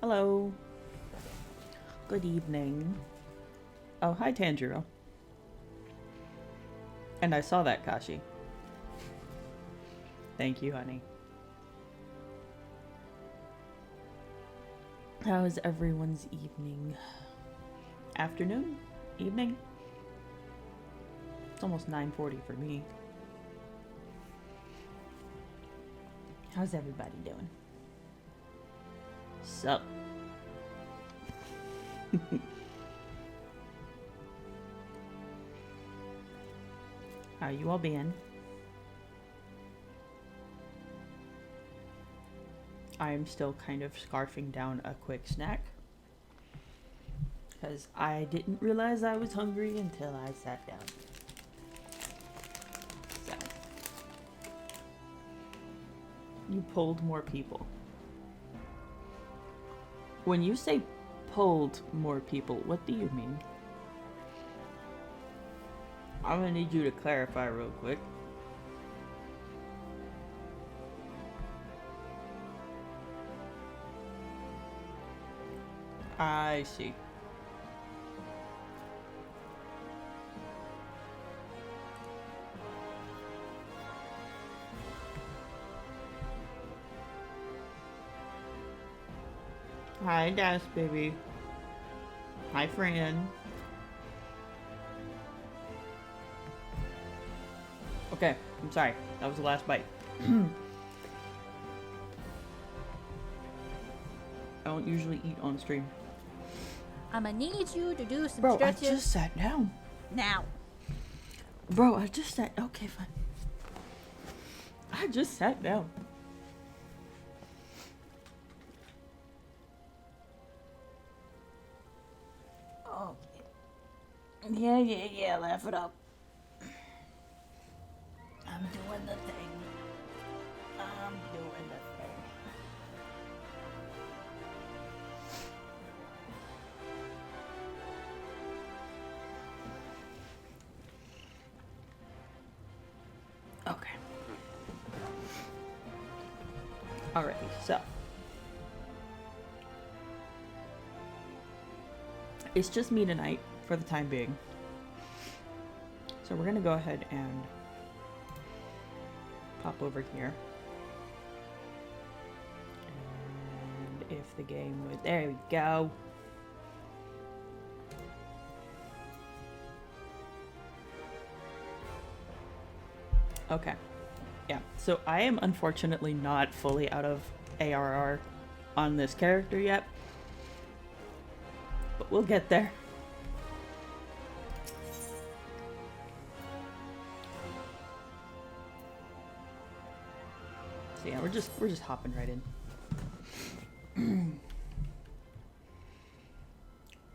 Hello. Good evening. Oh, hi, Tanjiro. And I saw that, Kashi. Thank you, honey. How is everyone's evening? Afternoon? Evening? It's almost 9:40 for me. How's everybody doing? Sup? How you all been? I'm still kind of scarfing down a quick snack because I didn't realize I was hungry until I sat down. So, you pulled more people. When you say pulled more people, what do you mean? I'm gonna need you to clarify real quick. I see. Hi, Dash baby. Hi, friend. Okay, I'm sorry. That was the last bite. I don't usually eat on stream. I'ma need you to do some Bro, stretches. I just sat down. Now. Bro, I just sat... Okay, fine. I just sat down. Okay. Yeah, laugh it up. I'm doing the thing. I'm doing the thing. Okay. Alrighty, so. It's just me tonight for the time being. So we're gonna go ahead and pop over here. And if the game would... There we go. Okay. Yeah, so I am unfortunately not fully out of ARR on this character yet. But we'll get there. So yeah, we're just hopping right in.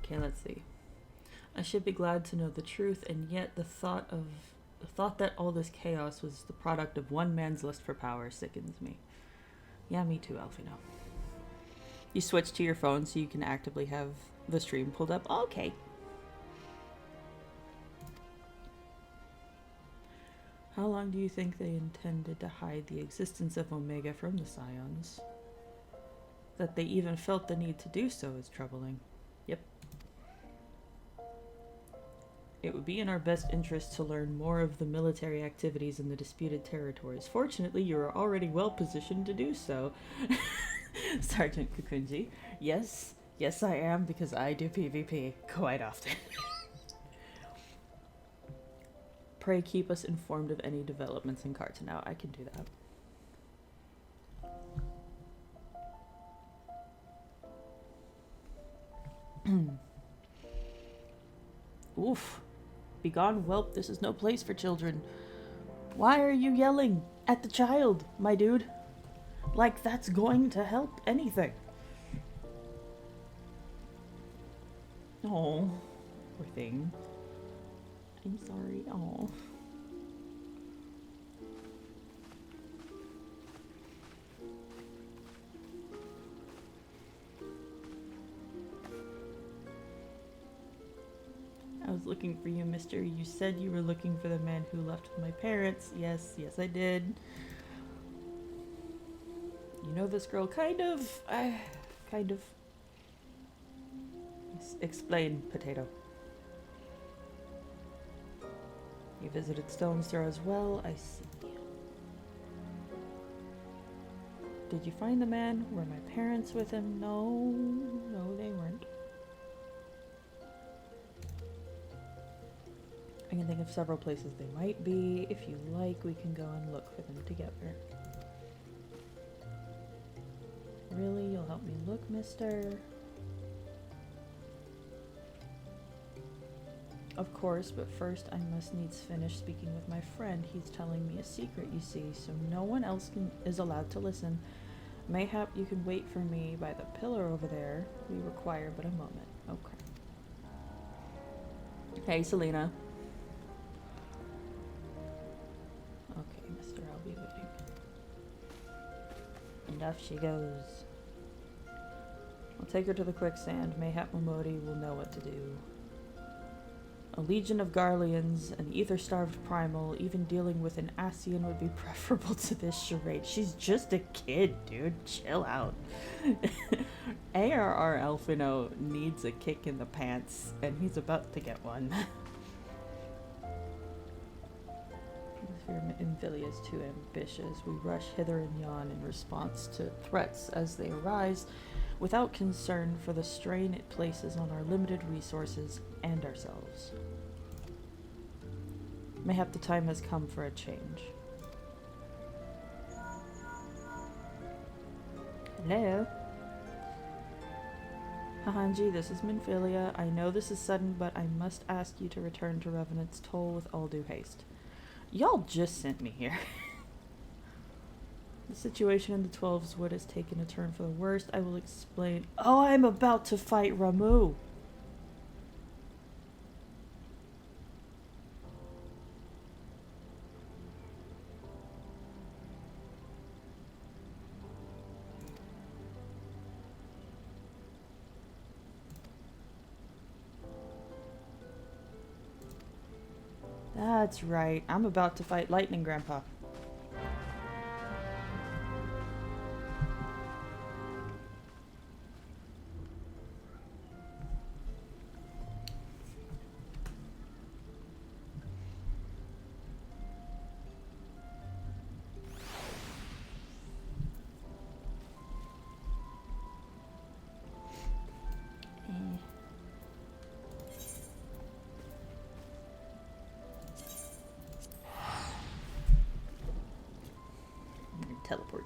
Okay, let's see. I should be glad to know the truth, and yet the thought that all this chaos was the product of one man's lust for power sickens me. Yeah, me too, Alfino. You switch to your phone so you can actively have the stream pulled up. Oh, okay. How long do you think they intended to hide the existence of Omega from the Scions? That they even felt the need to do so is troubling. Yep. It would be in our best interest to learn more of the military activities in the disputed territories. Fortunately, you are already well positioned to do so. Sergeant Kukunji. Yes, I am, because I do PvP quite often. Pray keep us informed of any developments in Cartanau. I can do that. Oof. Begone, whelp, this is no place for children. Why are you yelling at the child, my dude? Like that's going to help anything. Oh, poor thing. I'm sorry. Oh. I was looking for you, mister. You said you were looking for the man who left with my parents. Yes, I did. You know this girl? Kind of. Explain, Potato. You visited Stone's Throw as well, I see. Did you find the man? Were my parents with him? No, they weren't. I can think of several places they might be. If you like, we can go and look for them together. Really? You'll help me look, mister? Of course, but first I must needs finish speaking with my friend. He's telling me a secret, you see, so no one else is allowed to listen. Mayhap you can wait for me by the pillar over there. We require but a moment. Okay. Hey, Selena. Okay, mister, I'll be waiting. And off she goes. I'll take her to the quicksand. Mayhap Momodi will know what to do. A legion of Garleans, an ether-starved primal, even dealing with an Asian would be preferable to this charade. She's just a kid, dude. Chill out. ARR Elfino needs a kick in the pants, and he's about to get one. Infilia is too ambitious. We rush hither and yon in response to threats as they arise, without concern for the strain it places on our limited resources and ourselves. Mayhap the time has come for a change. Hello? Hahanji, this is Minfilia. I know this is sudden, but I must ask you to return to Revenant's Toll with all due haste. Y'all just sent me here. The situation in the Heavensward has taken a turn for the worst. I will explain. Oh, I'm about to fight Ramu. That's right. I'm about to fight Lightning Grandpa. Teleport.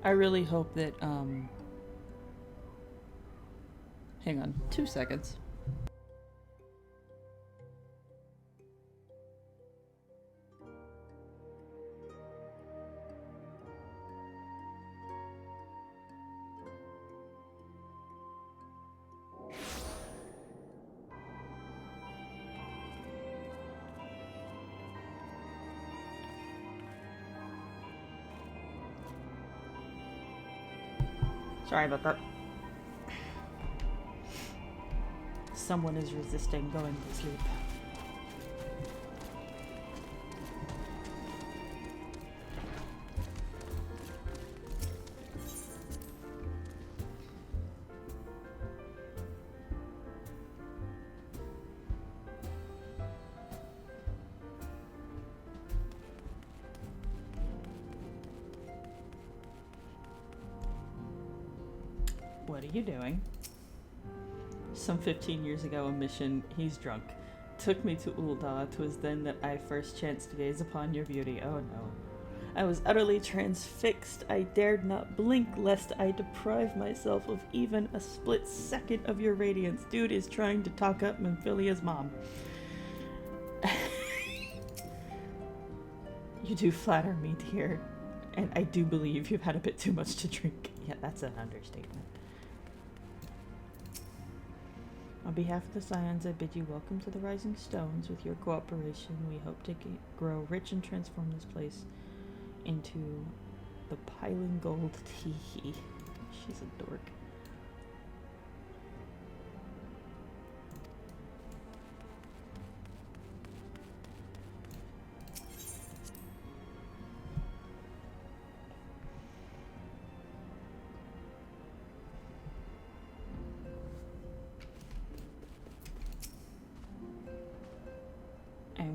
I really hope that, hang on 2 seconds. Sorry about that. Someone is resisting going to sleep. What are you doing? Some 15 years ago, a mission, he's drunk, took me to Ul'dah. 'Twas then that I first chanced to gaze upon your beauty. Oh no. I was utterly transfixed. I dared not blink lest I deprive myself of even a split second of your radiance. Dude is trying to talk up Minfilia's mom. You do flatter me, dear. And I do believe you've had a bit too much to drink. Yeah, that's an understatement. On behalf of the Scions, I bid you welcome to the Rising Stones. With your cooperation, we hope to grow rich and transform this place into the piling gold teehee. She's a dork.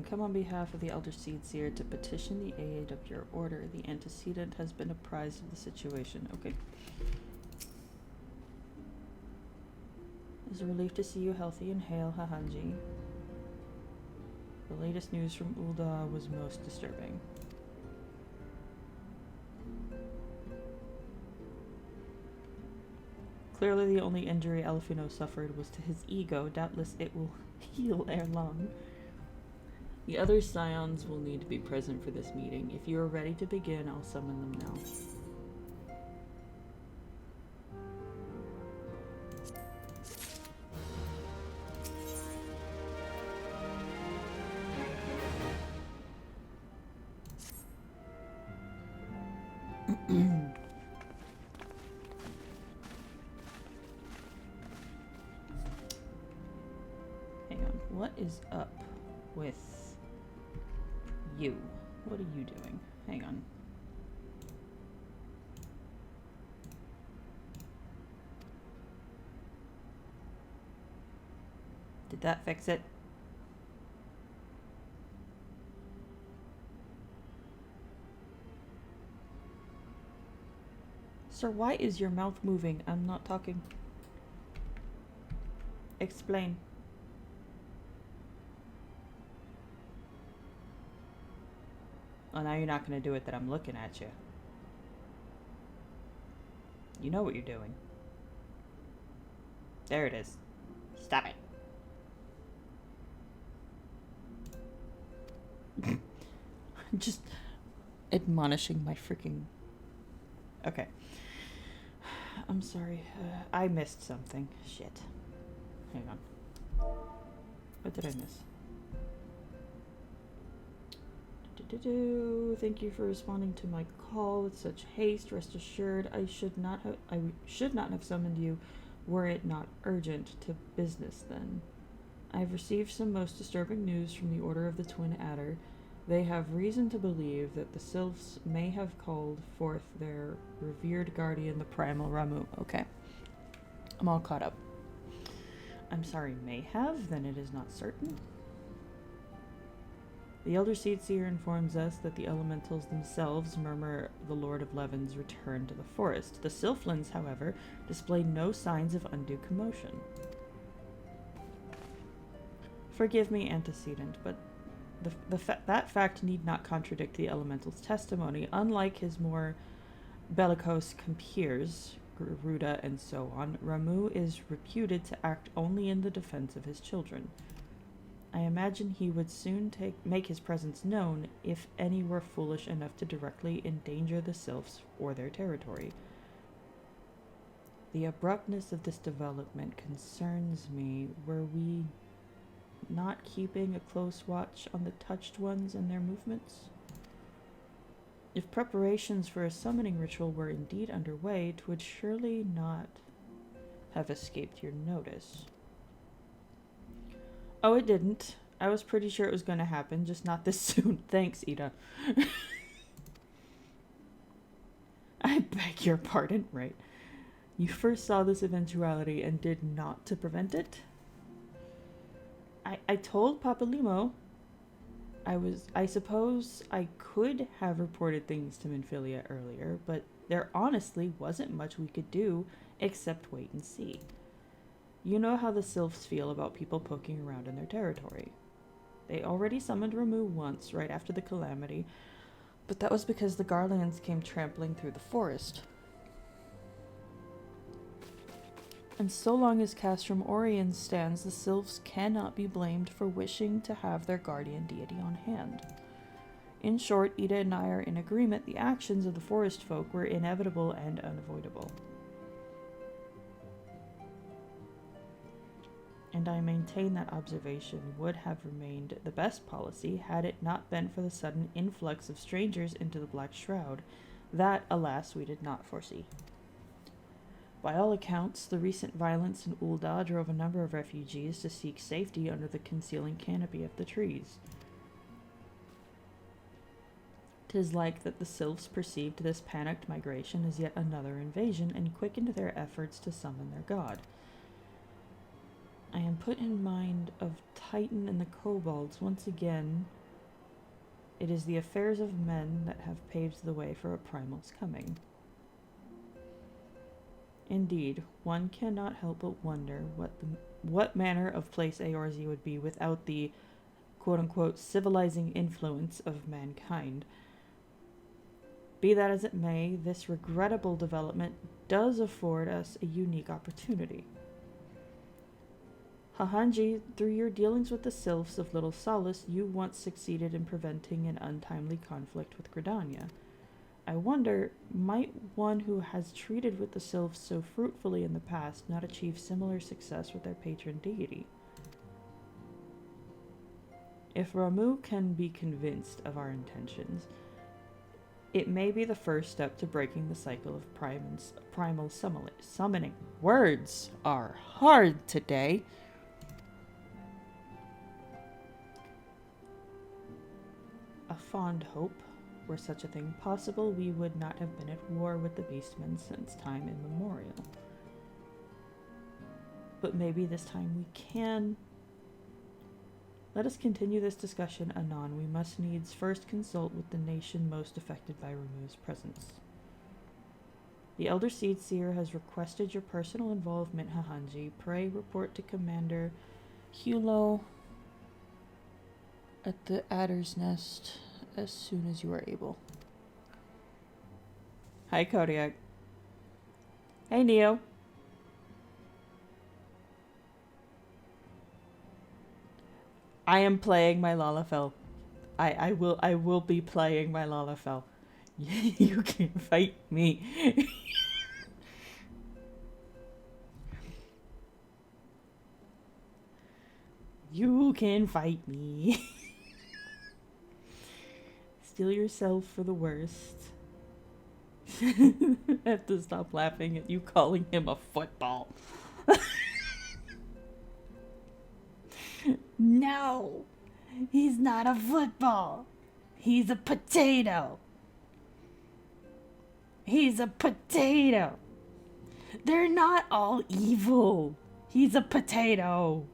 come on behalf of the Elder Seedseer to petition the aid of your order. The antecedent has been apprised of the situation. Okay. It's a relief to see you healthy and hail, Hahanji. The latest news from Ul'dah was most disturbing. Clearly the only injury Elefino suffered was to his ego. Doubtless it will heal ere long. The other scions will need to be present for this meeting. If you are ready to begin, I'll summon them now. Hang on, what is up with you? What are you doing? Hang on. Did that fix it? Sir, why is your mouth moving? I'm not talking. Explain. Well, now you're not going to do it that I'm looking at you. You know what you're doing. There it is. Stop it. Just admonishing my freaking... Okay. I'm sorry. I missed something. Shit. Hang on. What did I miss? Thank you for responding to my call with such haste. Rest assured, I should not have summoned you were it not urgent. To business, then. I have received some most disturbing news from the Order of the Twin Adder. They have reason to believe that the Sylphs may have called forth their revered guardian, the Primal Ramu. Okay. I'm all caught up. I'm sorry, may have? Then it is not certain. The Elder Seedseer informs us that the elementals themselves murmur the Lord of Levin's return to the forest. The Sylphlins, however, display no signs of undue commotion. Forgive me, antecedent, but that fact need not contradict the elemental's testimony. Unlike his more bellicose compeers, Garuda and so on, Ramu is reputed to act only in the defense of his children. I imagine he would soon make his presence known if any were foolish enough to directly endanger the Sylphs or their territory. The abruptness of this development concerns me. Were we not keeping a close watch on the touched ones and their movements? If preparations for a summoning ritual were indeed underway, 'twould surely not have escaped your notice. Oh, it didn't. I was pretty sure it was going to happen, just not this soon. Thanks, Ida. I beg your pardon, right? You first saw this eventuality and did not to prevent it? I told Papa Limo I suppose I could have reported things to Minfilia earlier, but there honestly wasn't much we could do except wait and see. You know how the Sylphs feel about people poking around in their territory. They already summoned Ramu once, right after the calamity, but that was because the Garlands came trampling through the forest. And so long as Castrum Orion stands, the Sylphs cannot be blamed for wishing to have their guardian deity on hand. In short, Ida and I are in agreement the actions of the forest folk were inevitable and unavoidable. And I maintain that observation would have remained the best policy had it not been for the sudden influx of strangers into the Black Shroud. That, alas, we did not foresee. By all accounts, the recent violence in Ul'dah drove a number of refugees to seek safety under the concealing canopy of the trees. 'Tis like that the Sylphs perceived this panicked migration as yet another invasion and quickened their efforts to summon their god. I am put in mind of Titan and the kobolds. Once again, it is the affairs of men that have paved the way for a primal's coming. Indeed, one cannot help but wonder what manner of place Eorze would be without the quote-unquote civilizing influence of mankind. Be that as it may, this regrettable development does afford us a unique opportunity. Hahanji, through your dealings with the sylphs of Little Solace, you once succeeded in preventing an untimely conflict with Gridania. I wonder, might one who has treated with the sylphs so fruitfully in the past not achieve similar success with their patron deity? If Ramu can be convinced of our intentions, it may be the first step to breaking the cycle of primal summoning. Words are hard today. A fond hope, were such a thing possible, we would not have been at war with the beastmen since time immemorial. But maybe this time we can. Let us continue this discussion anon. We must needs first consult with the nation most affected by Ramu's presence. The Elder Seedseer has requested your personal involvement, Hahanji. Pray report to Commander Hulo at the Adder's Nest as soon as you are able. Hi, Kodiak. Hey, Neo. I am playing my Lalafell. I will be playing my Lalafell. You can fight me. You can fight me. Steel yourself for the worst. I have to stop laughing at you calling him a football. No, he's not a football. He's a potato. He's a potato. They're not all evil. He's a potato.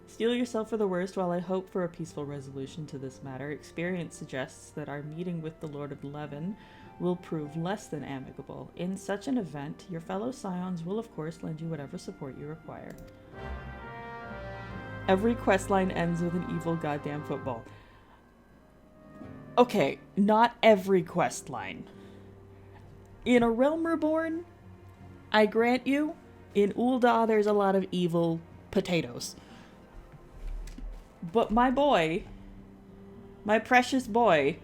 Steel yourself for the worst while I hope for a peaceful resolution to this matter. Experience suggests that our meeting with the Lord of Levin will prove less than amicable. In such an event, your fellow scions will of course lend you whatever support you require. Every questline ends with an evil goddamn football. Okay, not every questline. In A Realm Reborn, I grant you, in Ul'dah there's a lot of evil potatoes. But my boy, my precious boy,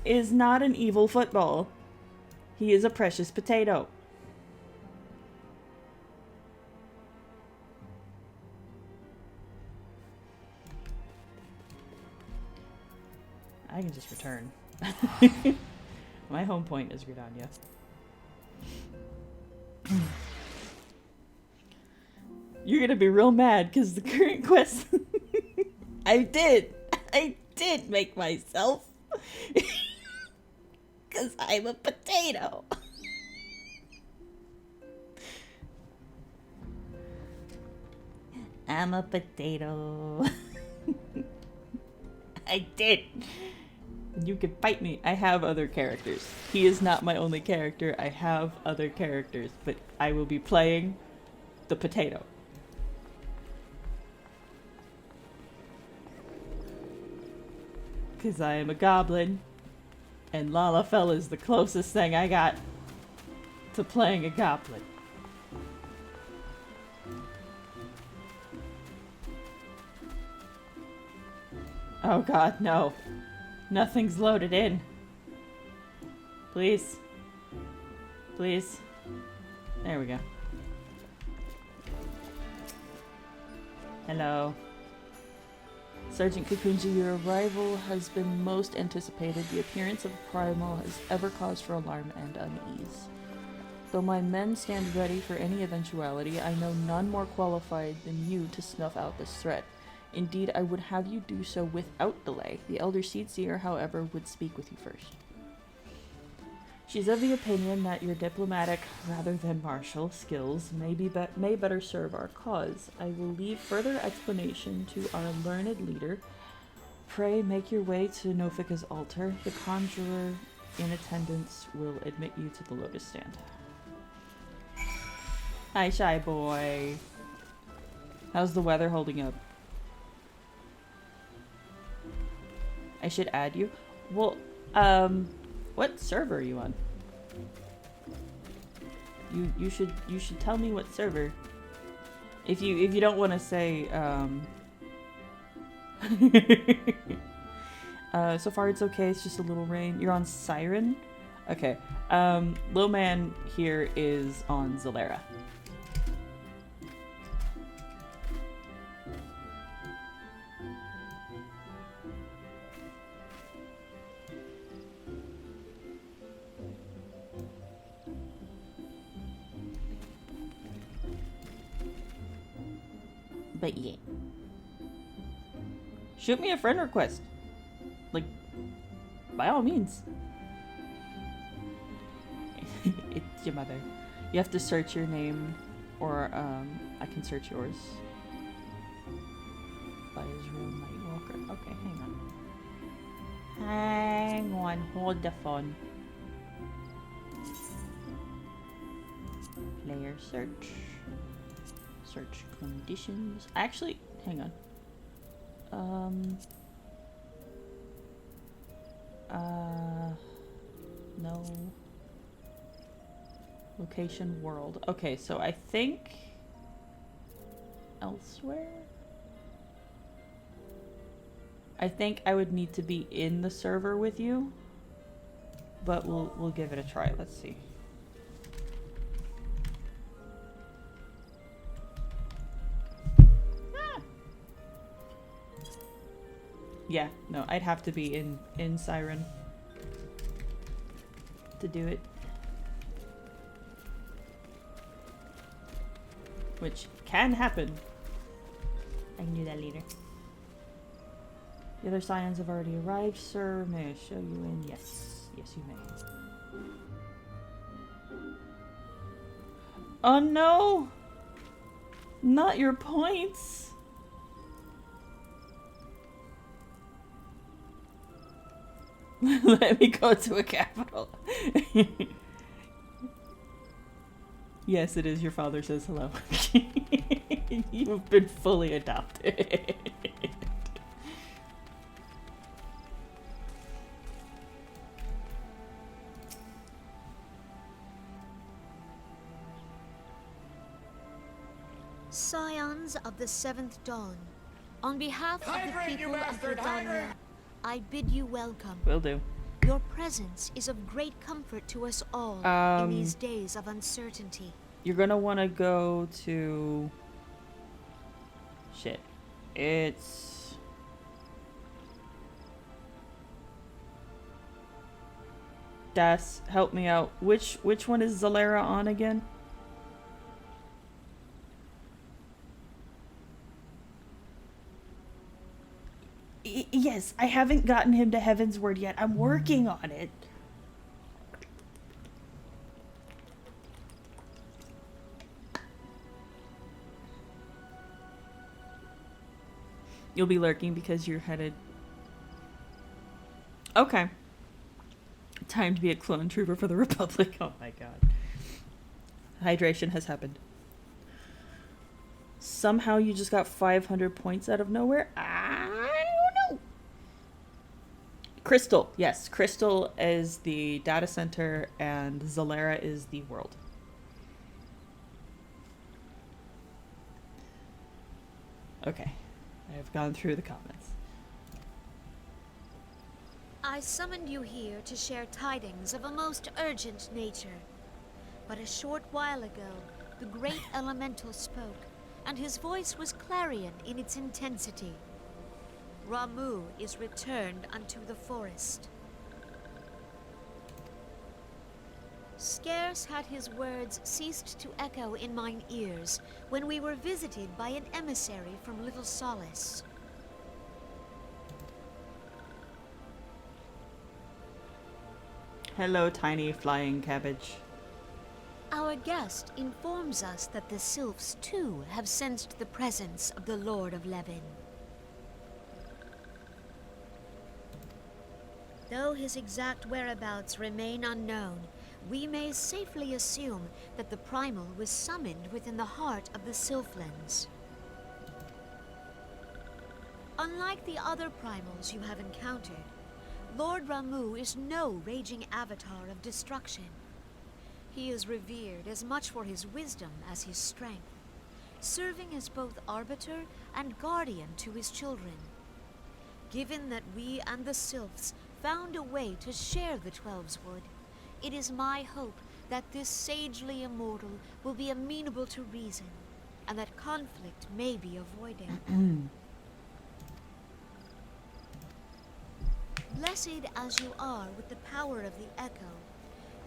is not an evil football. He is a precious potato. I can just return. My home point is Gridania. You're gonna be real mad because the current quest... I did make myself. Because I'm a potato. I'm a potato. I did. You can fight me. I have other characters. He is not my only character. I have other characters. But I will be playing the potato. Because I am a goblin. And Lalafell is the closest thing I got to playing a goblin. Oh god, no. Nothing's loaded in. Please. Please. There we go. Hello. Sergeant Kakunji, your arrival has been most anticipated. The appearance of a primal has ever caused for alarm and unease. Though my men stand ready for any eventuality, I know none more qualified than you to snuff out this threat. Indeed, I would have you do so without delay. The Elder Seedseer, however, would speak with you first. She's of the opinion that your diplomatic rather than martial skills may better serve our cause. I will leave further explanation to our learned leader. Pray make your way to Nofika's altar. The conjurer in attendance will admit you to the lotus stand. Hi, shy boy. How's the weather holding up? I should add you. Well, what server are you on? You should tell me what server. If you don't want to say so far it's okay, it's just a little rain. You're on Siren? Okay. Lil Man here is on Zalera. But yeah. Shoot me a friend request. Like, by all means. It's your mother. You have to search your name, or I can search yours. By Israel Nightwalker. Okay, hang on. Hang on, hold the phone. Player search. Search conditions. Actually, hang on. No. Location world. Okay, so I think elsewhere? I think I would need to be in the server with you, but we'll give it a try. Let's see. Yeah, no, I'd have to be in Siren to do it. Which can happen. I knew that later. The other scions have already arrived, sir. May I show you in? Yes. Yes, you may. Oh no! Not your points! Let me go to a capital. Yes, it is. Your father says hello. You've been fully adopted. Scions of the Seventh Dawn, on behalf of the people of Britannia, I bid you welcome. Will do. Your presence is of great comfort to us all in these days of uncertainty. You're gonna want to go to... Shit. It's... Das, help me out. Which one is Zalera on again? Yes, I haven't gotten him to Heavensward yet. I'm working on it. You'll be lurking because you're headed... Okay. Time to be a clone trooper for the Republic. Oh my god. Hydration has happened. Somehow you just got 500 points out of nowhere? I don't know. Crystal. Yes, Crystal is the data center and Zalera is the world. Okay. I have gone through the comments. I summoned you here to share tidings of a most urgent nature. But a short while ago, the great elemental spoke, and his voice was clarion in its intensity. Ramu is returned unto the forest. Scarce had his words ceased to echo in mine ears when we were visited by an emissary from Little Solace. Hello, tiny flying cabbage. Our guest informs us that the sylphs too have sensed the presence of the Lord of Levin. Though his exact whereabouts remain unknown, we may safely assume that the primal was summoned within the heart of the Sylphlands. Unlike the other primals you have encountered, Lord Ramu is no raging avatar of destruction. He is revered as much for his wisdom as his strength, serving as both arbiter and guardian to his children. Given that we and the Sylphs found a way to share the Twelveswood, it is my hope that this sagely immortal will be amenable to reason, and that conflict may be avoided. Blessed as you are with the power of the Echo,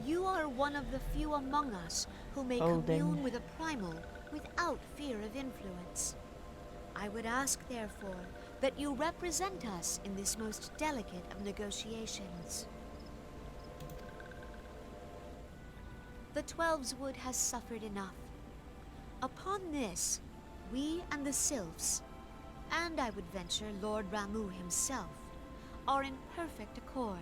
you are one of the few among us who may commune with a primal without fear of influence. I would ask, therefore, that you represent us in this most delicate of negotiations. The Twelveswood has suffered enough. Upon this, we and the Sylphs, and I would venture Lord Ramu himself, are in perfect accord.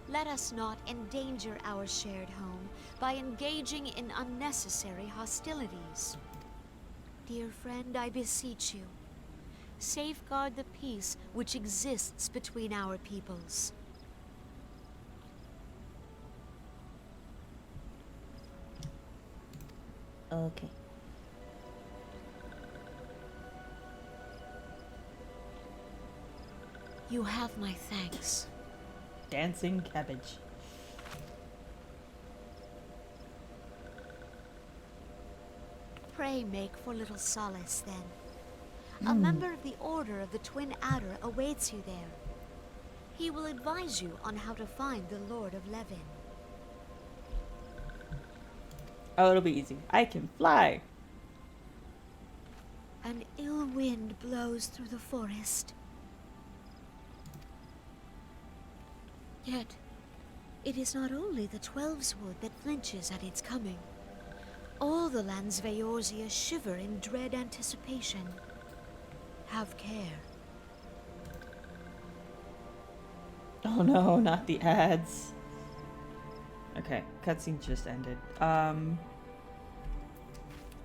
Let us not endanger our shared home by engaging in unnecessary hostilities. Dear friend, I beseech you, safeguard the peace which exists between our peoples. Okay. You have my thanks. Dancing cabbage. Pray make for little solace, then. A member of the Order of the Twin Adder awaits you there. He will advise you on how to find the Lord of Levin. Oh, it'll be easy. I can fly. An ill wind blows through the forest. Yet, it is not only the Twelveswood that flinches at its coming. All the lands Veorzia shiver in dread anticipation. Have care. Oh no, not the ads. Okay, cutscene just ended. I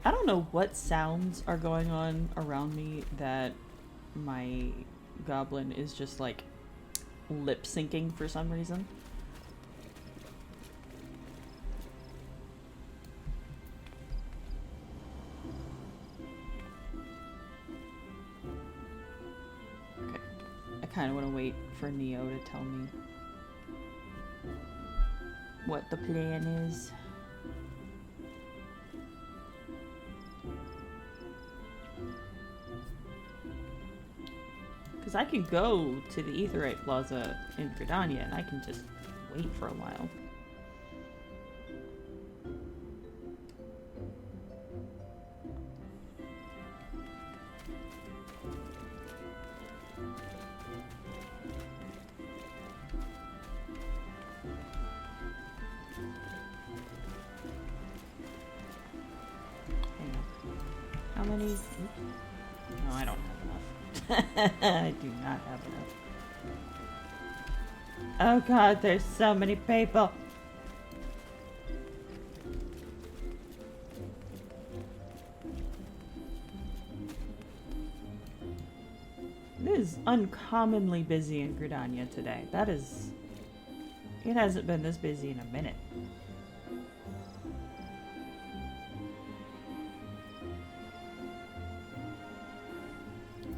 don't know what sounds are going on around me that my goblin is just like lip syncing for some reason. Okay, I kind of want to wait for Neo to tell me what the plan is. Because I can go to the Aetheryte Plaza in Gridania and I can just wait for a while. Hang on. How many? Oops. No, I don't have enough. I do not have enough. Oh god, there's so many people. It is uncommonly busy in Gridania today. That is... It hasn't been this busy in a minute.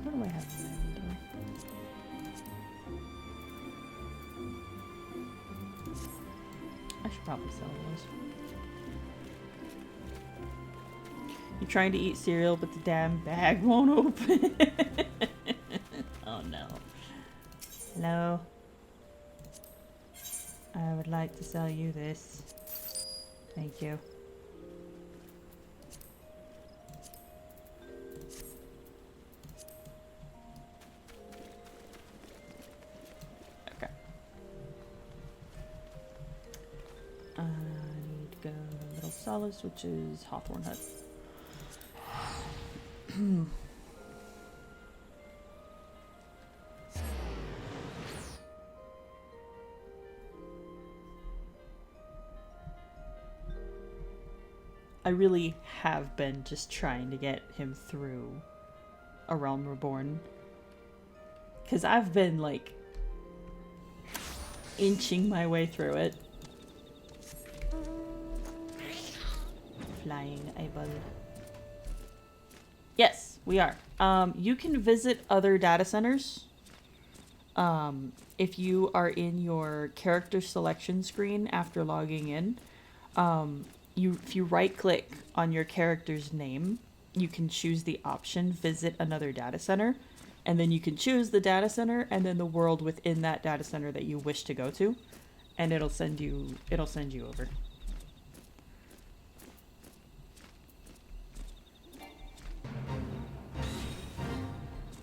What do I have in my inventory? I should probably sell those. You're trying to eat cereal, but the damn bag won't open. Oh no. Hello? I would like to sell you this. Thank you. Okay. Palace, which is Hawthorne Hut. I really have been just trying to get him through A Realm Reborn. Because I've been, like, inching my way through it. Flying eyeball. Yes, we are. You can visit other data centers. If you are in your character selection screen after logging in, if you right click on your character's name, you can choose the option visit another data center, and then you can choose the data center and then the world within that data center that you wish to go to, and it'll send you over.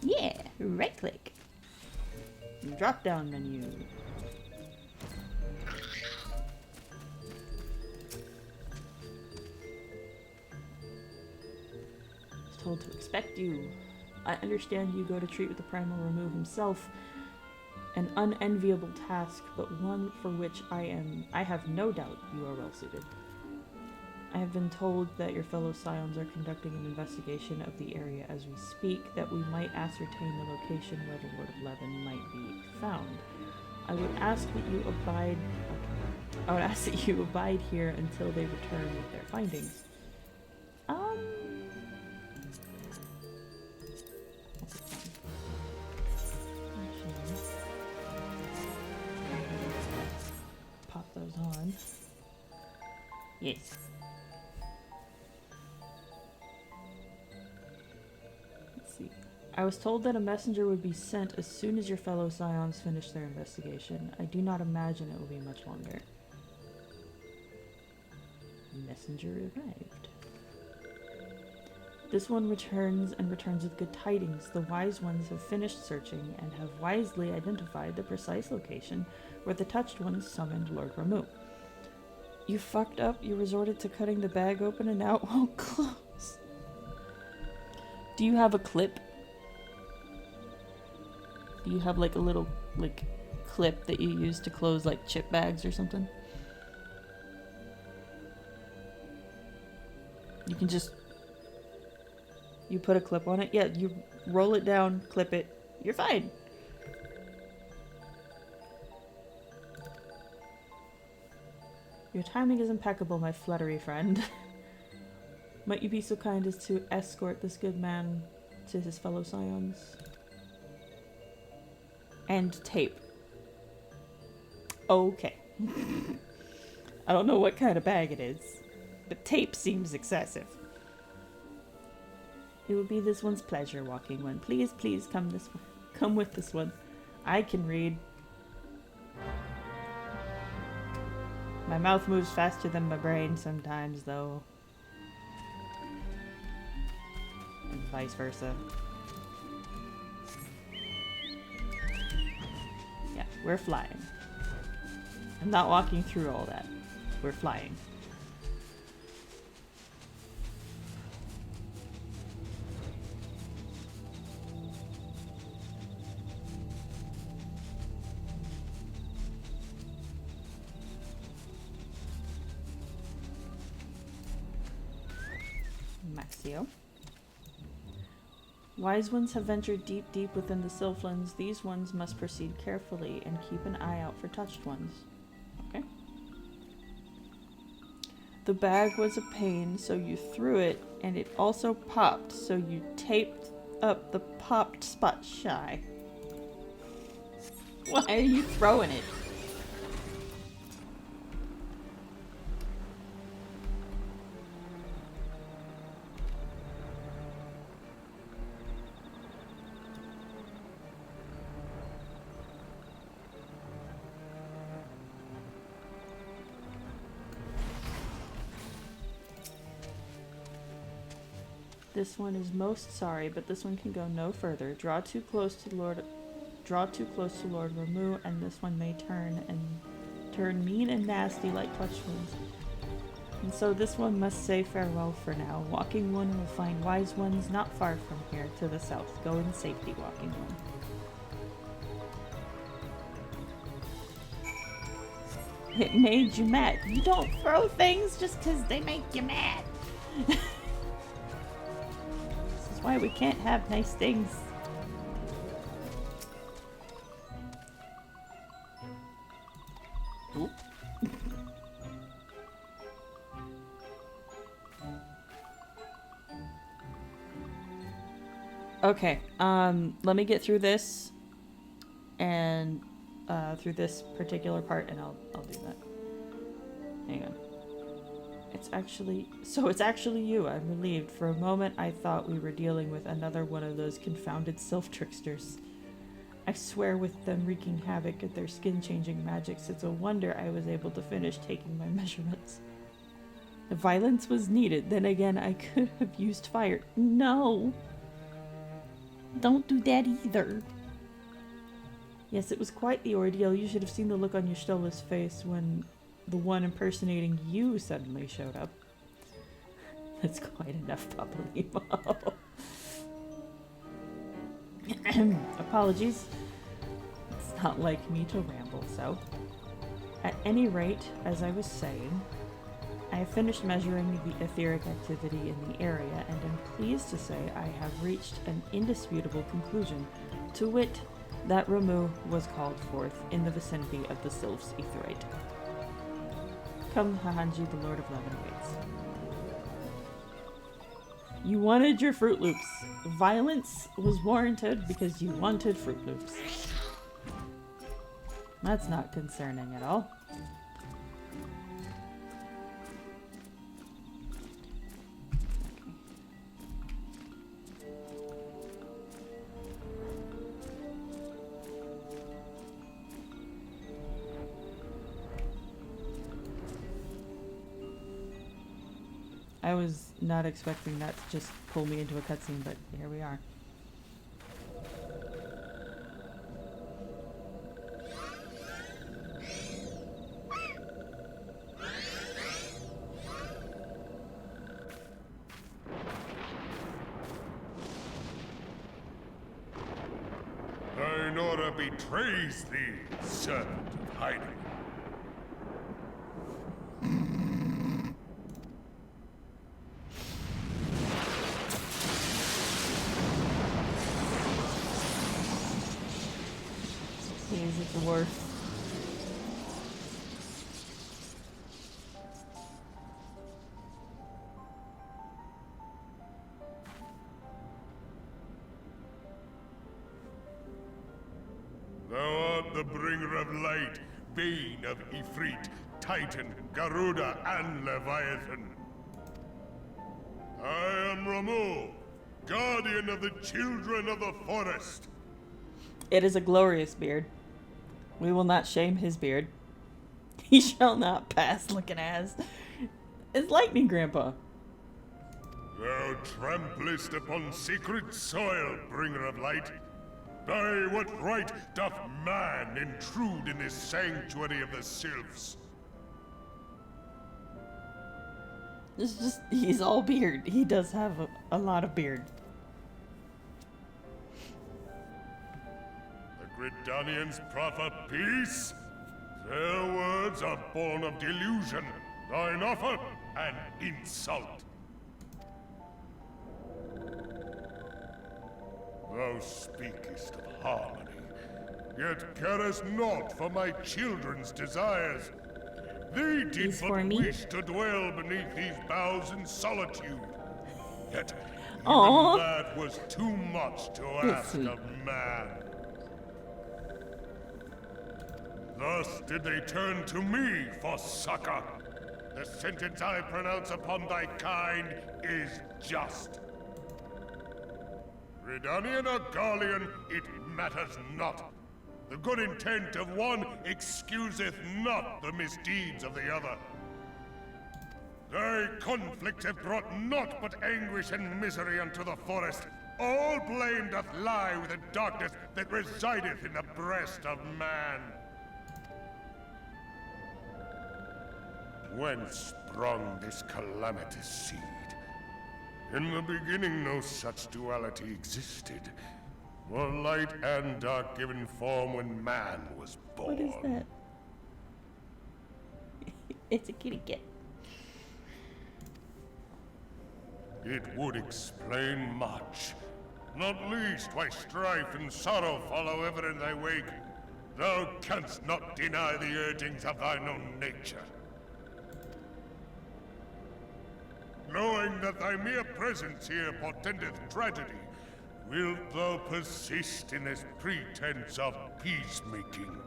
Yeah, right click. Drop down menu. Told to expect you. I understand you go to treat with the primal Ramu himself. An unenviable task, but one for which I have no doubt you are well suited. I have been told that your fellow Scions are conducting an investigation of the area as we speak, that we might ascertain the location where the Lord of Levin might be found. I would ask that you abide here until they return with their findings. Pop those on. Yes. Let's see. I was told that a messenger would be sent as soon as your fellow Scions finish their investigation. I do not imagine it will be much longer. Messenger arrived. This one returns with good tidings. The wise ones have finished searching and have wisely identified the precise location where the touched ones summoned Lord Ramu. You fucked up. You resorted to cutting the bag open and now it won't close. Do you have a clip? Do you have like a little clip that you use to close like chip bags or something? You can just... You put a clip on it. Yeah, you roll it down, clip it. You're fine. Your timing is impeccable, my fluttery friend. Might you be so kind as to escort this good man to his fellow Scions? And tape. Okay. I don't know what kind of bag it is, but tape seems excessive. It will be this one's pleasure, walking one. Please, please come this way. Come with this one. I can read. My mouth moves faster than my brain sometimes, though. And vice versa. Yeah, we're flying. I'm not walking through all that. We're flying. Maxio. Wise ones have ventured deep, deep within the Sylphlands. These ones must proceed carefully and keep an eye out for touched ones. Okay. The bag was a pain, so you threw it, and it also popped, so you taped up the popped spot shy. Why are you throwing it? This one is most sorry, but this one can go no further. Draw too close to Lord Ramu, and this one may turn mean and nasty like touched ones. And so this one must say farewell for now. Walking one will find wise ones not far from here to the south. Go in safety, walking one. It made you mad. You don't throw things just because they make you mad. This is why we can't have nice things. Oop. Okay, let me get through this and through this particular part, and I'll do that. Hang on. It's actually you. I'm relieved. For a moment, I thought we were dealing with another one of those confounded sylph tricksters. I swear, with them wreaking havoc at their skin-changing magics, it's a wonder I was able to finish taking my measurements. The violence was needed. Then again, I could have used fire. No! Don't do that either. Yes, it was quite the ordeal. You should have seen the look on Y'shtola's face when the one impersonating you suddenly showed up. That's quite enough, Papalimo. Apologies. It's not like me to ramble, so. At any rate, as I was saying, I have finished measuring the etheric activity in the area, and am pleased to say I have reached an indisputable conclusion, to wit, that Ramu was called forth in the vicinity of the Sylph's Aetheryte. Come, Hahanji, the Lord of Levin waits. You wanted your Fruit Loops. Violence was warranted because you wanted Fruit Loops. That's not concerning at all. I was not expecting that to just pull me into a cutscene, but here we are. Ainora betrays thee, servant of hiding. He's a dwarf. Thou art the bringer of light, bane of Ifrit, Titan, Garuda, and Leviathan. I am Ramu, guardian of the children of the forest. It is a glorious beard. We will not shame his beard. He shall not pass looking as. It's lightning, Grandpa. Thou tramplest upon sacred soil, bringer of light. By what right doth man intrude in this sanctuary of the sylphs? It's just, he's all beard. He does have a lot of beard. Gridanians proffer peace? Their words are born of delusion, thine offer an insult. Thou speakest of harmony, yet carest not for my children's desires. They did He's for but me? wish to dwell beneath these boughs in solitude. Yet Aww. even that was too much to ask sweet. of man. Thus did they turn to me for succor. The sentence I pronounce upon thy kind is just. Redanian or Garlean, it matters not. The good intent of one excuseth not the misdeeds of the other. Thy conflicts have brought naught but anguish and misery unto the forest. All blame doth lie with the darkness that resideth in the breast of man. whence sprung this calamitous seed. In the beginning no such duality existed. Were light and dark given form when man was born. What is that? It's a kitty cat. It would explain much. Not least why strife and sorrow follow ever in thy wake. Thou canst not deny the urgings of thine own nature. Knowing that thy mere presence here portendeth tragedy, wilt thou persist in this pretense of peacemaking?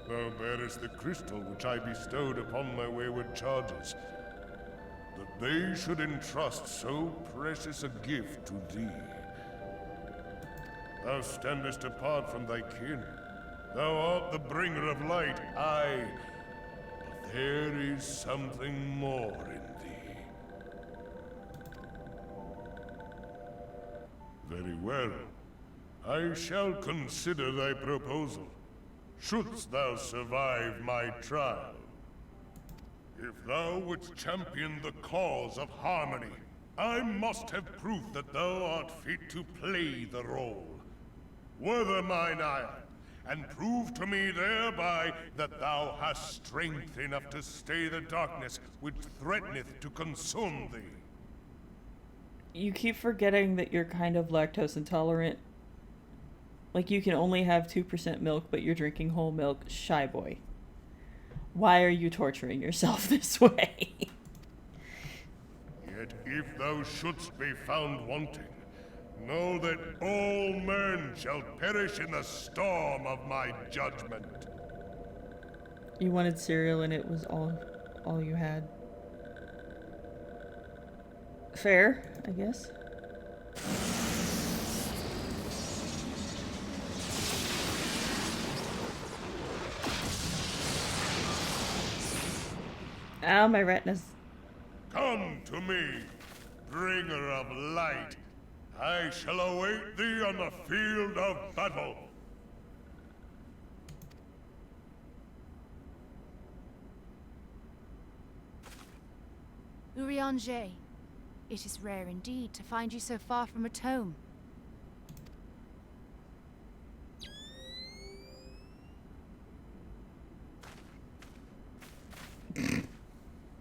Thou bearest the crystal which I bestowed upon my wayward charges, that they should entrust so precious a gift to thee. Thou standest apart from thy kin. Thou art the bringer of light, aye. But there is something more in thee. Very well. I shall consider thy proposal, shouldst thou survive my trial. If thou wouldst champion the cause of harmony, I must have proof that thou art fit to play the role. Wither mine ire, and prove to me thereby that thou hast strength enough to stay the darkness which threateneth to consume thee. You keep forgetting that you're kind of lactose intolerant. Like, you can only have 2% milk, but you're drinking whole milk. Shy boy. Why are you torturing yourself this way? Yet if thou shouldst be found wanting, know that all men shall perish in the storm of my judgment. You wanted cereal and it was all you had. Fair, I guess. Ow, my retinas. Come to me, bringer of light. I shall await thee on the field of battle. Urianger, it is rare indeed to find you so far from a tome. The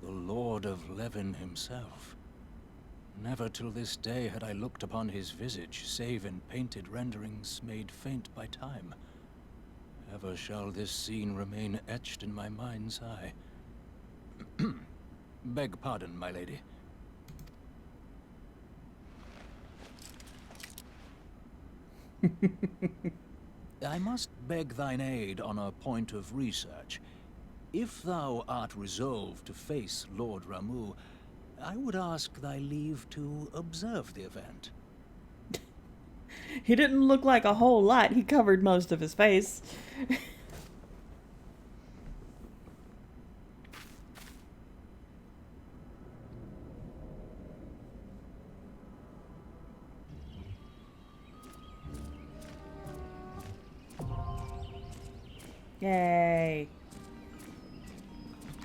Lord of Levin himself. Never till this day had I looked upon his visage, save in painted renderings made faint by time. Ever shall this scene remain etched in my mind's eye. Beg pardon, my lady. I must beg thine aid on a point of research. If thou art resolved to face Lord Ramu, I would ask thy leave to observe the event. He didn't look like a whole lot. He covered most of his face. Yay.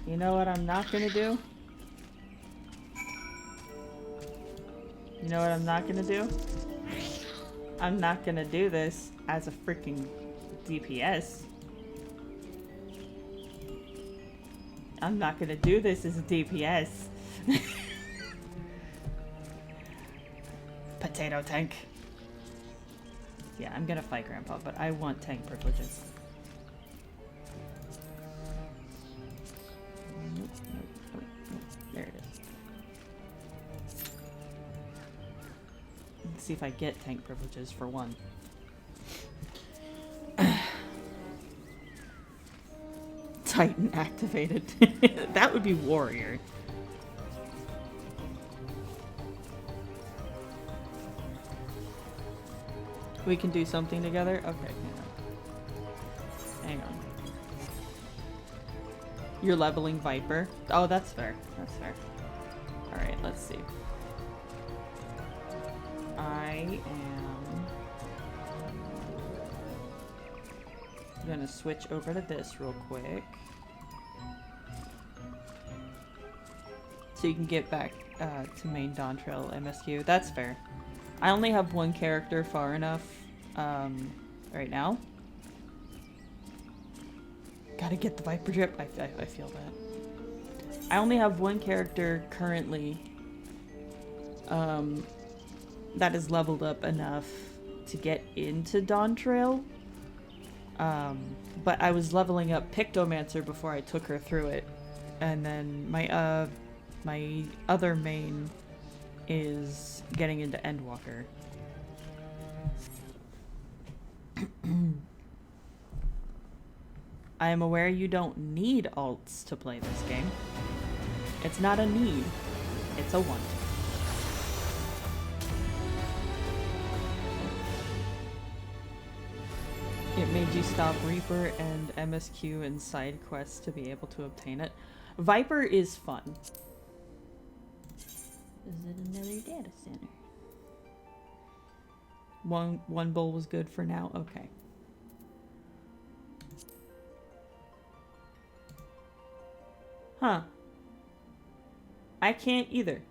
You know what I'm not gonna do? You know what I'm not gonna do? I'm not gonna do this as a freaking DPS. I'm not gonna do this as a DPS. Potato tank. Yeah, I'm gonna fight Grandpa, but I want tank privileges. Nope, nope, nope, nope. There it is. Let's see if I get tank privileges for one. Titan activated. That would be warrior. We can do something together? Okay, hang on. Hang on. You're leveling Viper? Oh, that's fair. That's fair. Alright, let's see. I am gonna switch over to this real quick. So you can get back to main Dawn Trail MSQ. That's fair. I only have one character far enough right now. Gotta get the Viper Drip. I feel that. I only have one character currently that is leveled up enough to get into Dawn Trail. But I was leveling up Pictomancer before I took her through it. And then my other main is getting into Endwalker. I am aware you don't need alts to play this game. It's not a need, it's a want. It made you stop Reaper and MSQ and side quests to be able to obtain it. Viper is fun. Is it another data center? One bowl was good for now? Okay. Huh. I can't either.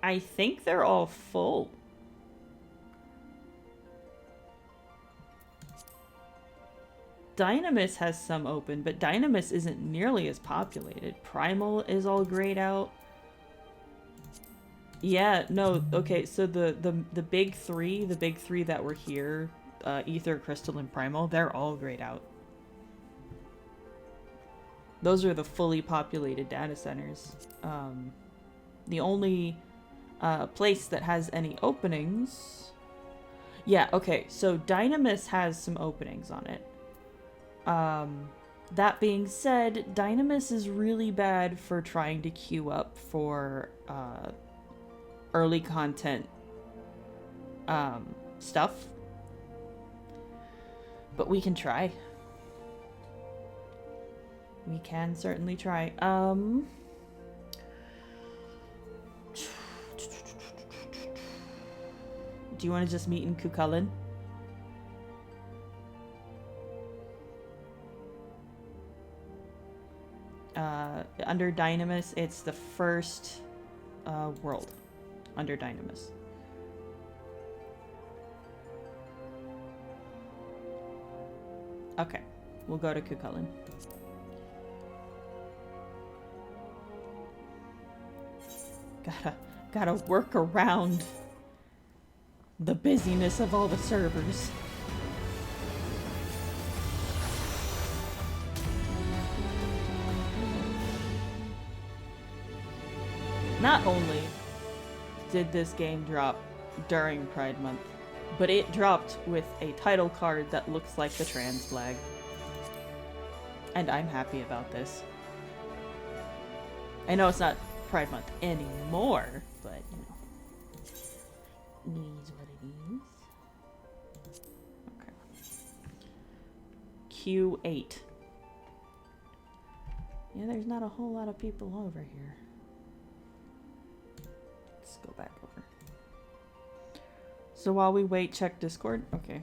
I think they're all full. Dynamis has some open, but Dynamis isn't nearly as populated. Primal is all grayed out. Yeah, no, okay, so the big three that were here, Ether, Crystal, and Primal, they're all grayed out. Those are the fully populated data centers. The only place that has any openings... Yeah, okay, so Dynamis has some openings on it. That being said, Dynamis is really bad for trying to queue up for early content stuff. But we can try. We can certainly try. Do you want to just meet in Cucullin? Under Dynamis, it's the first world under Dynamis. Okay, we'll go to Cucullin. Gotta work around the busyness of all the servers. Not only did this game drop during Pride Month, but it dropped with a title card that looks like the trans flag. And I'm happy about this. I know it's not Pride Month anymore, but you know, it is what it is. Okay. Q8. Yeah, there's not a whole lot of people over here. Let's go back over. So while we wait, check Discord. Okay.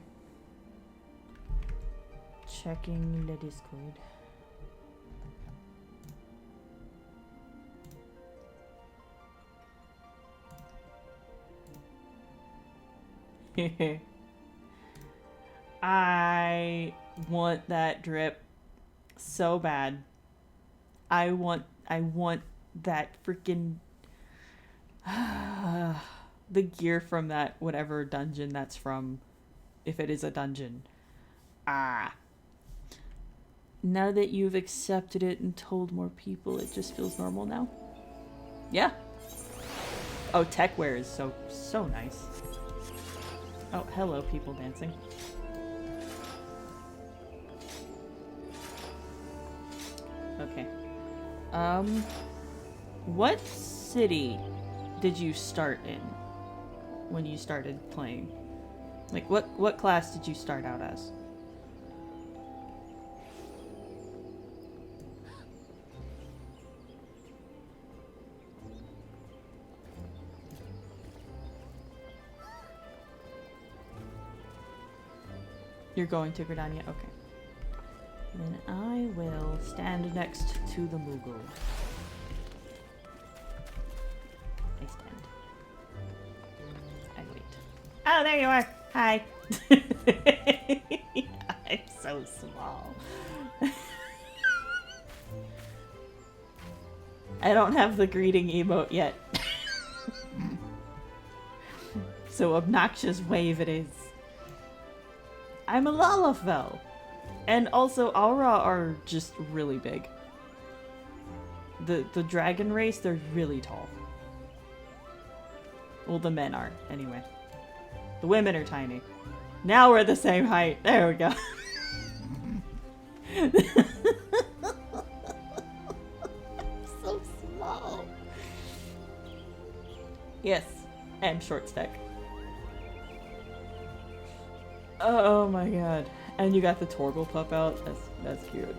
Checking the Discord. I want that drip so bad. I want that freaking the gear from that whatever dungeon that's from, if it is a dungeon. Now that you've accepted it and told more people, it just feels normal now. Yeah. Oh, techwear is so nice. Oh, hello, people dancing. Okay. What city did you start in when you started playing? Like, what class did you start out as? You're going to Gridania? Okay. Then I will stand next to the Moogle. I stand. I wait. Oh, there you are! Hi! I'm so small. I don't have the greeting emote yet. So obnoxious wave it is. I'm a Lalafell. And also Aura are just really big. The dragon race, they're really tall. Well, the men are, anyway. The women are tiny. Now we're the same height. There we go. So small. Yes, and short stack. Oh my god. And you got the Torgal pup out. That's cute.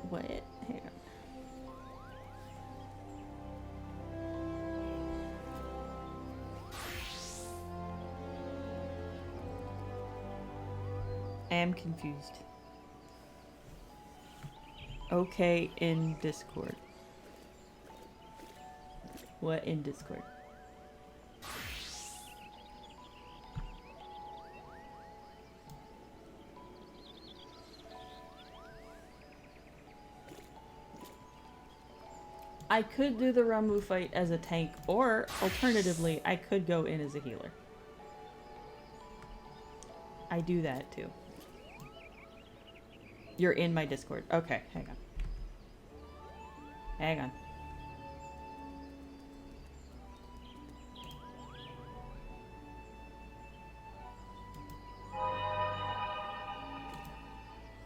What? Hang on. I am confused. Okay, in Discord. What in Discord? I could do the Ramu fight as a tank, or alternatively, I could go in as a healer. I do that too. You're in my Discord. Okay, hang on. Hang on.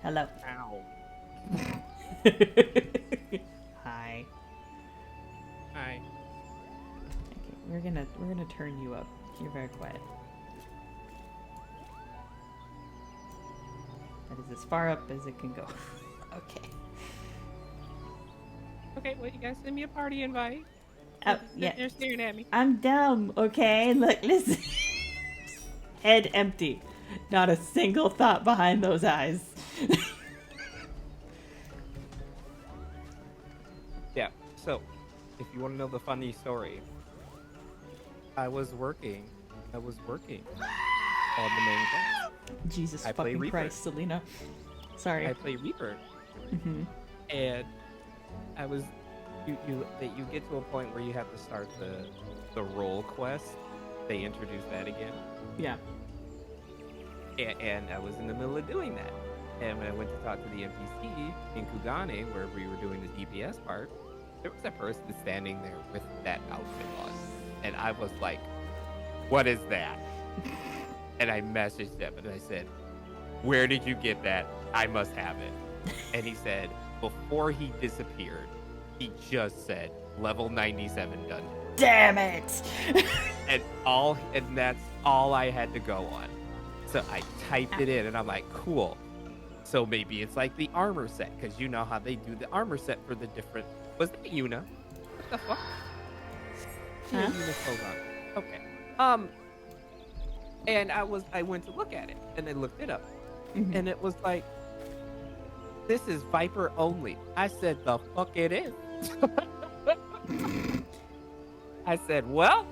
Hello. Ow. Hi. Hi. Okay, we're gonna turn you up. You're very quiet. That is as far up as it can go. Okay. Okay, well, you guys send me a party invite. Oh, yeah. They're staring at me. I'm dumb, okay? Look, listen. Head empty. Not a single thought behind those eyes. Yeah, so, if you want to know the funny story, I was working on the main quest. Jesus I play fucking Reaper. Christ, Selena. Sorry. I play Reaper, Mm-hmm. and I was, you get to a point where you have to start the role quest. They introduced that again. Yeah. And I was in the middle of doing that. And when I went to talk to the NPC in Kugane, where we were doing the DPS part, there was a person standing there with that outfit on. And I was like, what is that? And I messaged him and I said, where did you get that? I must have it. And he said, before he disappeared, he just said, level 97 done. Damn it! and that's all I had to go on. So I typed it in and I'm like, cool. So maybe it's like the armor set, because you know how they do the armor set for the different. Was that Yuna? What the fuck? Yeah, Huh? Yuna's hold on. Okay. And I went to look at it and I looked it up. Mhm. And it was like, this is Viper only. I said, the fuck it is. I said, well,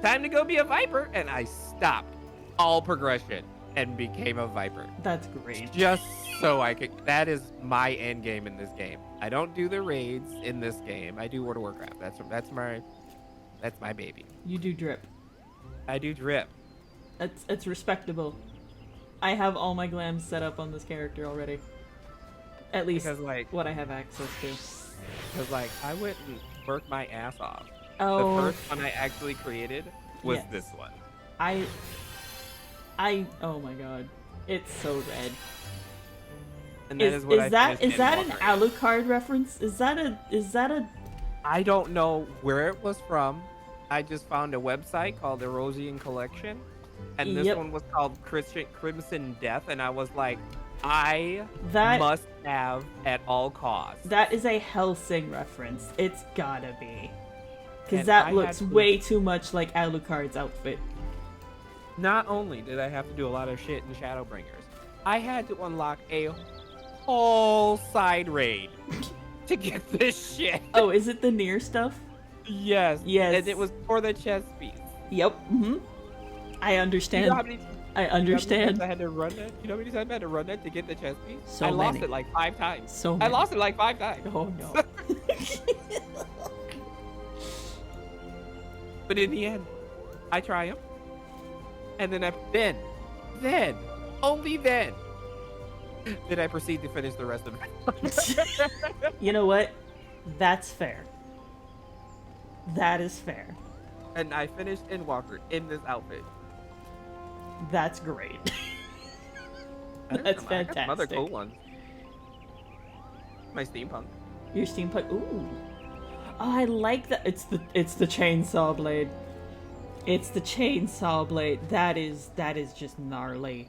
time to go be a Viper. And I stopped all progression and became a Viper. That's great. Just so I could. That is my end game in this game. I don't do the raids in this game. I do World of Warcraft. That's my baby. You do drip. I do drip. It's respectable. I have all my glams set up on this character already. At least Because, like- what I have access to. Because, like, I went and worked my ass off. Oh, The first one I actually created was Yes. this one. Oh my god. It's so red. And that is what I finished is that an Endwalker. Alucard reference? Is that a I don't know where it was from. I just found a website called Erosian Collection, and this Yep. one was called Crimson Death, and I was like, I That must have at all costs. that is a Hellsing reference. It's gotta be. Because And that I looks had to- way too much like Alucard's outfit. Not only did I have to do a lot of shit in Shadowbringers, I had to unlock a whole side raid to get this shit. Oh, is it the near stuff? Yes. Yes. And it was for the chess piece. Yep. I understand. You know how many, I you know how many times understand. I had to run that? You know how many times I had to run that to get the chess piece? So I lost many. it like 5 times. So I many. lost it like 5 times. Oh no. But in the end, I triumphed. And then, only then, did I proceed to finish the rest of it. You know what? That's fair. That is fair. And I finished Endwalker in this outfit. That's great. That's I got some other fantastic. cool ones. My steampunk. Your steampunk. Ooh. Oh, I like that. It's the chainsaw blade. It's the chainsaw blade. That is just gnarly.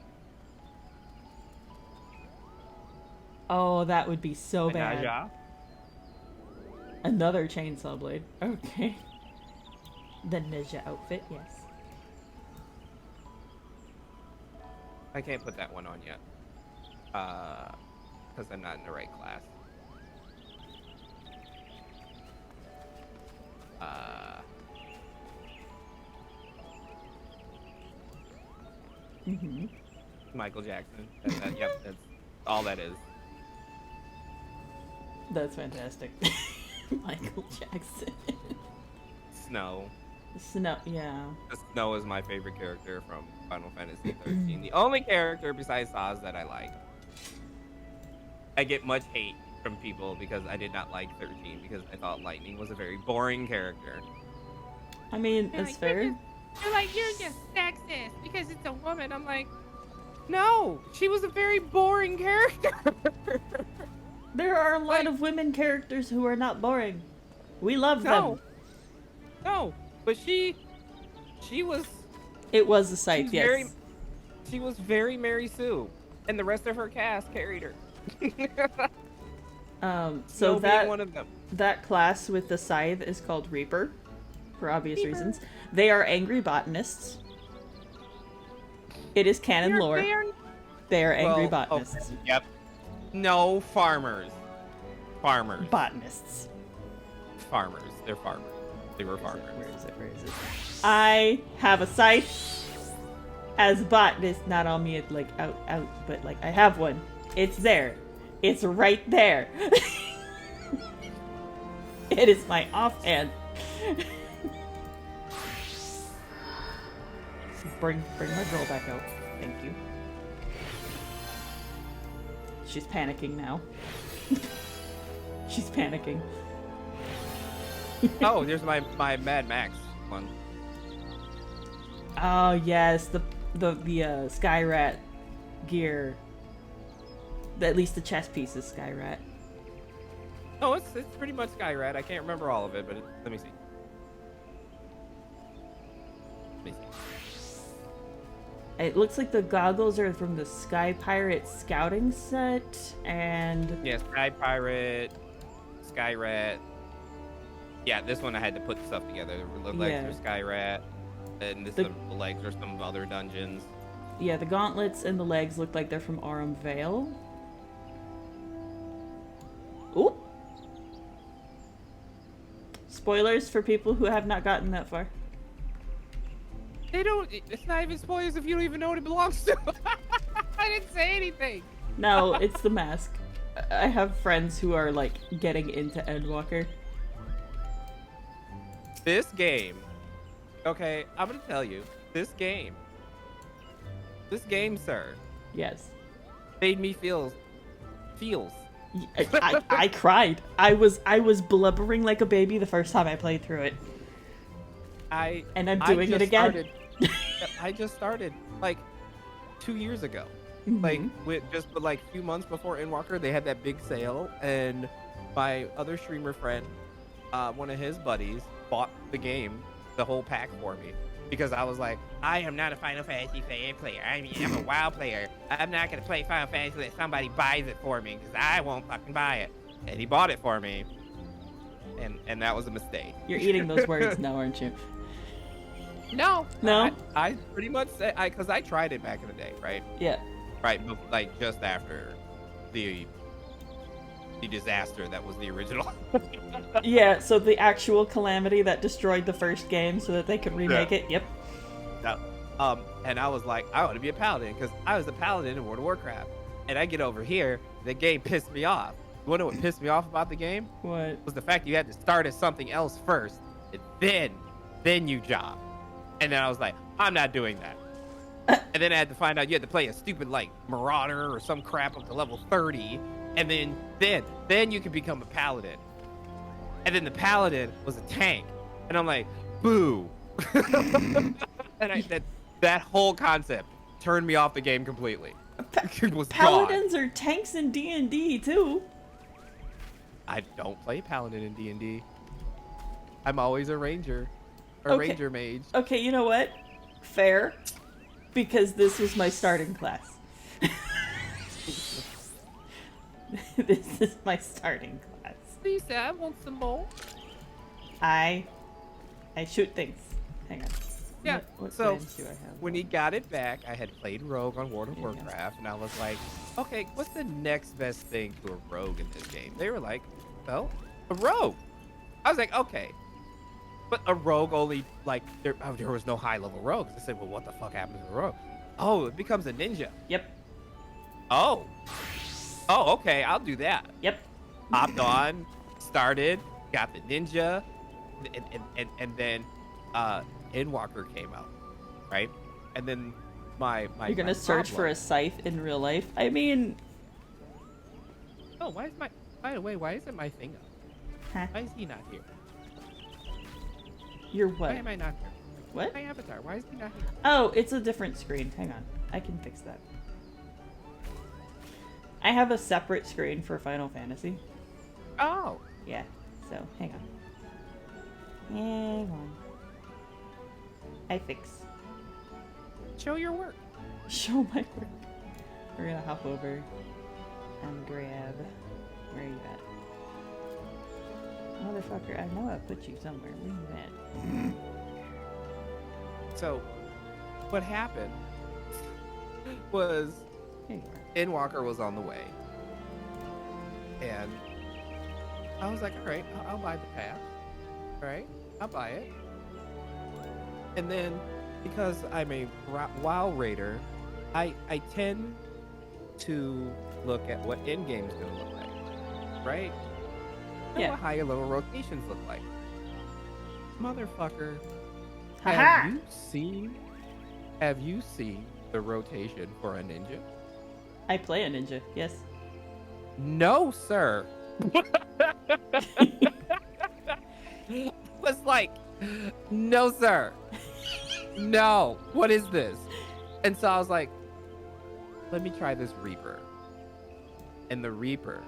Oh, that would be so bad. Naja. Another chainsaw blade. Okay. The ninja outfit, yes. I can't put that one on yet. Because I'm not in the right class. Michael Jackson. Yep, that's all that is. That's fantastic. Michael Jackson. Snow. Snow, yeah. Snow is my favorite character from Final Fantasy 13. The only character besides Saz that I like. I get much hate from people because I did not like 13 because I thought Lightning was a very boring character. I mean, They're it's like, fair. You're like, you're just sexist because it's a woman. I'm like, No, she was a very boring character. There are a lot Like- of women characters who are not boring. We love them. No, but she was It was a sight, She's yes. she was very Mary Sue, and the rest of her cast carried her. So Snow being that one of them. that class with the scythe is called Reaper, for obvious reasons. They are angry botanists. It is canon lore. They are angry Well, botanists. okay, yep. No, farmers. Farmers. Botanists. Farmers. They're farmers. They were farmers. Where is it? Where is it? I have a scythe as a botanist, not on me, like out, but like I have one. It's there. It's right there. It is my offhand. Bring my girl back out. Thank you. She's panicking now. She's panicking. Oh, there's my Mad Max one. Oh yes, the Skyrat gear. At least the chest piece is Skyrat. Oh, it's pretty much Skyrat. I can't remember all of it, but let me see. It looks like the goggles are from the Sky Pirate scouting set, and Yeah, Sky Pirate, Skyrat. Yeah, this one I had to put stuff together. The legs Yeah. are Skyrat, and the legs are some other dungeons. yeah, the gauntlets and the legs look like they're from Aurum Vale. Ooh! Spoilers for people who have not gotten that far. They don't. It's not even spoilers if you don't even know what it belongs to. I didn't say anything. No, it's the mask. I have friends who are like getting into Endwalker. This game. Okay, I'm gonna tell you. This game, sir, Yes. made me feels. I cried. I was blubbering like a baby the first time I played through it. And I'm doing it again. I just started like 2 years ago. Mhm. Like with like a few months before Endwalker, they had that big sale, and my other streamer friend, one of his buddies, bought the game the whole pack for me. Because I was like, I am not a Final Fantasy player. I mean, I'm a WoW player. I'm not going to play Final Fantasy unless somebody buys it for me, because I won't fucking buy it. And he bought it for me. And that was a mistake. You're eating those words now, aren't you? No. No? I pretty much said, because I tried it back in the day, right? Yeah. Right, like just after the disaster that was the original. Yeah, so the actual calamity that destroyed the first game so that they could remake it. Yep. No. And I was like, I want to be a paladin because I was a paladin in World of Warcraft. And I get over here, the game pissed me off. You want to know what pissed me off about the game? What? Was the fact you had to start as something else first, and then you job. And then I was like, I'm not doing that. And then I had to find out you had to play a stupid like Marauder or some crap up to level 30. And then you could become a paladin. And then the paladin was a tank. And I'm like, boo. And that whole concept turned me off the game completely. It was Paladins gone. are tanks in D&D too. I don't play paladin in D&D. I'm always a ranger. Or ranger mage. Okay, you know what? Fair. Because this was my starting class. This is my starting class. Lisa, I want some more. I shoot things. Hang on. Yeah, What so plans do I have? when he got it back, I had played Rogue on World of There you go. Warcraft, and I was like, okay, what's the next best thing to a Rogue in this game? They were like, well, a Rogue. I was like, okay. But a Rogue only, like, there was no high-level Rogues. I said, well, what the fuck happens to a Rogue? Oh, it becomes a ninja. Yep. Oh, okay, I'll do that. Yep. Hopped on, started, got the ninja, and then Endwalker came out, right? And then my You're gonna search for a scythe in real life? I mean... Oh, by the way, why isn't my thing up? Huh? Why is he not here? You're Why what? am I not here? What? My avatar, why is he not here? Oh, it's a different screen. Hang on. I can fix that. I have a separate screen for Final Fantasy. Oh, Yeah, so hang on. Hang on. I fix. show your work. Show my work. We're gonna hop over and grab. Where are you at? Motherfucker, I know I put you somewhere. Where you at? So, what happened was Here you are. Endwalker was on the way, and I was like, all right, I'll buy the pass. All right, I'll buy it. And then, because I'm a WoW raider, I tend to look at what endgame's gonna look like, right? And Yeah. what higher level rotations look like. Motherfucker, Haha! have you seen the rotation for a ninja? I play a ninja, yes. No, sir. Was like, no, sir. No. What is this? And so I was like, let me try this Reaper. And the Reaper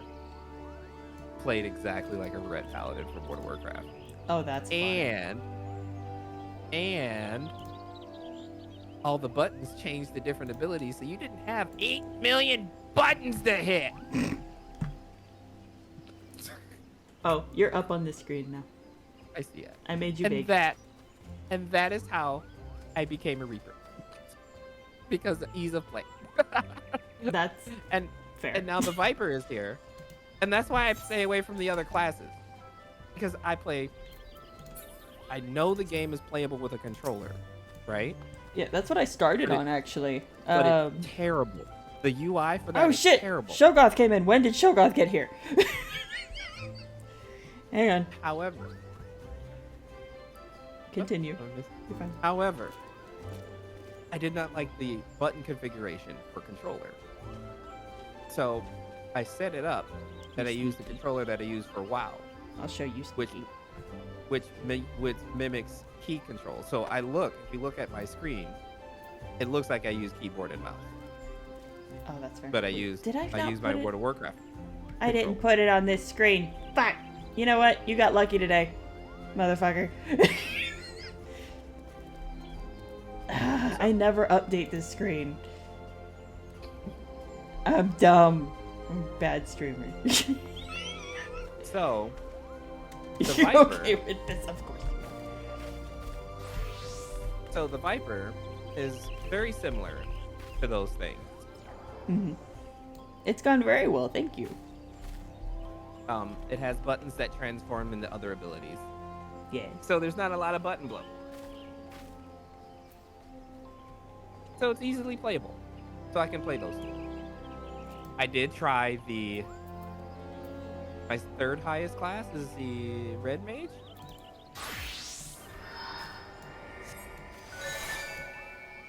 played exactly like a red paladin from World of Warcraft. Oh, that's fine. And all the buttons changed to different abilities, so you didn't have 8 million buttons to hit. Oh, you're up on the screen now. I see it. I made you And big. that is how I became a Reaper. Because of ease of play. That's and fair. and now the Viper is here. And that's why I stay away from the other classes. Because I know the game is playable with a controller, right? Yeah, that's what I started on, actually. But it's terrible. The UI for that Oh is shit! terrible. Shogoth came in. When did Shogoth get here? Hang on. However, Continue. You're fine. However, I did not like the button configuration for controller. So I set it up that I use the controller that I use for WoW, I'll show you. which mimics key control. So if you look at my screen, it looks like I use keyboard and mouse. Oh, that's fair. But I use Did I not use my put it- World of Warcraft. I didn't put it on this screen. Fuck. You know what? You got lucky today, motherfucker. I never update this screen. I'm dumb. I'm a bad streamer. So, the You're Viper. okay with this, of course. So the Viper is very similar to those things. Mm-hmm. It's gone very well, thank you. It has buttons that transform into other abilities. Yeah. So there's not a lot of button bloat. So it's easily playable. So I can play those two. I did try my third highest class is the Red Mage.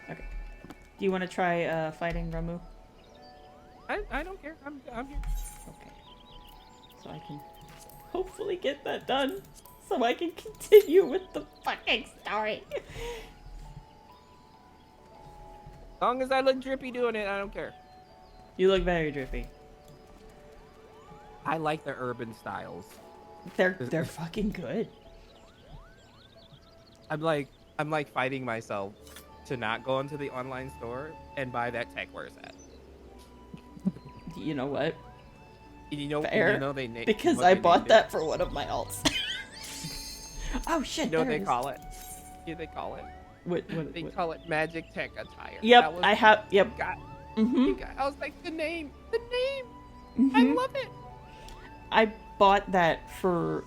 Okay. Do you want to try fighting Ramu? I don't care. I'm here. Okay. So I can hopefully get that done. So I can continue with the fucking story. As long as I look drippy doing it, I don't care. You look very drippy. I like the urban styles. They're fucking good. I'm like fighting myself to not go into the online store and buy that TechWare set. You know what? You know, Fair. you know Because I bought that for one of my alts. Oh shit! You know what there they it call it? Yeah, they call it. What? They call it Magic Tech Attire. Yep, I have. Yep. I was like, the name. I Mhm. love it. I bought that for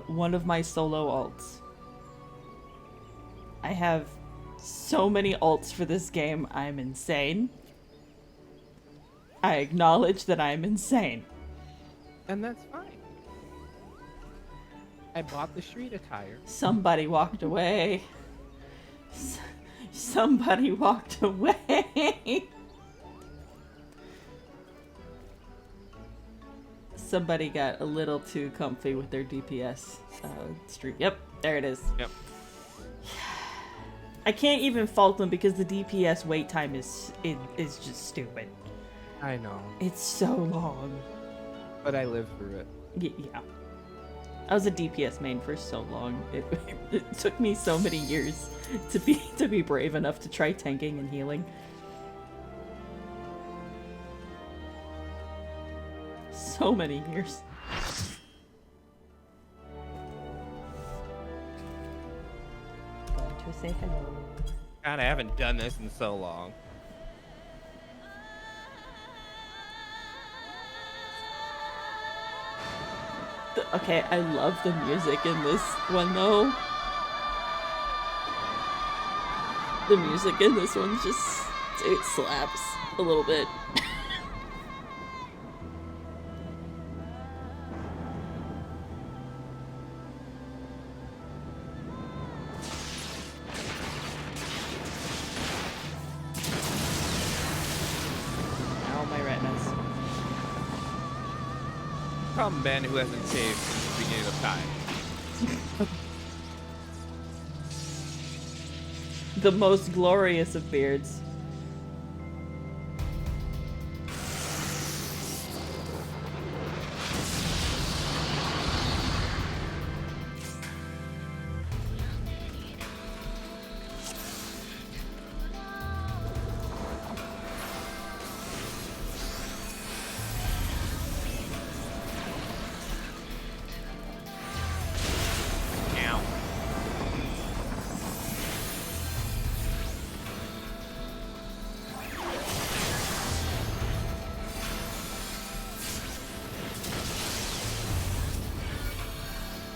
one of my solo alts. I have so many alts for this game. I'm insane. I acknowledge that I'm insane. And that's fine. I bought the street attire. Somebody walked away. Somebody walked away. Somebody got a little too comfy with their DPS stream. Yep, there it is. Yep. I can't even fault them because the DPS wait time is just stupid. I know. It's so long. But I lived through it. Yeah. I was a DPS main for so long. It took me so many years to be brave enough to try tanking and healing. So many years. Going to say hello. God, I haven't done this in so long. Okay, I love the music in this one though. The music in this one just, it slaps a little bit. Ow, my retinas. Come, man who hasn't shaved since the beginning of time. The most glorious of beards. Ow.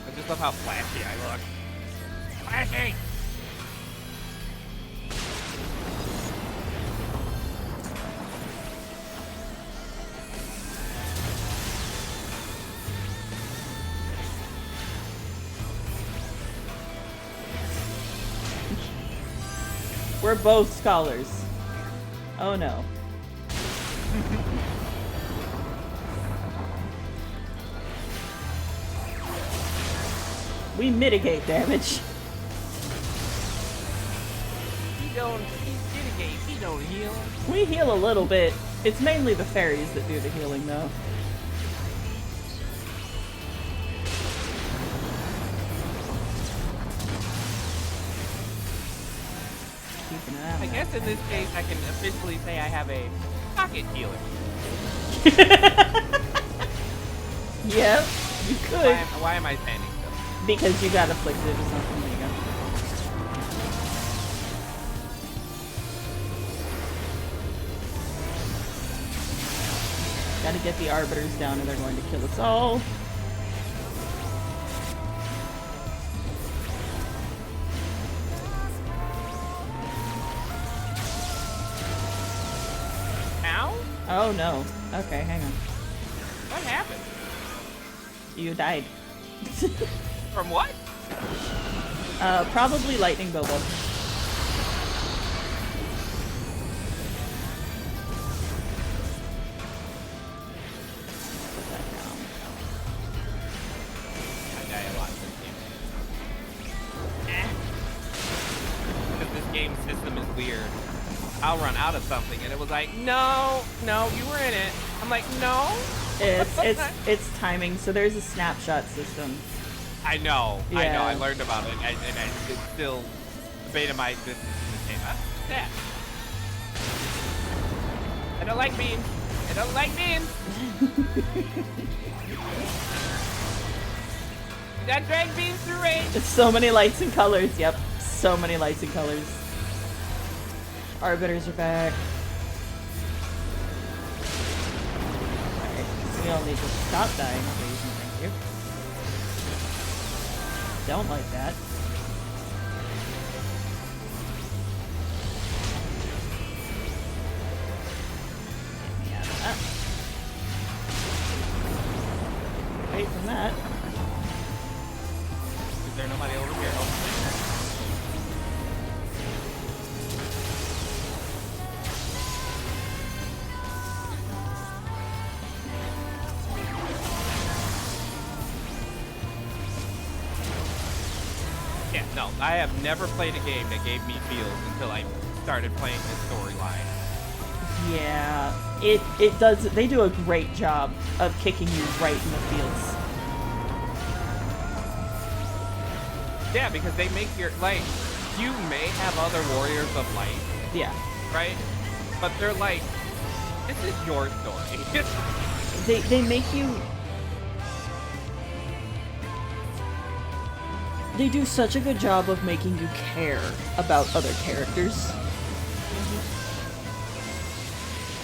I just love how flashy I look. Flashy! We're both scholars. Oh no. We mitigate damage. He mitigate, he don't heal. We heal a little bit. It's mainly the fairies that do the healing though. keeping an eye on I that. guess in this case, I can officially say I have a pocket healer. Yep, you could. Why am I standing still? Because you got afflicted or something. There you go. Gotta get the arbiters down or they're going to kill us all. Ow? Oh no. Okay, hang on. What happened? You died. From what? Probably lightning bobo. Put that down. I die a lot in this game. Because this game system is weird. I'll run out of something and it was like, no, you were in it. I'm like, no. It's timing. So there's a snapshot system. I know. Yeah. I learned about it, and it's still debating my existence in this game. What's that? I don't like beans. I don't like beans. You got drag beans through rain. It's so many lights and colors. Yep, so many lights and colors. Arbiters are back. Alright, so we all need to stop dying, please, and thank you. Don't like that. Get me out of that. Wait from that. Is there nobody over here? Oh. Yeah, no, I have never played a game that gave me feels until I started playing this storyline. Yeah, it does. They do a great job of kicking you right in the feels. Yeah, because they make your, like, you may have other warriors of light, Yeah, right? But they're like, this is your story. they make you. They do such a good job of making you care about other characters.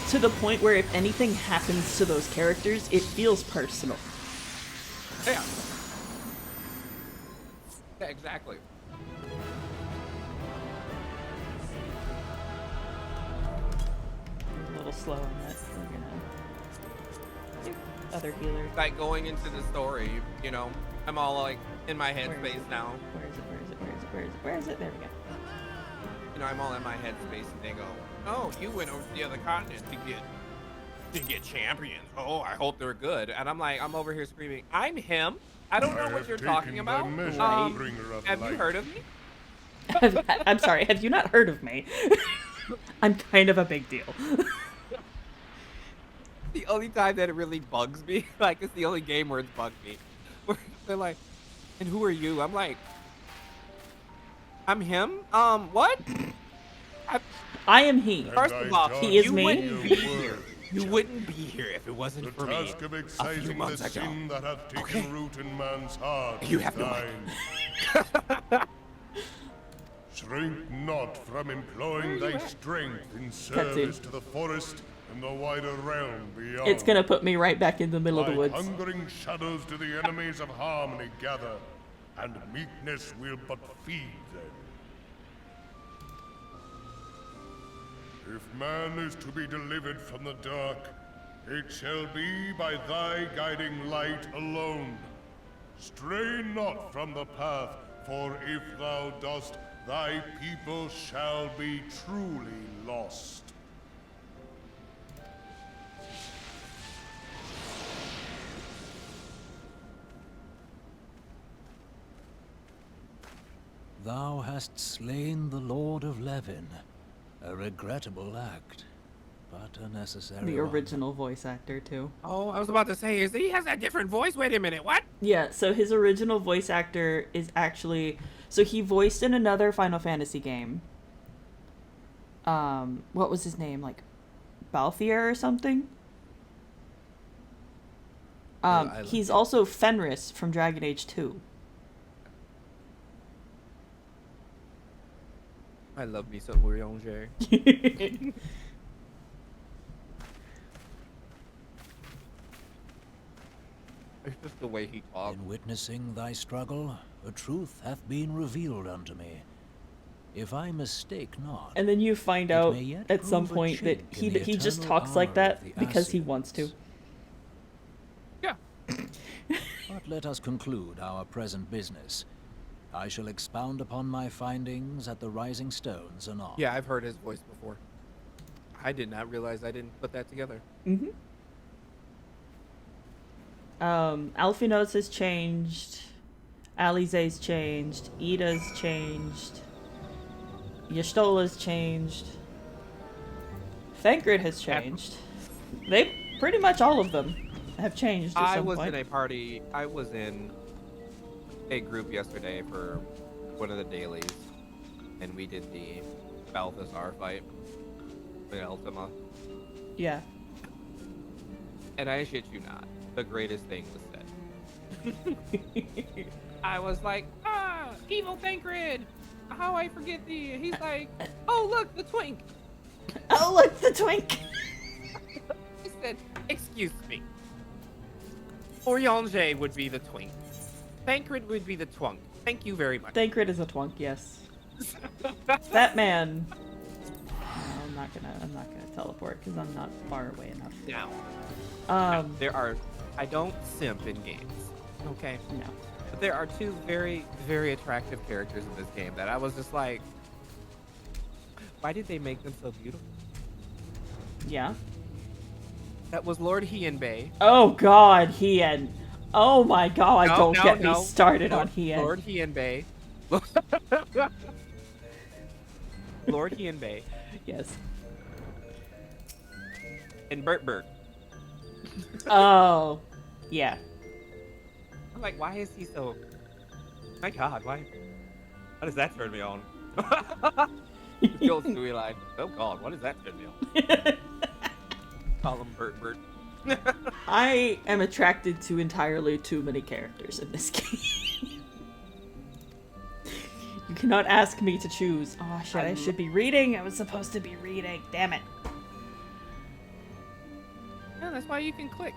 To the point where if anything happens to those characters, it feels personal. Yeah. Yeah, exactly. A little slow on that. We're gonna do other healer. Like going into the story, you know, I'm all like in my Where is headspace it? now. Where is it? Where is it? Where is it? Where is it? Where is it? There we go. You know, I'm all in my headspace and they go, oh, you went over to the other continent to get champions. Oh, I hope they're good. And I'm like, I'm over here screaming, I'm him. I don't know what you're talking about. Have you heard of me? I'm sorry, have you not heard of me? I'm kind of a big deal. The only time that it really bugs me, like it's the only game where it's bugged me. Where they're like, and who are you? I'm like, I'm him? What? I am he. First of all, He is you me. wouldn't be here. You wouldn't be here if it wasn't The for me. task of A few exciting months the ago. sin that hath taken Okay. root in man's heart. You is have no thine. Shrink not from employing thy strength in service to the forest and the wider realm beyond. It's gonna put me right back in the middle of the Like woods. hungering shadows do the enemies of harmony gather, and meekness will but feed them. If man is to be delivered from the dark, it shall be by thy guiding light alone. Stray not from the path, for if thou dost, thy people shall be truly lost. Thou hast slain the Lord of Levin. A regrettable act, but a necessary The one. original voice actor, too. Oh, I was about to say, he has a different voice. Wait a minute, what? Yeah, so his original voice actor is actually... So he voiced in another Final Fantasy game. what was his name? Like, Balthier or something? He's also Fenris from Dragon Age 2. I love me some Urianger. It's just the way he talks. In witnessing thy struggle, a truth hath been revealed unto me. If I mistake not. And then you find it out may yet at some prove a point that chink in the he just eternal talks like armor of that the because he Asians. wants to. Yeah. But let us conclude our present business. I shall expound upon my findings at the Rising Stones anon. Yeah, I've heard his voice before. I did not realize I didn't put that together. Mm-hmm. Alphinaud's has changed. Alize's changed. Ida's changed. Y'shtola's changed. Thancred has changed. They pretty much all of them have changed at some point. I was in a group yesterday for one of the dailies, and we did the Balthazar fight with Ultima. Yeah. And I shit you not, the greatest thing was said. I was like, evil Thancred! How I forget thee? He's like, oh look, the twink! Oh, look, the twink! He said, excuse me. Oriange would be the twink. Thancred would be the twunk. Thank you very much. Thancred is a twunk, yes. That man. No, I'm not gonna teleport because I'm not far away enough. Now, I don't simp in games. Okay. No. But there are two very, very attractive characters in this game that I was just like, why did they make them so beautiful? Yeah. That was Lord Hienbei. Oh God, Hien. Oh my God, don't get me started on Hien. Lord Hienbei. Lord Hienbei. Yes. And Bert. Oh. Yeah. I'm like, why is he so... My God, why does that turn me on? The old Stewie line. Oh God, why does that turn me on? Call him Bert. I am attracted to entirely too many characters in this game. You cannot ask me to choose. Oh shit, I should be reading. I was supposed to be reading. Damn it. Yeah, that's why you can click.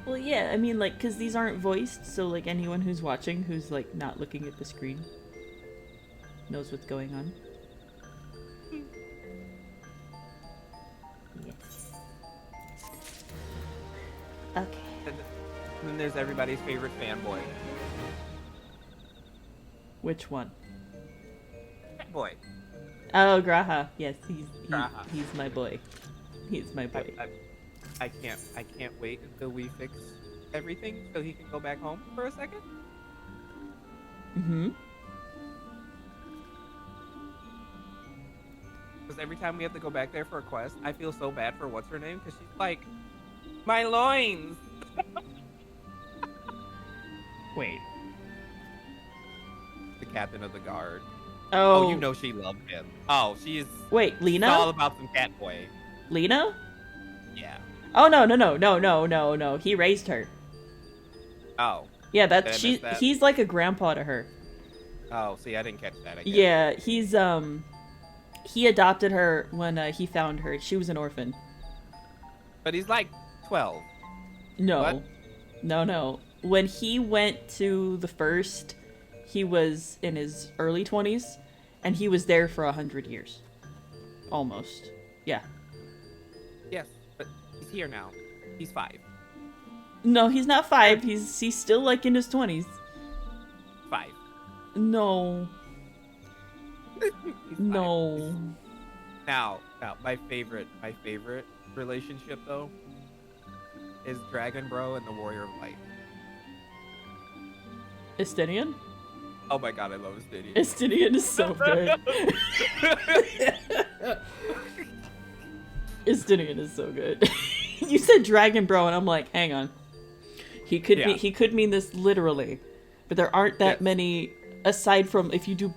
Well, yeah, I mean, like, because these aren't voiced, so, like, anyone who's watching who's, like, not looking at the screen knows what's going on. Yes. Okay. And then there's everybody's favorite fanboy. Which one? Boy. Oh, Graha. Yes, he's my boy. He's my boy. I can't wait until we fix everything so he can go back home for a second. Mm-hmm. Because every time we have to go back there for a quest, I feel so bad for what's her name, because she's like, my loins! Wait. The captain of the guard. Oh. Oh, you know she loved him. Oh, she is... Wait, Lena? It's all about some cat boy. Lena? Yeah. Oh, no. He raised her. Oh. Yeah, Did I miss that? he's like a grandpa to her. Oh, see, I didn't catch that. I guess. Yeah, he adopted her when he found her. She was an orphan. But he's like 12. No. What? No. When he went to the first, he was in his early 20s, and he was there for 100 years. Almost. Yeah. Yes, but he's here now. He's 5. No, he's not 5. He's still like in his 20s. 5. No. He's 5. No. Now, my favorite relationship though is Dragon Bro and the Warrior of Light. Estinian? Oh my God, I love Estinian. Estinian is so good. Estinian is so good. You said Dragon Bro, and I'm like, hang on. He could mean this literally, but there aren't that many. Aside from if you do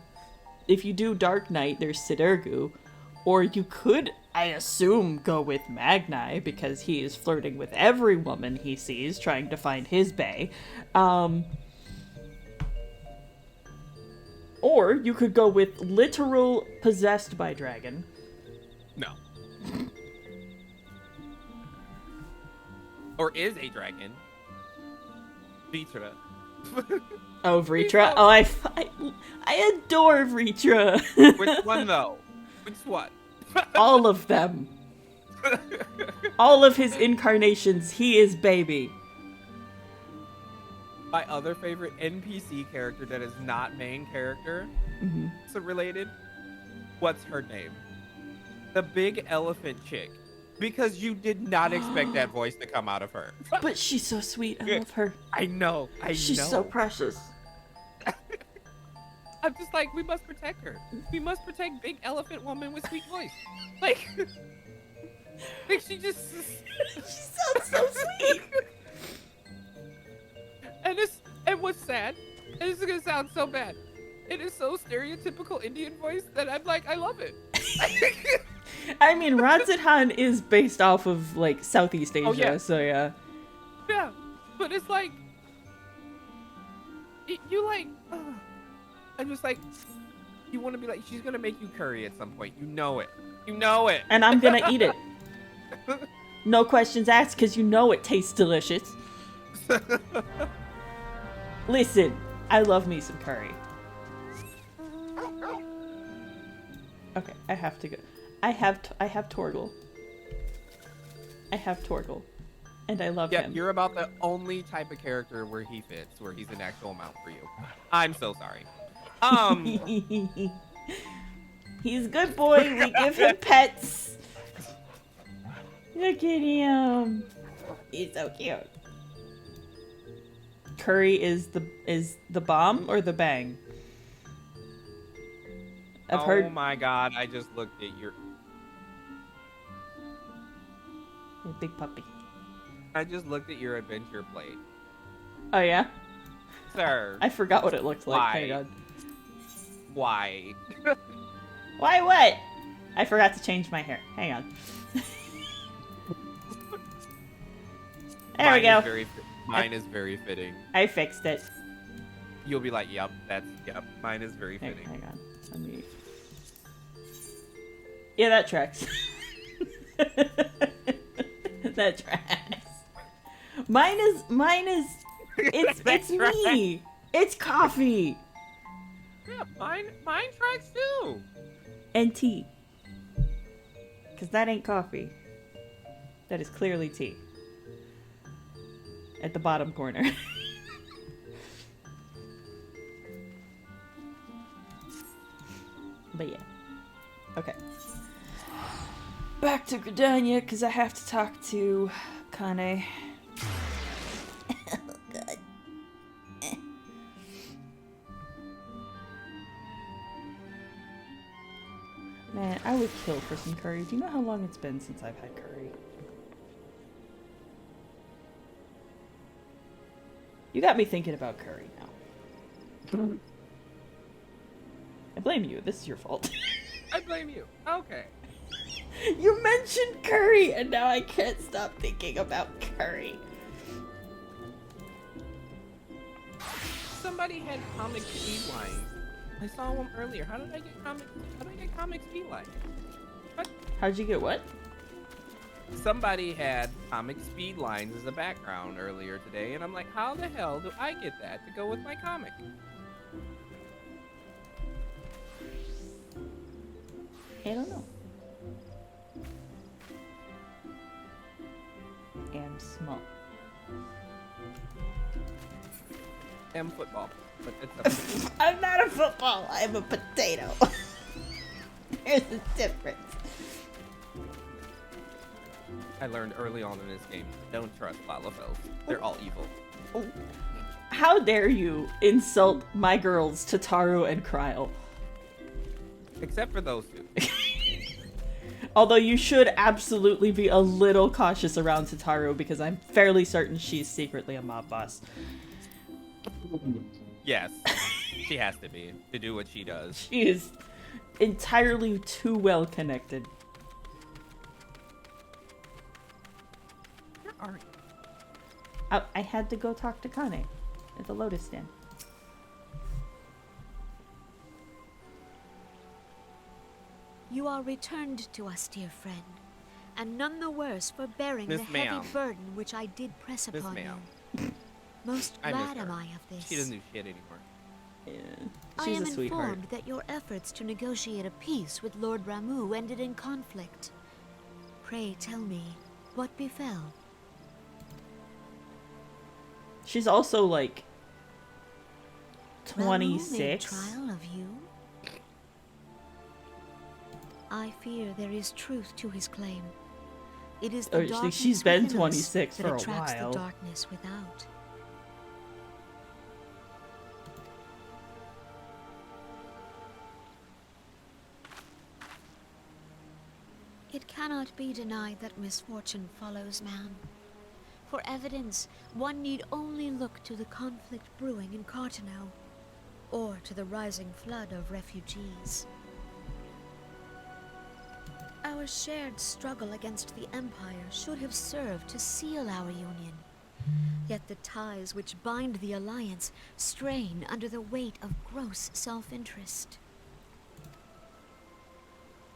if you do Dark Knight, there's Sidergu. Or you could, I assume, go with Magnai, because he is flirting with every woman he sees, trying to find his bae. Or you could go with literal possessed by dragon. No. Or is a dragon. Vitra. Oh, Vritra. Oh, I adore Vritra. Which one, though? Which one? All of them. All of his incarnations, he is baby. My other favorite NPC character that is not main character, so related, what's her name? The big elephant chick. Because you did not expect that voice to come out of her. But she's so sweet. I love her. I know. She's so precious. I'm just like, we must protect her. We must protect big elephant woman with sweet voice. Like she just... She sounds so sweet. And what's sad, and this is gonna sound so bad, it is so stereotypical Indian voice that I'm like, I love it. I mean, Radzethan is based off of, like, Southeast Asia, yeah. so yeah. Yeah, but it's like, you like, I'm just like, you want to be like, she's gonna make you curry at some point. You know it. You know it. And I'm gonna eat it. No questions asked, because you know it tastes delicious. Listen, I love me some curry. Okay, I have to go. I have Torgal. I have Torgal. And I love him. You're about the only type of character where he fits, where he's an actual mount for you. I'm so sorry. He's a good boy. We give him pets. Look at him. He's so cute. Curry is the bomb or the bang? I've heard. Oh my god! I just looked at your. Hey, big puppy. I just looked at your adventure plate. Oh yeah. Sir. I forgot what it looked like. Why? Hang on. Why? Why what? I forgot to change my hair. Hang on. There we go. Mine is very fitting. I fixed it. You'll be like, yep, mine is very fitting. Hang on. Let me... Yeah, that tracks. That tracks. Mine is it's me. It's coffee. Yeah, mine tracks too. And tea. Cause that ain't coffee. That is clearly tea. At the bottom corner. But yeah. Okay. Back to Gridania, because I have to talk to Kane. Oh, God. Man, I would kill for some curry. Do you know how long it's been since I've had curry? You got me thinking about curry now. I blame you. This is your fault. I blame you. Okay. You mentioned curry, and now I can't stop thinking about curry. Somebody had comic speed lines. I saw one earlier. How did I get comic speed lines? What? How'd you get what? Somebody had comic speed lines as a background earlier today, and I'm like, how the hell do I get that to go with my comic? I don't know. Am small. M football. But it's I'm not a football. I'm a potato. There's a difference. I learned early on in this game, don't trust Lalafells. They're all evil. How dare you insult my girls, Tataru and Kryle? Except for those two. Although you should absolutely be a little cautious around Tataru, because I'm fairly certain she's secretly a mob boss. Yes. She has to be to do what she does. She is entirely too well connected. Where are you? I had to go talk to Kane at the Lotus Stand. You are returned to us, dear friend, and none the worse for bearing Miss the heavy Ma'am. burden which I did press Miss upon Ma'am. you. Most I miss glad am her. I of this. She doesn't do shit anymore. Yeah, I she's am a sweetheart. informed that your efforts to negotiate a peace with Lord Ramu ended in conflict. Pray tell me, what befell? She's also like Ramu made 26. trial of you? I fear there is truth to his claim. It is the Oh, darkness she's been within us 26 that for a attracts while. the darkness without. It cannot be denied that misfortune follows man. For evidence, one need only look to the conflict brewing in Cartano, or to the rising flood of refugees. Our shared struggle against the Empire should have served to seal our union. Yet the ties which bind the Alliance strain under the weight of gross self-interest.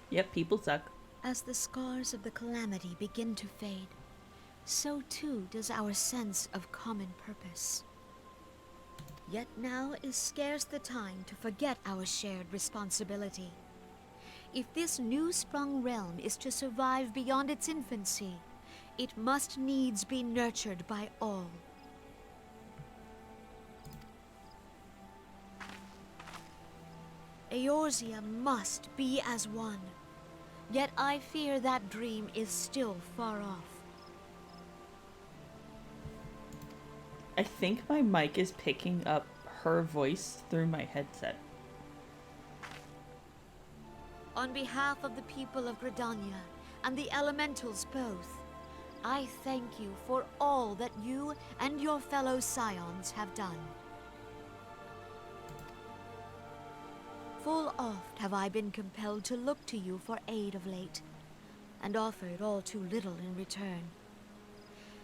Yep, people suck. As the scars of the calamity begin to fade, so too does our sense of common purpose. Yet now is scarce the time to forget our shared responsibility. If this new-sprung realm is to survive beyond its infancy, it must needs be nurtured by all. Eorzea must be as one. Yet I fear that dream is still far off. I think my mic is picking up her voice through my headset. On behalf of the people of Gridania and the elementals both, I thank you for all that you and your fellow scions have done. Full oft have I been compelled to look to you for aid of late, and offered all too little in return.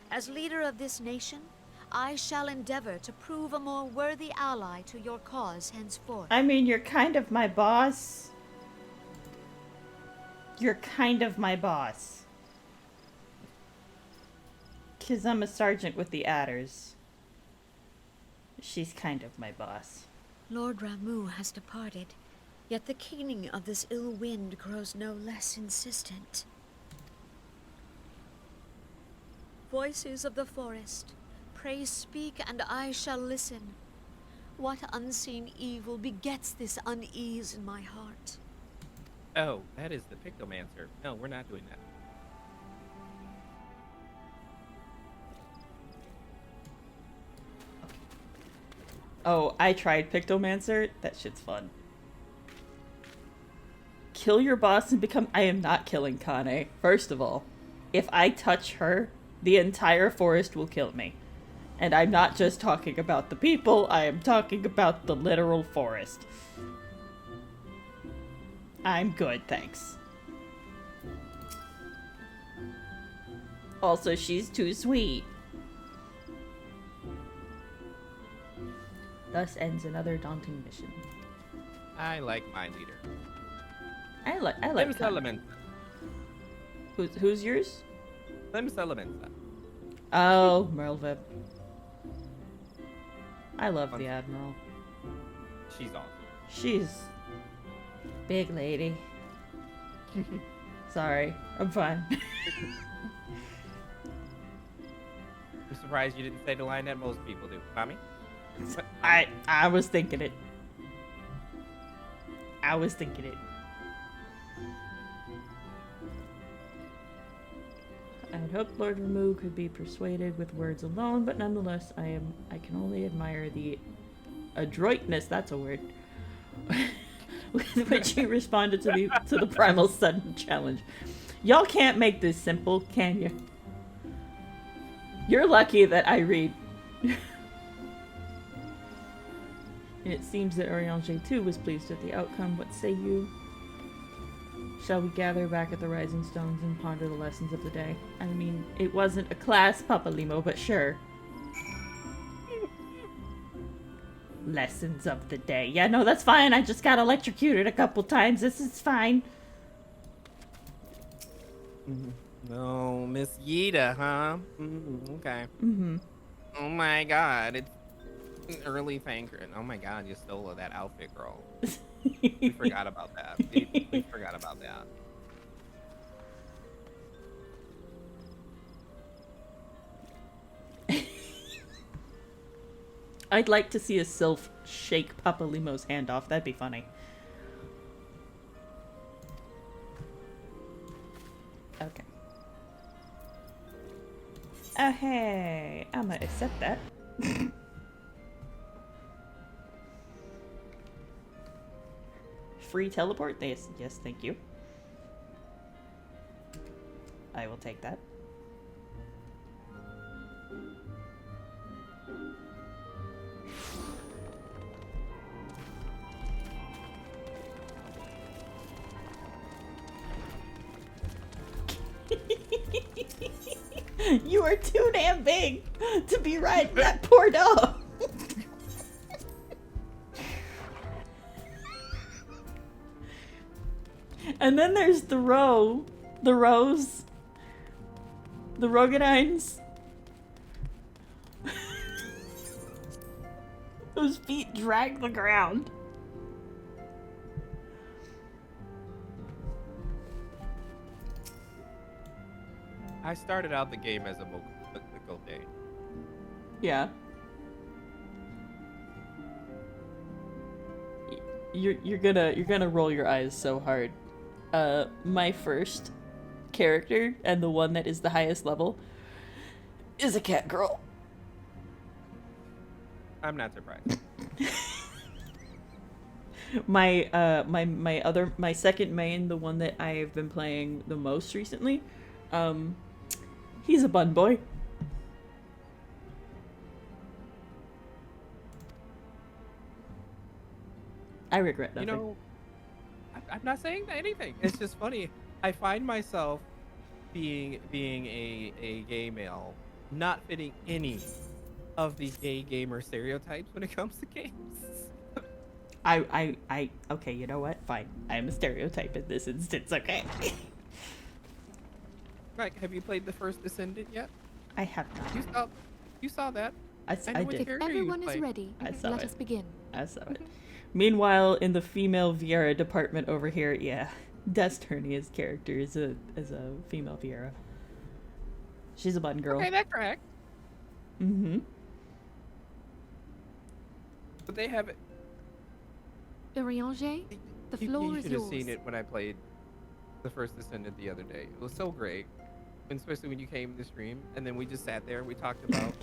As leader of this nation, I shall endeavor to prove a more worthy ally to your cause henceforth. I mean, you're kind of my boss. You're kind of my boss. 'Cause I'm a sergeant with the Adders. She's kind of my boss. Lord Ramu has departed, yet the keening of this ill wind grows no less insistent. Voices of the forest, pray speak and I shall listen. What unseen evil begets this unease in my heart? Oh, that is the Pictomancer. No, we're not doing that. Oh, I tried Pictomancer. That shit's fun. Kill your boss and become... I am not killing Kane. First of all, if I touch her, the entire forest will kill me. And I'm not just talking about the people, I am talking about the literal forest. I'm good, thanks. Also, she's too sweet. Thus ends another daunting mission. I like my leader. I like Lem's Kane. Element. Who's yours? Lem's Element. Oh, Merlvip. I love the Admiral. She's awesome. She's big lady. Sorry, I'm fine. I'm surprised you didn't say the line that most people do. Mommy? I was thinking it. I was thinking it. I had hoped Lord Ramu could be persuaded with words alone, but nonetheless, I can only admire the adroitness, that's a word, with which he responded to the primal sudden challenge. Y'all can't make this simple, can you? You're lucky that I read. And it seems that Oriange too was pleased with the outcome. What say you? Shall we gather back at the Rising Stones and ponder the lessons of the day? I mean, it wasn't a class, Papa Limo, but sure. Lessons of the day. Yeah, no, that's fine. I just got electrocuted a couple times. This is fine. No, Miss Yida, huh? Okay. Oh my god, it's an early thanker. Oh my god, you stole that outfit, girl. We forgot about that. We forgot about that. I'd like to see a sylph shake Papa Limo's hand off. That'd be funny. Okay. Oh, hey. I'm gonna accept that. Free teleport? Yes, thank you. I will take that. You are too damn big to be riding that poor dog. And then there's the Rose, the Rogadines. Those feet drag the ground. I started out the game as a mythical day. Yeah. You're gonna roll your eyes so hard. My first character and the one that is the highest level is a cat girl. I'm not surprised. My second main, the one that I have been playing the most recently, he's a bun boy. I regret nothing. You know, I'm not saying anything. It's just funny. I find myself being a gay male, not fitting any of these gay gamer stereotypes when it comes to games. Okay, you know what? Fine. I'm a stereotype in this instance, okay? Like, have you played the first Descendant yet? I have not. You saw that. I did. If everyone is ready, I saw let it. us begin. I saw it. Meanwhile, in the female Viera department over here, yeah, Desternia's character is a female Viera. She's a bun girl. Okay, that's correct. Mm-hmm. But they have it. Oriange, the floor You is should have yours. seen it when I played the first Descendant the other day. It was so great, and especially when you came to stream, and then we just sat there and we talked about.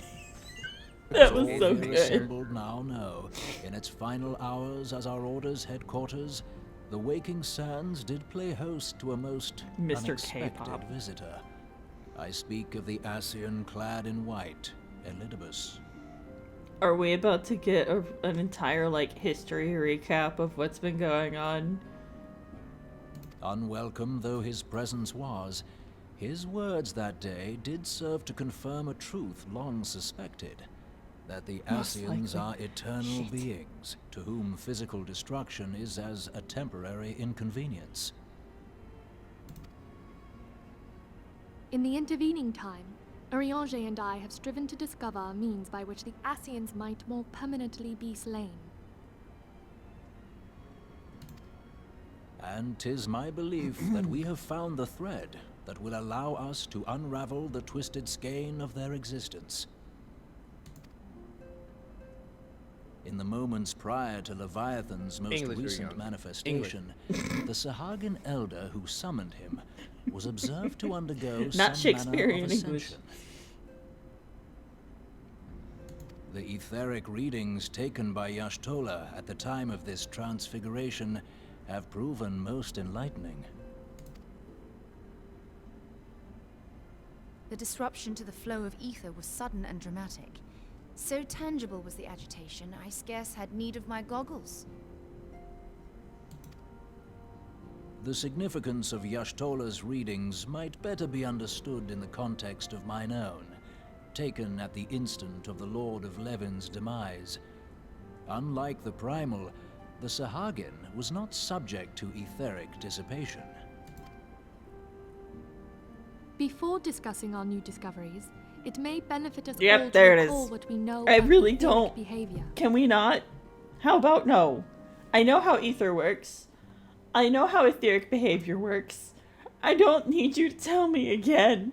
That was All so who good. assembled now know, in its final hours as our order's headquarters, the Waking Sands did play host to a most Mr. unexpected K-pop. visitor. I speak of the Ascian clad in white, Elidibus. Are we about to get an entire, history recap of what's been going on? Unwelcome though his presence was, his words that day did serve to confirm a truth long suspected, that the Most Ascians likely. are eternal Shit. beings, to whom physical destruction is as a temporary inconvenience. In the intervening time, Oriange and I have striven to discover a means by which the Ascians might more permanently be slain. And 'tis my belief that we have found the thread that will allow us to unravel the twisted skein of their existence. In the moments prior to Leviathan's most English, recent Rion. manifestation, the Sahagin elder who summoned him was observed to undergo Not some manner Shakespearean of English. ascension. The etheric readings taken by Yashtola at the time of this transfiguration have proven most enlightening. The disruption to the flow of ether was sudden and dramatic. So tangible was the agitation, I scarce had need of my goggles. The significance of Yashtola's readings might better be understood in the context of mine own, taken at the instant of the Lord of Levin's demise. Unlike the Primal, the Sahagin was not subject to etheric dissipation. Before discussing our new discoveries, it may benefit us Yep, all to there it recall is. what we know I about really etheric don't. behavior. Can we not? How about no? I know how ether works. I know how etheric behavior works. I don't need you to tell me again.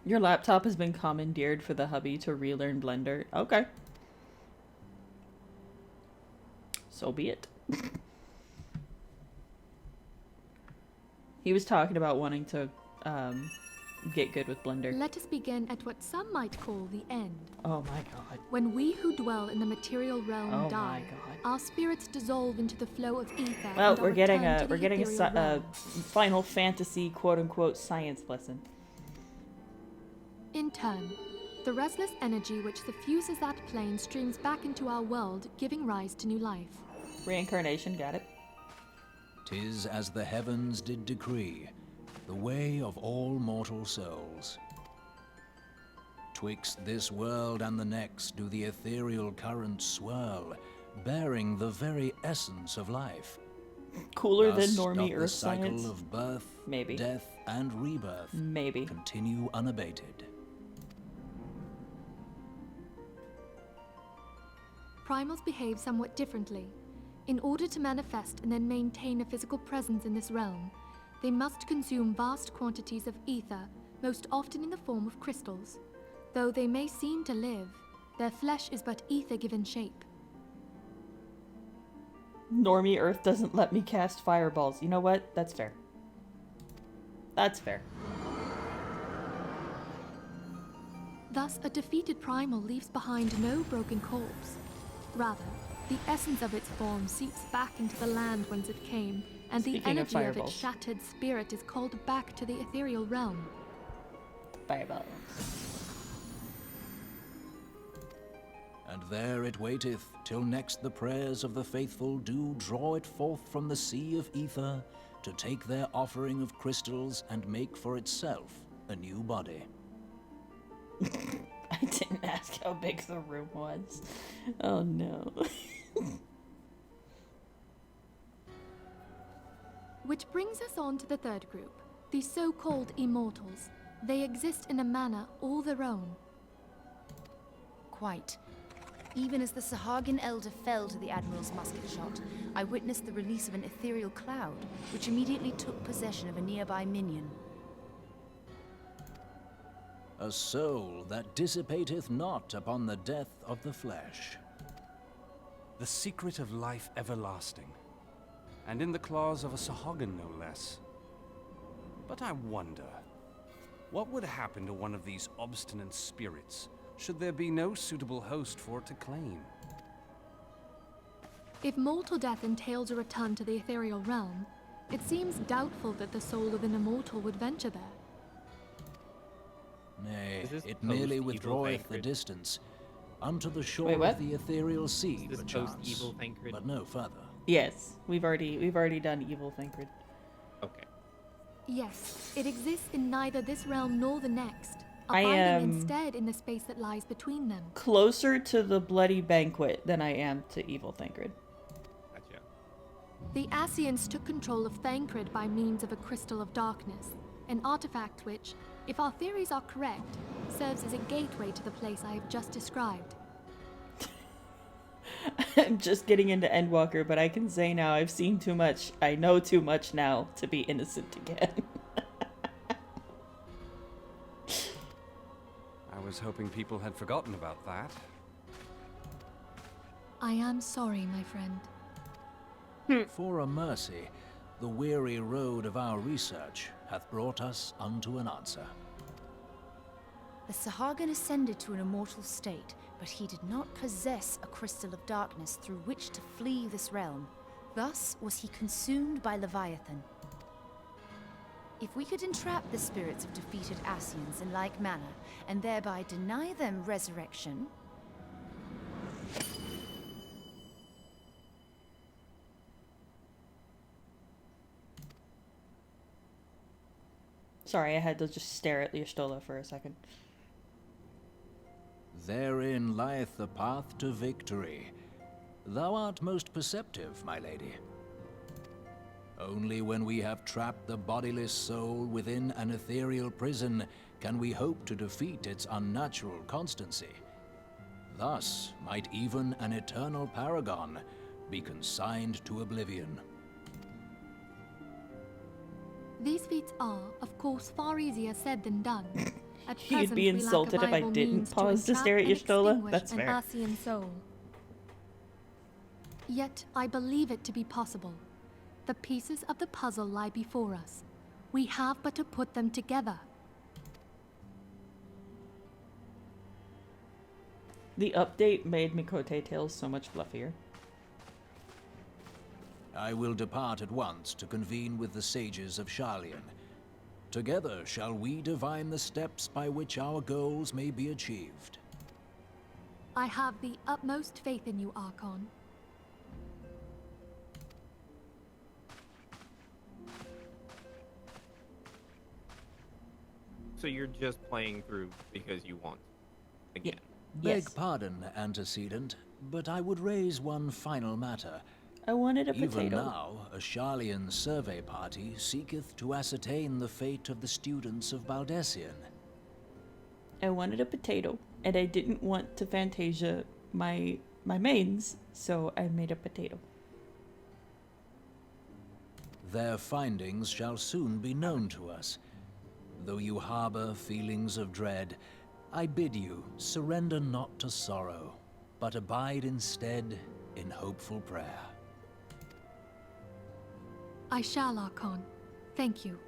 Your laptop has been commandeered for the hubby to relearn Blender. Okay. So be it. He was talking about wanting to get good with Blender. Let us begin at what some might call the end. Oh my god. When we who dwell in the material realm Oh my die, god. our spirits dissolve into the flow of ether. Well, and are we're getting returned a to the ethereal a realm. Final Fantasy quote unquote science lesson. In turn, the restless energy which suffuses that plane streams back into our world, giving rise to new life. Reincarnation, got it. 'Tis as the heavens did decree, the way of all mortal souls. Twixt this world and the next do the ethereal currents swirl, bearing the very essence of life. Cooler than Thus normie doth the Earth cycle science. of birth, Maybe. death, and rebirth Maybe. continue unabated. Primals behave somewhat differently. In order to manifest and then maintain a physical presence in this realm, they must consume vast quantities of ether, most often in the form of crystals. Though they may seem to live, their flesh is but ether given shape. Normie Earth doesn't let me cast fireballs. You know what? That's fair. That's fair. Thus, a defeated primal leaves behind no broken corpse. Rather, the essence of its form seeps back into the land whence it came, and the Speaking of energy of its fireballs. shattered spirit is called back to the ethereal realm. Fireballs. And there it waiteth, till next the prayers of the faithful do draw it forth from the sea of ether, to take their offering of crystals and make for itself a new body. I didn't ask how big the room was. Oh no. Which brings us on to the third group, the so-called immortals. They exist in a manner all their own. Quite. Even as the Sahagin elder fell to the Admiral's musket shot, I witnessed the release of an ethereal cloud, which immediately took possession of a nearby minion. A soul that dissipateth not upon the death of the flesh. The secret of life everlasting, and in the claws of a Sahagin no less. But I wonder, what would happen to one of these obstinate spirits, should there be no suitable host for it to claim? If mortal death entails a return to the ethereal realm, it seems doubtful that the soul of an immortal would venture there. Nay, Is this it merely post-evil withdraweth the Thancred? distance, unto the shore Wait, what? of the ethereal sea, Is this perchance, post-evil Thancred? but no further. Yes, we've already done Evil Thancred. Okay. Yes, it exists in neither this realm nor the next, I abiding am- instead in the space that lies between them. Closer to the bloody banquet than I am to Evil Thancred. Gotcha. The Ascians took control of Thancred by means of a crystal of darkness, an artifact which, if our theories are correct, serves as a gateway to the place I have just described. I'm just getting into Endwalker, but I can say now I've seen too much. I know too much now to be innocent again. I was hoping people had forgotten about that. I am sorry, my friend. For a mercy, the weary road of our research hath brought us unto an answer. The Sahagin ascended to an immortal state, but he did not possess a crystal of darkness through which to flee this realm. Thus was he consumed by Leviathan. If we could entrap the spirits of defeated Ascians in like manner, and thereby deny them resurrection... Sorry, I had to just stare at Y'shtola for a second. Therein lieth the path to victory. Thou art most perceptive, my lady. Only when we have trapped the bodiless soul within an ethereal prison can we hope to defeat its unnatural constancy. Thus might even an eternal paragon be consigned to oblivion. These feats are, of course, far easier said than done. At You'd present, be we lack a insulted if I viable didn't means to pause to entrap stare at and Y'shtola. extinguish That's an fair. Ascian soul. Yet I believe it to be possible. The pieces of the puzzle lie before us. We have but to put them together. The update made Mikote Tales so much fluffier. I will depart at once to convene with the sages of Sharlayan. Together shall we divine the steps by which our goals may be achieved. I have the utmost faith in you, Archon. So you're just playing through because you want again. Yes. Beg pardon, antecedent, but I would raise one final matter. I wanted a Even potato. now, a Sharlayan survey party seeketh to ascertain the fate of the students of Baldessian. I wanted a potato, and I didn't want to Fantasia my mains, so I made a potato. Their findings shall soon be known to us. Though you harbor feelings of dread, I bid you surrender not to sorrow, but abide instead in hopeful prayer. I shall, Archon. Thank you.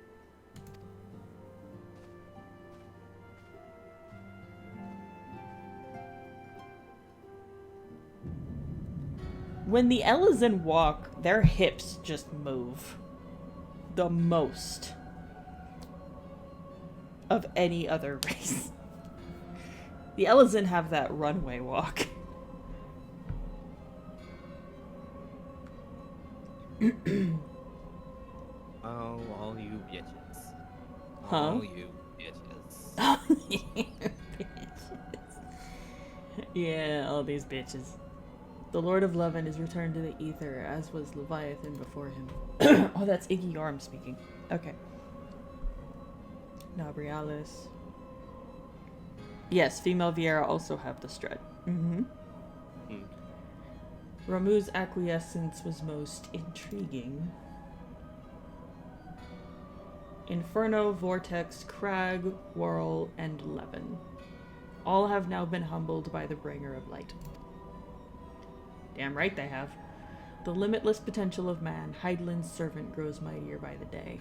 When the Elysian walk, their hips just move. The most. Of any other race. The Elysian have that runway walk. Oh, all you bitches. Huh? All you bitches. Yeah, all these bitches. The Lord of Levin is returned to the ether, as was Leviathan before him. Oh, that's Iggy Yarm speaking. Okay. Nabrialis. Yes, female Viera also have the strut. Mm-hmm. Ramu's acquiescence was most intriguing. Inferno, Vortex, Crag, Whirl, and Levin. All have now been humbled by the Bringer of Light. Damn right they have. The limitless potential of man, Hydaelyn's servant, grows mightier by the day.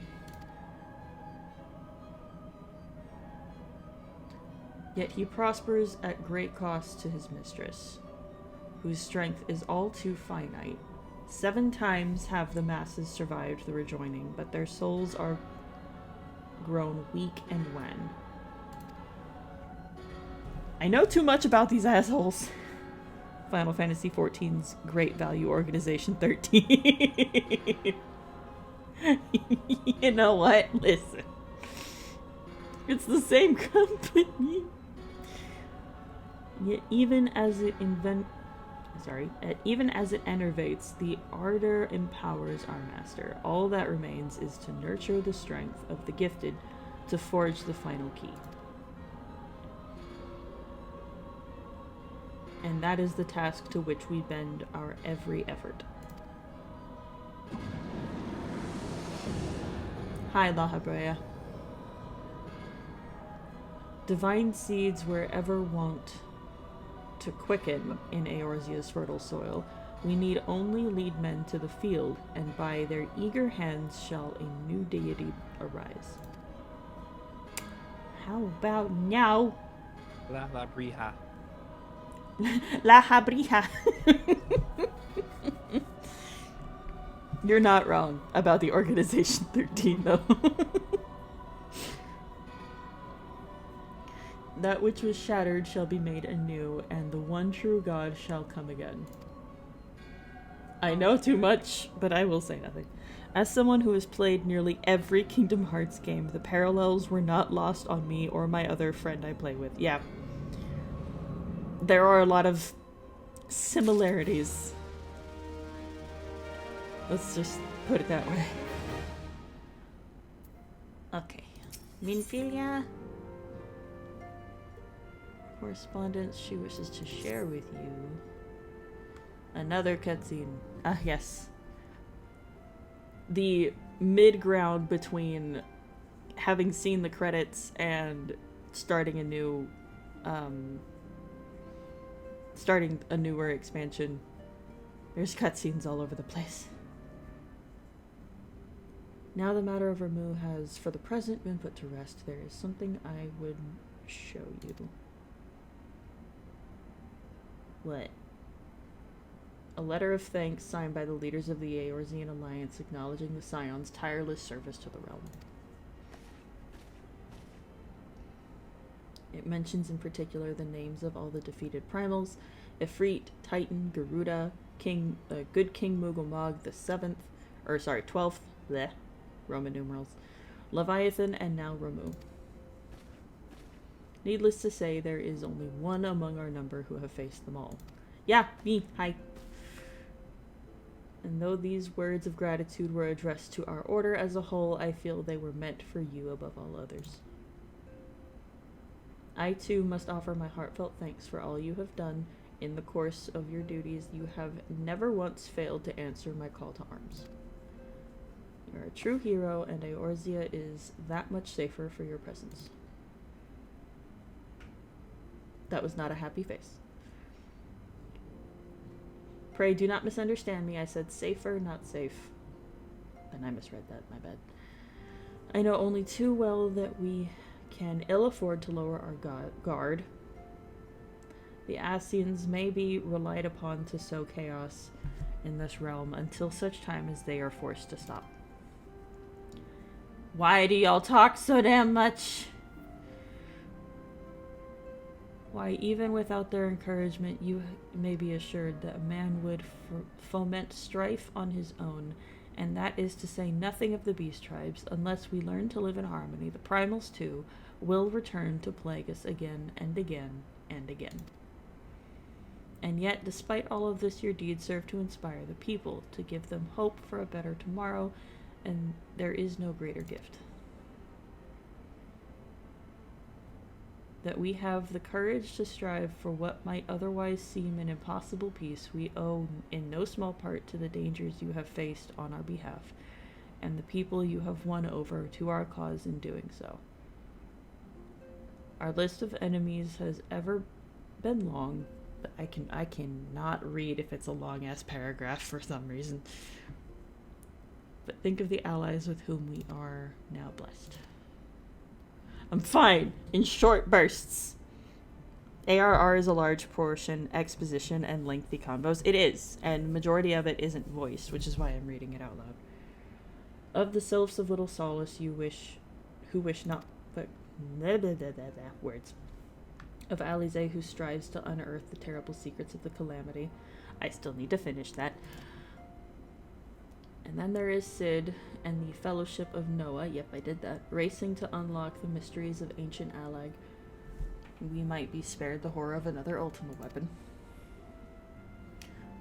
Yet he prospers at great cost to his mistress, whose strength is all too finite. 7 times have the masses survived the rejoining, but their souls are grown weak and wan. I know too much about these assholes. Final Fantasy XIV's Great Value Organization 13. You know what? Listen. It's the same company. Yet even as it enervates, the ardor empowers our master. All that remains is to nurture the strength of the gifted to forge the final key. And that is the task to which we bend our every effort. Hi, La Habrea. Divine seeds were ever wont to quicken in Eorzea's fertile soil. We need only lead men to the field, and by their eager hands shall a new deity arise. How about now? La la briha. La Habrija. You're not wrong about the Organization 13, though. That which was shattered shall be made anew, and the one true God shall come again. I know too much, but I will say nothing. As someone who has played nearly every Kingdom Hearts game, the parallels were not lost on me or my other friend I play with. Yeah. There are a lot of similarities. Let's just put it that way. Okay. Minfilia. Correspondence she wishes to share with you. Another cutscene. Ah, yes. The mid-ground between having seen the credits and starting a new, starting a newer expansion. There's cutscenes all over the place. Now the matter of Ramu has, for the present, been put to rest. There is something I would show you. What? A letter of thanks signed by the leaders of the Eorzean Alliance acknowledging the Scion's tireless service to the realm. It mentions in particular the names of all the defeated primals: Ifrit, Titan, Garuda, Good King Mughal the 12th, bleh, Roman numerals, Leviathan, and now Ramu. Needless to say, there is only one among our number who have faced them all. Yeah, me, hi. And though these words of gratitude were addressed to our order as a whole, I feel they were meant for you above all others. I too must offer my heartfelt thanks for all you have done. In the course of your duties, you have never once failed to answer my call to arms. You are a true hero, and Eorzea is that much safer for your presence. That was not a happy face. Pray do not misunderstand me. I said safer, not safe. And I misread that, my bad. I know only too well that we can ill afford to lower our guard. The Ascians may be relied upon to sow chaos in this realm until such time as they are forced to stop. Why do y'all talk so damn much? Why, even without their encouragement, you may be assured that a man would foment strife on his own, and that is to say nothing of the beast tribes. Unless we learn to live in harmony, the primals too will return to plague us again and again and again. And yet, despite all of this, your deeds serve to inspire the people, to give them hope for a better tomorrow, and there is no greater gift. That we have the courage to strive for what might otherwise seem an impossible peace, we owe in no small part to the dangers you have faced on our behalf, and the people you have won over to our cause in doing so. Our list of enemies has ever been long, but I cannot read if it's a long-ass paragraph for some reason. But think of the allies with whom we are now blessed. I'm fine, in short bursts. ARR is a large portion, exposition, and lengthy combos. It is, and majority of it isn't voiced, which is why I'm reading it out loud. Of the sylphs of Little Solace who wish not, but words. Of Alize who strives to unearth the terrible secrets of the calamity. I still need to finish that. And then there is Sid and the Fellowship of Noah. Yep, I did that. Racing to unlock the mysteries of ancient Allag. We might be spared the horror of another Ultima weapon.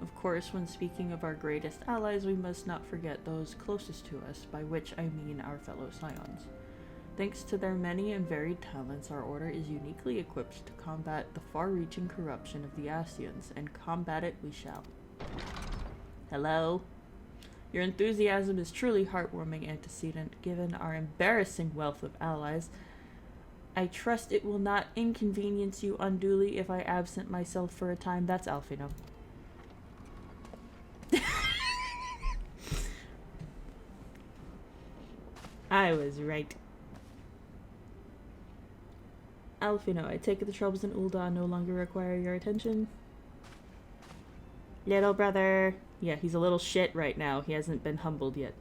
Of course, when speaking of our greatest allies, we must not forget those closest to us, by which I mean our fellow Scions. Thanks to their many and varied talents, our order is uniquely equipped to combat the far-reaching corruption of the Ascians, and combat it we shall. Hello? Your enthusiasm is truly heartwarming antecedent, given our embarrassing wealth of allies. I trust it will not inconvenience you unduly if I absent myself for a time. That's Alfino. I was right. Alfino, I take it the troubles in Ul'dah no longer require your attention? Little brother. Yeah, he's a little shit right now. He hasn't been humbled yet.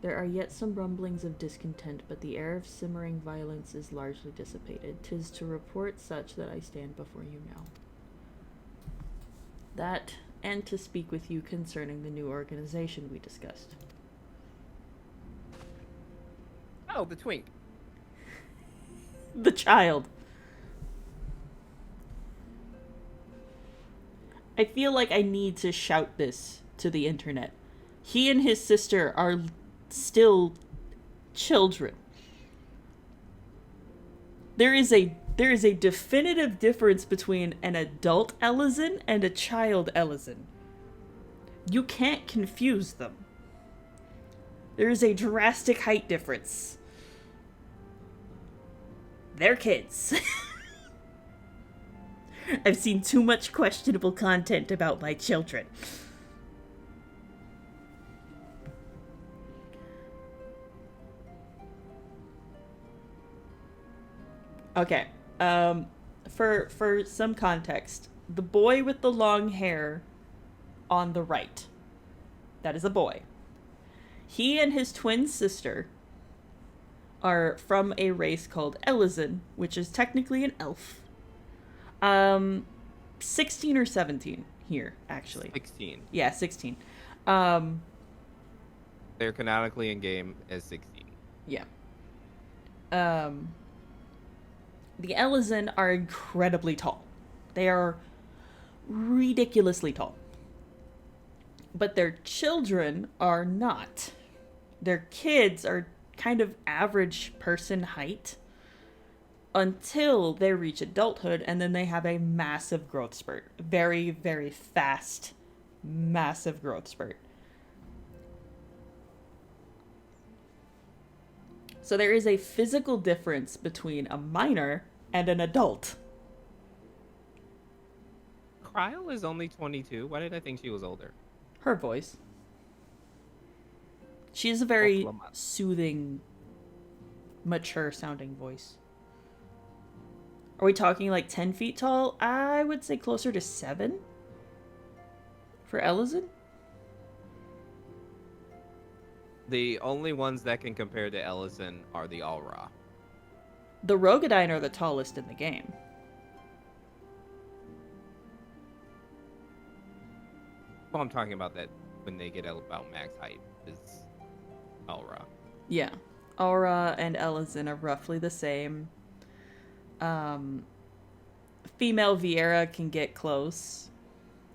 There are yet some rumblings of discontent, but the air of simmering violence is largely dissipated. 'Tis to report such that I stand before you now. That, and to speak with you concerning the new organization we discussed. Oh, the twink. The child. I feel like I need to shout this to the internet. He and his sister are still children. There is a definitive difference between an adult Ellison and a child Ellison. You can't confuse them. There is a drastic height difference. They're kids. I've seen too much questionable content about my children. Okay. For some context, the boy with the long hair on the right, that is a boy. He and his twin sister are from a race called Ellison, which is technically an elf. 16 or 17 here, actually. 16. Yeah, 16. They're canonically in game as 16. Yeah. The Ellison are incredibly tall. They are ridiculously tall. But their children are not. Their kids are kind of average person height until they reach adulthood, and then they have a massive growth spurt. Very, very fast, massive growth spurt. So there is a physical difference between a minor and an adult. Cryle is only 22. Why did I think she was older? Her voice. She has a very soothing, mature sounding voice. Are we talking like 10 feet tall? I would say closer to 7 for Ellison. The only ones that can compare to Ellison are the Alra. The Rogadine are the tallest in the game. Well, I'm talking about that when they get about max height is Alra. Yeah. Aura and Ellison are roughly the same. Female Vieira can get close.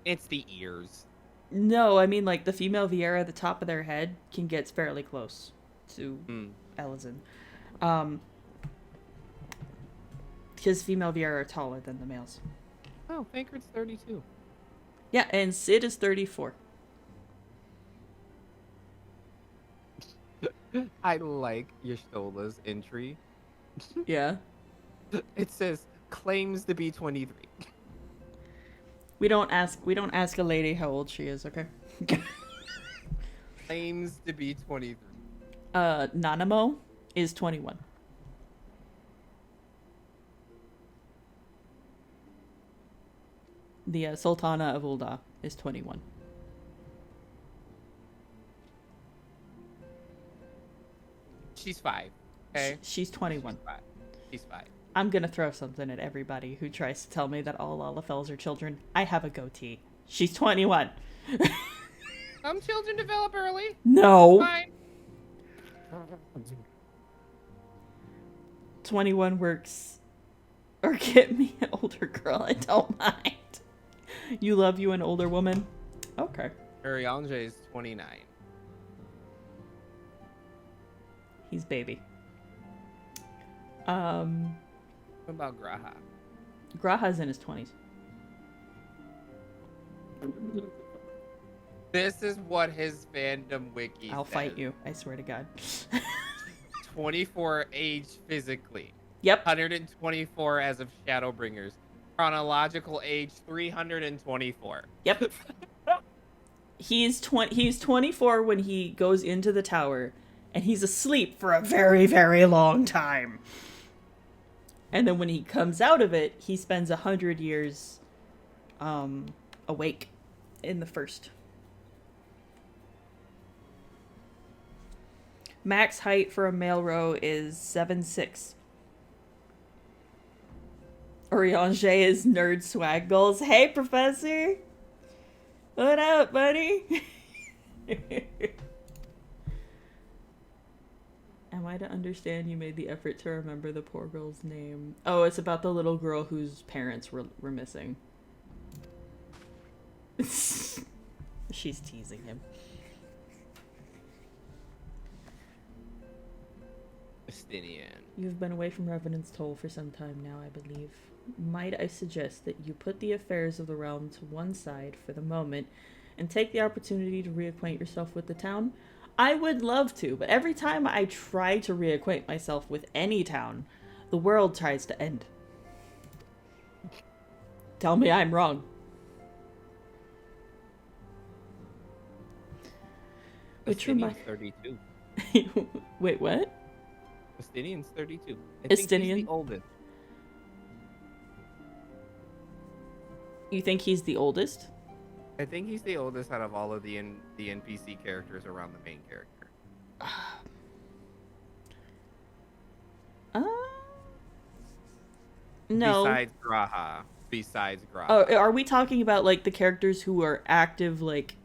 It's the ears. No, I mean like the female Vieira at the top of their head can get fairly close to Ellison. Because female Vieira are taller than the males. Oh, Thancred's 32. Yeah, and Sid is 34. I like Yashtola's entry. Yeah. It says claims to be 23. We don't ask a lady how old she is, okay? Claims to be 23. Nanamo is 21. The Sultana of Ul'dah is 21. She's 5. Okay. She's 21. She's 5. I'm gonna throw something at everybody who tries to tell me that all Lalafells are children. I have a goatee. She's 21. Some children develop early. No. Fine. 21 works. Or get me an older girl. I don't mind. You love you an older woman? Okay. Urianger is 29. He's baby. What about Graha? Graha's in his 20s. This is what his fandom wiki I'll says. fight you. I swear to God. 24 age physically. Yep. 124 as of Shadowbringers. Chronological age 324. Yep. He's 24 when he goes into the tower, and he's asleep for a very, very long time. And then when he comes out of it, he spends 100 years awake in the first. Max height for a male row is 7'6". Oriange is nerd swag goals. Hey, Professor! What up, buddy? Am I to understand you made the effort to remember the poor girl's name? Oh, it's about the little girl whose parents were missing. She's teasing him. Justinian. You've been away from Revenant's Toll for some time now, I believe. Might I suggest that you put the affairs of the realm to one side for the moment and take the opportunity to reacquaint yourself with the town? I would love to, but every time I try to reacquaint myself with any town, the world tries to end. Tell me I'm wrong. Justinian's 32. Wait, what? Justinian's 32. I think Justinian? he's the oldest. You think he's the oldest? I think he's the oldest out of all of the NPC characters around the main character. No. Besides Graha. Oh, are we talking about like the characters who are active, like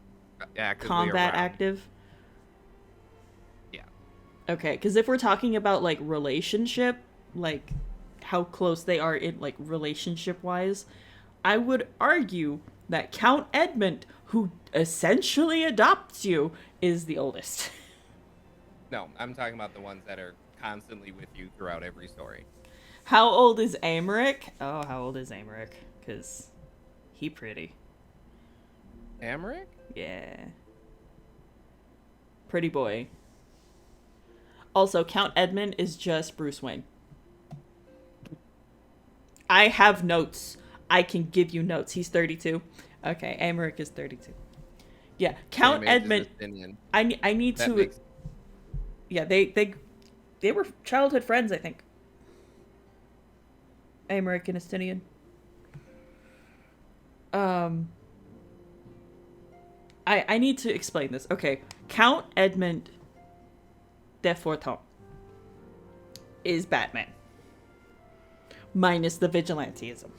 Actively combat around. active? Yeah. Okay, because if we're talking about like relationship, like how close they are in like relationship wise, I would argue that Count Edmund, who essentially adopts you, is the oldest. No, I'm talking about the ones that are constantly with you throughout every story. How old is Amaric? Oh, how old is Amaric? Because he pretty. Amaric? Yeah. Pretty boy. Also, Count Edmund is just Bruce Wayne. I have notes. I can give you notes. He's 32. Okay, Amaric is 32. Yeah, Count Same age as Edmund. Justinian. I need That to. makes- Yeah, they were childhood friends, I think. Amaric and Justinian. I need to explain this. Okay, Count Edmund de Forton is Batman. Minus the vigilantism.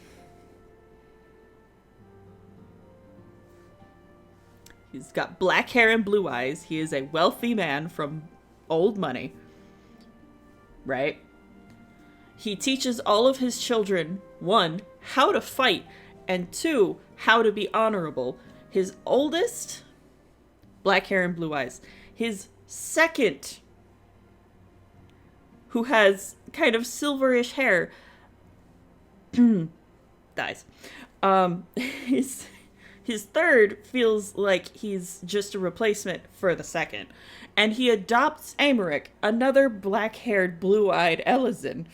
He's got black hair and blue eyes. He is a wealthy man from old money. Right? He teaches all of his children, 1, how to fight, and 2, how to be honorable. His oldest, black hair and blue eyes. His second, who has kind of silverish hair, dies. His third feels like he's just a replacement for the second. And he adopts Amaric, another black-haired, blue-eyed Ellison.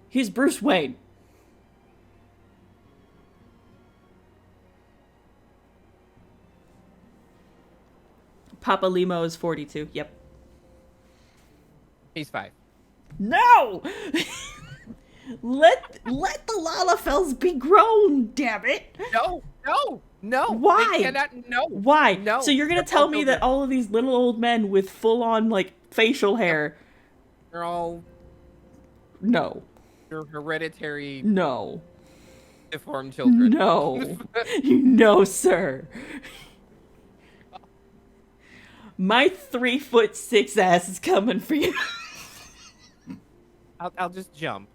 He's Bruce Wayne. Papa Limo is 42. Yep. He's 5. No! Let the Lalafells be grown, damn it! No! Why? They cannot, no! Why? No! So you're gonna They're tell all me that children. all of these little old men with full-on, like, facial hair... They're all No. they're hereditary No. deformed children. No. No, sir. My 3'6" ass is coming for you. I'll just jump.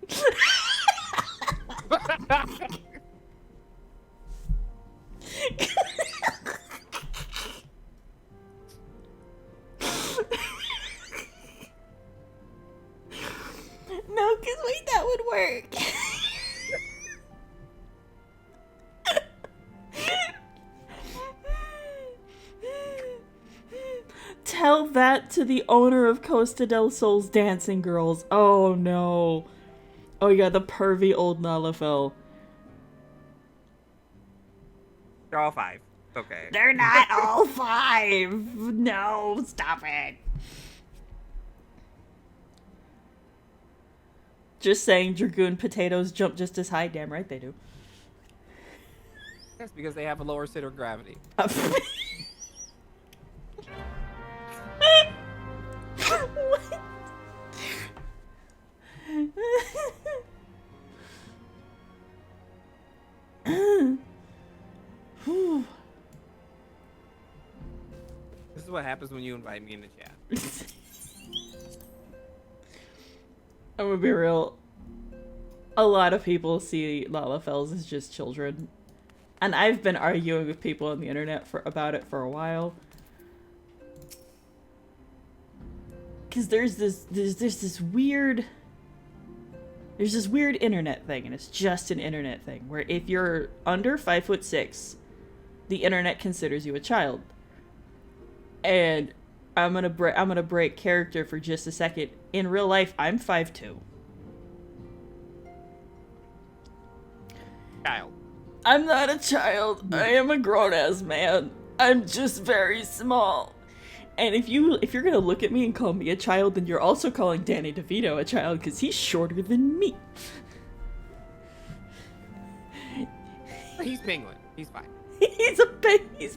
No, because wait, that would work. Tell that to the owner of Costa del Sol's Dancing Girls. Oh no. Oh yeah, the pervy old Lalafell. They're all 5. Okay. They're not all 5. No, stop it. Just saying, Dragoon potatoes jump just as high. Damn right they do. That's because they have a lower center of gravity. is what happens when you invite me in the chat. I'm gonna be real. A lot of people see Lalafells as just children. And I've been arguing with people on the internet about it for a while. Because there's this weird internet thing, and it's just an internet thing, where if you're under 5'6", the internet considers you a child. And I'm gonna break character for just a second. In real life, I'm 5'2". Child. I'm not a child. I am a grown-ass man. I'm just very small. And if you're gonna look at me and call me a child, then you're also calling Danny DeVito a child, because he's shorter than me. He's penguin. He's fine. He's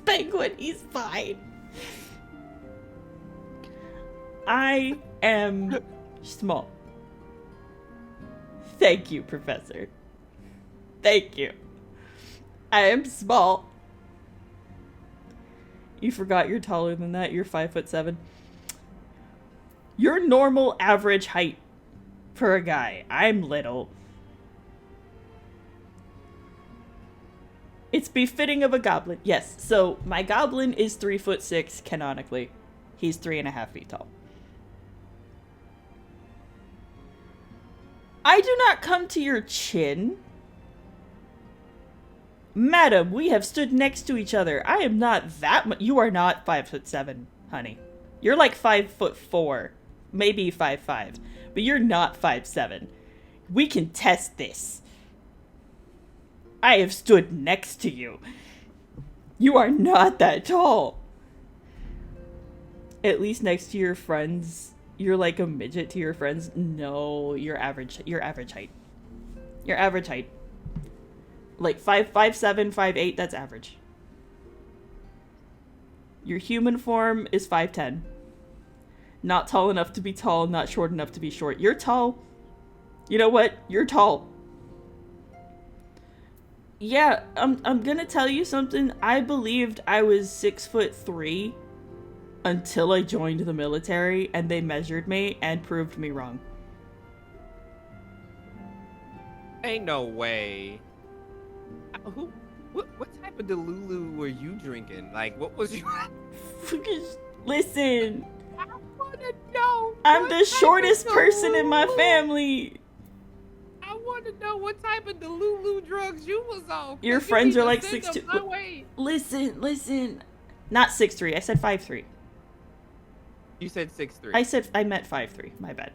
penguin. He's fine. I am small. Thank you, Professor. Thank you. I am small. You forgot you're taller than that. You're 5'7". You're normal average height for a guy. I'm little. It's befitting of a goblin. Yes, so my goblin is 3'6" canonically. He's 3.5 feet tall. I do not come to your chin. Madam, we have stood next to each other. I am not that much. You are not 5'7", honey. You're like 5'4", maybe 5'5", but you're not 5'7". We can test this. I have stood next to you. You are not that tall. At least next to your friends, you're like a midget to your friends. No, you're average height. Your average height. Like 5'7", 5'8", that's average. Your human form is 5'10". Not tall enough to be tall, not short enough to be short. You're tall. You know what? You're tall. Yeah, I'm gonna tell you something. I believed I was 6'3" until I joined the military, and they measured me and proved me wrong. Ain't no way. What type of Delulu were you drinking? Like, what was you? Listen. I wanna know. I'm the shortest person in my family. I want to know what type of Delulu drugs you was on. Your friends are like 6'2". Listen. Not 6'3". I said 5'3". You said 6'3". I meant 5'3". My bad.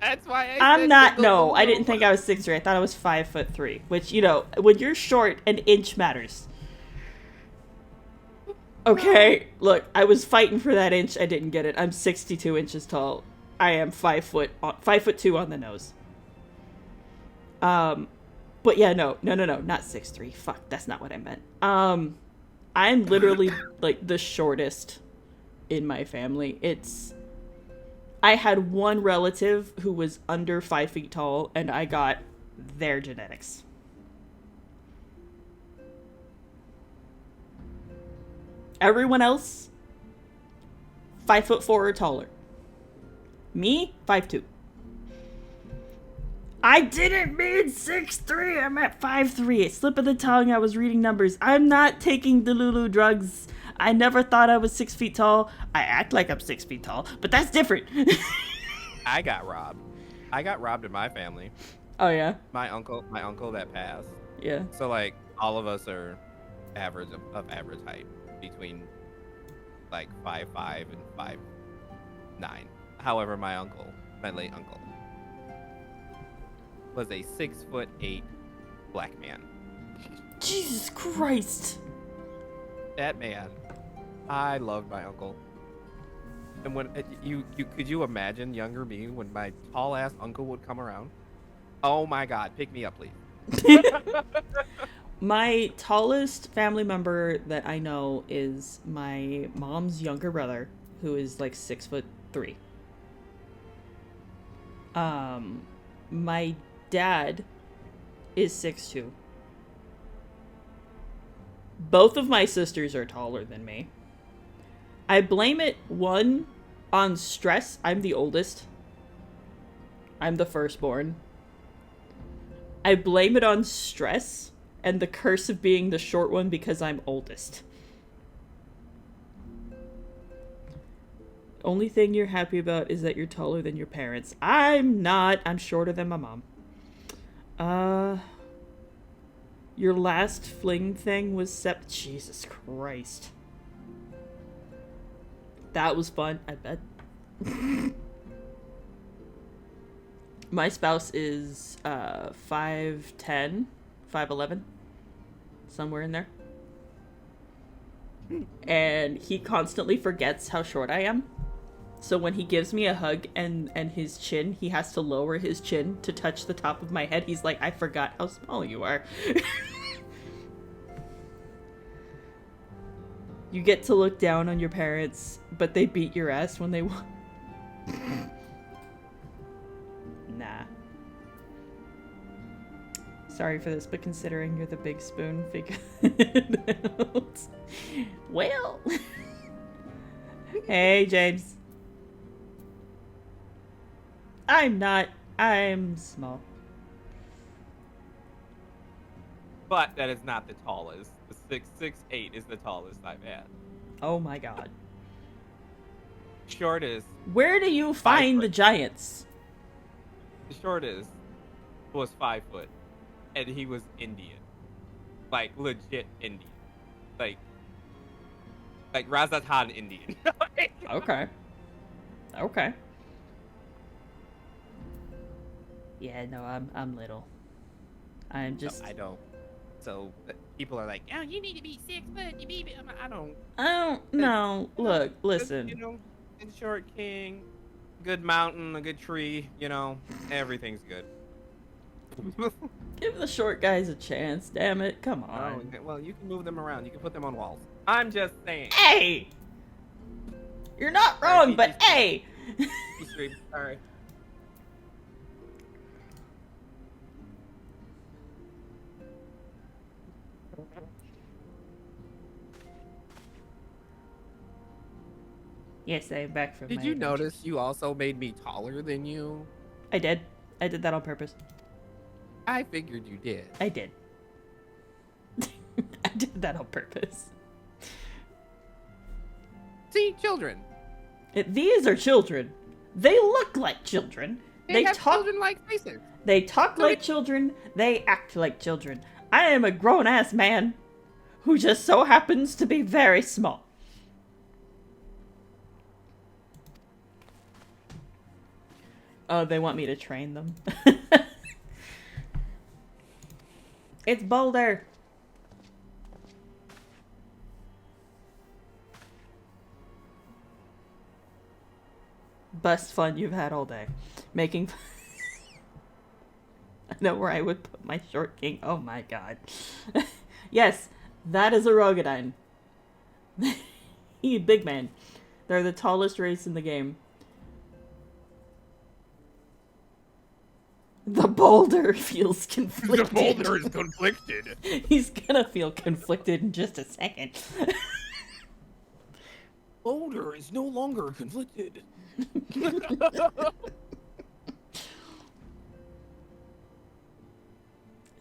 That's why I'm not. No, I didn't think I was 6'3". I thought I was 5'3", which, you know, when you're short, an inch matters. Okay, look, I was fighting for that inch. I didn't get it. I'm 62 inches tall. I am 5'2" on the nose. But yeah, no, not 6'3". Fuck, that's not what I meant. I'm literally like the shortest in my family. I had one relative who was under 5 feet tall, and I got their genetics. Everyone else, 5'4" or taller. Me, 5'2". I didn't mean 6'3". I meant 5'3". Slip of the tongue. I was reading numbers. I'm not taking Delulu drugs. I never thought I was 6 feet tall. I act like I'm 6 feet tall, but that's different. I got robbed. I got robbed in my family. Oh yeah. My uncle that passed. Yeah. So like all of us are average of average height, between like 5'5" and 5'9". However, my late uncle, was a 6'8" black man. Jesus Christ. That man, I loved my uncle. And when could you imagine younger me when my tall ass uncle would come around? Oh my God, pick me up, please. My tallest family member that I know is my mom's younger brother, who is like 6'3". My dad is 6'2". Both of my sisters are taller than me. I blame it, one, on stress. I'm the oldest. I'm the firstborn. I blame it on stress and the curse of being the short one because I'm oldest. Only thing you're happy about is that you're taller than your parents. I'm not. I'm shorter than my mom. Your last fling thing was Jesus Christ. That was fun, I bet. My spouse is 5'10", 5'11", somewhere in there. And he constantly forgets how short I am. So when he gives me a hug and his chin, he has to lower his chin to touch the top of my head. He's like, I forgot how small you are. You get to look down on your parents, but they beat your ass when they want. Nah. Sorry for this, but considering you're the big spoon, figure it out. Well. Hey, James. I'm not. I'm small. But that is not the tallest. The 6'8" is the tallest I've had. Oh my god. Shortest. Where do you find the giants? The shortest was 5 foot, and he was Indian, like legit Indian, like Rajasthan Indian. Okay. Okay. Yeah, no, I'm little. I'm just. No, I don't. So people are like, "Oh, you need to be 6 foot. You be." I don't. I don't know. Look, listen. You know, good short king, good mountain, a good tree. You know, everything's good. Give the short guys a chance. Damn it! Come on. Oh, well, you can move them around. You can put them on walls. I'm just saying. Hey, you're not wrong, but hey. Sorry. Yes, I'm back from. Did my you adventures. notice you also made me taller than you? I did. I did that on purpose. I figured you did. I did. I did that on purpose. See, children. These are children. They look like children. They have talk. children-like faces. They talk like children. They act like children. I am a grown-ass man who just so happens to be very small. Oh, they want me to train them. It's Boulder. Best fun you've had all day. Making... I know where I would put my short king. Oh my god. Yes, that is a Rogadine. Big man. They're the tallest race in the game. The boulder feels conflicted. The boulder is conflicted. He's gonna feel conflicted in just a second. Boulder is no longer conflicted.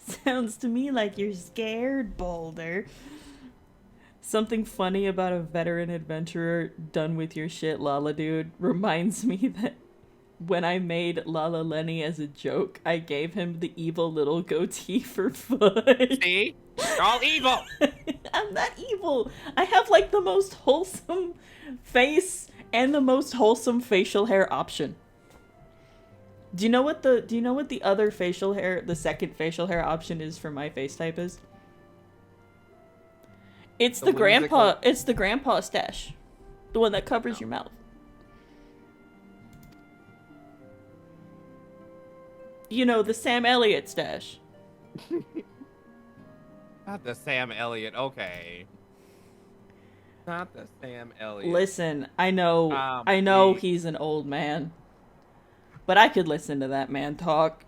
Sounds to me like you're scared, Boulder. Something funny about a veteran adventurer done with your shit, Lala dude, reminds me that when I made Lala Lenny as a joke, I gave him the evil little goatee for fun. See? You're all evil. I'm not evil. I have like the most wholesome face and the most wholesome facial hair option. Do you know what the other facial hair, the second facial hair option is for my face type is? It's the grandpa. It's the grandpa stash, the one that covers your mouth. You know, the Sam Elliott stash. Not the Sam Elliott. Okay. Not the Sam Elliott. Listen, I know he's an old man, but I could listen to that man talk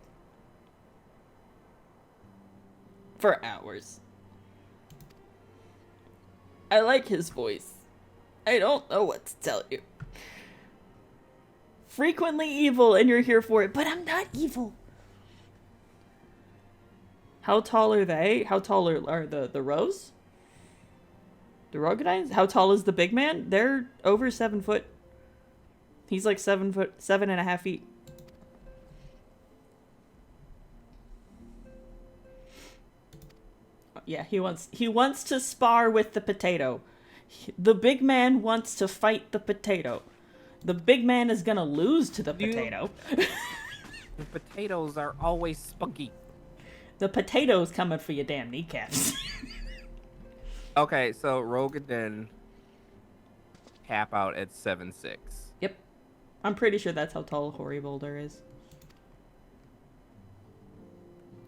for hours. I like his voice. I don't know what to tell you. Frequently evil, and you're here for it, but I'm not evil. How tall are they? How tall are the Rose? The Rogadines? How tall is the big man? They're over 7 foot. He's like 7.5 feet. Yeah, he wants to spar with the potato. The big man wants to fight the potato. The big man is gonna lose to the potato. The potatoes are always spunky. The potato's coming for your damn kneecaps. Okay, so Rogadin cap out at 7'6". Yep. I'm pretty sure that's how tall Hoary Boulder is.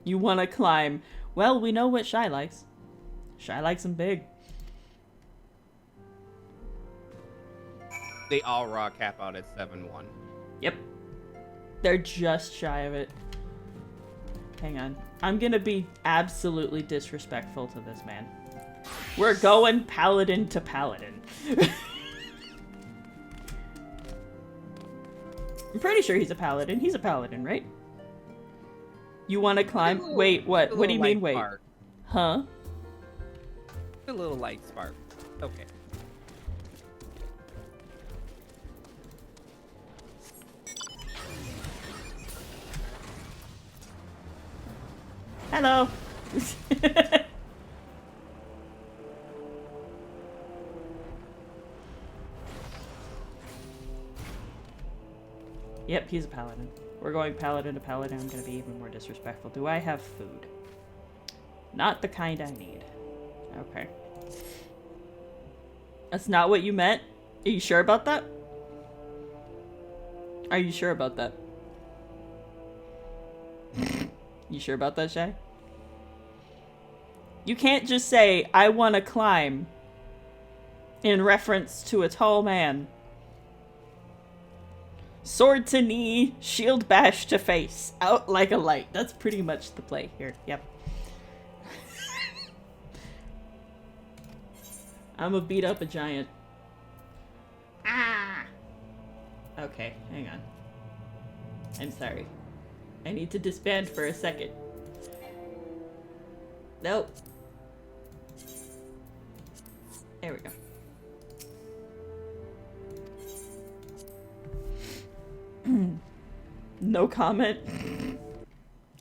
You want to climb. Well, we know what Shy likes. Shy likes them big. They all raw cap out at 7'1". Yep. They're just shy of it. Hang on. I'm gonna be absolutely disrespectful to this man. We're going paladin to paladin. I'm pretty sure he's a paladin. He's a paladin, right? You want to climb? Wait, what? What do you mean, wait? Spark. Huh? A little light spark. Okay. Hello. Yep, he's a paladin. We're going paladin to paladin. I'm gonna be even more disrespectful. Do I have food? Not the kind I need. Okay. That's not what you meant? Are you sure about that? Are you sure about that? You sure about that, Shay? You can't just say, I want to climb, in reference to a tall man. Sword to knee, shield bash to face, out like a light. That's pretty much the play here. Yep. I'm gonna beat up a giant. Ah! Okay, hang on. I'm sorry. I need to disband for a second. Nope. There we go. No comment.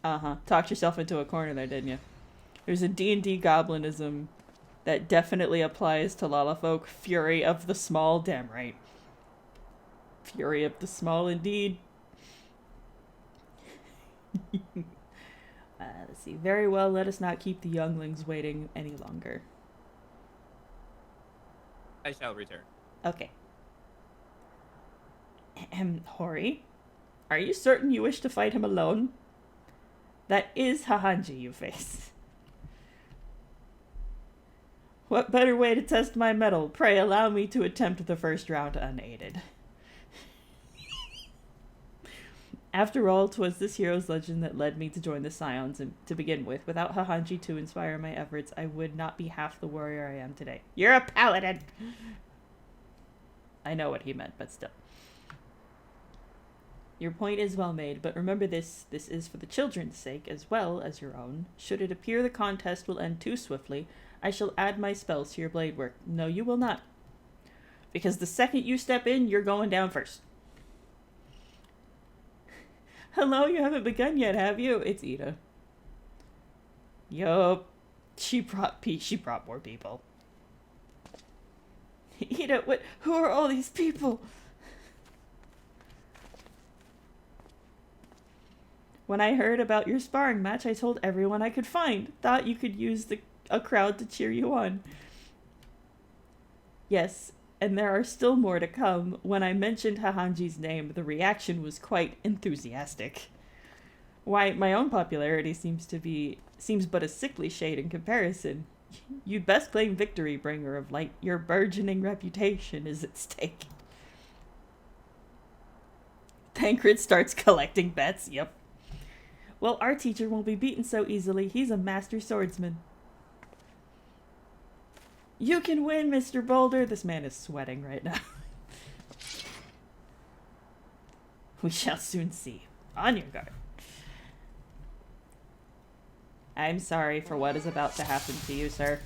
Uh-huh. Talked yourself into a corner there, didn't you? There's a D&D goblinism that definitely applies to Lalafolk. Fury of the small. Damn right. Fury of the small, indeed. Let's see. Very well, let us not keep the younglings waiting any longer. I shall return. Okay. Hori, are you certain you wish to fight him alone? That is Hahanji you face. What better way to test my mettle? Pray allow me to attempt the first round unaided. After all, 'twas this hero's legend that led me to join the Scions to begin with. Without Hahanji to inspire my efforts, I would not be half the warrior I am today. You're a paladin! I know what he meant, but still. Your point is well made, but remember this is for the children's sake as well as your own. Should it appear the contest will end too swiftly, I shall add my spells to your blade work. No, you will not. Because the second you step in, you're going down first. Hello, you haven't begun yet, have you? It's Ida. Yup. She brought more people. Ida, who are all these people? When I heard about your sparring match, I told everyone I could find. Thought you could use a crowd to cheer you on. Yes, and there are still more to come. When I mentioned Hahanji's name, the reaction was quite enthusiastic. Why, my own popularity seems but a sickly shade in comparison. You'd best claim victory, bringer of light. Your burgeoning reputation is at stake. Tancred starts collecting bets. Yep. Well, our teacher won't be beaten so easily. He's a master swordsman. You can win, Mr. Boulder. This man is sweating right now. We shall soon see. On your guard. I'm sorry for what is about to happen to you, sir.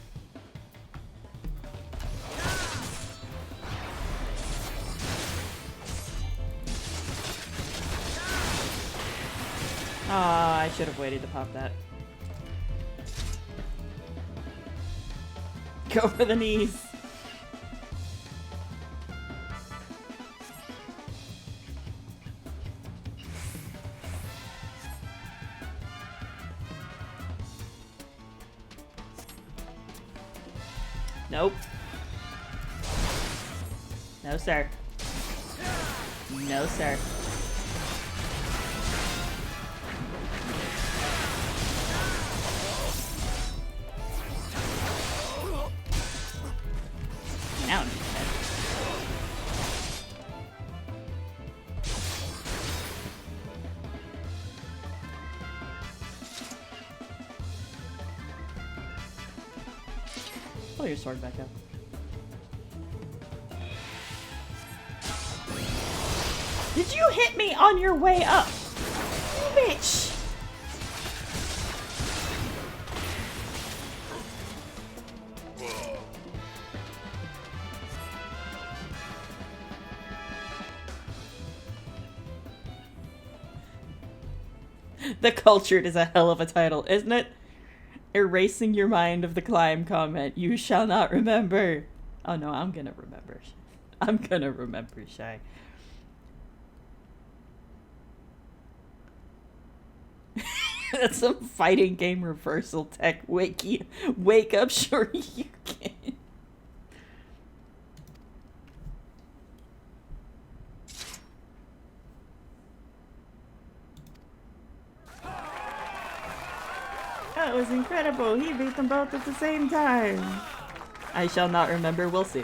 Ah, I should have waited to pop that. Go for the knees. Nope. No, sir. No, sir. Now I'm dead. Pull your sword back up. Did you hit me on your way up? Bitch! The Cultured is a hell of a title, isn't it? Erasing your mind of the climb comment. You shall not remember. Oh no, I'm gonna remember. I'm gonna remember, Shy. That's some fighting game reversal tech. Wake up, sure you can. That was incredible. He beat them both at the same time. I shall not remember. We'll see.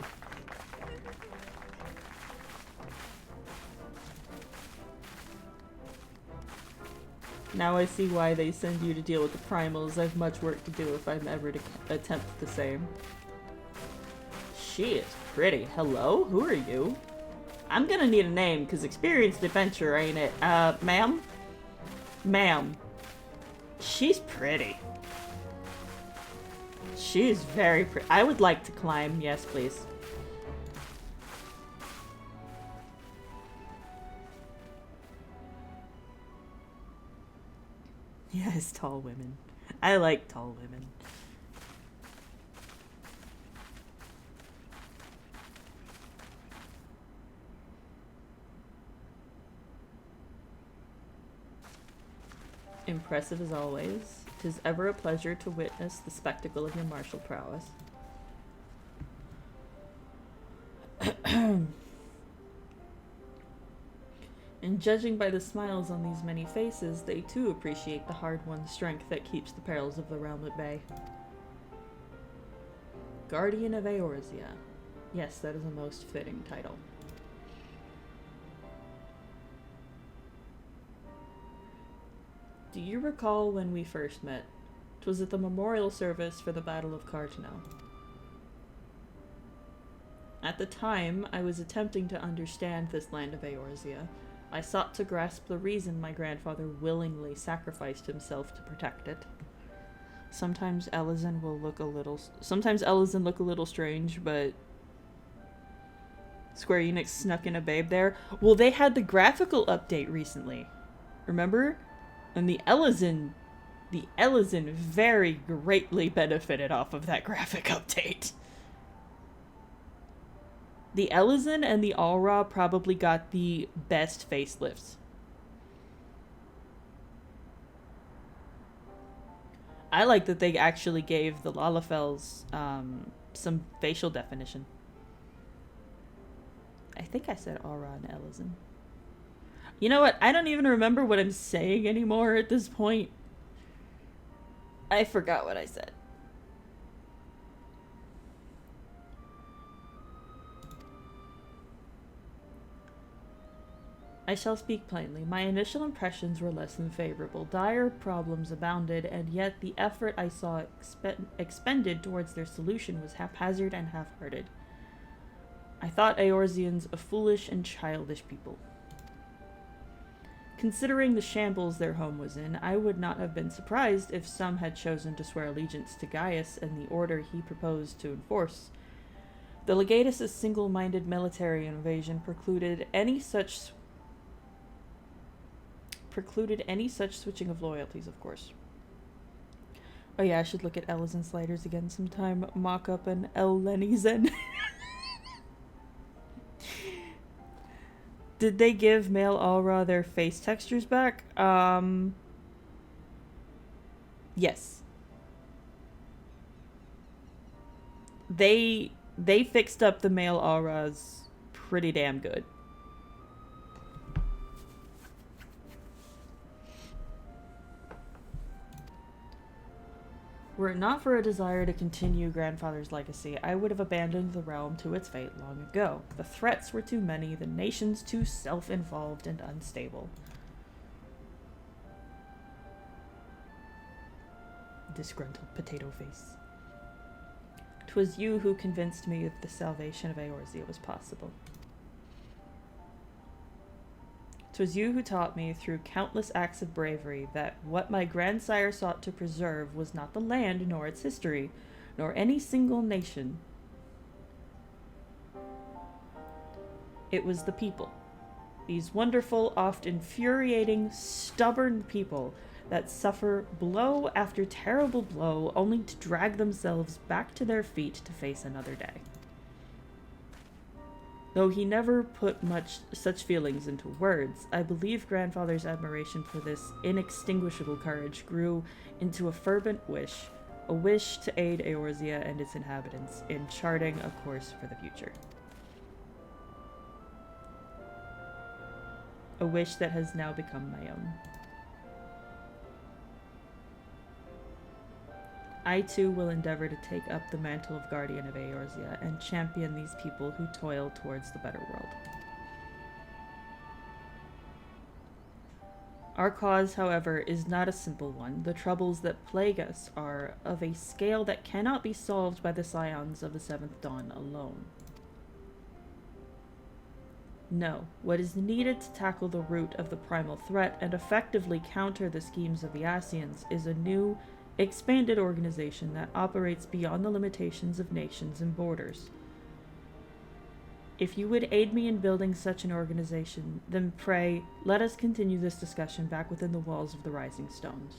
Now I see why they send you to deal with the primals. I've much work to do if I'm ever to attempt the same. She is pretty. Hello? Who are you? I'm gonna need a name, because experienced adventure, ain't it? Ma'am? Ma'am. She's pretty. She is very pretty. I would like to climb. Yes, please. Yes, tall women. I like tall women. Impressive as always. 'Tis ever a pleasure to witness the spectacle of your martial prowess. And judging by the smiles on these many faces, they too appreciate the hard-won strength that keeps the perils of the realm at bay. Guardian of Eorzea. Yes, that is a most fitting title. Do you recall when we first met? 'Twas at the memorial service for the Battle of Cartano. At the time, I was attempting to understand this land of Eorzea. I sought to grasp the reason my grandfather willingly sacrificed himself to protect it. Sometimes Elizin look a little strange, but Square Enix snuck in a babe there. Well, they had the graphical update recently. Remember? And the Elizin very greatly benefited off of that graphic update. The Elizin and the Alra probably got the best facelifts. I like that they actually gave the Lalafells some facial definition. I think I said Alra and Elizin. You know what? I don't even remember what I'm saying anymore at this point. I forgot what I said. I shall speak plainly. My initial impressions were less than favorable. Dire problems abounded, and yet the effort I saw expended towards their solution was haphazard and half-hearted. I thought Eorzeans a foolish and childish people. Considering the shambles their home was in, I would not have been surprised if some had chosen to swear allegiance to Gaius and the order he proposed to enforce. The Legatus' single-minded military invasion precluded any such switching of loyalties, of course. Oh yeah, I should look at Ellis and Sliders again sometime. Mock up an El Lenizen. Did they give male Alra their face textures back? Yes. They fixed up the male Alras pretty damn good. Were it not for a desire to continue grandfather's legacy, I would have abandoned the realm to its fate long ago. The threats were too many, the nations too self-involved and unstable. Disgruntled potato face. 'Twas you who convinced me that the salvation of Eorzea was possible. 'Twas you who taught me, through countless acts of bravery, that what my grandsire sought to preserve was not the land, nor its history, nor any single nation. It was the people. These wonderful, oft infuriating, stubborn people that suffer blow after terrible blow, only to drag themselves back to their feet to face another day. Though he never put much such feelings into words, I believe grandfather's admiration for this inextinguishable courage grew into a fervent wish, a wish to aid Eorzea and its inhabitants in charting a course for the future. A wish that has now become my own. I too will endeavor to take up the mantle of guardian of Eorzea and champion these people who toil towards the better world. Our cause, however, is not a simple one. The troubles that plague us are of a scale that cannot be solved by the scions of the Seventh Dawn alone. No, what is needed to tackle the root of the primal threat and effectively counter the schemes of the Ascians is a new, expanded organization that operates beyond the limitations of nations and borders. If you would aid me in building such an organization, then pray, let us continue this discussion back within the walls of the Rising Stones.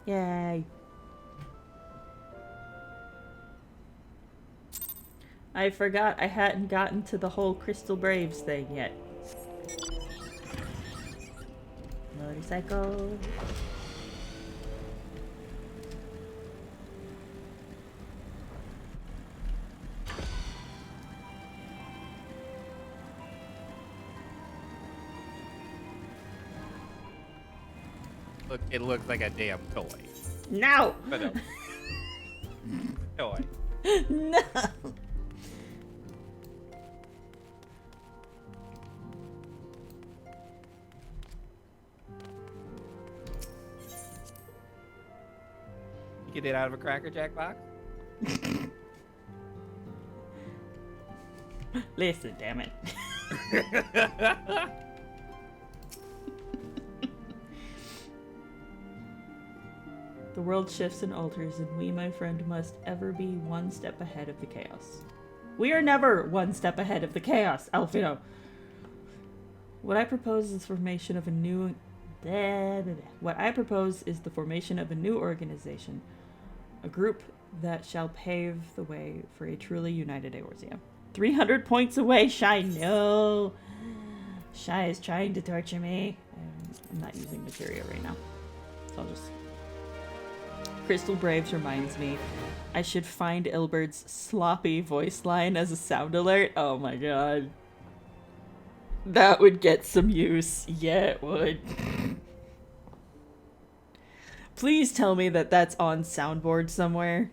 Yay. I forgot I hadn't gotten to the whole Crystal Braves thing yet. Motorcycle. Look, it looks like a damn toy. No! But no. Toy. No! You get it out of a Cracker Jack box? Listen, damn it. The world shifts and alters, and we, my friend, must ever be one step ahead of the chaos. We are never one step ahead of the chaos, Alfino. What I propose is the formation of a new... What I propose is the formation of a new organization. A group that shall pave the way for a truly united Eorzea. 300 points away, Shy. No. Shy is trying to torture me. I'm not using materia right now. So I'll just... Crystal Braves reminds me I should find Ilbert's sloppy voice line as a sound alert. Oh my god. That would get some use. Yeah, it would. Please tell me that that's on soundboard somewhere.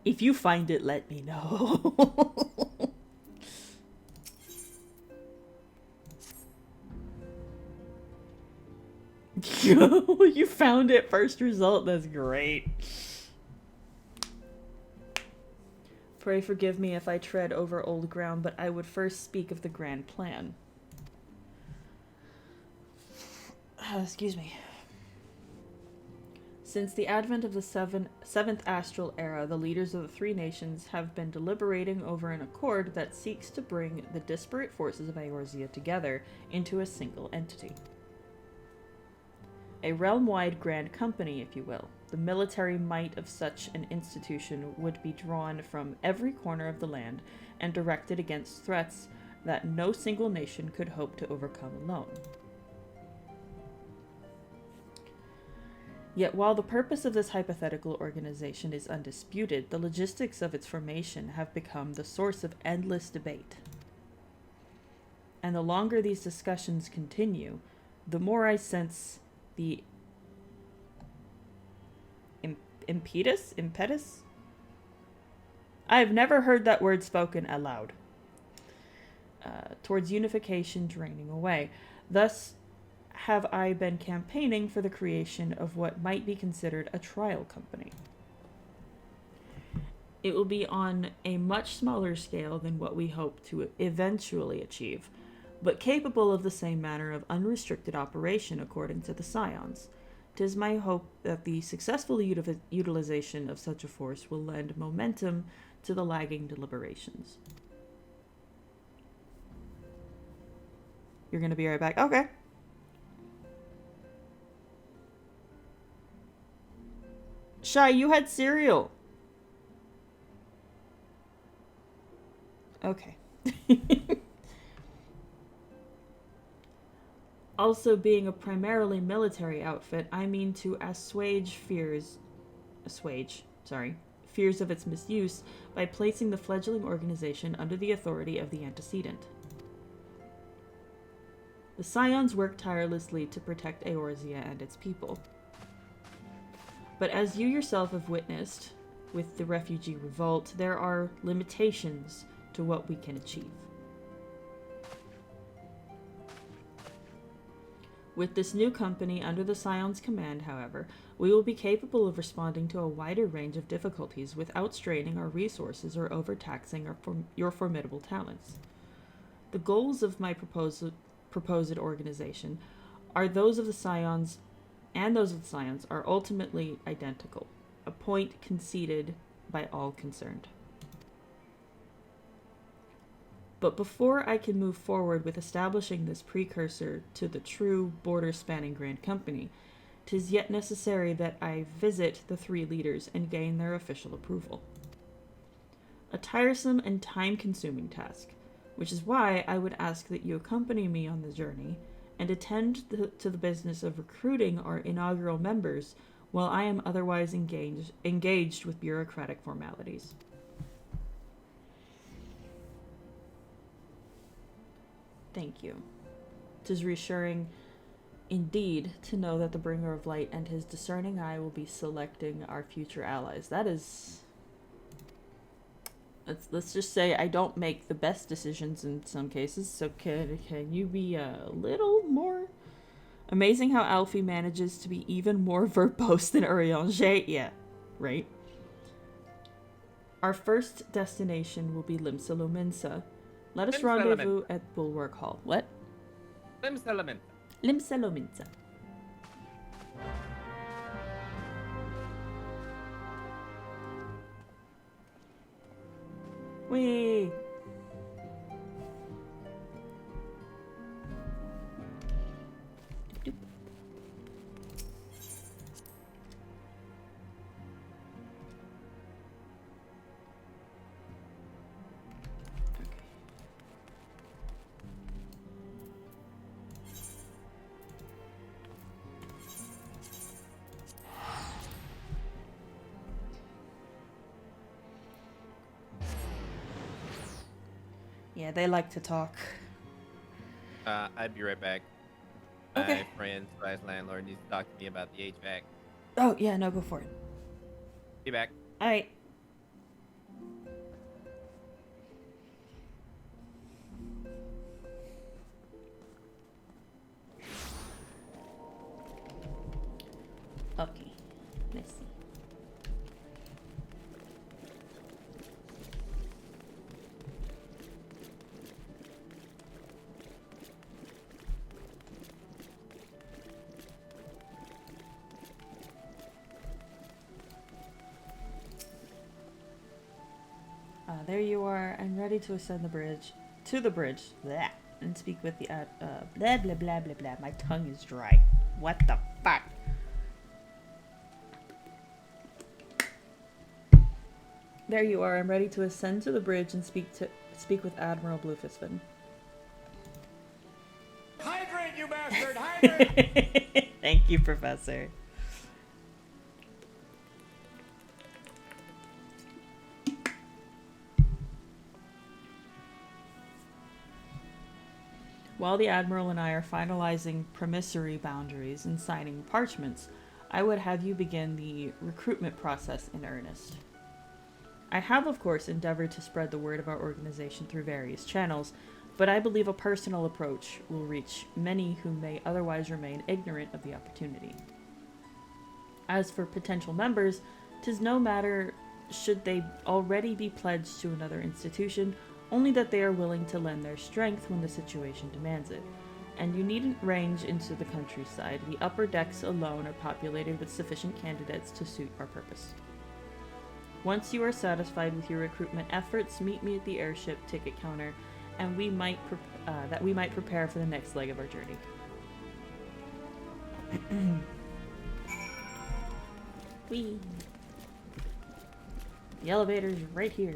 If you find it, let me know. You found it first result. That's great. Pray forgive me if I tread over old ground, but I would first speak of the grand plan. Excuse me. Since the advent of the seventh astral era, the leaders of the three nations have been deliberating over an accord that seeks to bring the disparate forces of Eorzea together into a single entity. A realm-wide grand company, if you will. The military might of such an institution would be drawn from every corner of the land and directed against threats that no single nation could hope to overcome alone. Yet while the purpose of this hypothetical organization is undisputed, the logistics of its formation have become the source of endless debate. And the longer these discussions continue, the more I sense the impetus? I have never heard that word spoken aloud. Towards unification draining away. Thus have I been campaigning for the creation of what might be considered a trial company. It will be on a much smaller scale than what we hope to eventually achieve, but capable of the same manner of unrestricted operation according to the Scions. 'Tis my hope that the successful utilization of such a force will lend momentum to the lagging deliberations. You're gonna be right back? Okay. Shy, you had cereal. Okay. Also, being a primarily military outfit, I mean to assuage fears of its misuse by placing the fledgling organization under the authority of the antecedent. The Scions work tirelessly to protect Eorzea and its people. But as you yourself have witnessed with the refugee revolt, there are limitations to what we can achieve. With this new company under the Scion's command, however, we will be capable of responding to a wider range of difficulties without straining our resources or overtaxing your formidable talents. The goals of my proposed organization are those of the Scions, and those of the Scions are ultimately identical, a point conceded by all concerned. But before I can move forward with establishing this precursor to the true border-spanning Grand Company, 'tis yet necessary that I visit the three leaders and gain their official approval. A tiresome and time-consuming task, which is why I would ask that you accompany me on the journey and attend to the business of recruiting our inaugural members while I am otherwise engaged with bureaucratic formalities. Thank you. 'Tis reassuring indeed to know that the Bringer of Light and his discerning eye will be selecting our future allies. That is... Let's just say I don't make the best decisions in some cases, so can you be a little more... Amazing how Alfie manages to be even more verbose than Urianger. Yeah, right? Our first destination will be Limsa. Let us rendezvous at Bulwark Hall. What? Limsa. Whee! Doop. Yeah, they like to talk. I'd be right back. My Okay. friend slash landlord needs to talk to me about the HVAC. Oh, yeah, no, go for it. Be back. Alright. Okay, let's see. There you are. I'm ready to ascend the bridge. To the bridge. Blah, and speak with the blah blah blah blah blah. My tongue is dry. What the fuck? There you are. I'm ready to ascend to the bridge and speak with Admiral Bluefistfin. Hydrate, you bastard! Hydrate! Thank you, Professor. While the Admiral and I are finalizing promissory boundaries and signing parchments, I would have you begin the recruitment process in earnest. I have, of course, endeavored to spread the word of our organization through various channels, but I believe a personal approach will reach many who may otherwise remain ignorant of the opportunity. As for potential members, 'tis no matter should they already be pledged to another institution, only that they are willing to lend their strength when the situation demands it. And you needn't range into the countryside. The upper decks alone are populated with sufficient candidates to suit our purpose. Once you are satisfied with your recruitment efforts, meet me at the airship ticket counter, and we might prepare for the next leg of our journey. Whee! The elevator's right here.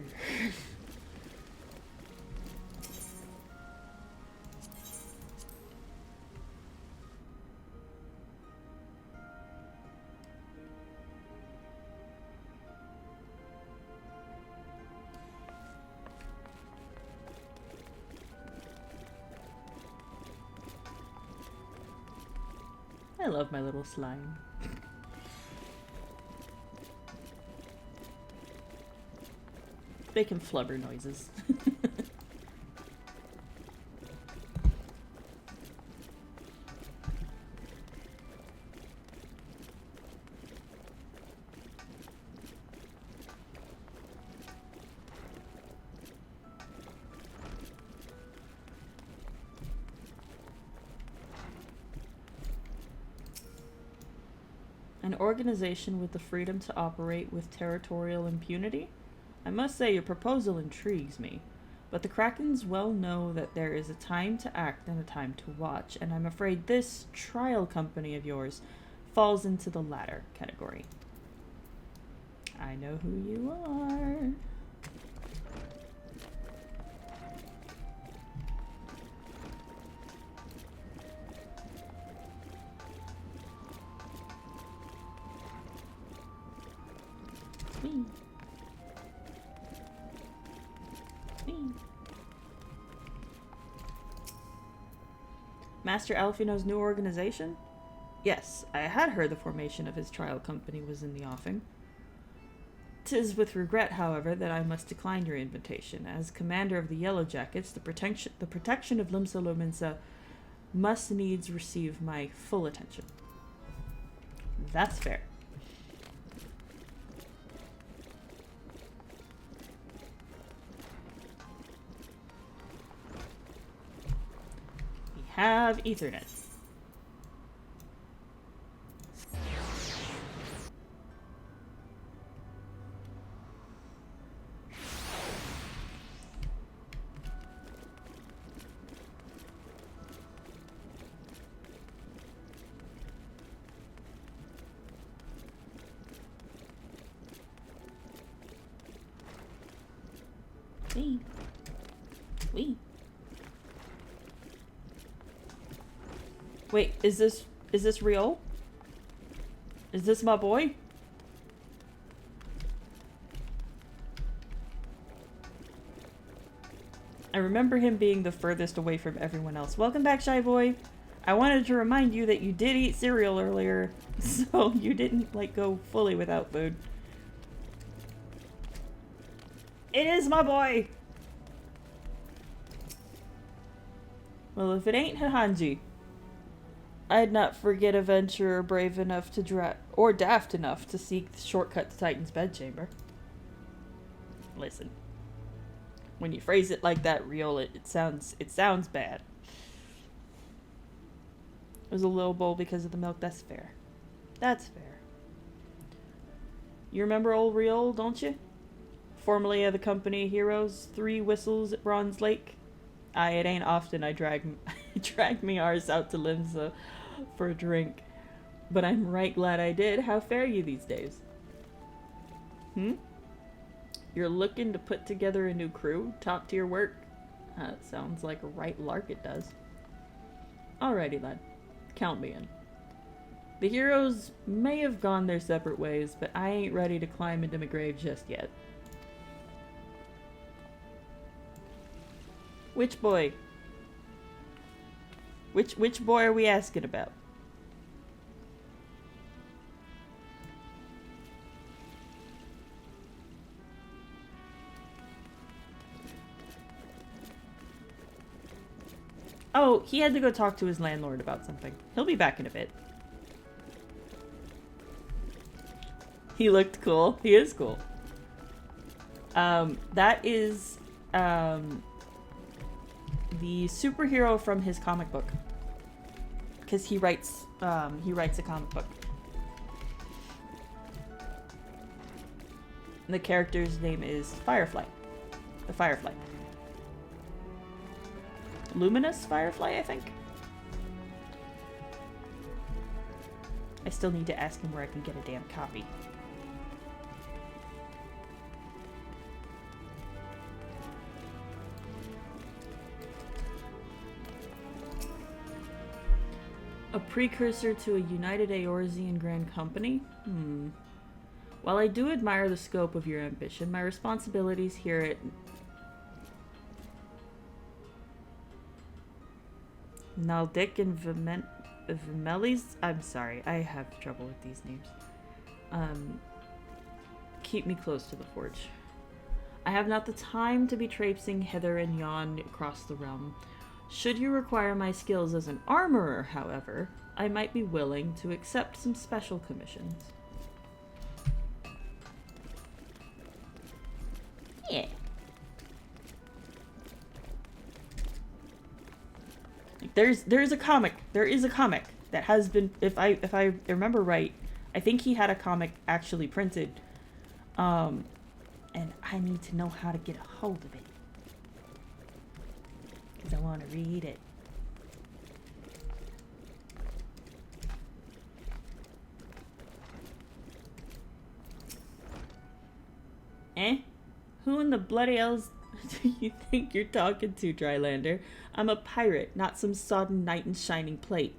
I love my little slime. Making flubber noises. An organization with the freedom to operate with territorial impunity? I must say your proposal intrigues me, but the Krakens well know that there is a time to act and a time to watch, and I'm afraid this trial company of yours falls into the latter category. I know who you are. Whee. Whee. Master Alfino's new organization? Yes, I had heard the formation of his trial company was in the offing. 'Tis with regret, however, that I must decline your invitation. As commander of the Yellow Jackets, the protection of Limsa Lominsa must needs receive my full attention. That's fair. We have Ethernet. Wait, is this real? Is this my boy? I remember him being the furthest away from everyone else. Welcome back, Shy Boy. I wanted to remind you that you did eat cereal earlier, so you didn't, like, go fully without food. It is my boy! Well, if it ain't Hahanji, I'd not forget a venturer brave enough to or daft enough to seek the shortcut to Titan's bedchamber. Listen, when you phrase it like that, real, it sounds bad. It was a little bowl because of the milk. That's fair. That's fair. You remember old Riol, don't you? Formerly of the company of heroes, 3 whistles at Bronze Lake. Aye, it ain't often I drag me arse out to Limsa for a drink, but I'm right glad I did. How fare you these days? You're looking to put together a new crew? Top tier work? That sounds like a right lark it does. Alrighty, lad. Count me in. The heroes may have gone their separate ways, but I ain't ready to climb into my grave just yet. Which boy? Which boy are we asking about? Oh, he had to go talk to his landlord about something. He'll be back in a bit. He looked cool. He is cool. That is, the superhero from his comic book. Because he writes a comic book. And the character's name is Firefly. The Firefly. Luminous Firefly, I think. I still need to ask him where I can get a damn copy. A precursor to a united Eorzean Grand Company? While I do admire the scope of your ambition, my responsibilities here at Naldic and Vimelis? I'm sorry, I have trouble with these names. Keep me close to the forge. I have not the time to be traipsing hither and yon across the realm. Should you require my skills as an armorer, however, I might be willing to accept some special commissions. Yeah. There is a comic that has been, if I remember right, I think he had a comic actually printed, and I need to know how to get a hold of it. Because I want to read it. Who in the bloody hells do you think you're talking to, Drylander? I'm a pirate, not some sodden knight in shining plate.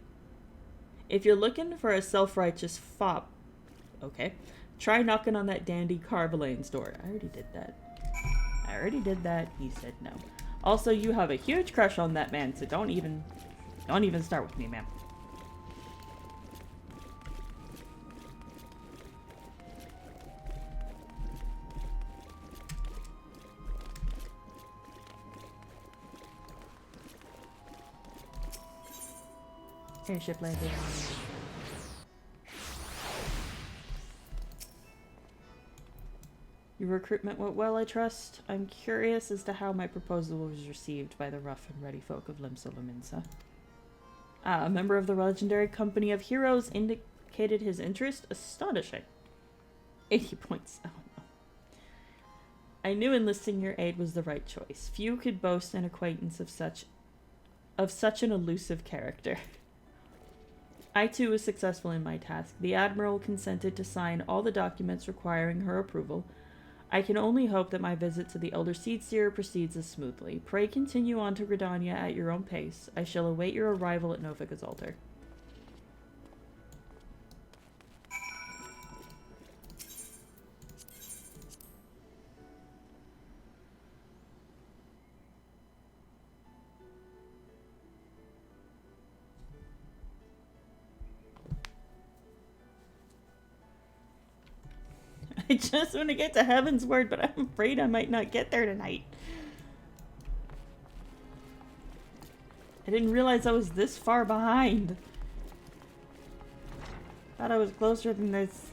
If you're looking for a self-righteous fop, okay, try knocking on that dandy Carvelane's door. I already did that. He said no. Also, you have a huge crush on that man, so don't even start with me, ma'am. Airship landing. Your recruitment went well, I trust. I'm curious as to how my proposal was received by the rough and ready folk of Limsa Lominsa. A member of the legendary company of heroes indicated his interest. Astonishing. 80 points. Oh no. I knew enlisting your aid was the right choice. Few could boast an acquaintance of such an elusive character. I too was successful in my task. The Admiral consented to sign all the documents requiring her approval. I can only hope that my visit to the Elder Seedseer proceeds as smoothly. Pray continue on to Gridania at your own pace. I shall await your arrival at Nova Gazalter. I just want to get to Heavensward, but I'm afraid I might not get there tonight. I didn't realize I was this far behind. Thought I was closer than this.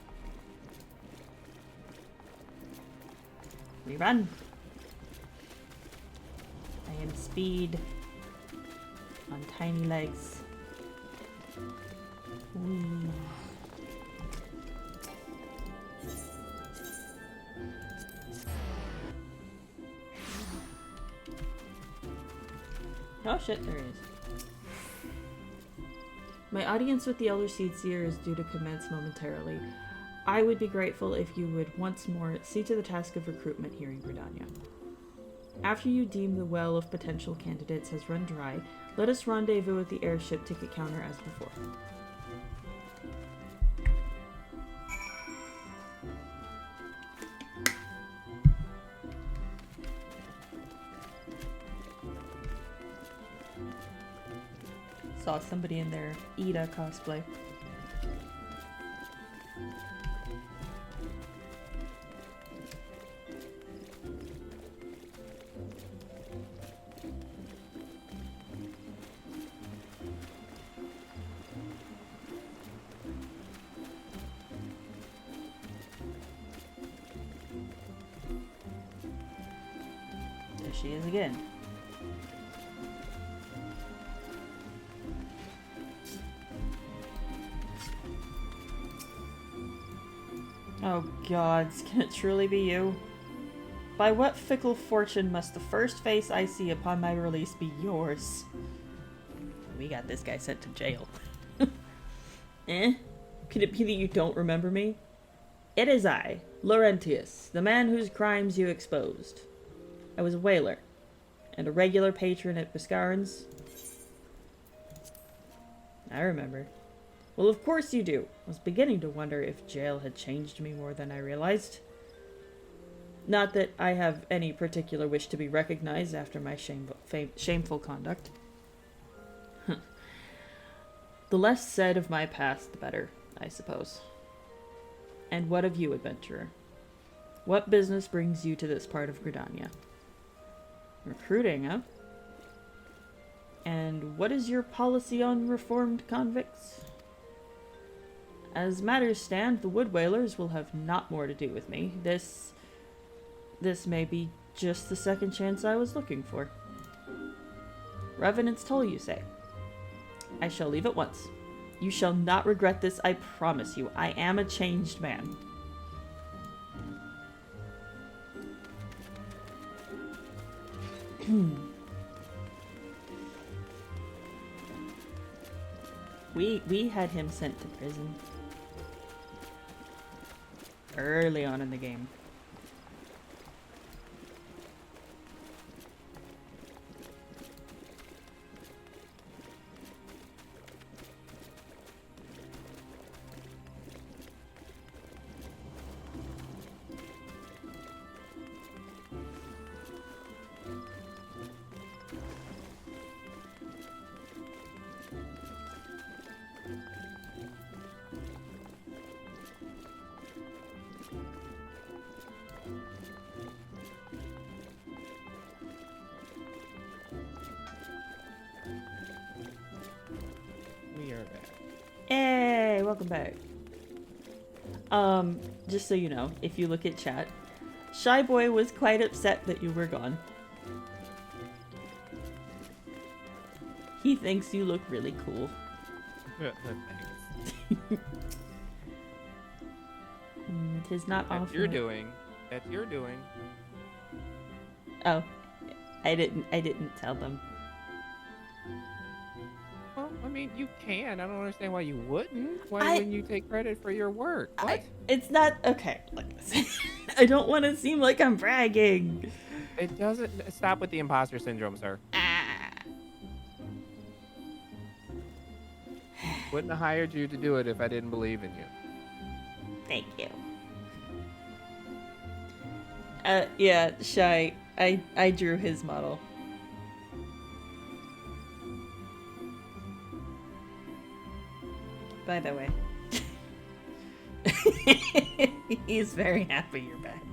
We run. I am speed on tiny legs. Whee. Oh shit, there he is. My audience with the Elder Seedseer is due to commence momentarily. I would be grateful if you would once more see to the task of recruitment here in Gridania. After you deem the well of potential candidates has run dry, let us rendezvous at the airship ticket counter as before. Saw somebody in their Ida cosplay. There she is again. Oh gods, can it truly be you? By what fickle fortune must the first face I see upon my release be yours? We got this guy sent to jail. Eh? Could it be that you don't remember me? It is I, Laurentius, the man whose crimes you exposed. I was a whaler, and a regular patron at Biscarin's. I remember. Well, of course you do. I was beginning to wonder if jail had changed me more than I realized. Not that I have any particular wish to be recognized after my shameful conduct. The less said of my past, the better, I suppose. And what of you, adventurer? What business brings you to this part of Gridania? Recruiting, huh? And what is your policy on reformed convicts? As matters stand, the Wood Whalers will have not more to do with me. This may be just the second chance I was looking for. Revenant's toll, you say? I shall leave at once. You shall not regret this, I promise you. I am a changed man. We had him sent to prison early on in the game. Hey, welcome back. Just so you know, if you look at chat, Shy Boy was quite upset that you were gone. He thinks you look really cool. Thanks. Tis not That's often. your doing. That's your doing. Oh, I didn't tell them. Well, I mean, you can. I don't understand why you wouldn't. Why wouldn't you take credit for your work? What? It's not okay. Like, I don't want to seem like I'm bragging. It doesn't. Stop with the imposter syndrome, sir. Wouldn't have hired you to do it if I didn't believe in you. Thank you. Yeah, Shy. I drew his model. By the way. He's very happy you're back.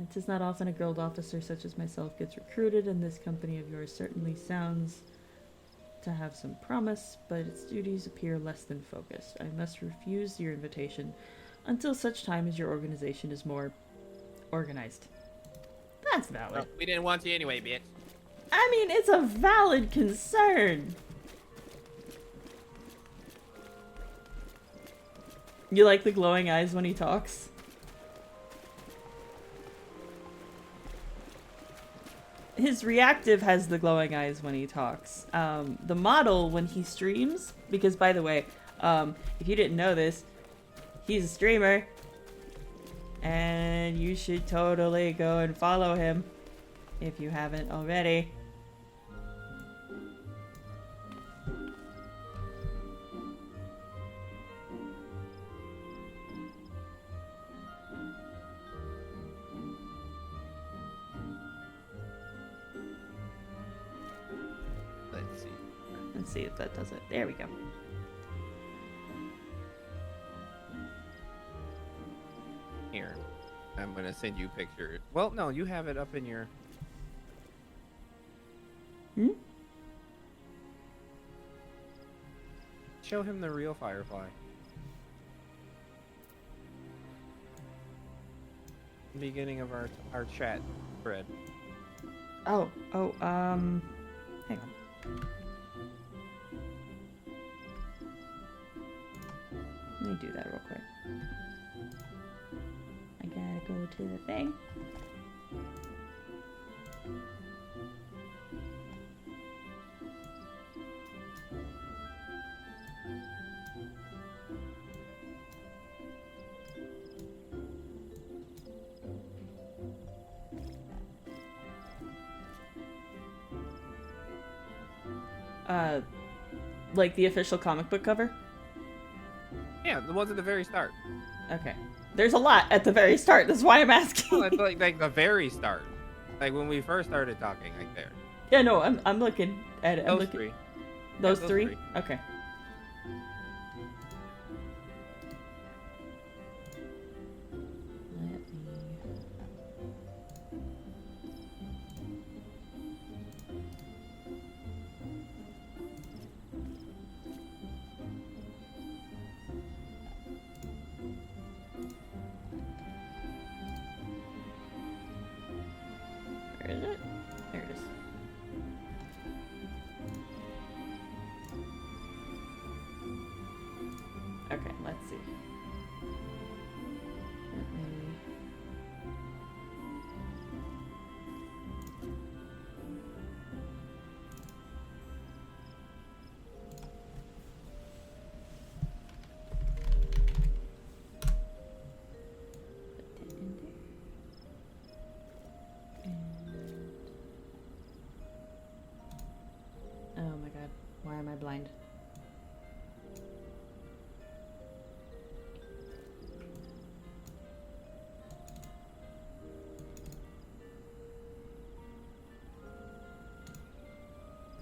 It is not often a girl officer such as myself gets recruited, and this company of yours certainly sounds to have some promise, but its duties appear less than focused. I must refuse your invitation until such time as your organization is more organized. That's valid. Well, we didn't want you anyway, bitch. I mean, it's a valid concern. You like the glowing eyes when he talks? His reactive has the glowing eyes when he talks. The model when he streams, because by the way, if you didn't know this, he's a streamer. And you should totally go and follow him if you haven't already. Let's see if that does it. There we go. Here, I'm gonna send you a picture. Well, no, you have it up in your. Show him the real Firefly. Beginning of our chat thread. Hang on. Let me do that real quick. I gotta go to the thing. Like the official comic book cover? Yeah, the ones at the very start. Okay. There's a lot at the very start. That's why I'm asking. Oh, it's like the very start. Like when we first started talking, like there. Yeah, no, I'm looking at it. Those three. Those Yeah, those three? three. Okay. Let me... Where is it? There it is. Okay, let's see. Let me... Put that in there. And... Oh my god, why am I blind?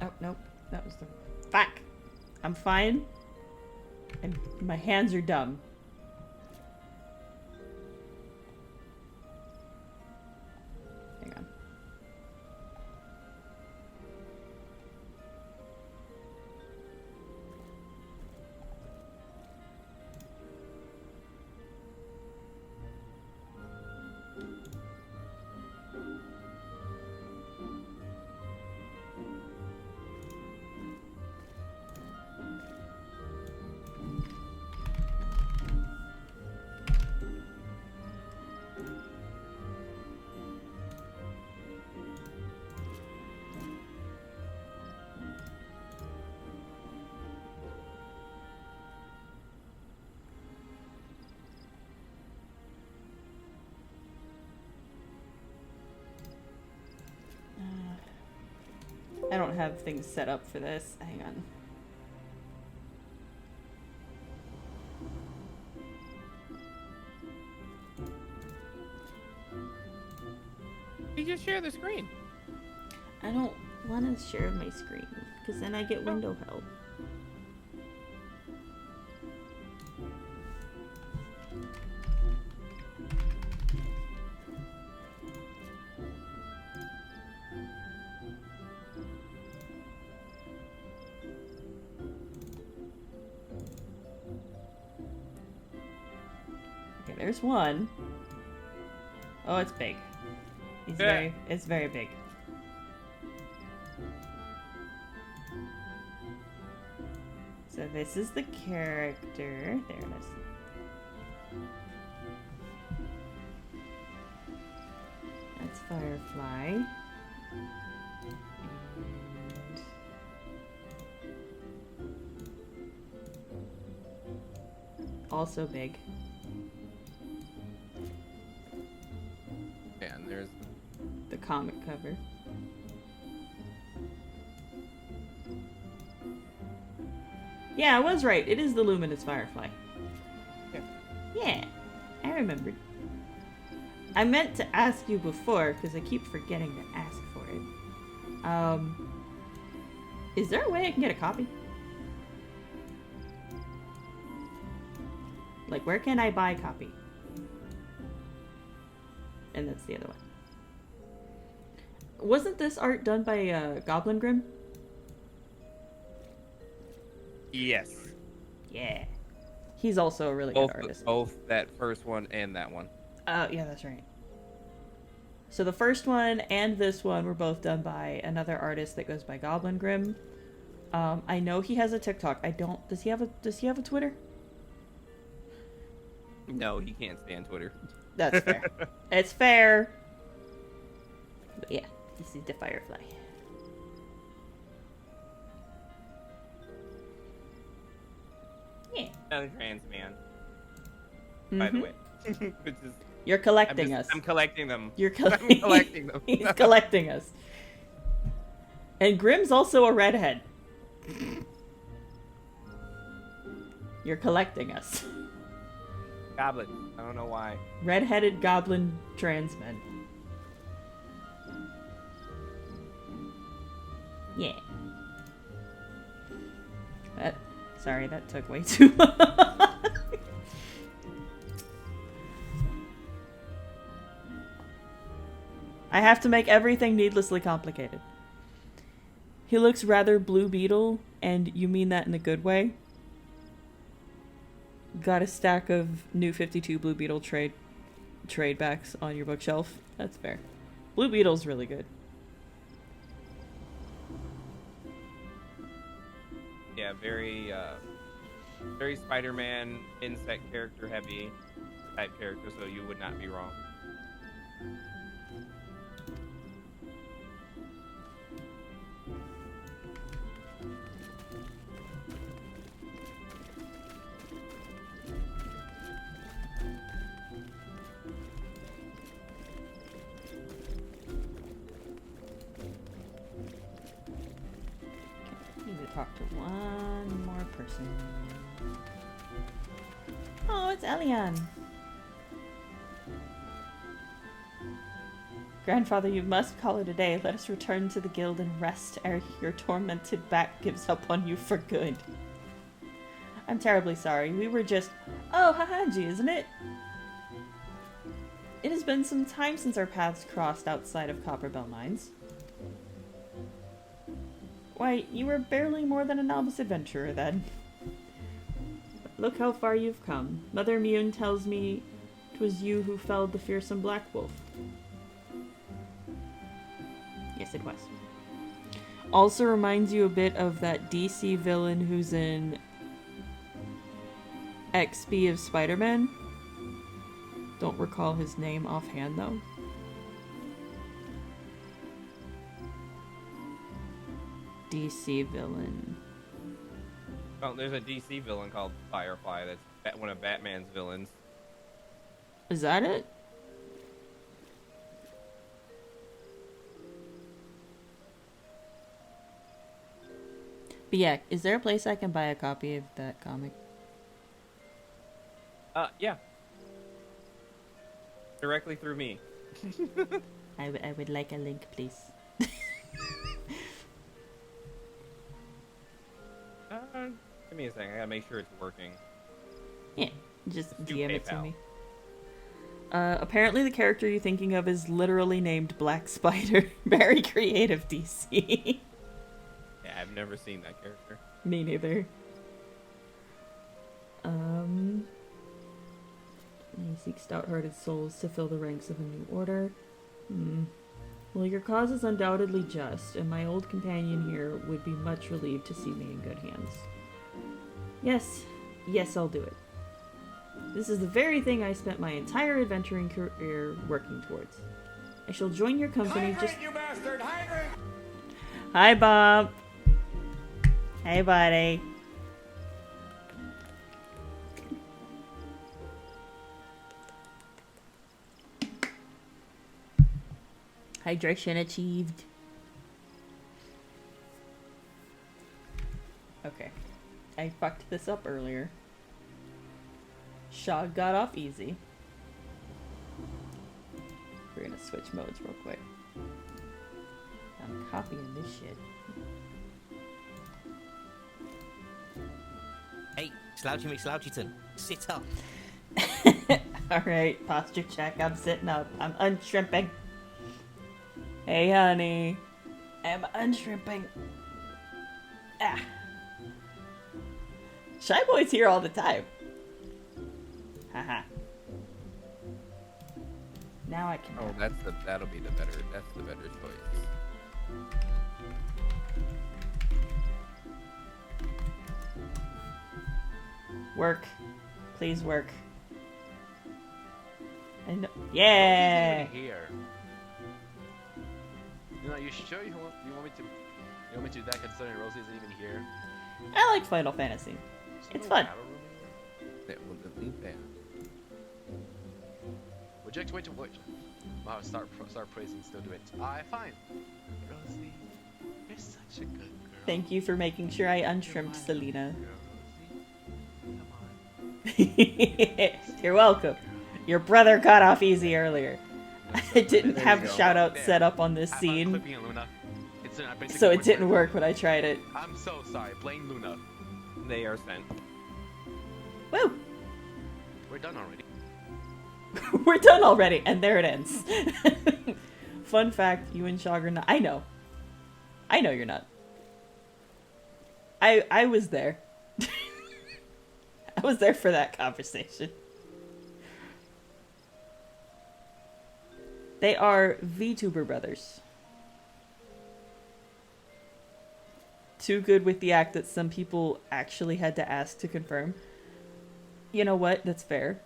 Oh, nope. That was the... Fuck! I'm fine. And my hands are dumb. Hang on. I don't have things set up for this. Hang on. You just share the screen. I don't... want to share my screen because then I get window help. Okay, there's one. Oh, it's big. It's very big. So this is the character. There it is. That's Firefly. And also big. Yeah, and there's The comic cover. Yeah, I was right. It is the luminous Firefly. Yeah. Yeah, I remembered. I meant to ask you before because I keep forgetting to ask for it. Is there a way I can get a copy? Like, where can I buy a copy? And that's the other one. Wasn't this art done by Goblin Grimm? yes. Yeah. He's also a really good artist. Both that first one and that one. Yeah, that's right. So the first one and this one were both done by another artist that goes by Goblin Grimm. I know he has a TikTok. Does he have a Twitter? No, he can't stand Twitter. That's fair. It's fair. But yeah, this is the Firefly. Yeah. Another trans man. By the way. Which is, You're collecting us. I'm collecting them. You're I'm collecting them. He's collecting us. And Grimm's also a redhead. You're collecting us. Goblin. I don't know why. Red-headed goblin trans men. Yeah. Sorry, that took way too long. I have to make everything needlessly complicated. He looks rather Blue Beetle, and you mean that in a good way? Got a stack of New 52 Blue Beetle trade backs on your bookshelf? That's fair. Blue Beetle's really good. Yeah, very Spider-Man insect character heavy type character, so you would not be wrong. Talk to one more person. Oh, it's Elian. Grandfather, you must call it a day. Let us return to the guild and rest ere your tormented back gives up on you for good. I'm terribly sorry. We were just... Oh, Hahanji, isn't it? It has been some time since our paths crossed outside of Copperbell Mines. Why, you were barely more than a novice adventurer then. But look how far you've come. Mother Mune tells me 'twas you who felled the fearsome black wolf. Yes, it was. Also reminds you a bit of that DC villain who's in XP of Spider-Man. Don't recall his name offhand though. DC villain. Well, there's a DC villain called Firefly that's one of Batman's villains. Is that it? But yeah, is there a place I can buy a copy of that comic? Yeah. Directly through me. I would like a link, please. Give me a second. I gotta make sure it's working. Yeah, just Do DM it to PayPal. me. Apparently the character you're thinking of is literally named Black Spider. Very creative, DC. Yeah, I've never seen that character. Me neither. You seek stout-hearted souls to fill the ranks of a new order. Well, your cause is undoubtedly just, and my old companion here would be much relieved to see me in good hands. Yes, I'll do it. This is the very thing I spent my entire adventuring career working towards. I shall join your company Hydrant, you bastard! Hydrant! Hi, Bob. Hey, buddy. Hydration achieved. Okay. I fucked this up earlier. Shaw got off easy. We're gonna switch modes real quick. I'm copying this shit. Hey, Slouchy McSlouchyton, sit up. Alright, posture check. I'm sitting up. I'm unshrimping. Hey, honey. I'm unshrimping. Ah. Shy Boy's here all the time. Haha. Now I can. Oh, that'll be the better choice. Work. Please work. And yeah. Here. You know, you sure you want me to do that considering Rosie isn't even here? I like Final Fantasy. It's fun. That will leave there. Would you like to wait to watch? Wow, start praising, still do it. Alright, fine. Rosie, you're such a good girl. Thank you for making sure I unshrimped Selena. Come on. You're welcome. Your brother got off easy earlier. I didn't have shoutouts set up on this scene, Clipping Luna. so it didn't work when I tried it. I'm so sorry. Blame Luna. They are sent. Woo! We're done already. We're done already, and there it ends. Fun fact, you and Shog are not. I know you're not. I was there. I was there for that conversation. They are VTuber brothers. Too good with the act that some people actually had to ask to confirm. You know what? That's fair.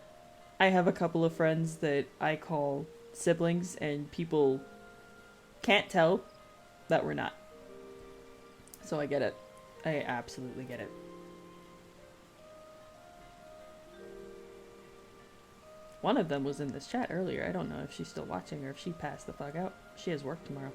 I have a couple of friends that I call siblings, and people can't tell that we're not. So I get it. I absolutely get it. One of them was in this chat earlier. I don't know if she's still watching or if she passed the fuck out. She has work tomorrow.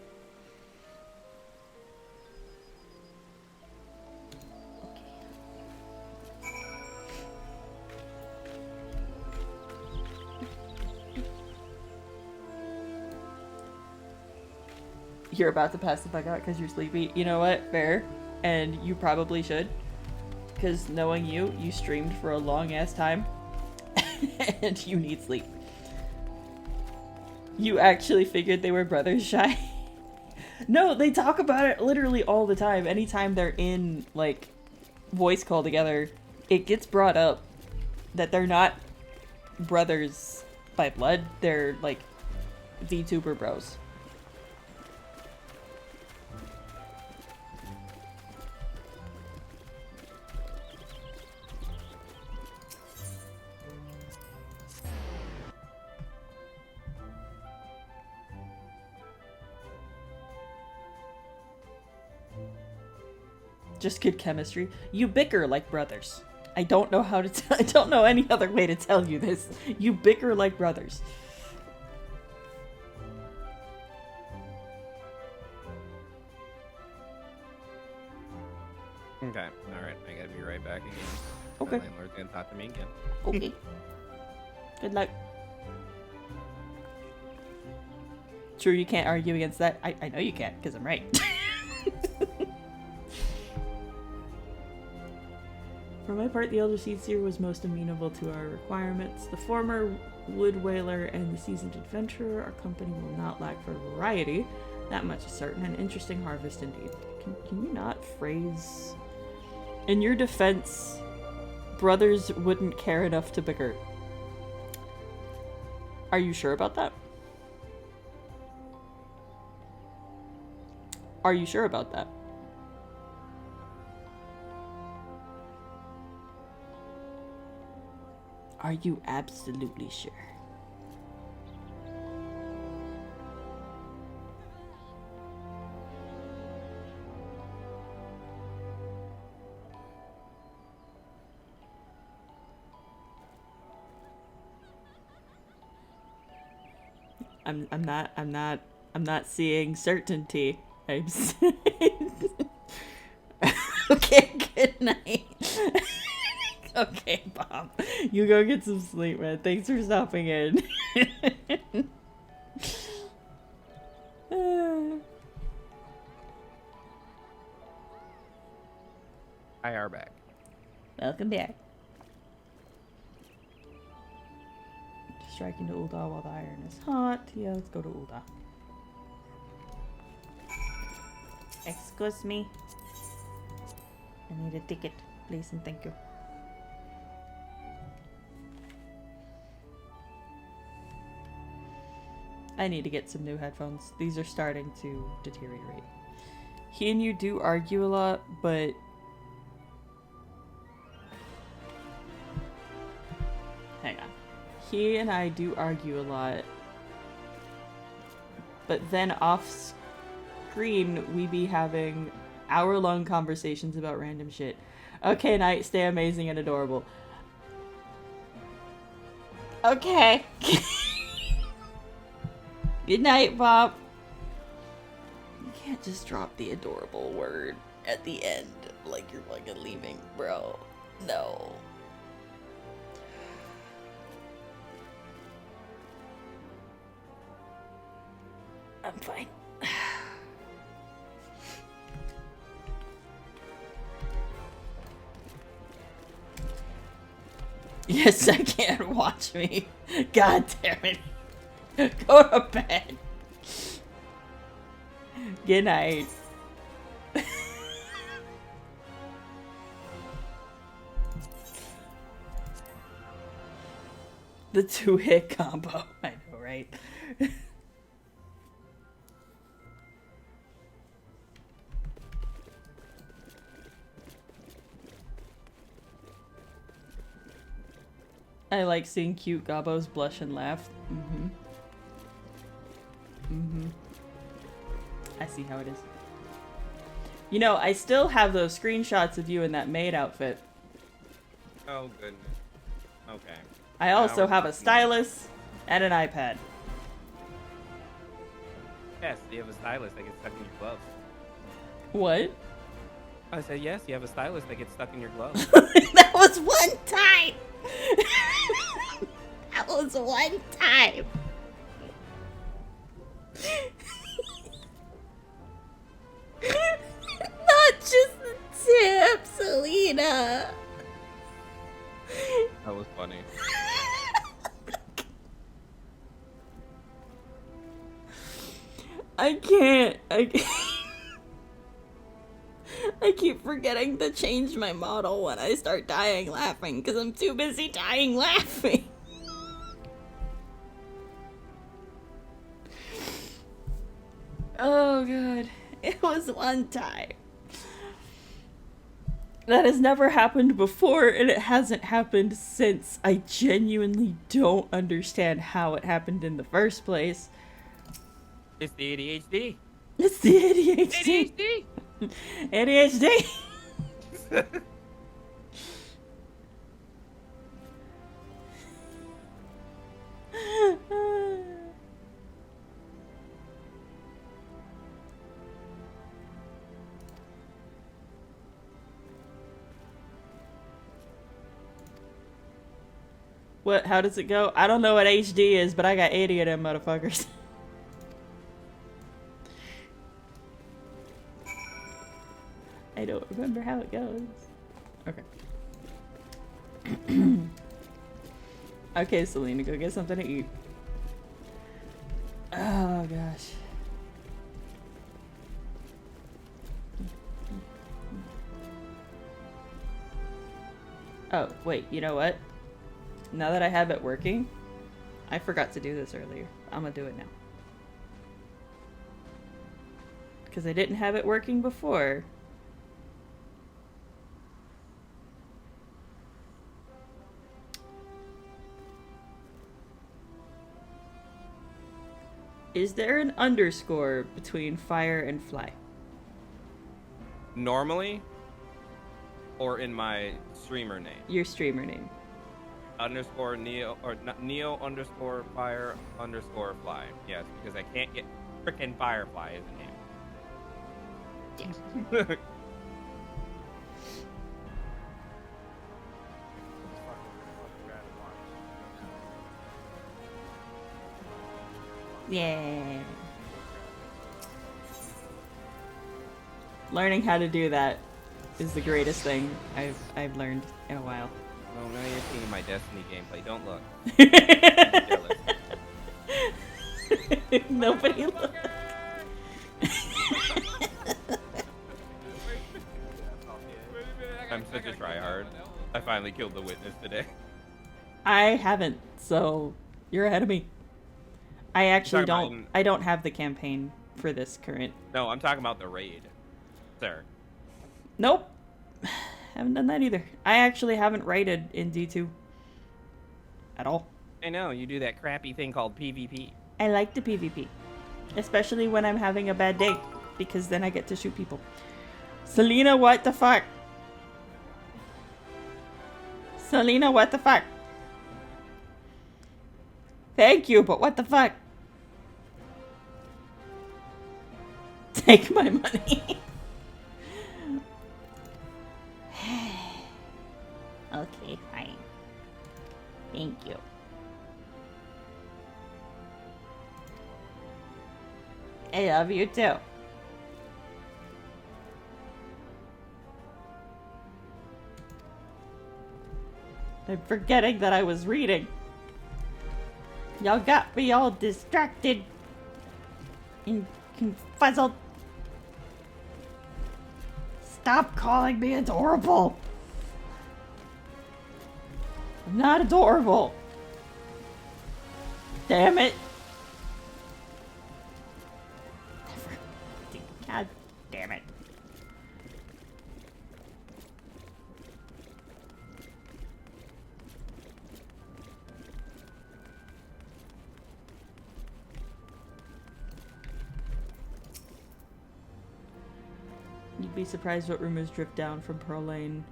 You're about to pass the fuck out because you're sleepy. You know what? Fair. And you probably should. Because knowing you, you streamed for a long ass time. And you need sleep. You actually figured they were brothers, Shy? No, they talk about it literally all the time. Anytime they're in, like, voice call together, it gets brought up that they're not brothers by blood. They're, like, VTuber bros. Just good chemistry. You bicker like brothers. I don't know how to I don't know any other way to tell you this. You bicker like brothers. Okay, alright, I gotta be right back again. Okay. My landlord's gonna talk to me again. Okay. Good luck. True, you can't argue against that. I know you can't, because I'm right. For my part, the Elder Seer was most amenable to our requirements. The former wood whaler and the seasoned adventurer, our company will not lack for variety. That much is certain. An interesting harvest indeed. Can you not phrase... In your defense, brothers wouldn't care enough to bicker. Are you sure about that? Are you sure about that? Are you absolutely sure? I'm not seeing certainty. I'm saying okay, good night. Okay, Bob. You go get some sleep, man. Thanks for stopping in. I are back. Welcome back. Striking to Ul'dah while the iron is hot. Yeah, let's go to Ul'dah. Excuse me. I need a ticket, please and thank you. I need to get some new headphones. These are starting to deteriorate. He and you do argue a lot, but... Hang on. He and I do argue a lot, but then off screen we be having hour-long conversations about random shit. Okay, night, stay amazing and adorable. Okay. Good night, Bob. You can't just drop the adorable word at the end like you're fucking leaving, bro. No. I'm fine. Yes, I can. Watch me. God damn it. Go to bed. Good night. The 2-hit combo. I know, right? I like seeing cute gobbos blush and laugh. I see how it is. You know, I still have those screenshots of you in that maid outfit. Oh, goodness. Okay. I also have a stylus and an iPad. Yes, you have a stylus that gets stuck in your gloves. What? I said, yes, you have a stylus that gets stuck in your gloves. That was one time! That was one time! Not just the tip, Selena! That was funny. I can't. I keep forgetting to change my model when I start dying laughing because I'm too busy dying laughing. Oh god. It was one time. That has never happened before, and it hasn't happened since. I genuinely don't understand how it happened in the first place. It's the ADHD. It's the ADHD. ADHD. What? How does it go? I don't know what HD is, but I got 80 of them motherfuckers. I don't remember how it goes. Okay. Okay, Selena, go get something to eat. Oh, gosh. Oh, wait, you know what? Now that I have it working, I forgot to do this earlier. I'm gonna do it now. Because I didn't have it working before. Is there an underscore between fire and fly? Normally, or in my streamer name. Your streamer name. Underscore Neo, or Neo underscore fire underscore fly. Yes, because I can't get frickin' Firefly as a name. Yes. Yeah. Learning how to do that is the greatest thing I've learned in a while. Well, now you're seeing my Destiny gameplay. Don't look. Nobody look. I'm such a tryhard. I finally killed the witness today. I haven't, so you're ahead of me. I actually I don't have the campaign for this current. No, I'm talking about the raid, sir. Nope. Haven't done that either. I actually haven't raided in D2 at all. I know, you do that crappy thing called PvP. I like the PvP. Especially when I'm having a bad day, because then I get to shoot people. Selena, what the fuck? Selena, what the fuck? Thank you, but what the fuck? Take my money. Okay, fine. Thank you. I love you too. I'm forgetting that I was reading. Y'all got me all distracted and confuzzled. Stop calling me adorable. I'm not adorable. Damn it. God damn it. You'd be surprised what rumors drift down from Pearl Lane.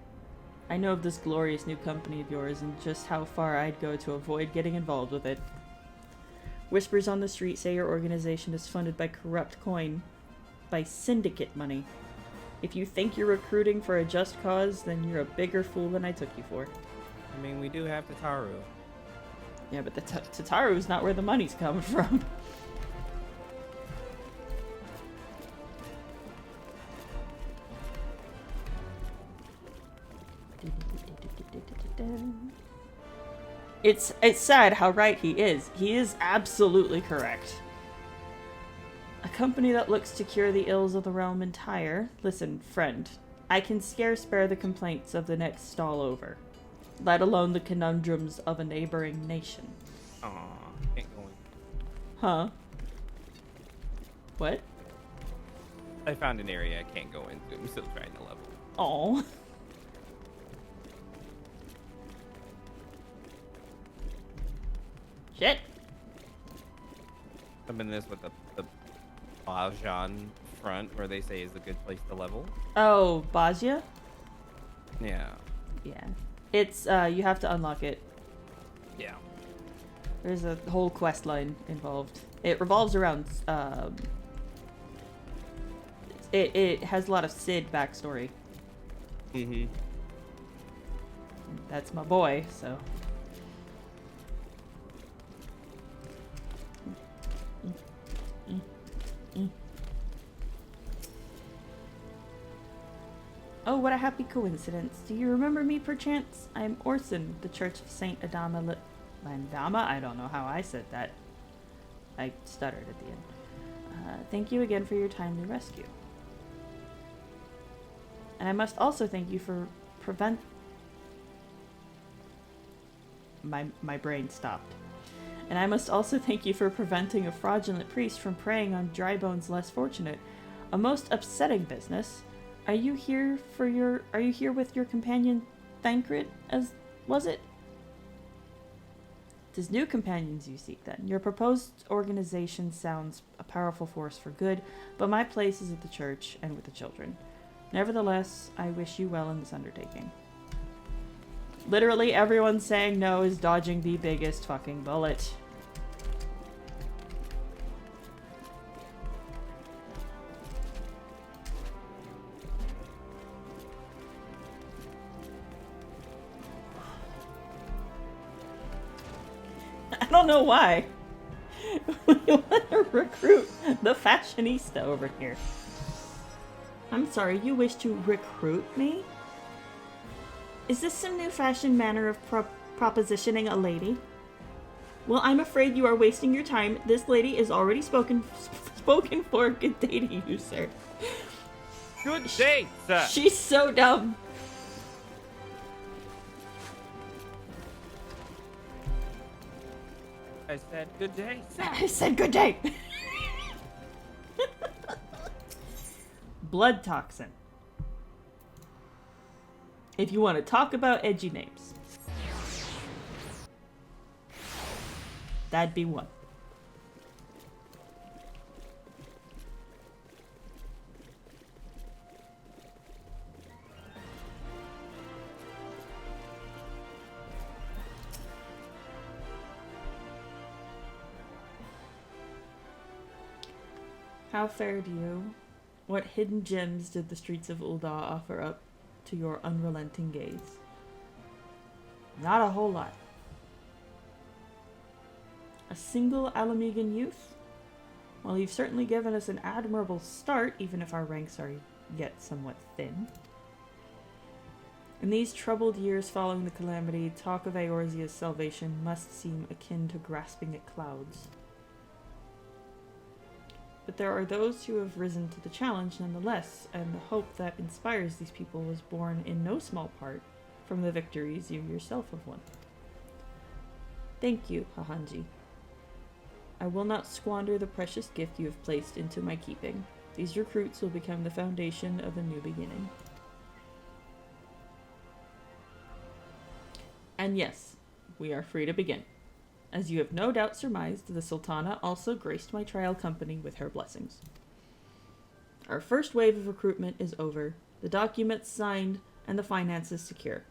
I know of this glorious new company of yours and just how far I'd go to avoid getting involved with it. Whispers on the street say your organization is funded by corrupt coin, by syndicate money. If you think you're recruiting for a just cause, then you're a bigger fool than I took you for. I mean, we do have Tataru. Yeah, but the Tataru's not where the money's coming from. It's sad how right he is. He is absolutely correct. A company that looks to cure the ills of the realm entire. Listen, friend, I can scarce bear the complaints of the next stall over, let alone the conundrums of a neighboring nation. Aw, can't go in. Huh? What? I found an area I can't go into. I'm still trying to level. Oh. Shit. I'm in this with the Bajan front, where they say is a good place to level. Oh, Bajia? Yeah. Yeah. It's, you have to unlock it. Yeah. There's a whole quest line involved. It revolves around, it has a lot of Sid backstory. Mm-hmm. That's my boy, so. Oh, what a happy coincidence. Do you remember me, perchance? I am Orson, the Church of Saint Adama Landama? I don't know how I said that. I stuttered at the end. Thank you again for your timely rescue. And I must also thank you for My brain stopped. And I must also thank you for preventing a fraudulent priest from preying on Drybone's less fortunate. A most upsetting business. Are you here with your companion Thancred, as was it? 'Tis new companions you seek, then. Your proposed organization sounds a powerful force for good, but my place is at the church and with the children. Nevertheless, I wish you well in this undertaking. Literally everyone saying no is dodging the biggest fucking bullet. I don't know why. We want to recruit the fashionista over here. I'm sorry, you wish to recruit me? Is this some new fashioned manner of propositioning a lady? Well, I'm afraid you are wasting your time. This lady is already spoken for. Good day to you, sir. Good day, sir. She's so dumb. I said good day, sir. I said good day. Blood toxin. If you want to talk about edgy names, that'd be one. How fared you? What hidden gems did the streets of Ul'dah offer up to your unrelenting gaze? Not a whole lot. A single Alamegan youth? Well, you've certainly given us an admirable start, even if our ranks are yet somewhat thin. In these troubled years following the calamity, talk of Eorzea's salvation must seem akin to grasping at clouds. But there are those who have risen to the challenge nonetheless, and the hope that inspires these people was born in no small part from the victories you yourself have won. Thank you, Hahanji. I will not squander the precious gift you have placed into my keeping. These recruits will become the foundation of a new beginning. And yes, we are free to begin. As you have no doubt surmised, the Sultana also graced my trial company with her blessings. Our first wave of recruitment is over, the documents signed, and the finances secure.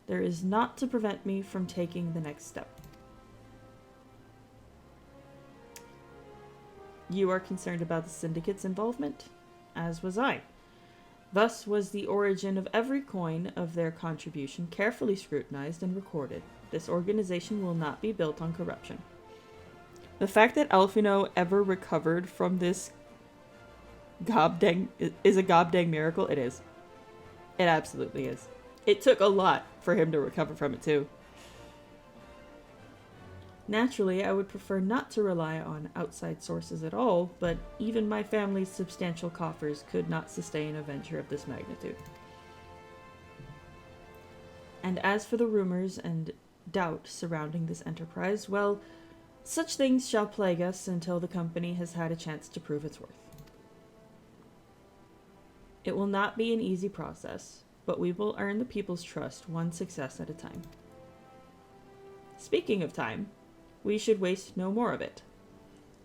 There is naught to prevent me from taking the next step. You are concerned about the syndicate's involvement? As was I. Thus was the origin of every coin of their contribution carefully scrutinized and recorded. This organization will not be built on corruption. The fact that Alphino ever recovered from this gobdang is a gobdang miracle. It is. It absolutely is. It took a lot for him to recover from it too. Naturally, I would prefer not to rely on outside sources at all, but even my family's substantial coffers could not sustain a venture of this magnitude. And as for the rumors and doubt surrounding this enterprise, well, such things shall plague us until the company has had a chance to prove its worth. It will not be an easy process, but we will earn the people's trust one success at a time. Speaking of time, we should waste no more of it.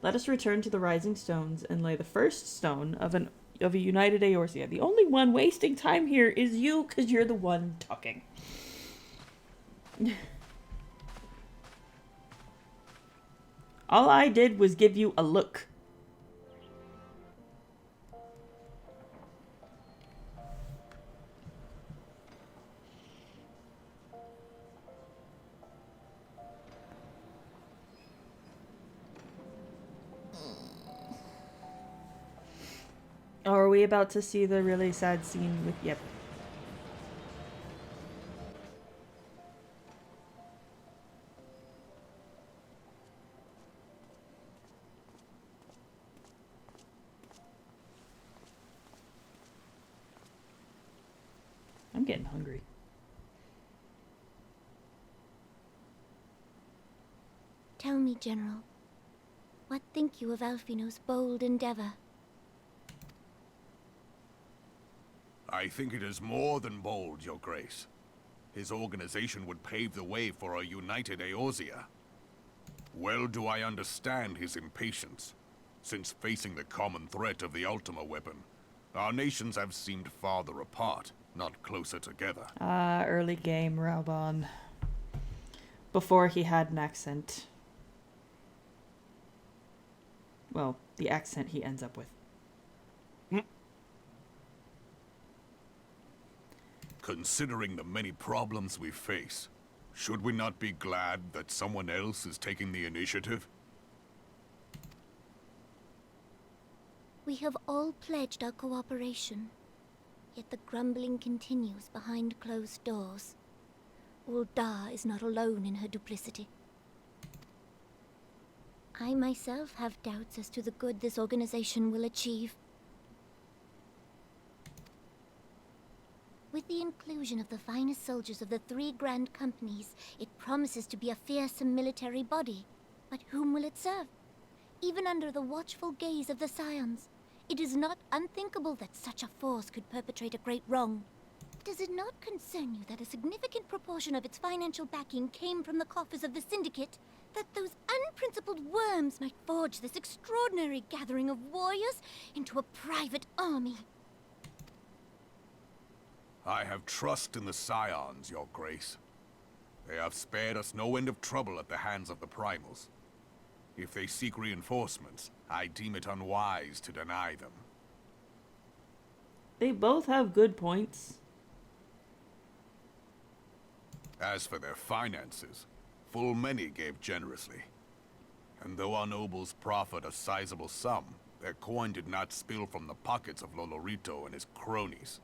Let us return to the Rising Stones and lay the first stone of a united Eorzea. The only one wasting time here is you, because you're the one talking. All I did was give you a look. are we about to see the really sad scene with... Yep. I'm getting hungry. Tell me, General, what think you of Alfino's bold endeavor? I think it is more than bold, Your Grace. His organization would pave the way for a united Eorzea. Well do I understand his impatience, since facing the common threat of the Ultima weapon, our nations have seemed farther apart, not closer together. Ah, early game, Raubon. Before he had an accent. Well, the accent he ends up with. Considering the many problems we face, should we not be glad that someone else is taking the initiative? We have all pledged our cooperation, yet the grumbling continues behind closed doors. Ul'dah is not alone in her duplicity. I myself have doubts as to the good this organization will achieve. With the inclusion of the finest soldiers of the 3 grand companies, it promises to be a fearsome military body. But whom will it serve? Even under the watchful gaze of the Scions, it is not unthinkable that such a force could perpetrate a great wrong. Does it not concern you that a significant proportion of its financial backing came from the coffers of the Syndicate? That those unprincipled worms might forge this extraordinary gathering of warriors into a private army? I have trust in the Scions, Your Grace. They have spared us no end of trouble at the hands of the Primals. If they seek reinforcements, I deem it unwise to deny them. They both have good points. As for their finances, full many gave generously. And though our nobles proffered a sizable sum, their coin did not spill from the pockets of Lolorito and his cronies.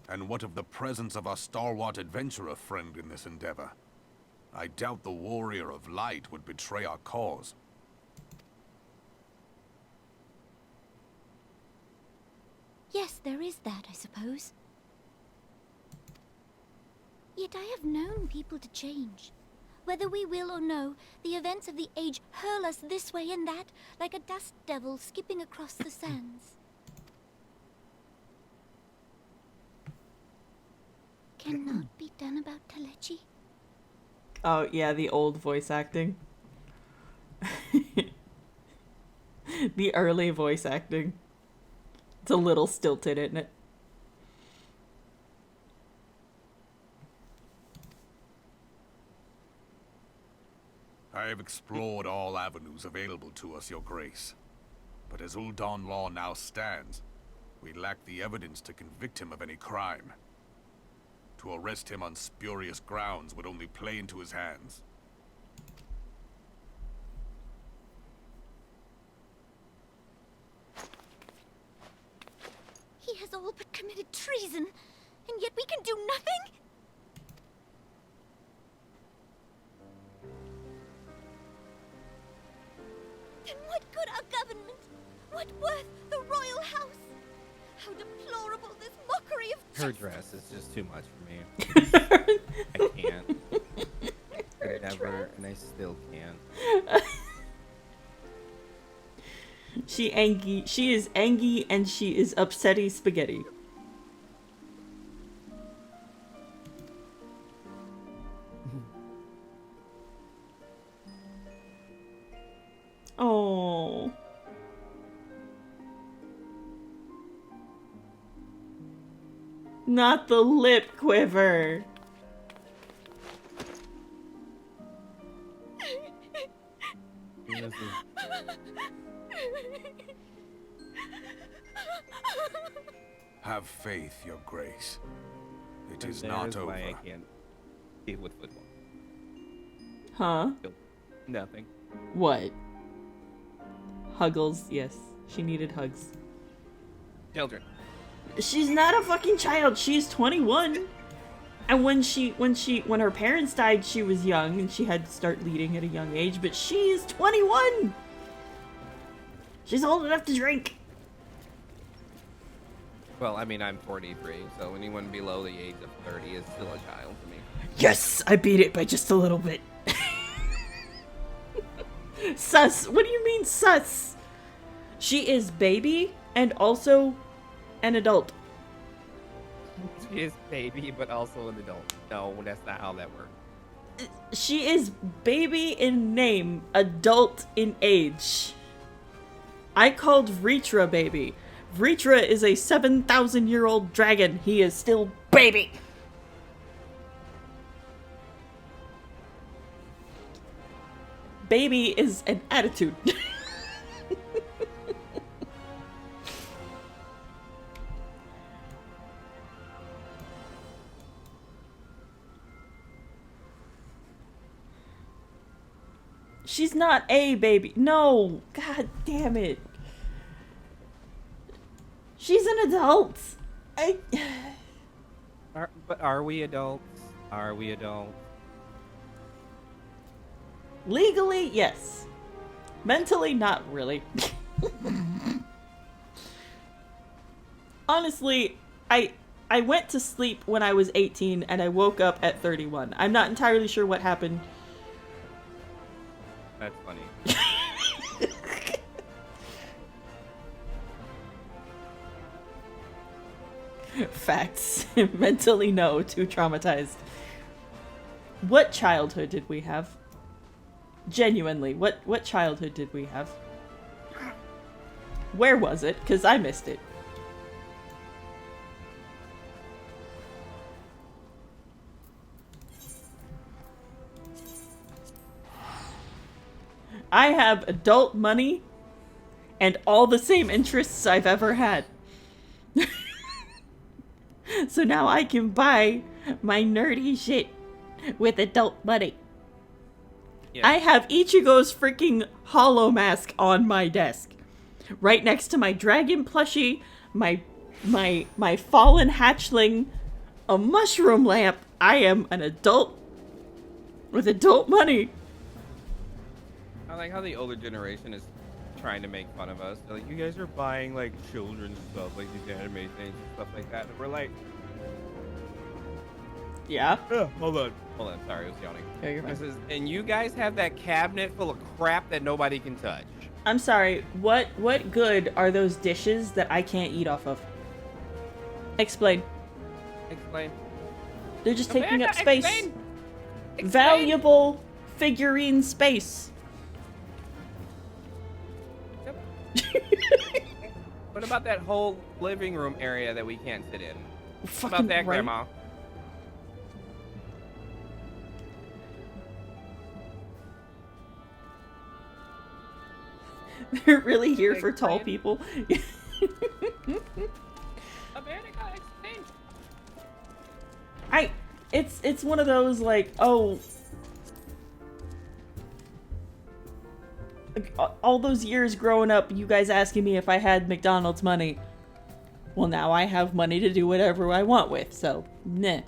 And what of the presence of our stalwart adventurer friend in this endeavor? I doubt the Warrior of Light would betray our cause. Yes, there is that, I suppose. Yet I have known people to change. Whether we will or no, the events of the age hurl us this way and that, like a dust devil skipping across the sands. Cannot be done about Telechi? Oh, yeah, the old voice acting. The early voice acting. It's a little stilted, isn't it? I have explored all avenues available to us, Your Grace. But as Ul'dah law now stands, we lack the evidence to convict him of any crime. To arrest him on spurious grounds would only play into his hands. He has all but committed treason, and yet we can do nothing? Then what good our government? What worth the royal house? How deplorable this mockery of Her justice. dress is just too much for me. I can't. I never, and I still can't. She is angry and she is upsetty spaghetti. Oh. Not the lip quiver. This is- Have faith, Your Grace. It and is that not is over. why I can't deal with football. Huh? Nothing. What? Huggles, yes. She needed hugs. children. She's not a fucking child. She's 21. And when her parents died, she was young and she had to start leading at a young age, but she is 21. She's old enough to drink. Well, I mean, I'm 43, so anyone below the age of 30 is still a child to me. Yes, I beat it by just a little bit. Sus. What do you mean sus? She is baby and also an adult. She is baby, but also an adult. No, that's not how that works. She is baby in name, adult in age. I called Vritra baby. Vritra is a 7,000-year-old dragon. He is still baby. Baby is an attitude. She's not a baby. No. God damn it. She's an adult. But are we adults? Are we adults? Legally, yes. Mentally, not really. Honestly, I went to sleep when I was 18 and I woke up at 31. I'm not entirely sure what happened. That's funny. Facts. Mentally, no. Too traumatized. What childhood did we have? Genuinely, what childhood did we have? Where was it? Because I missed it. I have adult money and all the same interests I've ever had. So now I can buy my nerdy shit with adult money. Yeah. I have Ichigo's freaking hollow mask on my desk. Right next to my dragon plushie, my fallen hatchling, a mushroom lamp. I am an adult with adult money. I like how the older generation is trying to make fun of us. They're like, you guys are buying like children's stuff, like these anime things and stuff like that. And we're like, yeah. Hold on. Sorry, I was yawning. Yeah, you're fine. And you guys have that cabinet full of crap that nobody can touch. I'm sorry. What good are those dishes that I can't eat off of? Explain. They're just taking up space. Explain. Valuable figurine space. What about that whole living room area that we can't sit in? Fucking What about that, right. Grandma? They're really here for tall people. It's one of those like, oh, all those years growing up, you guys asking me if I had McDonald's money. Well, now I have money to do whatever I want with, so nah.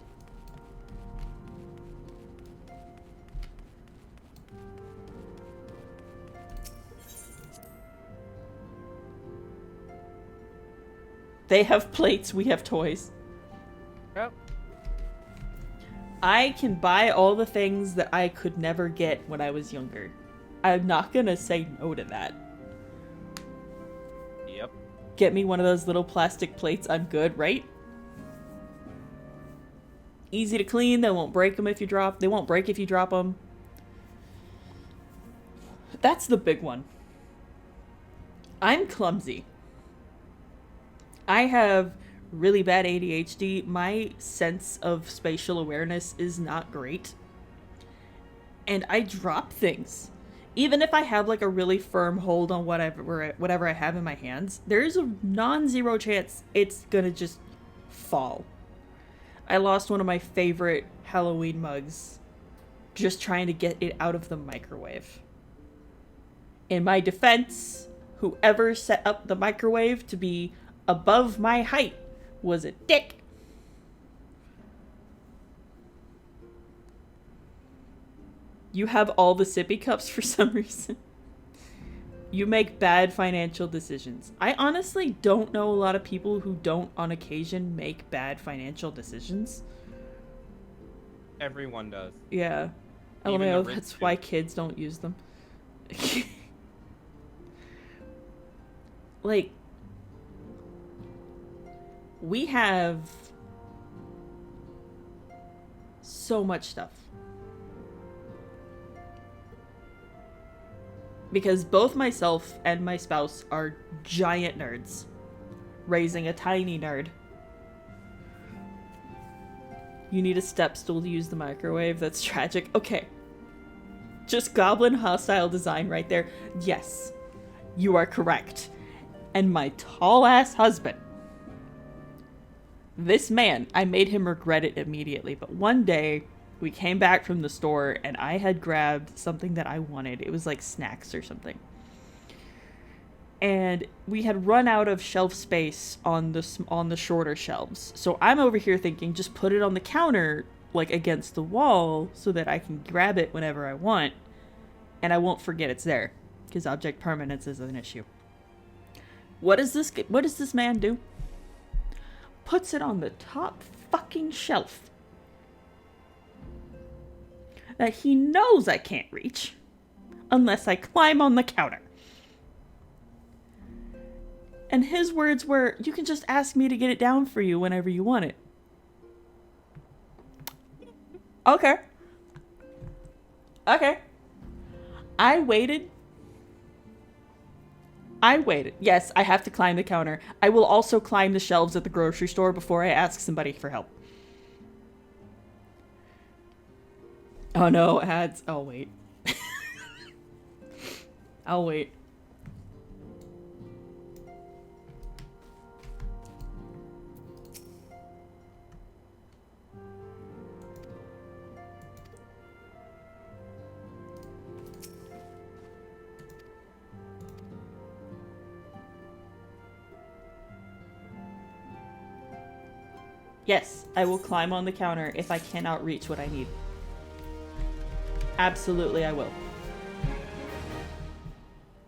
They have plates, we have toys. Yep. I can buy all the things that I could never get when I was younger. I'm not gonna say no to that. Yep. Get me one of those little plastic plates, I'm good, right? Easy to clean, they won't break them if you drop. They won't break if you drop them. That's the big one. I'm clumsy. I have really bad ADHD. My sense of spatial awareness is not great. And I drop things. Even if I have like a really firm hold on whatever I have in my hands, there's a non-zero chance it's gonna just fall. I lost one of my favorite Halloween mugs just trying to get it out of the microwave. In my defense, whoever set up the microwave to be above my height was a dick. You have all the sippy cups for some reason. You make bad financial decisions. I honestly don't know a lot of people who don't, on occasion, make bad financial decisions. Everyone does. Yeah. Even the LMAO, rich that's do. why kids don't use them. Like, we have so much stuff. Because both myself and my spouse are giant nerds, raising a tiny nerd. You need a step stool to use the microwave? That's tragic. Okay. Just goblin hostile design right there. Yes, you are correct. And my tall-ass husband. This man, I made him regret it immediately, but one day we came back from the store and I had grabbed something that I wanted. It was like snacks or something. And we had run out of shelf space on the shorter shelves. So I'm over here thinking, just put it on the counter, like against the wall, so that I can grab it whenever I want. And I won't forget it's there, because object permanence is an issue. What does this man do? Puts it on the top fucking shelf that he knows I can't reach unless I climb on the counter. And his words were, you can just ask me to get it down for you whenever you want it. Okay. Okay. I waited. Yes, I have to climb the counter. I will also climb the shelves at the grocery store before I ask somebody for help. Oh no, ads. I'll wait. I'll wait. Yes, I will climb on the counter if I cannot reach what I need. Absolutely, I will.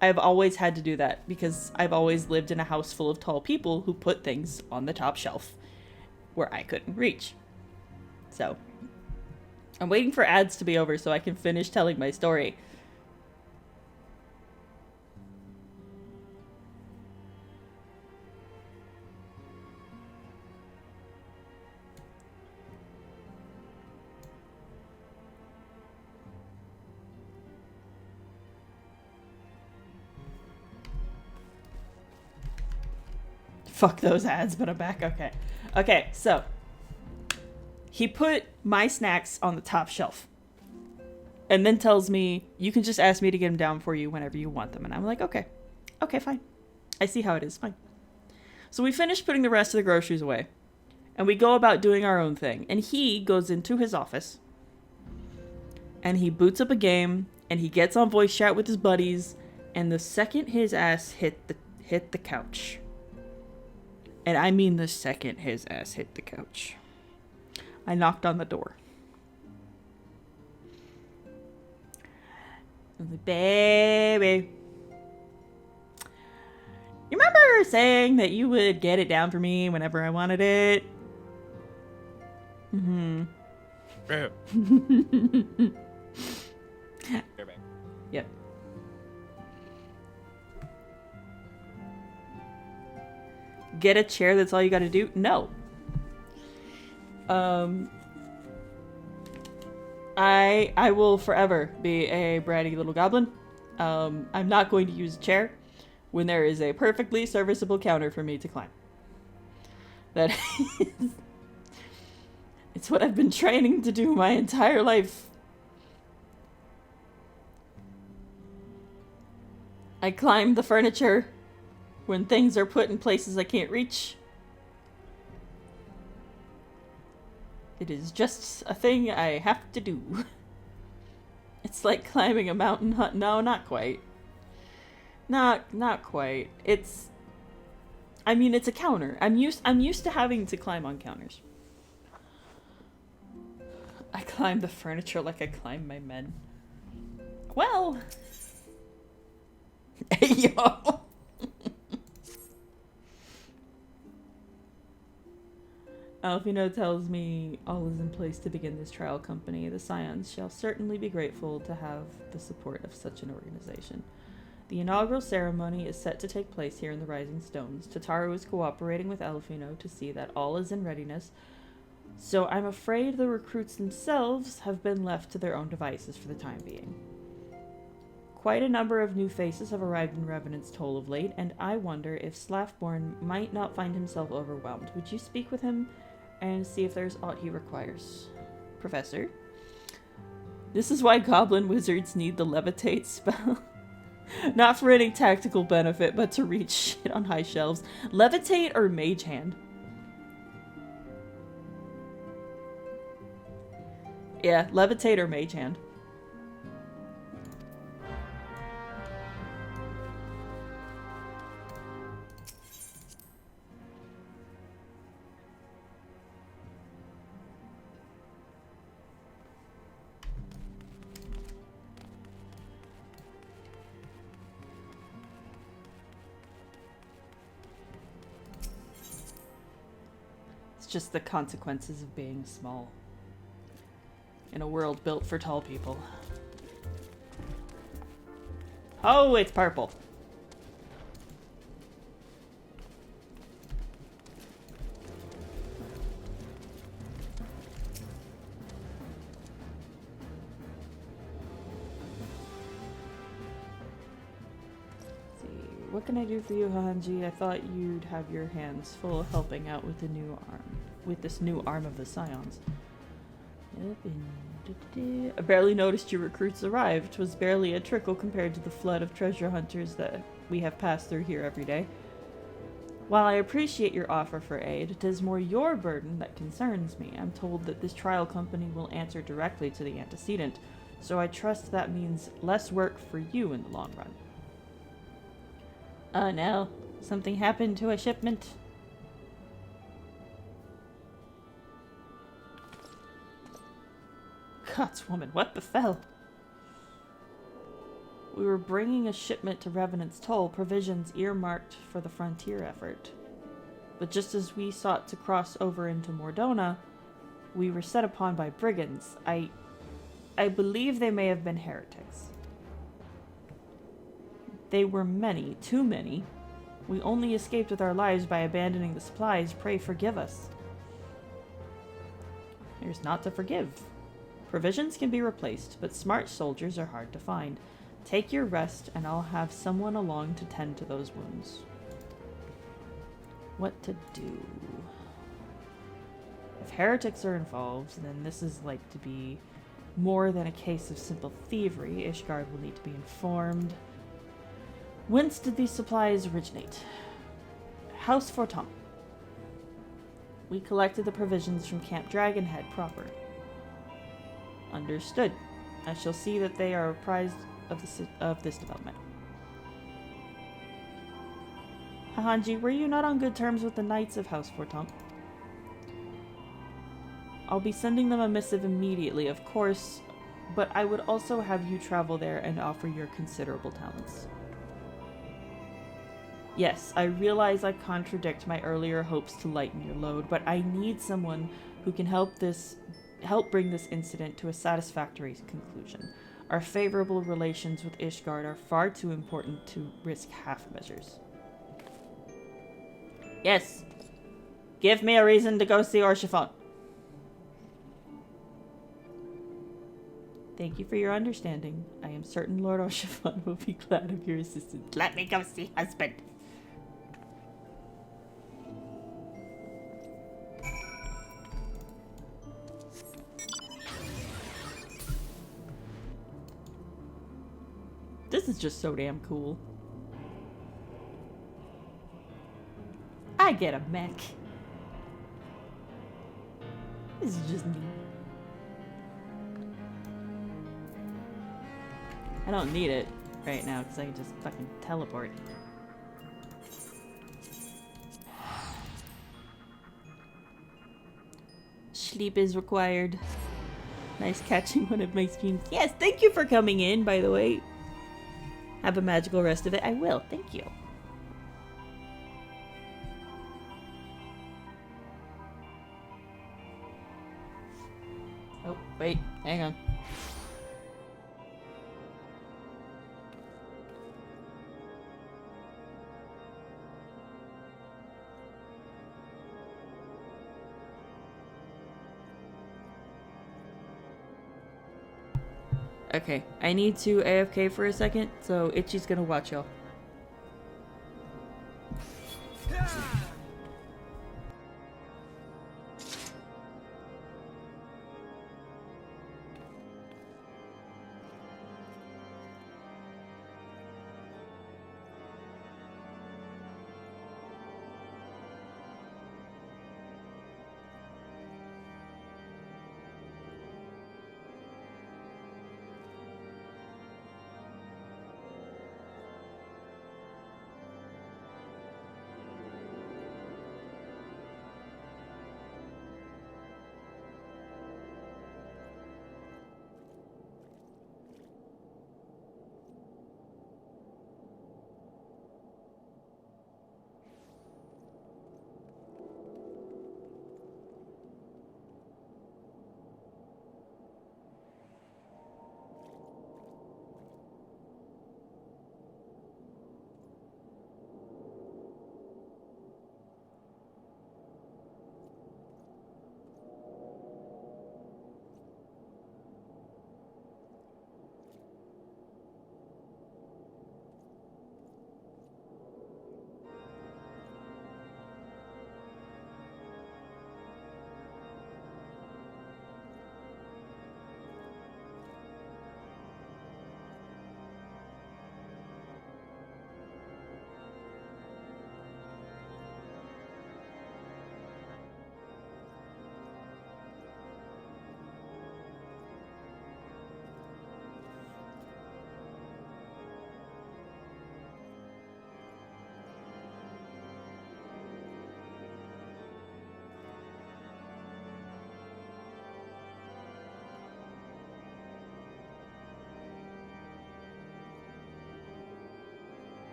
I've always had to do that because I've always lived in a house full of tall people who put things on the top shelf where I couldn't reach. So, I'm waiting for ads to be over so I can finish telling my story. Fuck those ads, but I'm back. Okay. Okay, so he put my snacks on the top shelf and then tells me, you can just ask me to get them down for you whenever you want them. And I'm like, okay. Okay, fine. I see how it is. Fine. So we finish putting the rest of the groceries away and we go about doing our own thing. And he goes into his office and he boots up a game and he gets on voice chat with his buddies. And the second his ass hit the couch, and I mean the second his ass hit the couch, I knocked on the door. I was like, baby, you remember saying that you would get it down for me whenever I wanted it? Mm-hmm. Yep. Get a chair, that's all you gotta do? No. I will forever be a bratty little goblin. I'm not going to use a chair when there is a perfectly serviceable counter for me to climb. That is... It's what I've been training to do my entire life. I climb the furniture when things are put in places I can't reach. It is just a thing I have to do. It's like climbing a mountain. No, not quite. Not quite. It's... I mean, it's a counter. I'm used to having to climb on counters. I climb the furniture like I climb my men. Well. Yo. Alfino tells me all is in place to begin this trial company. The Scions shall certainly be grateful to have the support of such an organization. The inaugural ceremony is set to take place here in the Rising Stones. Tataru is cooperating with Alfino to see that all is in readiness, so I'm afraid the recruits themselves have been left to their own devices for the time being. Quite a number of new faces have arrived in Revenant's Toll of late, and I wonder if Slaffborn might not find himself overwhelmed. Would you speak with him and see if there's aught he requires? Professor? This is why goblin wizards need the levitate spell. Not for any tactical benefit, but to reach shit on high shelves. Levitate or mage hand? Yeah, levitate or mage hand. Just the consequences of being small in a world built for tall people. Oh, it's purple. What can I do for you, Hanji? I thought you'd have your hands full helping out with the new arm. With this new arm of the Scions. I barely noticed your recruits arrived. 'Twas barely a trickle compared to the flood of treasure hunters that we have passed through here every day. While I appreciate your offer for aid, it is more your burden that concerns me. I'm told that this trial company will answer directly to the antecedent, so I trust that means less work for you in the long run. Oh no, something happened to a shipment. Godswoman, what befell? We were bringing a shipment to Revenant's Toll, provisions earmarked for the frontier effort. But just as we sought to cross over into Mordona, we were set upon by brigands. I believe they may have been heretics. They were many, too many. We only escaped with our lives by abandoning the supplies. Pray forgive us. There's naught to forgive. Provisions can be replaced, but smart soldiers are hard to find. Take your rest, and I'll have someone along to tend to those wounds. What to do? If heretics are involved, then this is like to be more than a case of simple thievery. Ishgard will need to be informed. Whence did these supplies originate? House Forton. We collected the provisions from Camp Dragonhead proper. Understood. I shall see that they are apprised of this development. Hanji, were you not on good terms with the Knights of House Forton? I'll be sending them a missive immediately, of course, but I would also have you travel there and offer your considerable talents. Yes, I realize I contradict my earlier hopes to lighten your load, but I need someone who can help bring this incident to a satisfactory conclusion. Our favorable relations with Ishgard are far too important to risk half measures. Yes. Give me a reason to go see Orchiphon. Thank you for your understanding. I am certain Lord Orchiphon will be glad of your assistance. Let me go see husband. This is just so damn cool. I get a mech. This is just neat. I don't need it right now because I can just fucking teleport. sleep is required. Nice catching one of my streams. Yes, thank you for coming in, by the way. Have a magical rest of it. I will. Thank you. Oh, wait. Hang on. Okay, I need to AFK for a second, so Itchy's gonna watch y'all.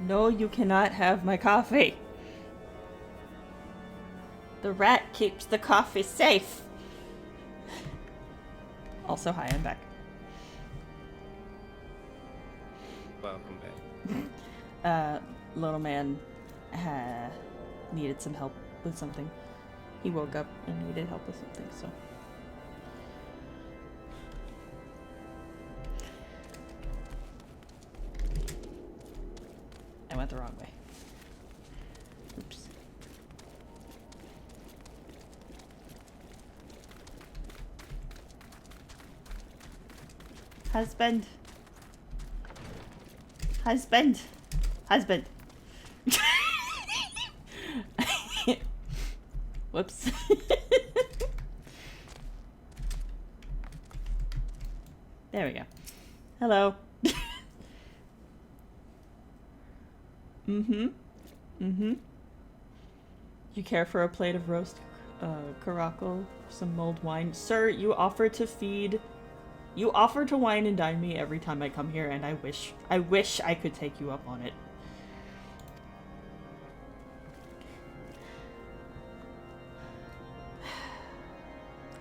No, you cannot have my coffee. The rat keeps the coffee safe. Also, hi, I'm back. Welcome back. Little man needed some help with something. He woke up and needed help with something, so. I went the wrong way. Oops. Husband. Husband. Husband. Whoops. There we go. Hello. Mm-hmm. Mm-hmm. You care for a plate of roast caracal, some mulled wine? Sir, you offer to wine and dine me every time I come here, and I wish I could take you up on it.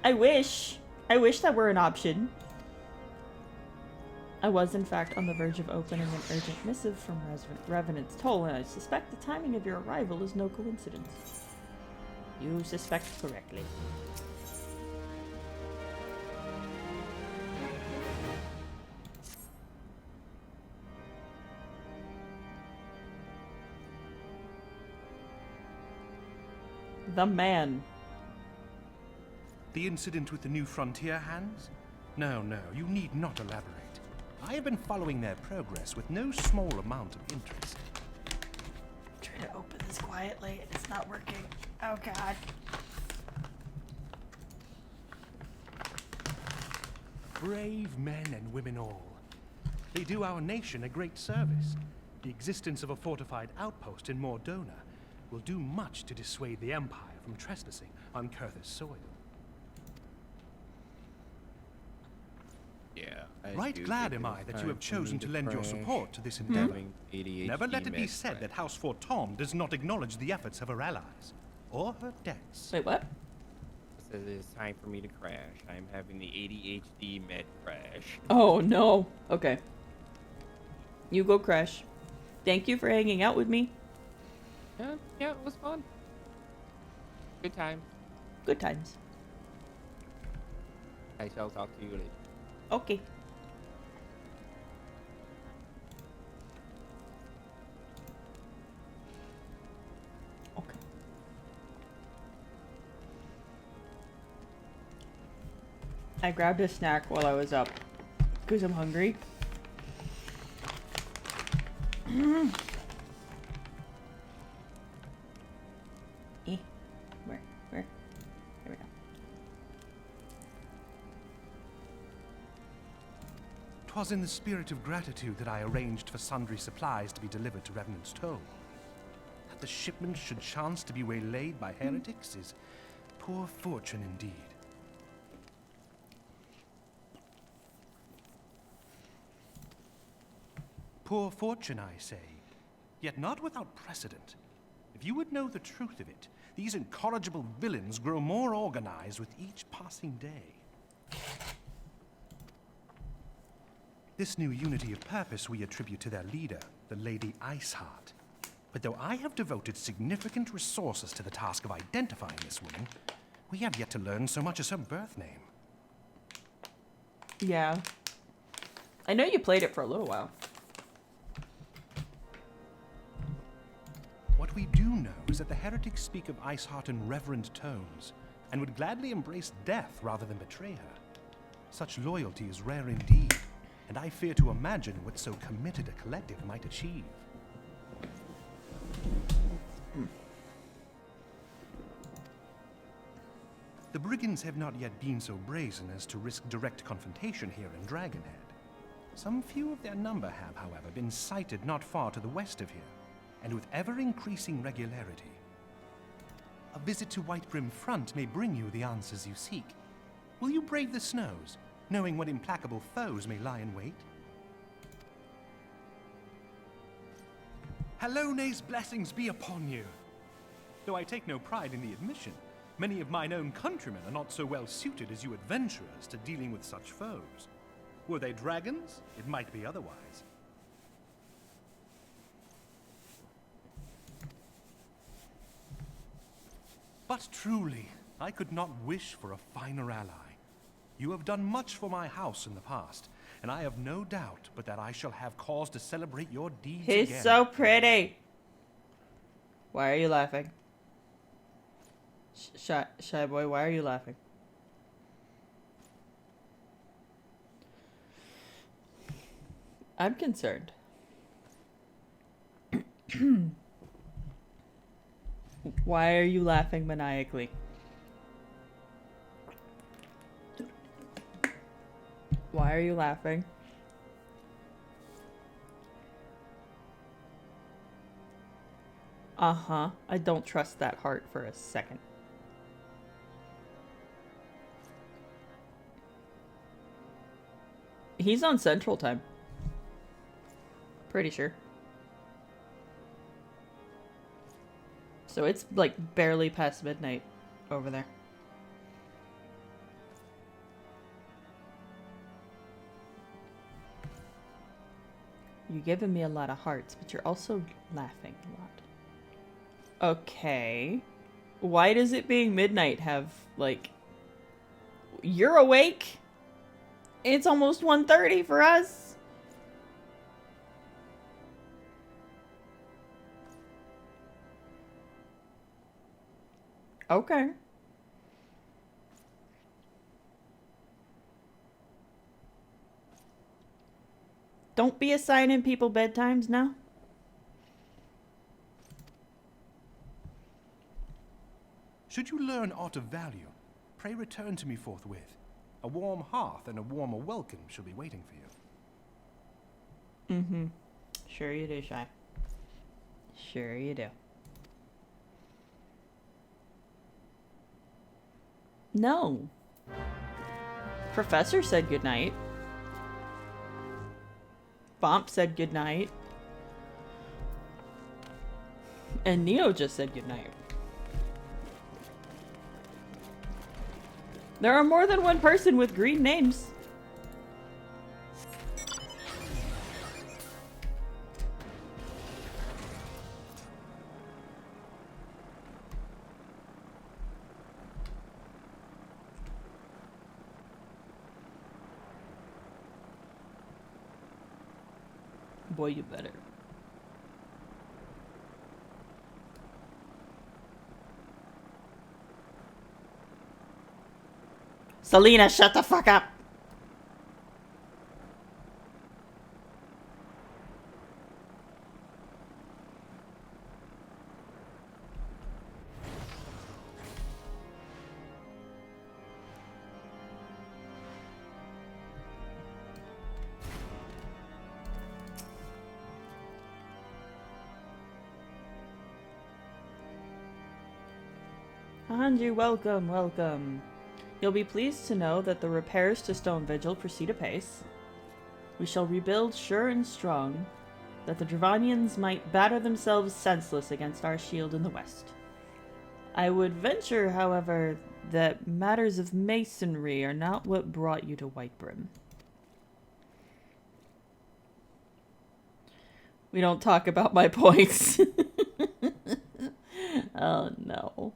I wish that were an option. I was, in fact, on the verge of opening an urgent missive from Revenant's Toll, and I suspect the timing of your arrival is no coincidence. You suspect correctly. The man. The incident with the new frontier hands? No, you need not elaborate. I have been following their progress with no small amount of interest. Trying to open this quietly and it's not working. Oh god. Brave men and women all. They do our nation a great service. The existence of a fortified outpost in Mordona will do much to dissuade the Empire from trespassing on Kurthus soil. Yeah. Right glad am I that you have chosen to lend your support to this endeavor. Never let it be said that House Fortom does not acknowledge the efforts of her allies, or her debts. Wait, what? So it is time for me to crash. I am having the ADHD med crash. Oh no. Okay. You go crash. Thank you for hanging out with me. Yeah, it was fun. Good time. Good times. I shall talk to you later. Okay. Okay. I grabbed a snack while I was up because I'm hungry. Where? There we go. 'Twas in the spirit of gratitude that I arranged for sundry supplies to be delivered to Revenant's Toll. That the shipment should chance to be waylaid by heretics is poor fortune indeed. Poor fortune, I say, yet not without precedent. If you would know the truth of it, these incorrigible villains grow more organized with each passing day. This new unity of purpose we attribute to their leader, the Lady Iceheart. But though I have devoted significant resources to the task of identifying this woman, we have yet to learn so much as her birth name. Yeah. I know you played it for a little while. What we do know is that the heretics speak of Iceheart in reverent tones, and would gladly embrace death rather than betray her. Such loyalty is rare indeed, and I fear to imagine what so committed a collective might achieve. The brigands have not yet been so brazen as to risk direct confrontation here in Dragonhead. Some few of their number have, however, been sighted not far to the west of here, and with ever-increasing regularity. A visit to Whitebrim Front may bring you the answers you seek. Will you brave the snows, knowing what implacable foes may lie in wait? Hallone's blessings be upon you! Though I take no pride in the admission, many of mine own countrymen are not so well suited as you adventurers to dealing with such foes. Were they dragons, it might be otherwise. But truly, I could not wish for a finer ally. You have done much for my house in the past, and I have no doubt but that I shall have cause to celebrate your deeds again. He's so pretty. Why are you laughing? Shy boy, why are you laughing? I'm concerned. Why are you laughing maniacally? Why are you laughing? Uh-huh. I don't trust that heart for a second. He's on Central Time. Pretty sure. So it's like barely past midnight over there. You're giving me a lot of hearts, but you're also laughing a lot. Okay. Why does it being midnight have, like... You're awake? It's almost 1:30 for us. Okay. Don't be assigning people bedtimes now. Should you learn aught of value, pray return to me forthwith. A warm hearth and a warmer welcome shall be waiting for you. Mm-hmm. Sure you do, Shy. Sure you do. No. Professor said goodnight. Bomp said goodnight. And Neo just said goodnight. There are more than one person with green names. Boy, you better. Selena, shut the fuck up! Hanji, welcome, welcome. You'll be pleased to know that the repairs to Stone Vigil proceed apace. We shall rebuild sure and strong, that the Dravanians might batter themselves senseless against our shield in the west. I would venture, however, that matters of masonry are not what brought you to Whitebrim. We don't talk about my points. Oh no.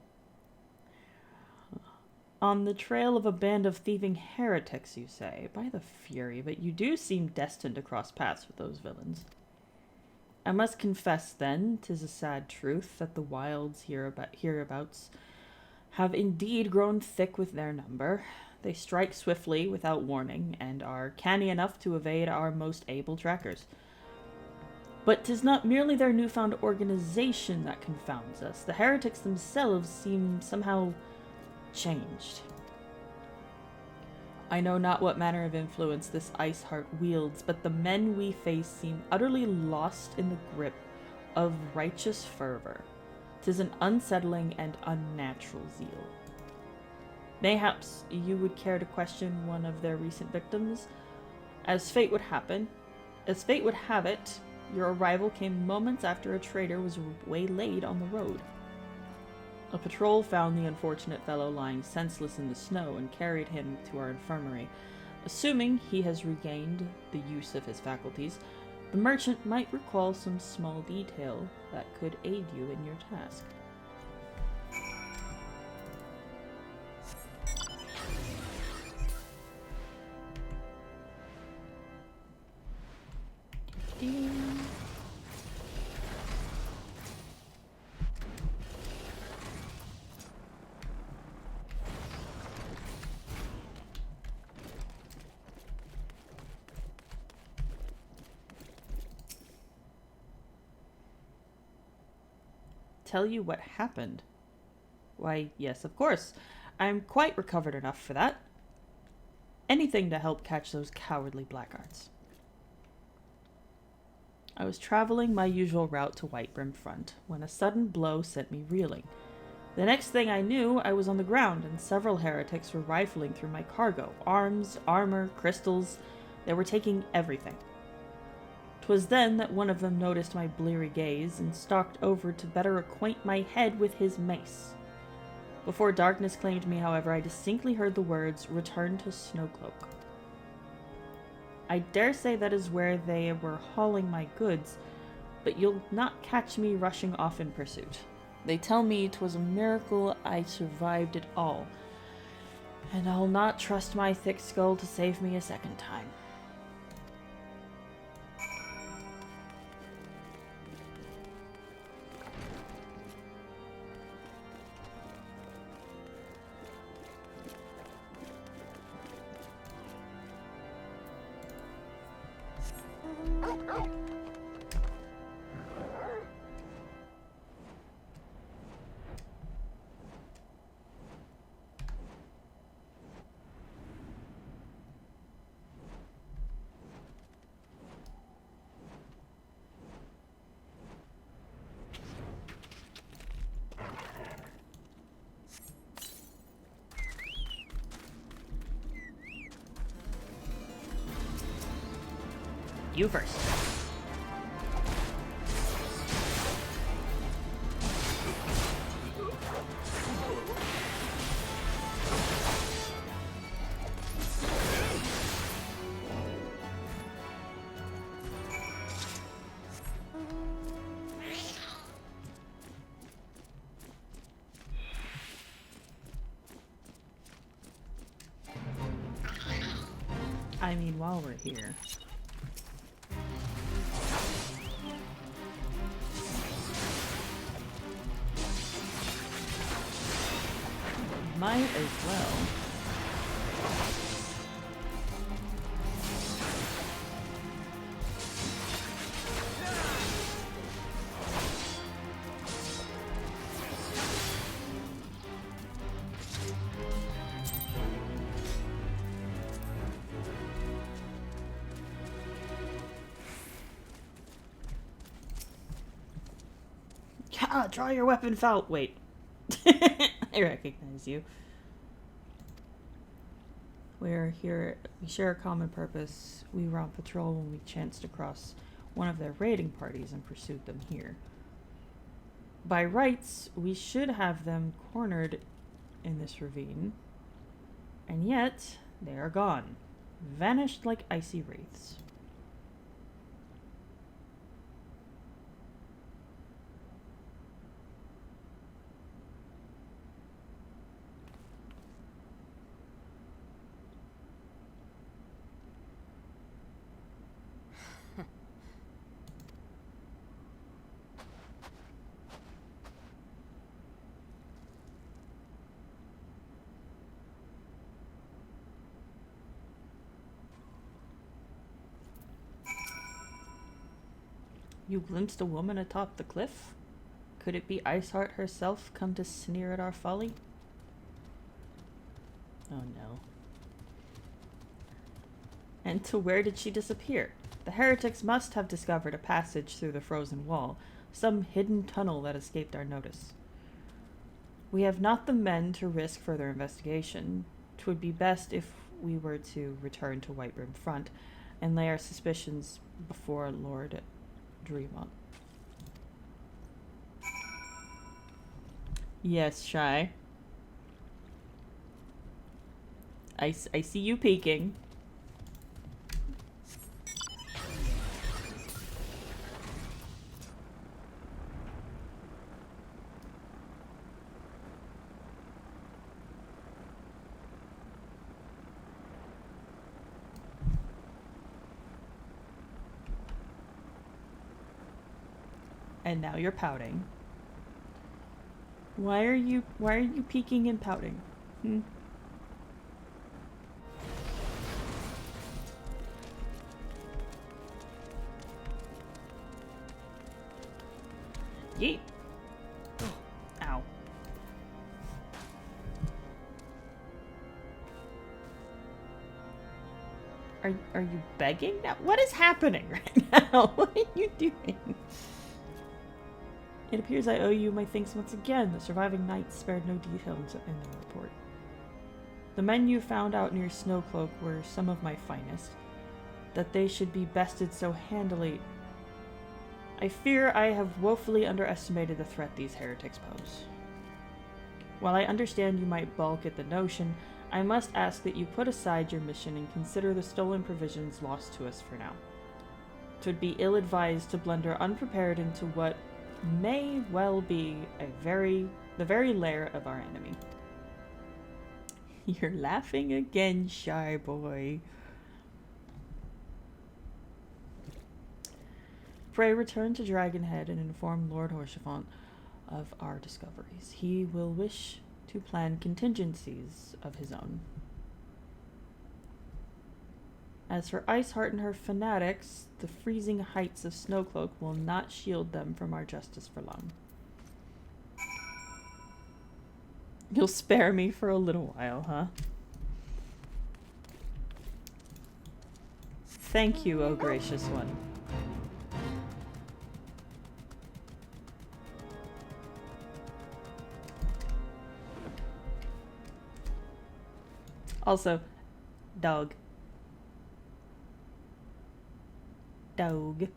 On the trail of a band of thieving heretics, you say? By the Fury, but you do seem destined to cross paths with those villains. I must confess, then, 'tis a sad truth that the wilds hereabouts have indeed grown thick with their number. They strike swiftly, without warning, and are canny enough to evade our most able trackers. But 'tis not merely their newfound organization that confounds us. The heretics themselves seem somehow changed. I know not what manner of influence this ice heart wields, but the men we face seem utterly lost in the grip of righteous fervor. 'Tis an unsettling and unnatural zeal. Mayhaps you would care to question one of their recent victims? As fate would have it, your arrival came moments after a trader was waylaid on the road. A patrol found the unfortunate fellow lying senseless in the snow and carried him to our infirmary. Assuming he has regained the use of his faculties, the merchant might recall some small detail that could aid you in your task. Tell you what happened? Why, yes, of course. I'm quite recovered enough for that. Anything to help catch those cowardly blackguards. I was traveling my usual route to Whitebrim Front when a sudden blow sent me reeling. The next thing I knew, I was on the ground, and several heretics were rifling through my cargo. Arms, armor, crystals. They were taking everything. 'Twas then that one of them noticed my bleary gaze and stalked over to better acquaint my head with his mace. Before darkness claimed me, however, I distinctly heard the words, "Return to Snowcloak." I dare say that is where they were hauling my goods, but you'll not catch me rushing off in pursuit. They tell me 'twas a miracle I survived it all, and I'll not trust my thick skull to save me a second time. You first. I mean, while we're here. Might as well. Yeah, draw your weapon foul. Wait. I recognize you. We're here, we share a common purpose. We were on patrol when we chanced across one of their raiding parties and pursued them here. By rights, we should have them cornered in this ravine. And yet, they are gone. Vanished like icy wraiths. You glimpsed a woman atop the cliff? Could it be Iceheart herself come to sneer at our folly? Oh no. And to where did she disappear? The heretics must have discovered a passage through the frozen wall, some hidden tunnel that escaped our notice. We have not the men to risk further investigation. 'Twould be best if we were to return to Whitebrim Front and lay our suspicions before Lord Dreamont. Yes, Shy. I see you peeking. And now you're pouting. Why are you peeking and pouting? Yeet. Ow. Are are you begging now? What is happening right now? What are you doing? It appears I owe you my thanks once again. The surviving knights spared no details in their report. The men you found out near Snowcloak were some of my finest. That they should be bested so handily. I fear I have woefully underestimated the threat these heretics pose. While I understand you might balk at the notion, I must ask that you put aside your mission and consider the stolen provisions lost to us for now. 'Twould be ill-advised to blunder unprepared into what may well be the very lair of our enemy. You're laughing again, shy boy. Pray return to Dragonhead and inform Lord Horsefant of our discoveries. He will wish to plan contingencies of his own. As for Iceheart and her fanatics, the freezing heights of Snowcloak will not shield them from our justice for long. You'll spare me for a little while, huh? Thank you, O gracious one. Also, dog. Dog.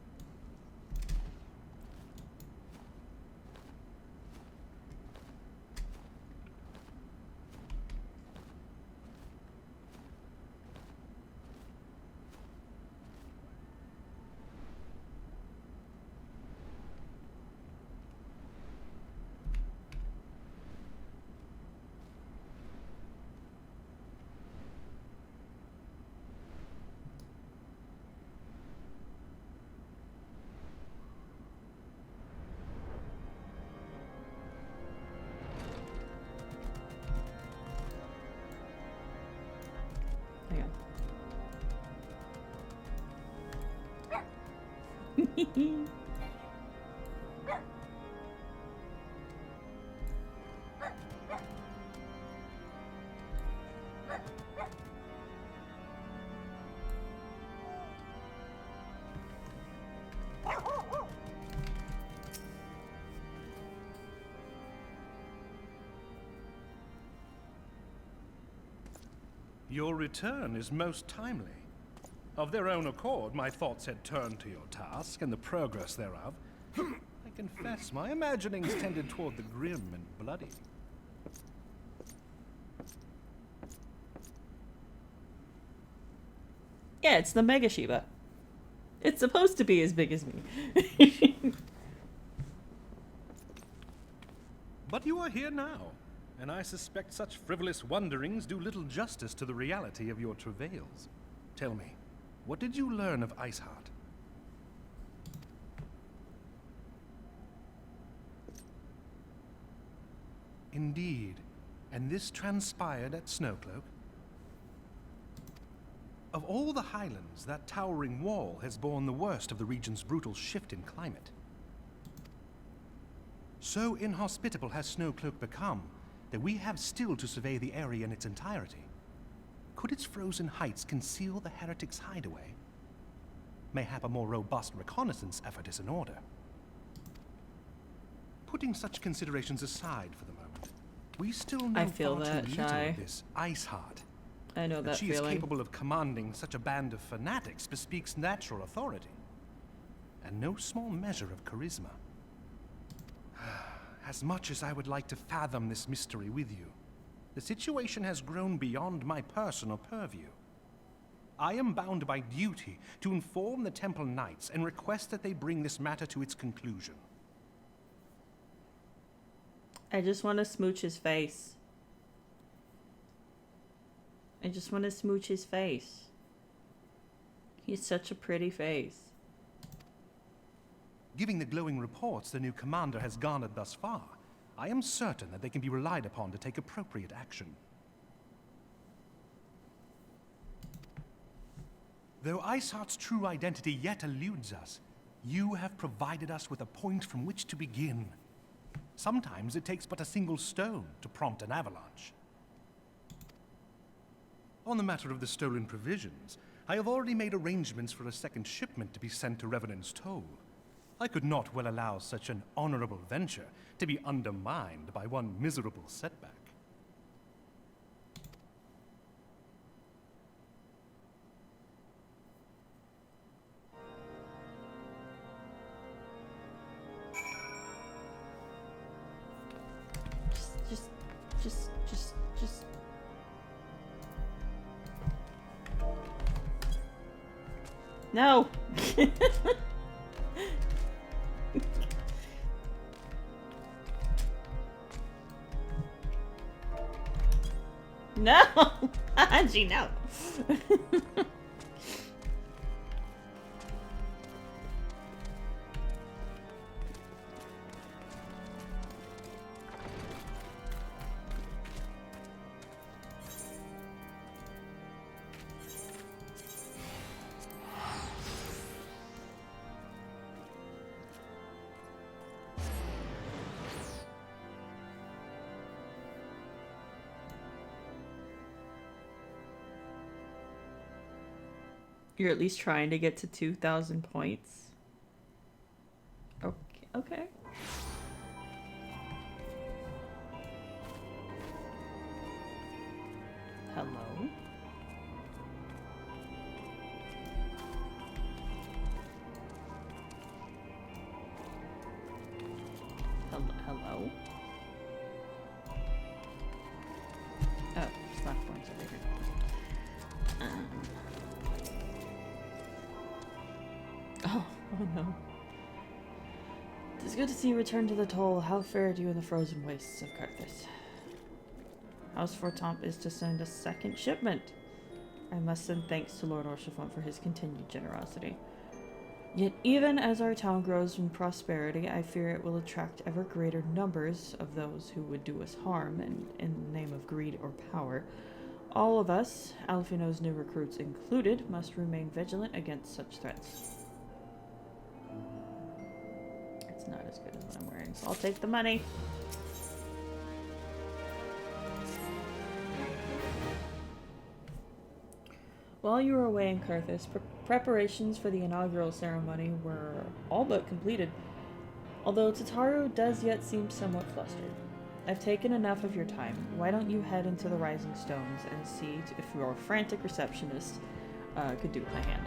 Your return is most timely. Of their own accord, my thoughts had turned to your task and the progress thereof. I confess, my imaginings tended toward the grim and bloody. Yeah, it's the Mega Shiva. It's supposed to be as big as me. But you are here now, and I suspect such frivolous wonderings do little justice to the reality of your travails. Tell me, what did you learn of Iceheart? Indeed, and this transpired at Snowcloak? Of all the highlands, that towering wall has borne the worst of the region's brutal shift in climate. So inhospitable has Snowcloak become that we have still to survey the area in its entirety. Could its frozen heights conceal the heretics' hideaway? Mayhap a more robust reconnaissance effort is in order. Putting such considerations aside for the moment, we still know far too little of this Iceheart. I know that she feeling. is capable of commanding such a band of fanatics bespeaks natural authority, and no small measure of charisma. As much as I would like to fathom this mystery with you, the situation has grown beyond my personal purview. I am bound by duty to inform the Temple Knights and request that they bring this matter to its conclusion. I just want to smooch his face. I just want to smooch his face. He's such a pretty face. Given the glowing reports the new commander has garnered thus far, I am certain that they can be relied upon to take appropriate action. Though Iceheart's true identity yet eludes us, you have provided us with a point from which to begin. Sometimes it takes but a single stone to prompt an avalanche. On the matter of the stolen provisions, I have already made arrangements for a second shipment to be sent to Revenant's Toll. I could not well allow such an honorable venture to be undermined by one miserable setback. Just. No! No! Angie, no! You're at least trying to get to 2,000 points. Okay. Okay. Hello? Hello? Oh, slash points over here. Oh no. It is good to see you return to the toll. How fared you in the frozen wastes of Carthus? House Fortomp is to send a second shipment. I must send thanks to Lord Orchifont for his continued generosity. Yet even as our town grows in prosperity, I fear it will attract ever greater numbers of those who would do us harm in the name of greed or power. All of us, Alfino's new recruits included, must remain vigilant against such threats. It's not as good as what I'm wearing, so I'll take the money. While you were away in Carthus, preparations for the inaugural ceremony were all but completed, although Tataru does yet seem somewhat flustered. I've taken enough of your time. Why don't you head into the Rising Stones and see if your frantic receptionist could do with my hand.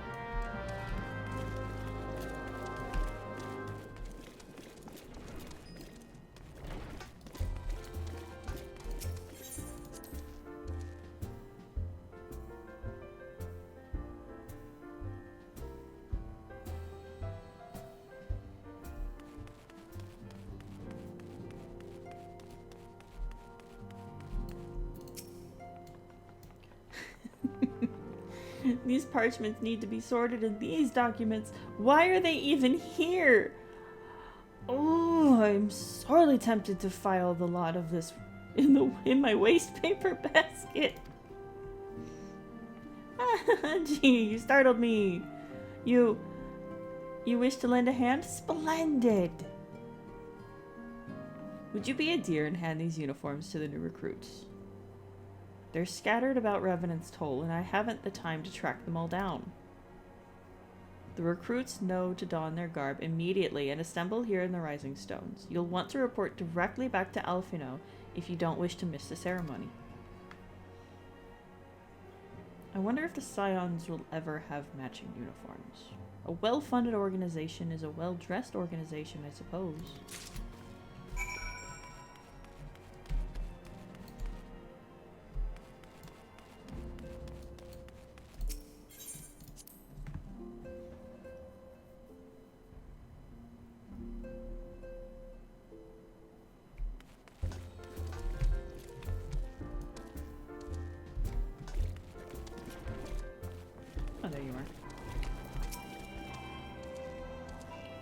These parchments need to be sorted in these documents. Why are they even here? Oh, I'm sorely tempted to file the lot of this in my waste paper basket. Gee, you startled me. You wish to lend a hand? Splendid. Would you be a dear and hand these uniforms to the new recruits? They're scattered about Revenant's Toll, and I haven't the time to track them all down. The recruits know to don their garb immediately and assemble here in the Rising Stones. You'll want to report directly back to Alfino if you don't wish to miss the ceremony. I wonder if the Scions will ever have matching uniforms. A well-funded organization is a well-dressed organization, I suppose.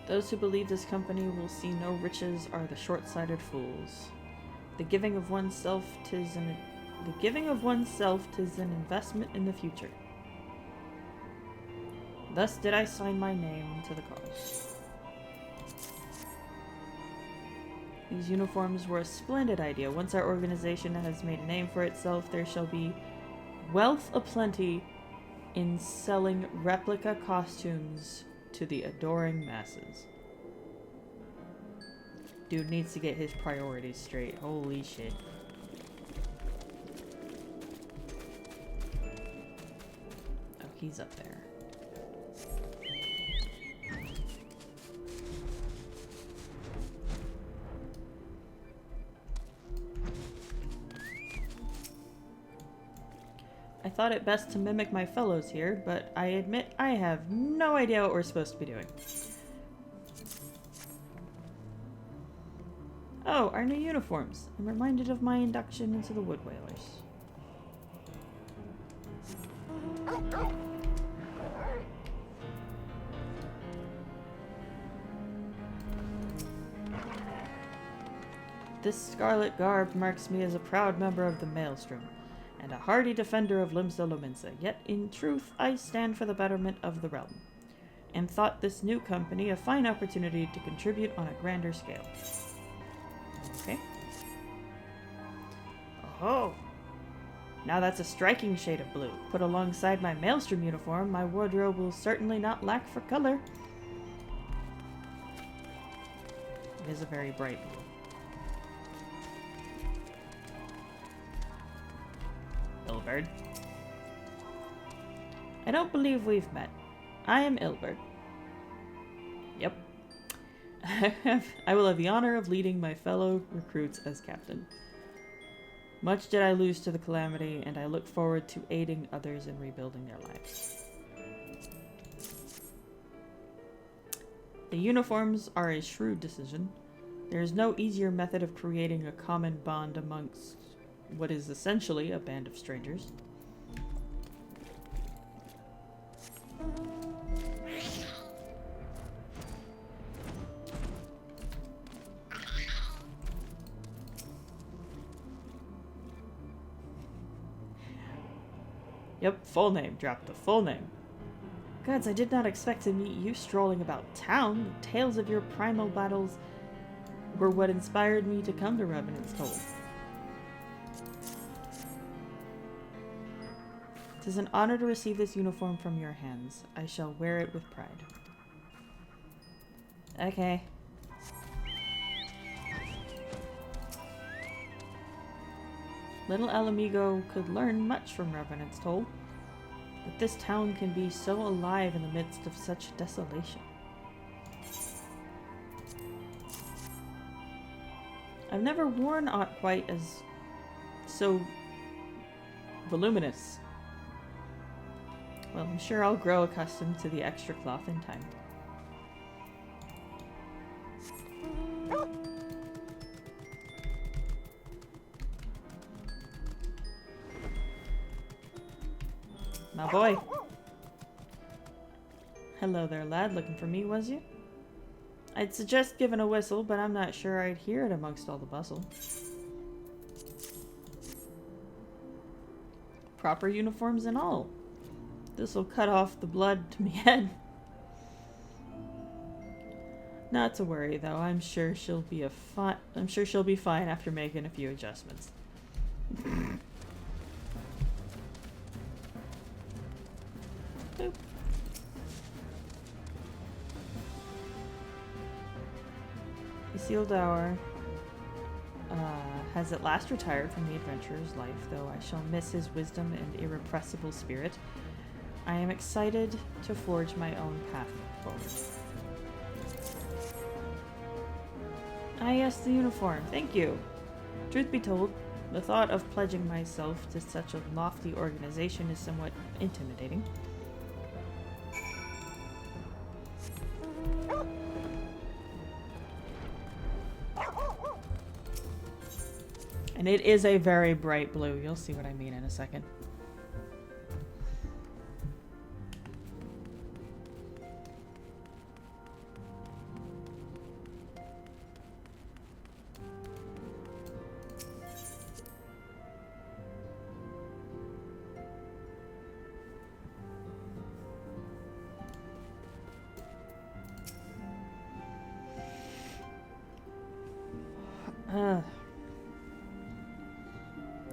Those who believe this company will see no riches are the short-sighted fools. The giving of oneself 'tis an investment in the future. Thus did I sign my name to the cause. These uniforms were a splendid idea. Once our organization has made a name for itself, there shall be wealth aplenty in selling replica costumes to the adoring masses. Dude needs to get his priorities straight. Holy shit. Oh, he's up there. I thought it best to mimic my fellows here, but I admit I have no idea what we're supposed to be doing. Oh, our new uniforms. I'm reminded of my induction into the Wood Whalers. This scarlet garb marks me as a proud member of the Maelstrom, and a hardy defender of Limsa Lominsa, yet in truth I stand for the betterment of the realm, and thought this new company a fine opportunity to contribute on a grander scale. Okay. Oh! Now that's a striking shade of blue. Put alongside my Maelstrom uniform, my wardrobe will certainly not lack for color. It is a very bright blue. Ilbert. I don't believe we've met. I am Ilbert. Yep. I will have the honor of leading my fellow recruits as captain. Much did I lose to the calamity, and I look forward to aiding others in rebuilding their lives. The uniforms are a shrewd decision. There is no easier method of creating a common bond amongst what is essentially a band of strangers. Yep, full name. Drop the full name. Gods, I did not expect to meet you strolling about town. The tales of your primal battles were what inspired me to come to Revenant's Toll. It is an honor to receive this uniform from your hands. I shall wear it with pride. Okay. Little El Amigo could learn much from Revenant's Toll, but this town can be so alive in the midst of such desolation. I've never worn aught quite as so voluminous. Well, I'm sure I'll grow accustomed to the extra cloth in time. My boy. Hello there, lad. Looking for me, was you? I'd suggest giving a whistle, but I'm not sure I'd hear it amongst all the bustle. Proper uniforms and all. This'll cut off the blood to me head. Not to worry, though. I'm sure she'll be fine after making a few adjustments. Boop. Isildur has at last retired from the adventurer's life, though I shall miss his wisdom and irrepressible spirit. I am excited to forge my own path forward. Ah yes, the uniform. Thank you. Truth be told, the thought of pledging myself to such a lofty organization is somewhat intimidating. And it is a very bright blue. You'll see what I mean in a second.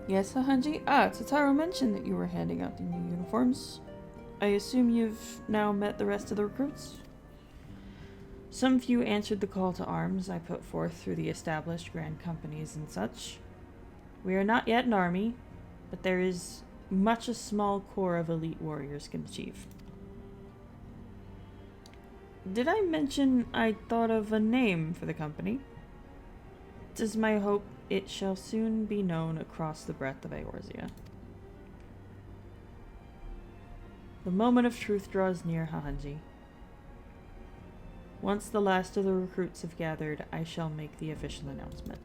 Yes, Hanji? Ah, Totaro mentioned that you were handing out the new uniforms. I assume you've now met the rest of the recruits? Some few answered the call to arms I put forth through the established grand companies and such. We are not yet an army, but there is much a small core of elite warriors can achieve. Did I mention I thought of a name for the company? 'Tis my hope it shall soon be known across the breadth of Eorzea. The moment of truth draws near, Hahanji. Once the last of the recruits have gathered, I shall make the official announcement.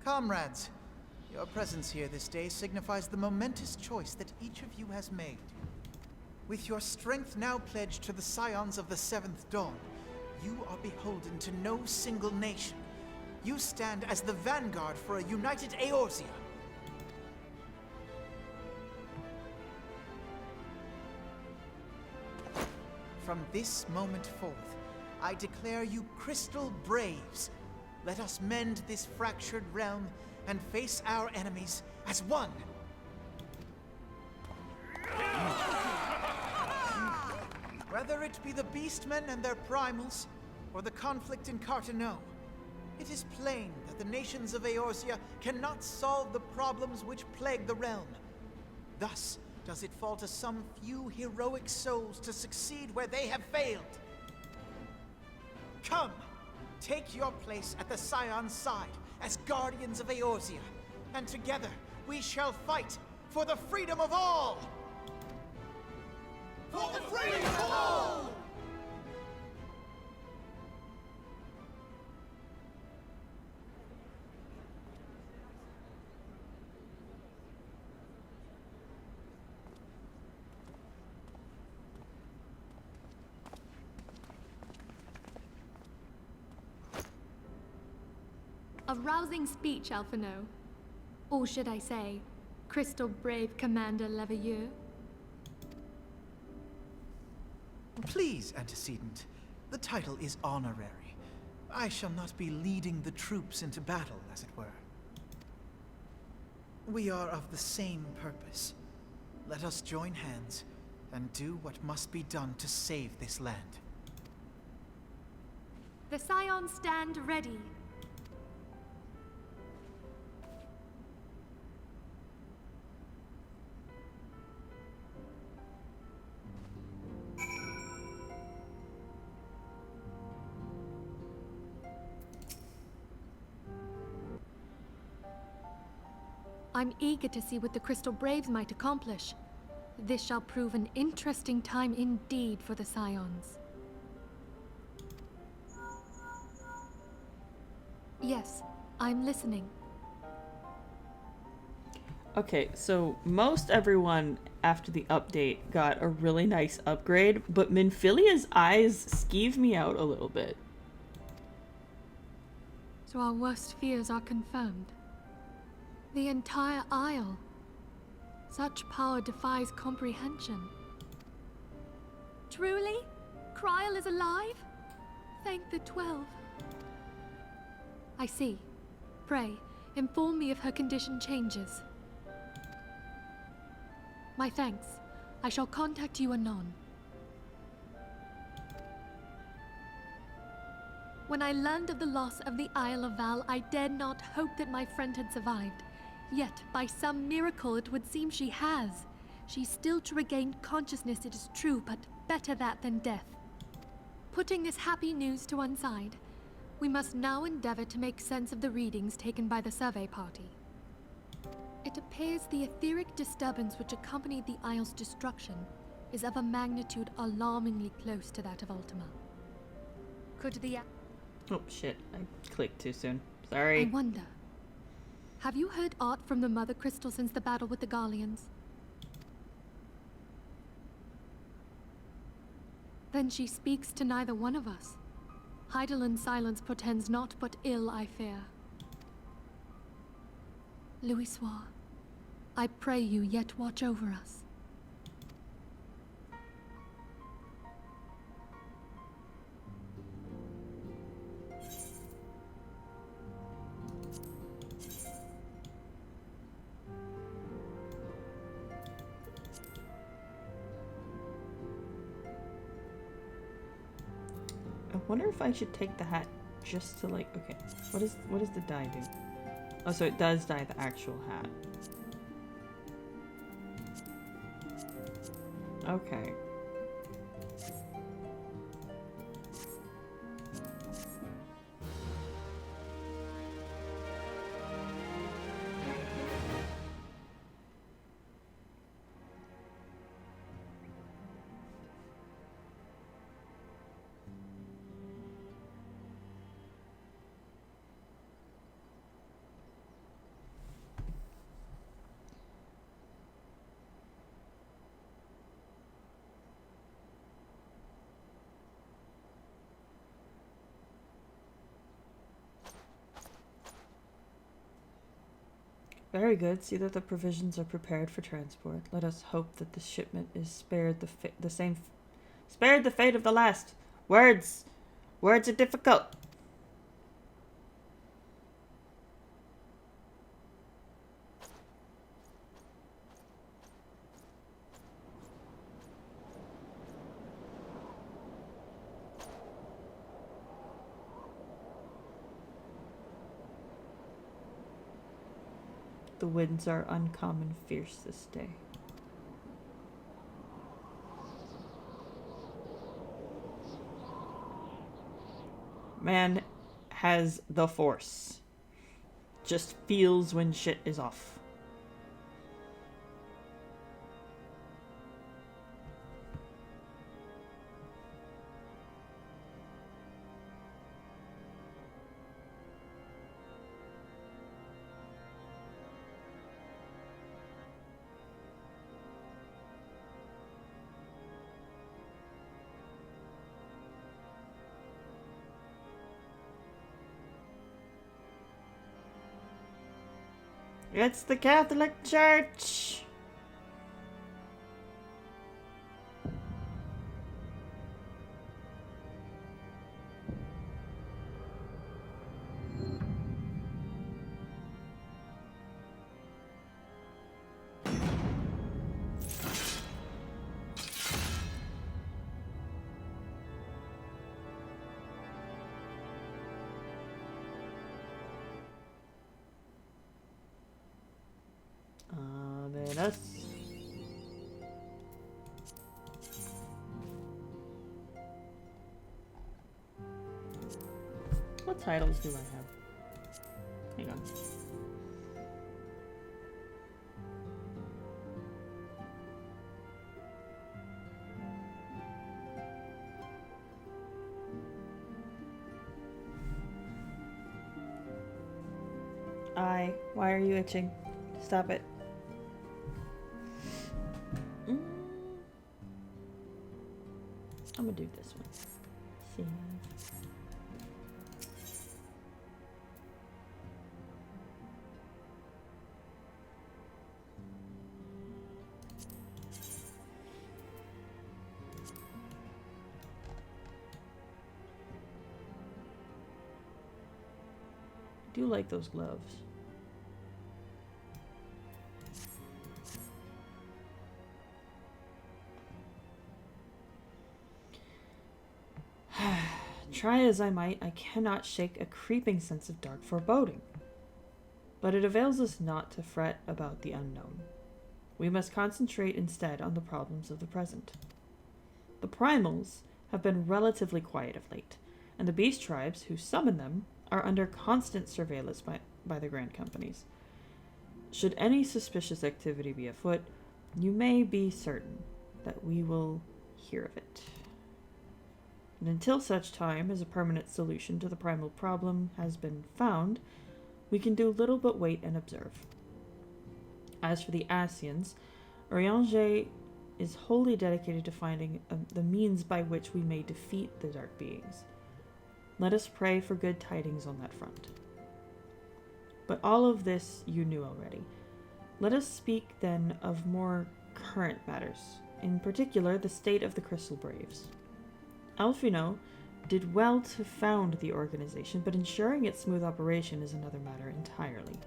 Comrades, your presence here this day signifies the momentous choice that each of you has made. With your strength now pledged to the Scions of the Seventh Dawn, you are beholden to no single nation. You stand as the vanguard for a united Eorzea. From this moment forth, I declare you Crystal Braves. Let us mend this fractured realm and face our enemies as one. Whether it be the Beastmen and their primals, or the conflict in Carteneau, it is plain that the nations of Eorzea cannot solve the problems which plague the realm. Thus does it fall to some few heroic souls to succeed where they have failed. Come, take your place at the Scion's side as guardians of Eorzea, and together we shall fight for the freedom of all! For the freedom of all! A rousing speech, Alphino. Or should I say, Crystal Brave Commander Leveilleur? Please, Antecedent. The title is honorary. I shall not be leading the troops into battle, as it were. We are of the same purpose. Let us join hands and do what must be done to save this land. The Scions stand ready. I'm eager to see what the Crystal Braves might accomplish. This shall prove an interesting time indeed for the Scions. Yes, I'm listening. Okay, so most everyone after the update got a really nice upgrade, but Minfilia's eyes skeeve me out a little bit. So our worst fears are confirmed. The entire Isle. Such power defies comprehension. Truly? Kryl is alive? Thank the 12. I see. Pray, inform me if her condition changes. My thanks. I shall contact you anon. When I learned of the loss of the Isle of Val, I dared not hope that my friend had survived. Yet, by some miracle, it would seem she has. She's still to regain consciousness, it is true, but better that than death. Putting this happy news to one side, we must now endeavor to make sense of the readings taken by the survey party. It appears the etheric disturbance which accompanied the Isle's destruction is of a magnitude alarmingly close to that of Ultima. Could the... Oh shit, I clicked too soon. Sorry. I wonder... Have you heard aught from the Mother Crystal since the battle with the Garleans? Then she speaks to neither one of us. Heidelin silence portends naught but ill, I fear. Louisoix, I pray you yet watch over us. Wonder if I should take the hat just to like, okay, what does the dye do? Oh, so it does dye the actual hat. Okay. Very good. See that the provisions are prepared for transport. Let us hope that the shipment is spared spared the fate of the last. Words are difficult. The winds are uncommon fierce this day. Man has the force. Just feels when shit is off. It's the Catholic Church. Amen. What titles do I have? Hang on. Why are you itching? Stop it. I'm gonna do this one. Save. I do like those gloves. Try as I might, I cannot shake a creeping sense of dark foreboding. But it avails us not to fret about the unknown. We must concentrate instead on the problems of the present. The primals have been relatively quiet of late, and the beast tribes who summon them are under constant surveillance by the grand companies. Should any suspicious activity be afoot, you may be certain that we will hear of it. And until such time as a permanent solution to the primal problem has been found, we can do little but wait and observe. As for the Asians, Urianger is wholly dedicated to finding the means by which we may defeat the dark beings. Let us pray for good tidings on that front. But all of this you knew already. Let us speak then of more current matters, in particular the state of the Crystal Braves. Alfino did well to found the organization, but ensuring its smooth operation is another matter entirely.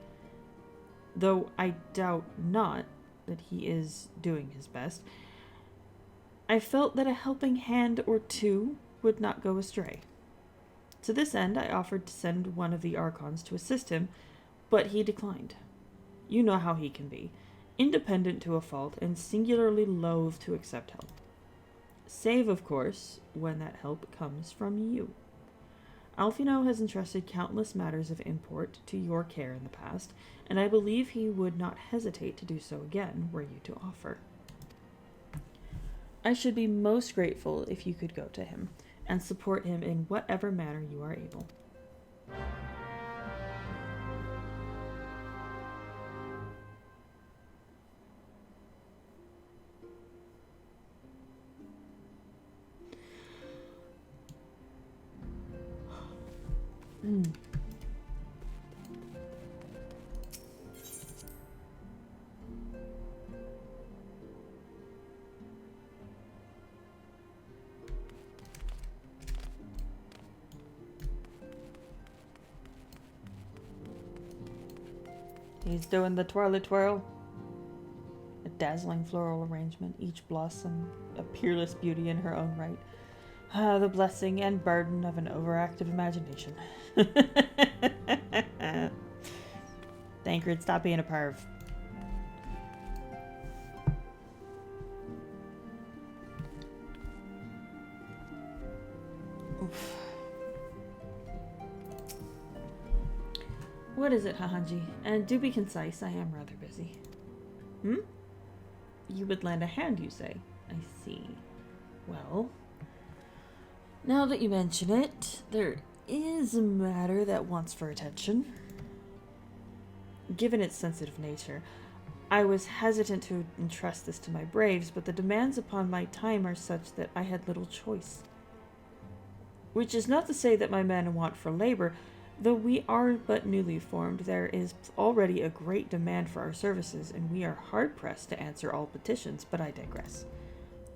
Though I doubt not that he is doing his best, I felt that a helping hand or two would not go astray. To this end, I offered to send one of the Archons to assist him, but he declined. You know how he can be, independent to a fault and singularly loath to accept help. Save, of course, when that help comes from you. Alfino has entrusted countless matters of import to your care in the past, and I believe he would not hesitate to do so again were you to offer. I should be most grateful if you could go to him and support him in whatever manner you are able. He's doing the twirly twirl. A dazzling floral arrangement, each blossom a peerless beauty in her own right. Ah, the blessing and burden of an overactive imagination. Thancred, stop being a perv. Oof. What is it, Hahanji? And do be concise, I am rather busy. You would lend a hand, you say? I see. Well, now that you mention it, there is a matter that wants for attention. Given its sensitive nature, I was hesitant to entrust this to my braves, but the demands upon my time are such that I had little choice. Which is not to say that my men want for labor. Though we are but newly formed, there is already a great demand for our services, and we are hard-pressed to answer all petitions, but I digress.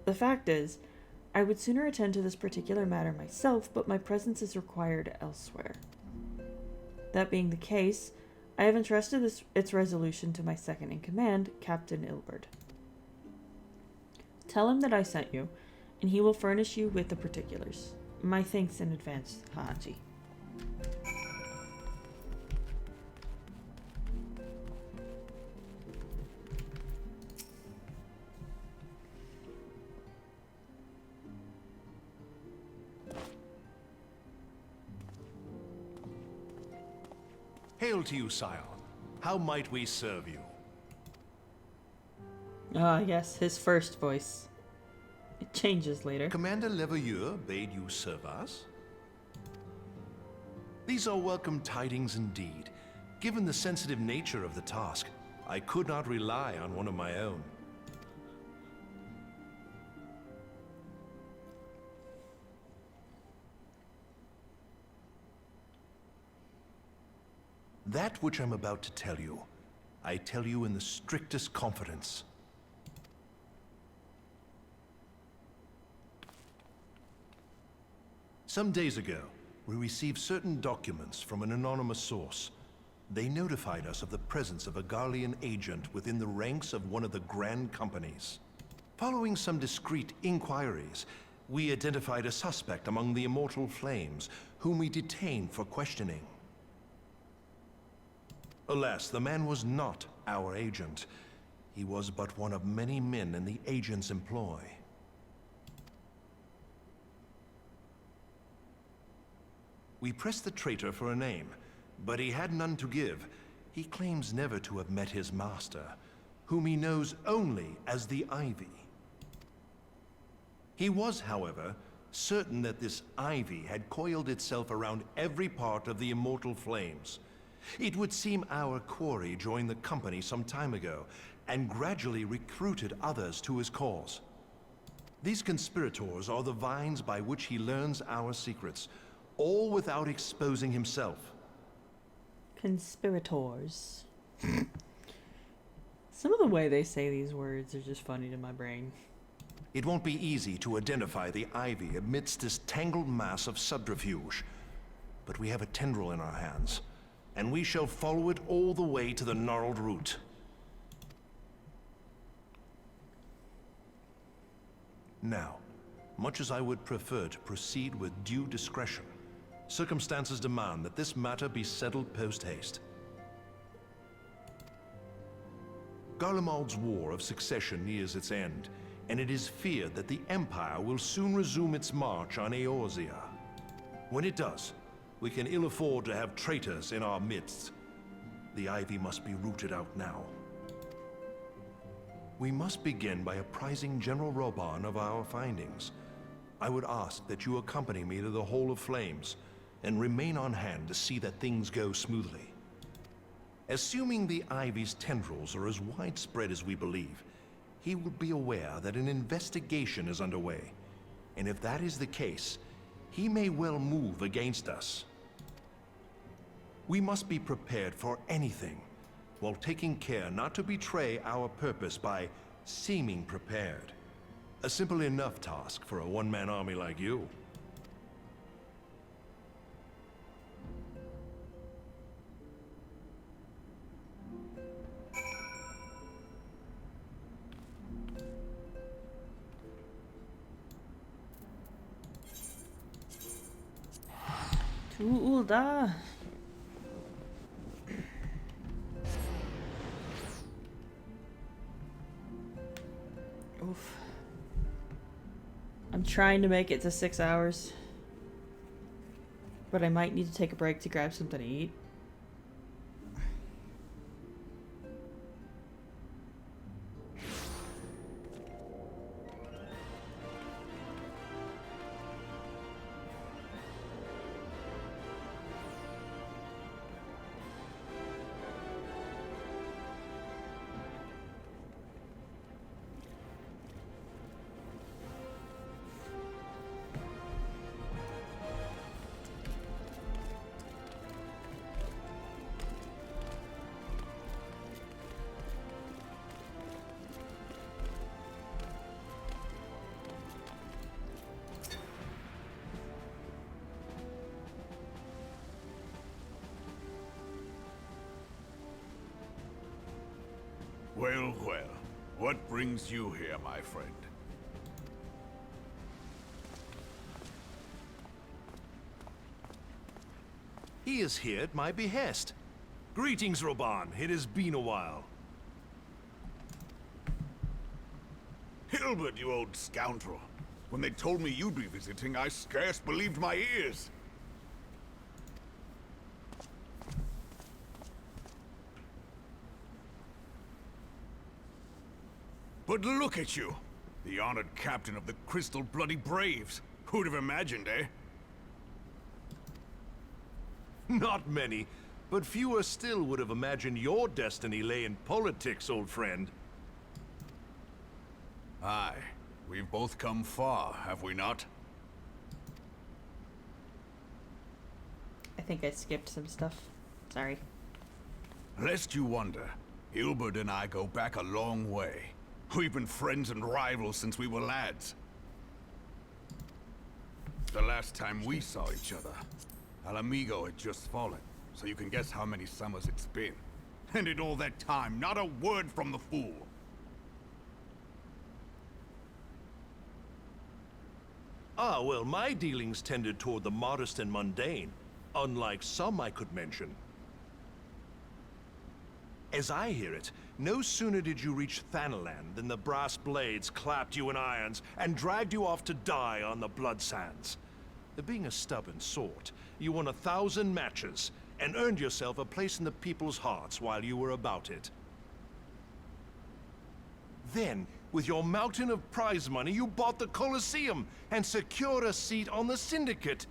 The fact is, I would sooner attend to this particular matter myself, but my presence is required elsewhere. That being the case, I have entrusted its resolution to my second-in-command, Captain Ilbert. Tell him that I sent you, and he will furnish you with the particulars. My thanks in advance, Haji. Hail to you, sire. How might we serve you? Ah, yes, his first voice. It changes later. Commander Leveilleur bade you serve us? These are welcome tidings indeed. Given the sensitive nature of the task, I could not rely on one of my own. That which I'm about to tell you, I tell you in the strictest confidence. Some days ago, we received certain documents from an anonymous source. They notified us of the presence of a Garlean agent within the ranks of one of the Grand Companies. Following some discreet inquiries, we identified a suspect among the Immortal Flames, whom we detained for questioning. Alas, the man was not our agent. He was but one of many men in the agent's employ. We pressed the traitor for a name, but he had none to give. He claims never to have met his master, whom he knows only as the Ivy. He was, however, certain that this Ivy had coiled itself around every part of the Immortal Flames. It would seem our quarry joined the company some time ago, and gradually recruited others to his cause. These conspirators are the vines by which he learns our secrets, all without exposing himself. Conspirators. Some of the way they say these words are just funny to my brain. It won't be easy to identify the Ivy amidst this tangled mass of subterfuge, but we have a tendril in our hands, and we shall follow it all the way to the gnarled root. Now, much as I would prefer to proceed with due discretion, Circumstances demand that this matter be settled post-haste. Garlemald's War of Succession nears its end, and it is feared that the Empire will soon resume its march on Eorzea. When it does, we can ill afford to have traitors in our midst. The Ivy must be rooted out now. We must begin by apprising General Roban of our findings. I would ask that you accompany me to the Hall of Flames, and remain on hand to see that things go smoothly. Assuming the Ivy's tendrils are as widespread as we believe, he will be aware that an investigation is underway, and if that is the case, he may well move against us. We must be prepared for anything, while taking care not to betray our purpose by seeming prepared. A simple enough task for a one-man army like you. Ulda. Oof. I'm trying to make it to 6 hours, but I might need to take a break to grab something to eat. Well, well. What brings you here, my friend? He is here at my behest. Greetings, Roban. It has been a while. Hilbert, you old scoundrel. When they told me you'd be visiting, I scarce believed my ears. But look at you! The honored captain of the Crystal Bloody Braves. Who'd have imagined, eh? Not many, but fewer still would have imagined your destiny lay in politics, old friend. Aye. We've both come far, have we not? I think I skipped some stuff. Sorry. Lest you wonder, Hilbert and I go back a long way. We've been friends and rivals since we were lads. The last time we saw each other, Alamigo had just fallen, so you can guess how many summers it's been. And in all that time, not a word from the fool. Ah, well, my dealings tended toward the modest and mundane, unlike some I could mention. As I hear it, no sooner did you reach Thanalan than the brass blades clapped you in irons and dragged you off to die on the blood sands. Being a stubborn sort, you won 1,000 matches and earned yourself a place in the people's hearts while you were about it. Then, with your mountain of prize money, you bought the Colosseum and secured a seat on the Syndicate.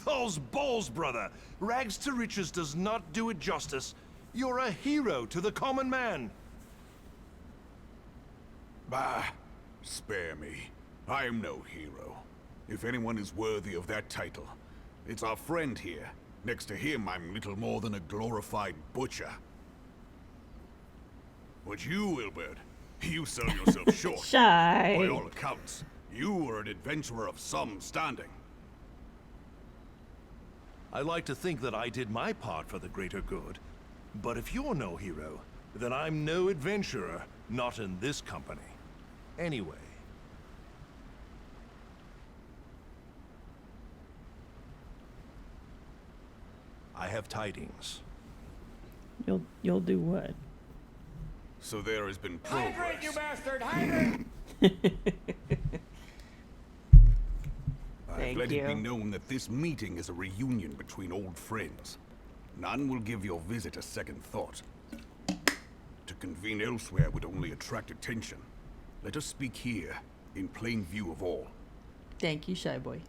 Those balls, brother! Rags to riches does not do it justice. You're a hero to the common man. Bah, spare me. I am no hero. If anyone is worthy of that title, it's our friend here. Next to him, I'm little more than a glorified butcher. But you, Hilbert, you sell yourself short. Shy. By all accounts, you were an adventurer of some standing. I like to think that I did my part for the greater good. But if you're no hero, then I'm no adventurer, not in this company. Anyway. I have tidings. You'll do what? So there has been Hydrate, progress. you bastard! Hydrate! I've let it be known that this meeting is a reunion between old friends. None will give your visit a second thought. To convene elsewhere would only attract attention. Let us speak here, in plain view of all. Thank you, Shy Boy.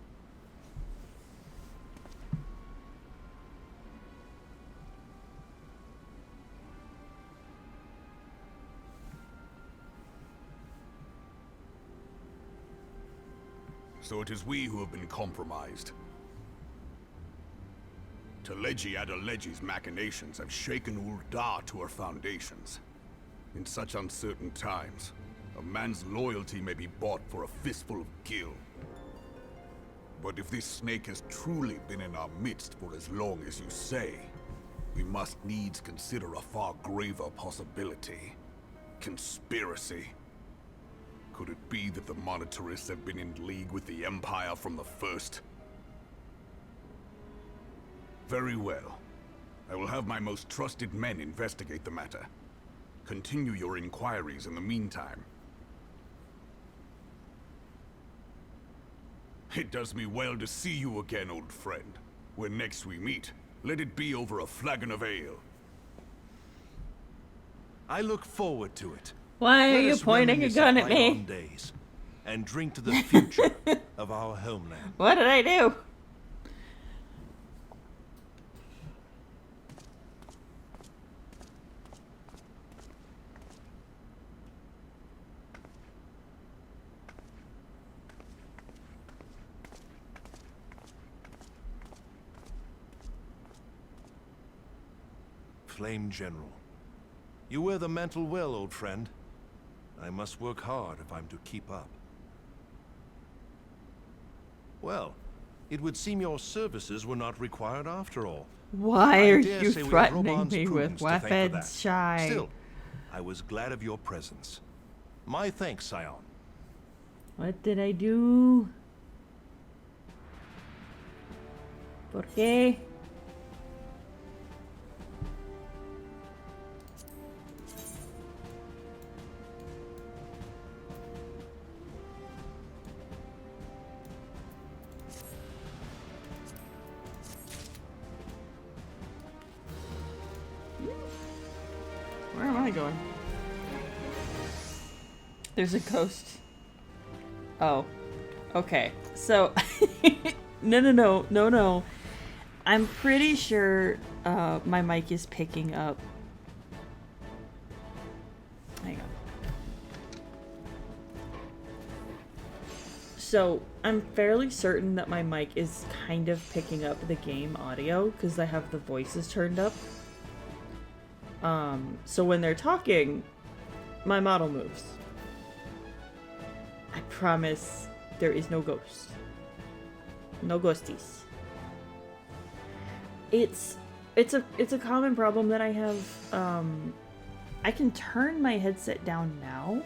So it is we who have been compromised. Teleji Adeleji's machinations have shaken Ul'dah to her foundations. In such uncertain times, a man's loyalty may be bought for a fistful of gil. But if this snake has truly been in our midst for as long as you say, we must needs consider a far graver possibility. Conspiracy. Could it be that the Monetarists have been in league with the Empire from the first? Very well. I will have my most trusted men investigate the matter. Continue your inquiries in the meantime. It does me well to see you again, old friend. When next we meet, let it be over a flagon of ale. I look forward to it. Why are Let you us pointing a reminisce gun of at me? bygone days and drink to the future of our homeland. What did I do? Flame General. You wear the mantle well, old friend. I must work hard if I'm to keep up. Well, it would seem your services were not required after all. Why I are dare you say we have threatening Roban's me with prudence to thank for that. weapons, Shy? Still, I was glad of your presence. My thanks, Scion. What did I do? ¿Por qué? Where am I going? There's a ghost. Oh. Okay. So No. I'm pretty sure my mic is picking up. Hang on. So I'm fairly certain that my mic is kind of picking up the game audio because I have the voices turned up. So when they're talking, my model moves. I promise there is no ghost. No ghosties. It's a common problem that I have. I can turn my headset down now.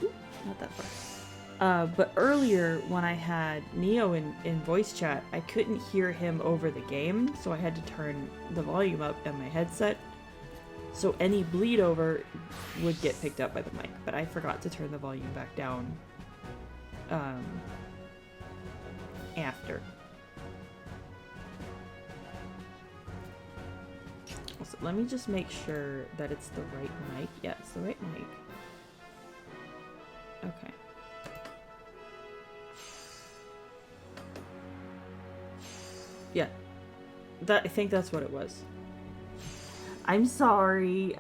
Ooh, not that far. But earlier when I had Neo in voice chat, I couldn't hear him over the game, so I had to turn the volume up on my headset. So any bleed over would get picked up by the mic, but I forgot to turn the volume back down after. Also, let me just make sure that it's the right mic. Yeah, it's the right mic. Okay. Yeah. I think that's what it was. I'm sorry.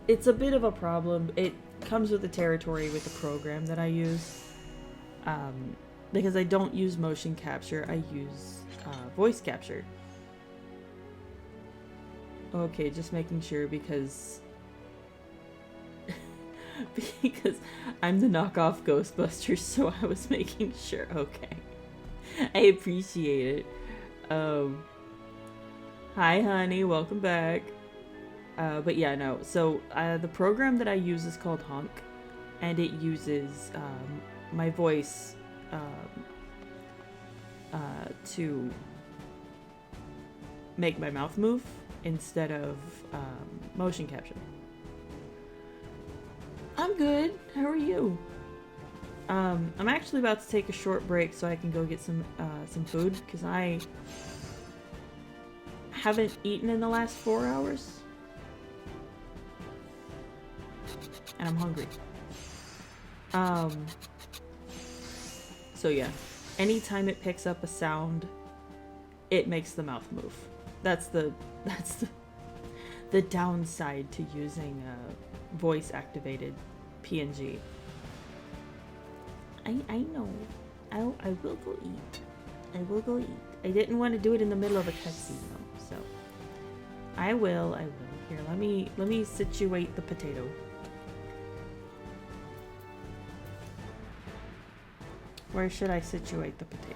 It's a bit of a problem. It comes with the territory with the program that I use. Because I don't use motion capture, I use voice capture. Okay, just making sure because I'm the knockoff Ghostbusters, so I was making sure. Okay. I appreciate it. Hi, honey. Welcome back. But yeah, no. So the program that I use is called Honk, and it uses my voice to make my mouth move instead of motion capture. I'm good. How are you? I'm actually about to take a short break so I can go get some food, because I haven't eaten in the last 4 hours. And I'm hungry. So yeah, anytime it picks up a sound, it makes the mouth move. That's the downside to using voice activated PNG. I know. I will go eat. I will go eat. I didn't want to do it in the middle of a cutscene though, so I will. Here, let me situate the potato. Where should I situate the potato?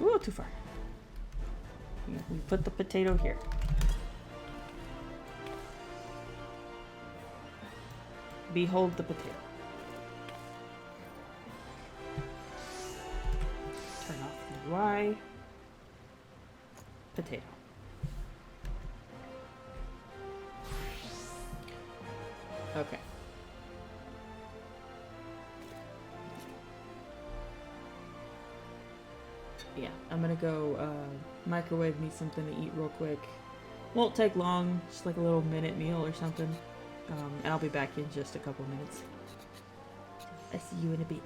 Ooh, too far. Here, we put the potato here. Behold the potato. Turn off the UI. Potato. Okay. Yeah, I'm gonna go microwave me something to eat real quick. Won't take long, just like a little minute meal or something. And I'll be back in just a couple minutes. I see you in a bit.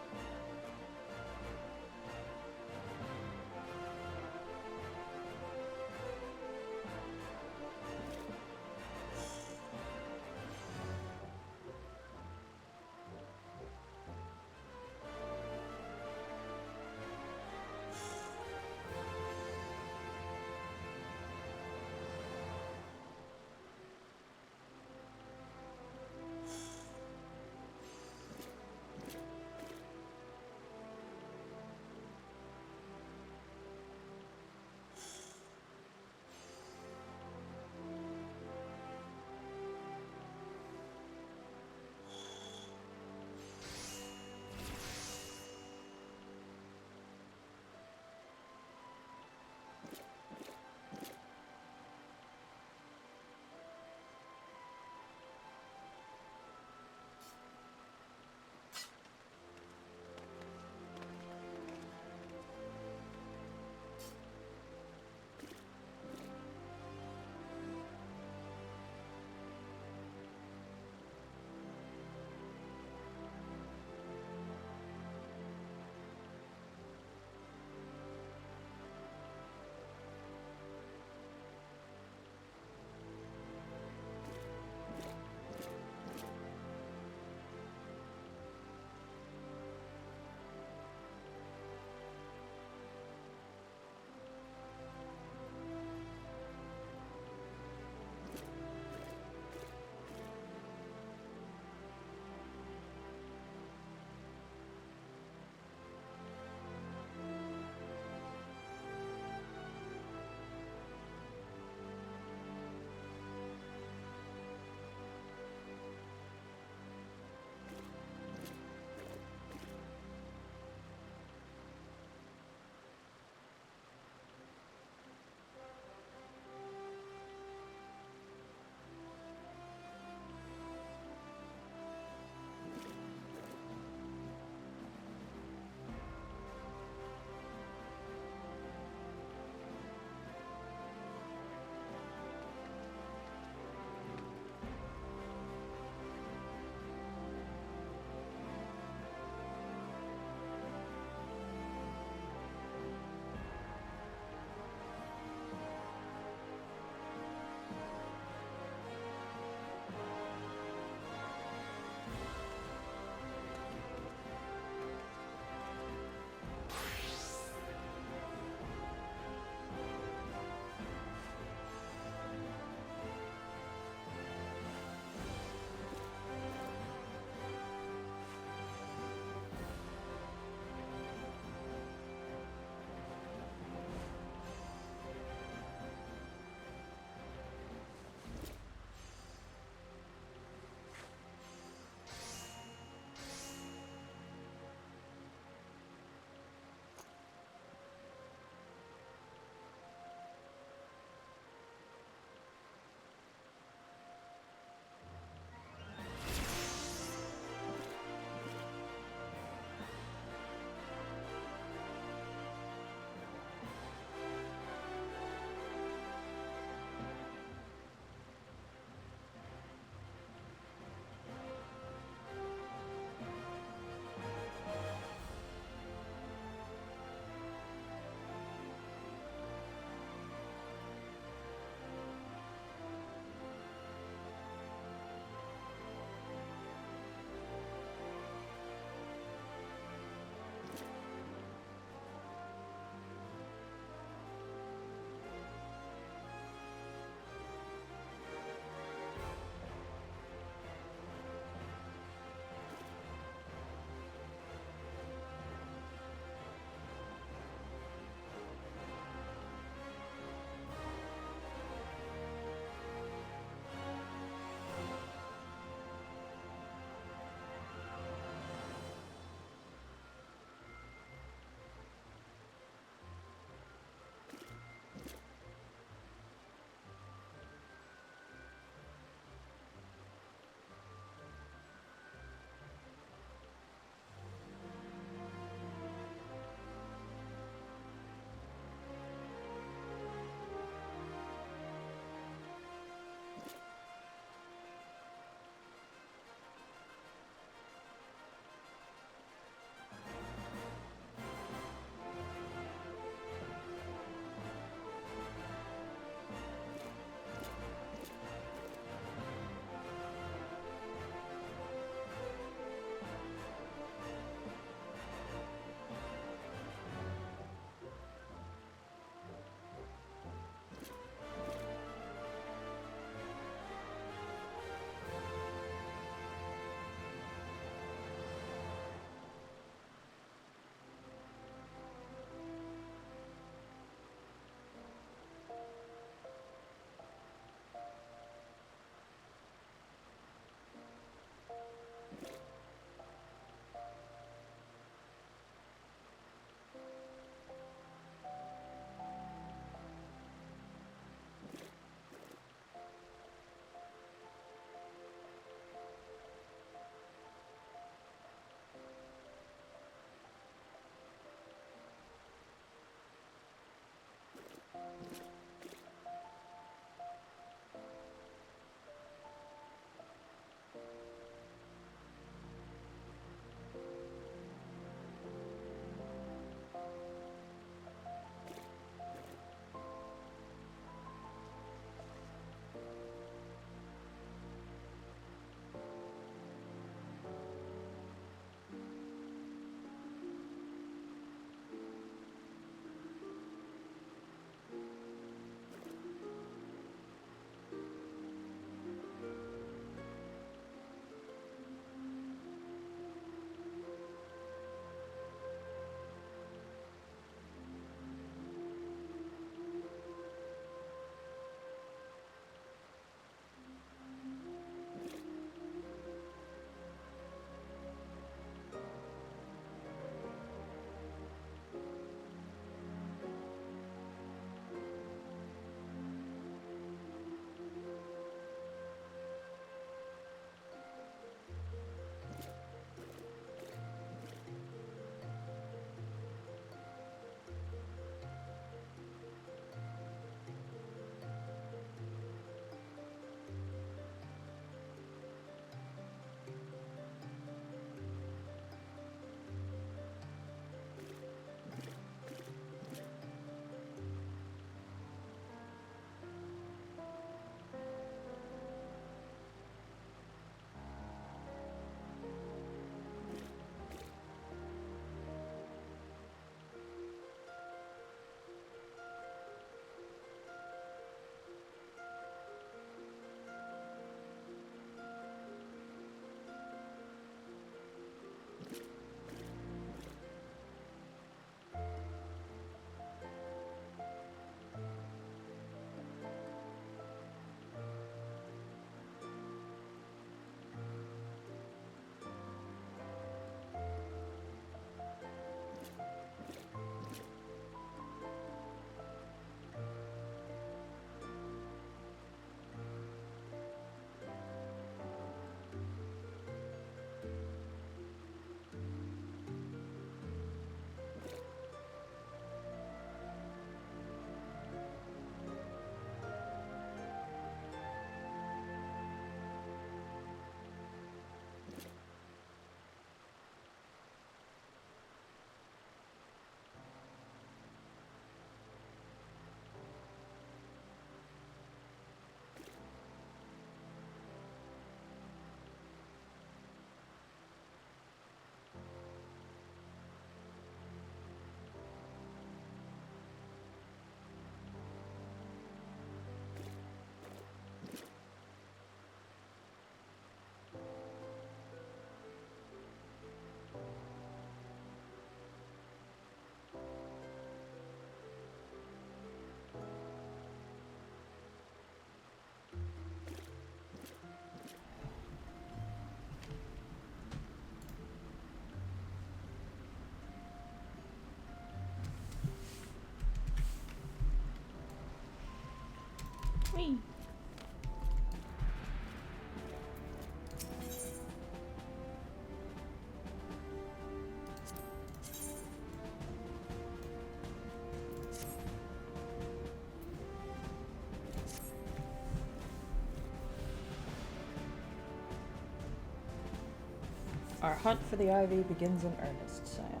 Our hunt for the ivy begins in earnest, Scion.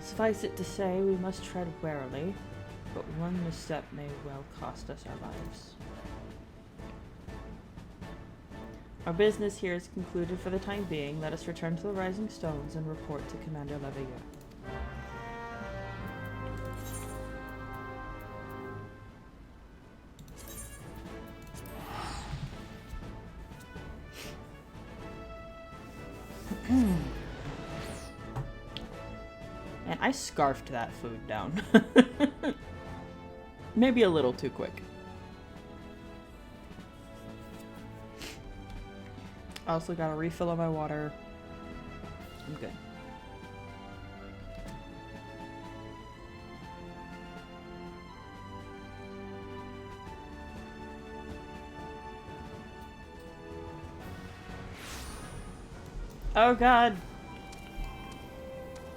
Suffice it to say, we must tread warily, but one misstep may well cost us our lives. Our business here is concluded for the time being. Let us return to the Rising Stones and report to Commander Leveilleur. And I scarfed that food down. Maybe a little too quick. I also got a refill of my water. I'm good. Oh god.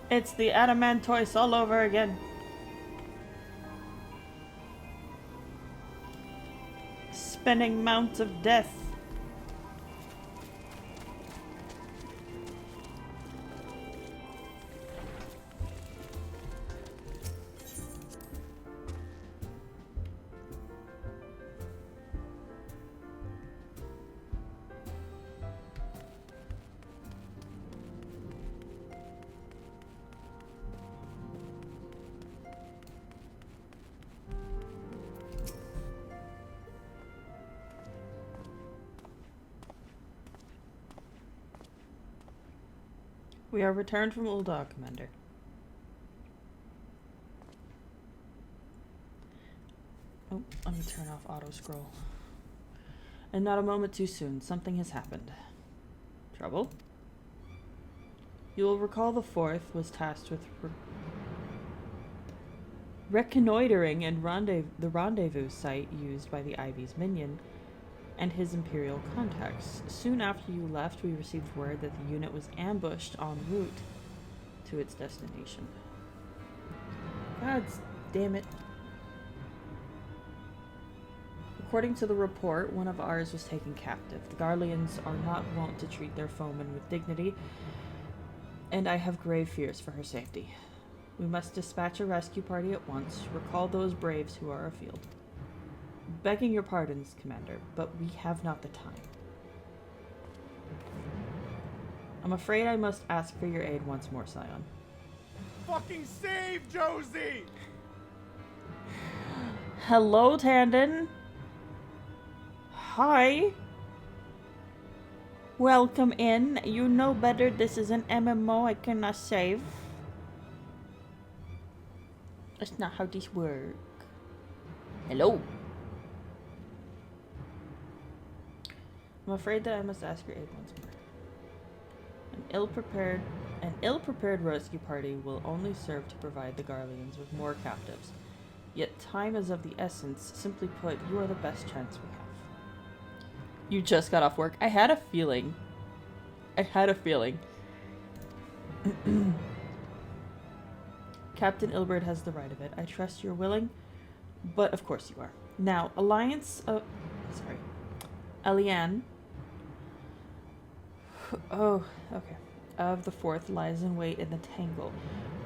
It's the Adamantoise all over again. Spinning mounts of death. We are returned from Ul'dah, Commander. Oh, let me turn off auto scroll. And not a moment too soon, something has happened. Trouble? You will recall the Fourth was tasked with reconnoitering and the rendezvous site used by the Ivy's minion and his Imperial contacts. Soon after you left, we received word that the unit was ambushed en route to its destination. God damn it. According to the report, one of ours was taken captive. The Garleans are not wont to treat their foemen with dignity, and I have grave fears for her safety. We must dispatch a rescue party at once. Recall those braves who are afield. Begging your pardons, Commander, but we have not the time. I'm afraid I must ask for your aid once more, Scion. Fucking save Josie! Hello, Tandon. Hi. Welcome in. You know better. This is an MMO. I cannot save. That's not how this works. Hello. I'm afraid that I must ask your aid once more. An ill-prepared rescue party will only serve to provide the Garleans with more captives. Yet time is of the essence. Simply put, you are the best chance we have. You just got off work. I had a feeling. Captain Ilbert has the right of it. I trust you're willing, but of course you are. Now, Eliane. Oh, okay. Of the Fourth lies in wait in the Tangle,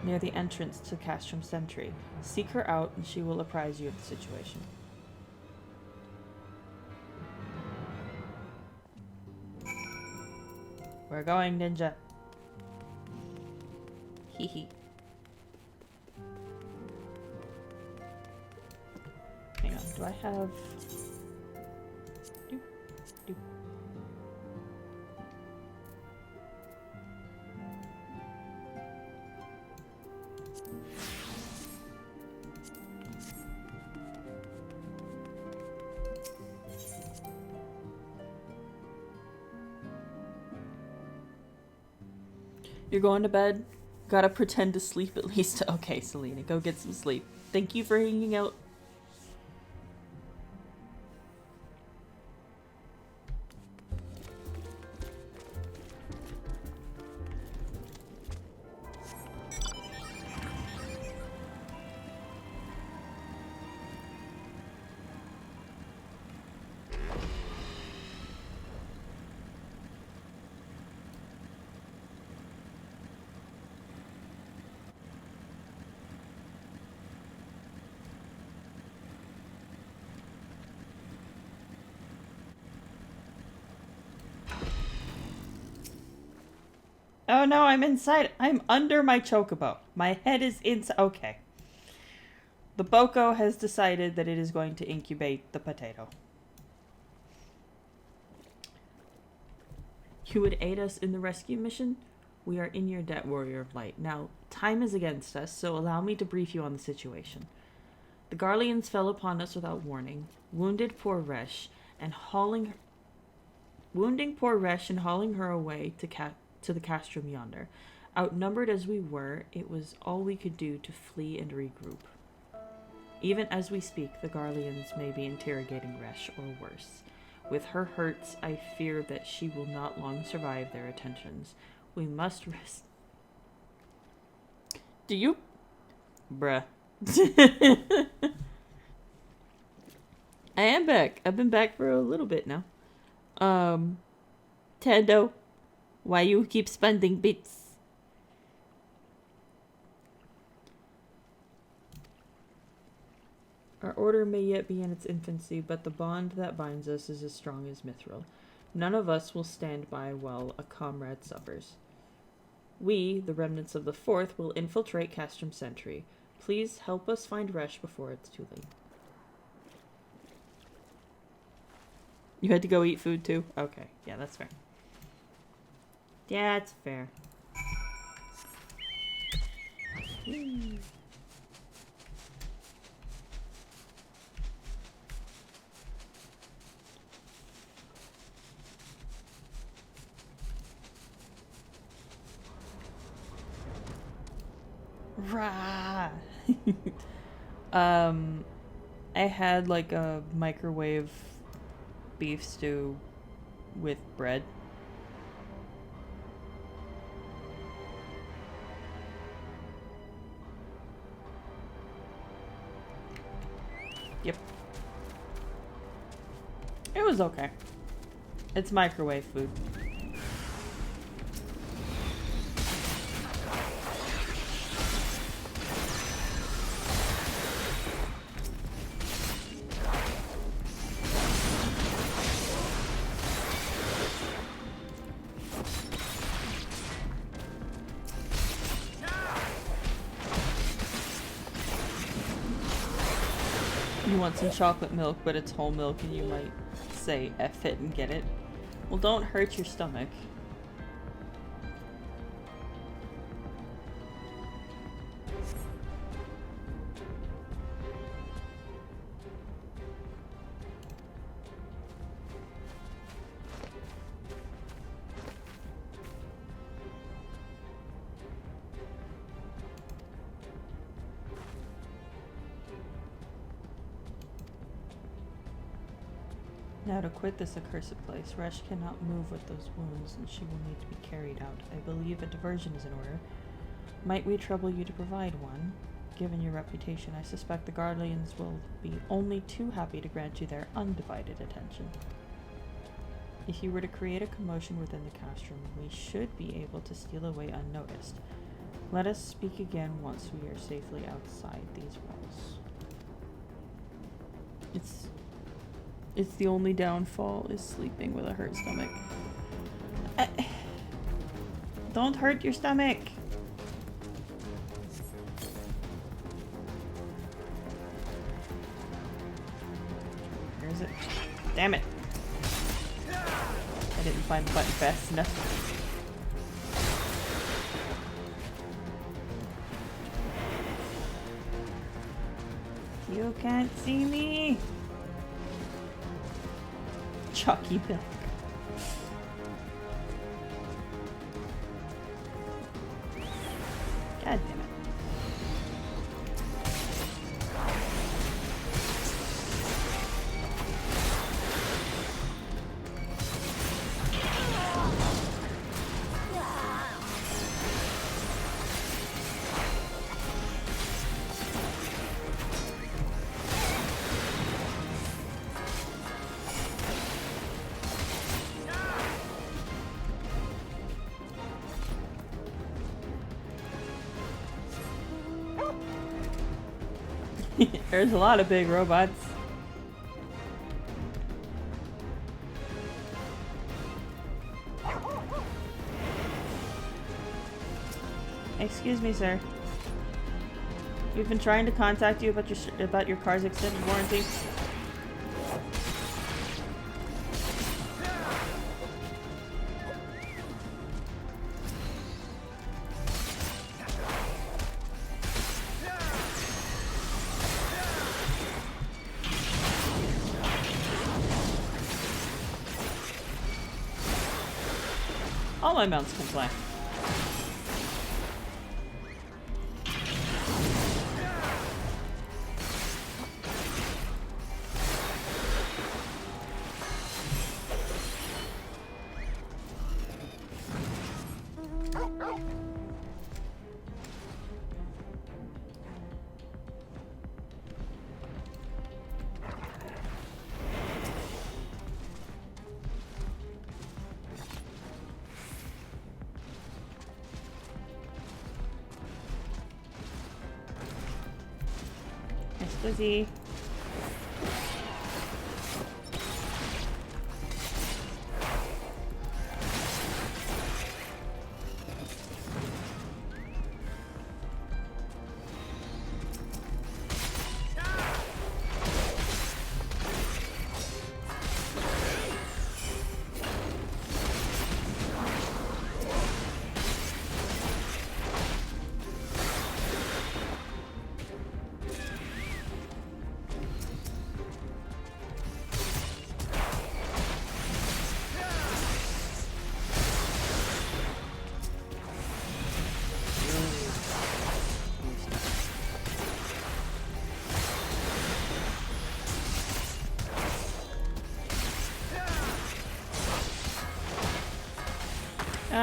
near the entrance to Castrum Sentry. Seek her out, and she will apprise you of the situation. We're going, Ninja. Hee. Hang on, do I have... Doop. You're going to bed? Gotta pretend to sleep at least. Okay, Selena, go get some sleep. Thank you for hanging out. Oh no, I'm inside. I'm under my chocobo. My head is inside. Okay. The Boko has decided that it is going to incubate the potato. You would aid us in the rescue mission? We are in your debt, Warrior of Light. Now, time is against us, so allow me to brief you on the situation. The Garleans fell upon us without warning, wounding poor Resh and hauling her away to the castrum yonder. Outnumbered as we were, it was all we could do to flee and regroup. Even as we speak, the Garleans may be interrogating Resh, or worse. With her hurts, I fear that she will not long survive their attentions. We must risk... Do you... Bruh. I am back. I've been back for a little bit now. Tando, why you keep spending bits? Our order may yet be in its infancy, but the bond that binds us is as strong as mithril. None of us will stand by while a comrade suffers. We, the remnants of the Fourth, will infiltrate Castrum Sentry. Please help us find Resh before it's too late. You had to go eat food too? Okay, yeah, that's fair. Yeah, it's fair. Rah! I had like a microwave beef stew with bread. Yep. It was okay. It's microwave food. You want some chocolate milk, but it's whole milk, and you might say F it and get it. Well, don't hurt your stomach. Now to quit this accursed place, Resh cannot move with those wounds, and she will need to be carried out. I believe a diversion is in order. Might we trouble you to provide one? Given your reputation, I suspect the Guardians will be only too happy to grant you their undivided attention. If you were to create a commotion within the castrum, we should be able to steal away unnoticed. Let us speak again once we are safely outside these walls. It's the only downfall is sleeping with a hurt stomach. Don't hurt your stomach! Where is it? Damn it! I didn't find the button fast enough. You can't see me! Chalky milk. God damn it. There's a lot of big robots. Excuse me, sir. We've been trying to contact you about your car's extended warranty. All my mounts can fly. Lizzie.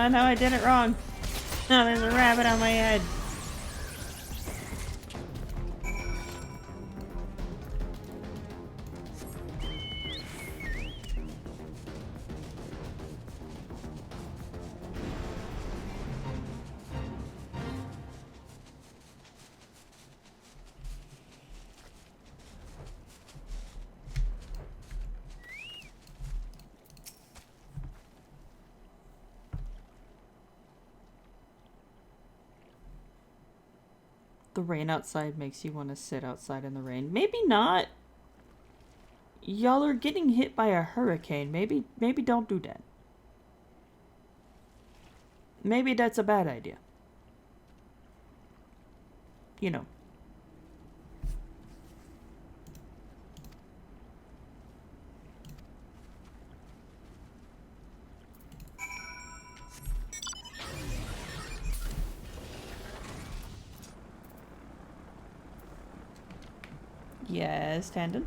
No, I did it wrong. No, there's a rabbit on my head. The rain outside makes you want to sit outside in the rain. Maybe not. Y'all are getting hit by a hurricane. Maybe don't do that. Maybe that's a bad idea. You know. Yes, Tandon.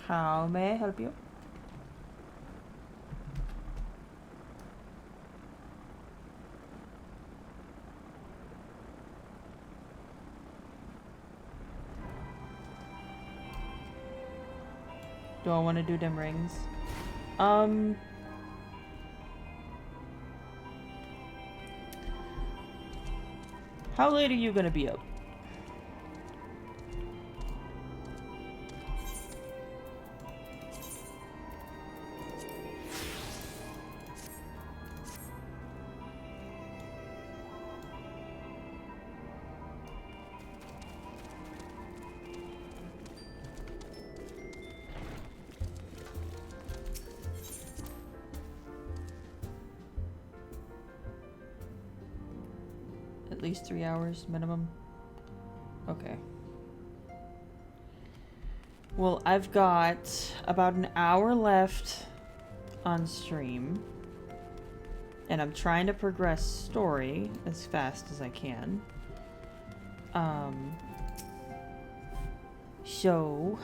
How may I help you? Do I want to do them rings? How late are you gonna be up? At least 3 hours minimum. Okay. Well, I've got about an hour left on stream. And I'm trying to progress story as fast as I can. So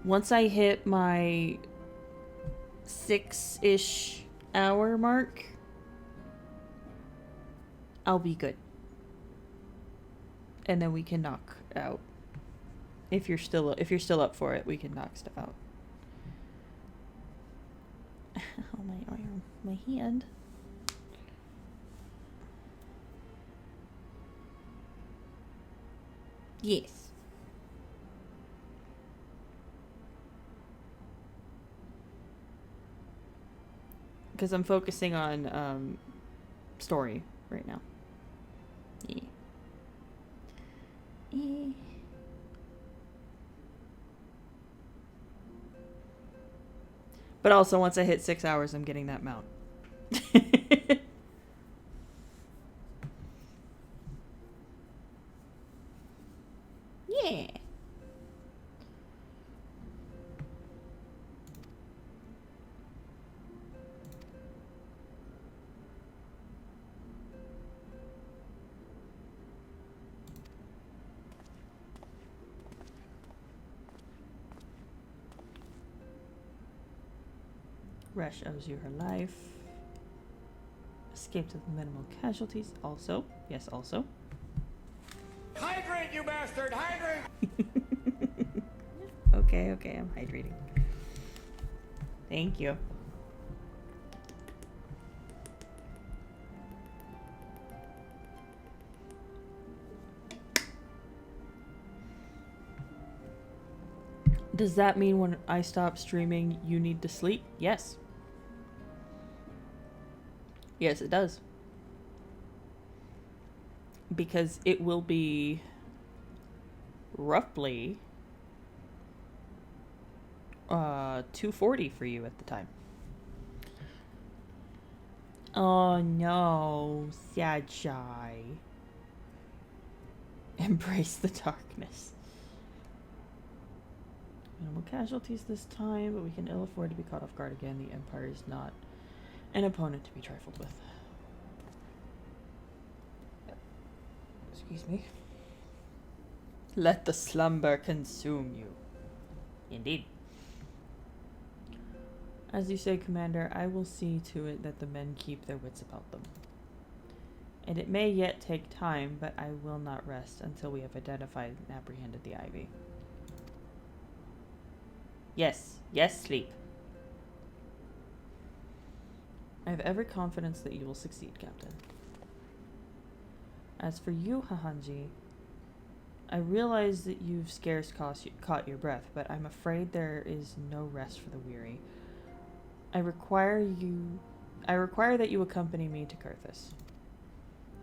once I hit my 6-ish hour mark, I'll be good. And then we can knock out. If you're still up for it, we can knock stuff out. Oh, my arm, my hand. Yes. Because I'm focusing on story right now. Yeah. But also, once I hit 6 hours, I'm getting that mount. Yeah. Resh owes you her life. Escaped with minimal casualties. Also. Yes, also. Hydrate, you bastard! Hydrate! Okay, I'm hydrating. Thank you. Does that mean when I stop streaming, you need to sleep? Yes. Yes, it does. Because it will be roughly 2:40 for you at the time. Oh no, sad shy. Embrace the darkness. Minimal casualties this time, but we can ill afford to be caught off guard again. The Empire is not an opponent to be trifled with. Excuse me. Let the slumber consume you. Indeed. As you say, Commander, I will see to it that the men keep their wits about them. And it may yet take time, but I will not rest until we have identified and apprehended the Ivy. Yes, sleep. I have every confidence that you will succeed, Captain. As for you, Hahanji, I realize that you've scarce caught your breath, but I'm afraid there is no rest for the weary. I require that you accompany me to Kurthus.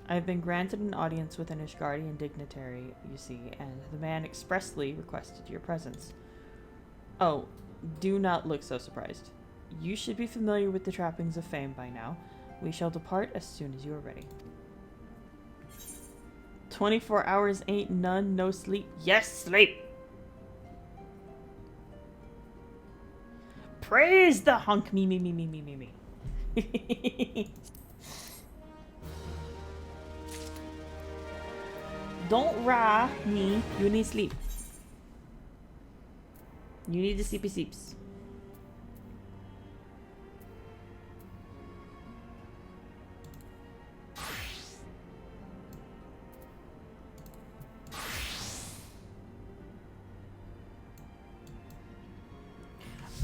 I have been granted an audience with an Ishgardian dignitary, you see, and the man expressly requested your presence. Oh, do not look so surprised. You should be familiar with the trappings of fame by now. We shall depart as soon as you are ready. 24 hours ain't none, no sleep. Yes, sleep! Praise the hunk me. Don't rah me. You need sleep. You need the sleepy sleeps.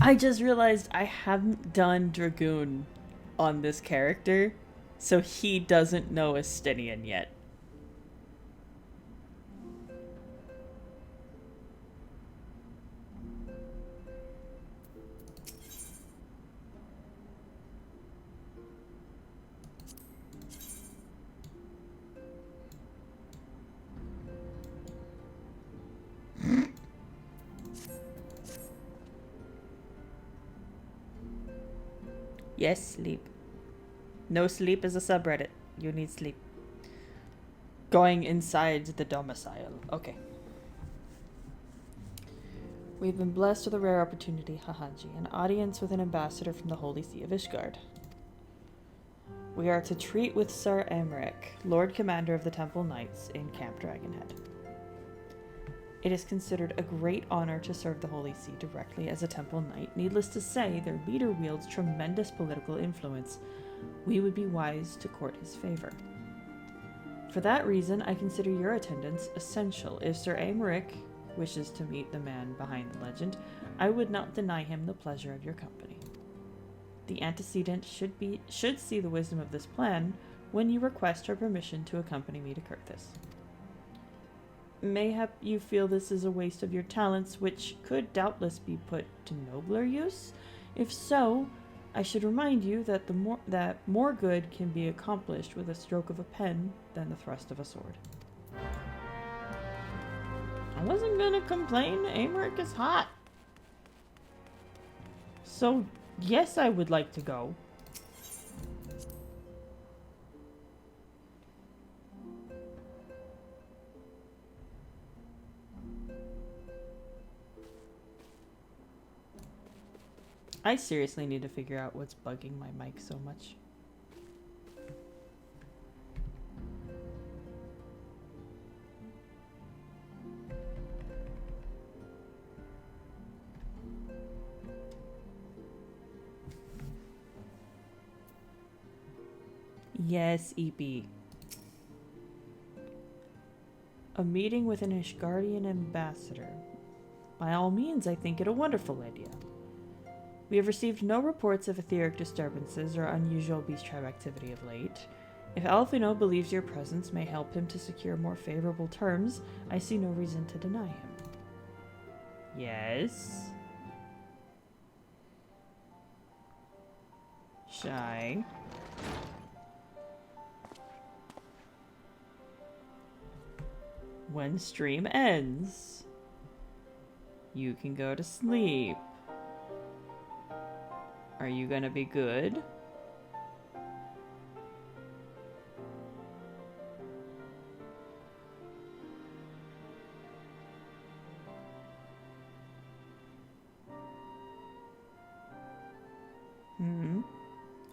I just realized I haven't done Dragoon on this character, so he doesn't know Estinian yet. Yes, sleep. No sleep is a subreddit. You need sleep. Going inside the domicile. Okay. We've been blessed with a rare opportunity, Hahanji, an audience with an ambassador from the Holy See of Ishgard. We are to treat with Sir Emmerich, Lord Commander of the Temple Knights in Camp Dragonhead. It is considered a great honor to serve the Holy See directly as a Temple Knight. Needless to say, their leader wields tremendous political influence. We would be wise to court his favor. For that reason, I consider your attendance essential. If Sir Emmerich wishes to meet the man behind the legend, I would not deny him the pleasure of your company. The antecedent should see the wisdom of this plan when you request her permission to accompany me to Kurthus. Mayhap you feel this is a waste of your talents, which could doubtless be put to nobler use? If so, I should remind you that more good can be accomplished with a stroke of a pen than the thrust of a sword. I wasn't gonna complain. Amherst is hot. So, yes, I would like to go. I seriously need to figure out what's bugging my mic so much. Yes, EP. A meeting with an Ishgardian ambassador. By all means, I think it a wonderful idea. We have received no reports of etheric disturbances or unusual beast tribe activity of late. If Alphino believes your presence may help him to secure more favorable terms, I see no reason to deny him. Yes? Shy. When stream ends, you can go to sleep. Are you gonna be good?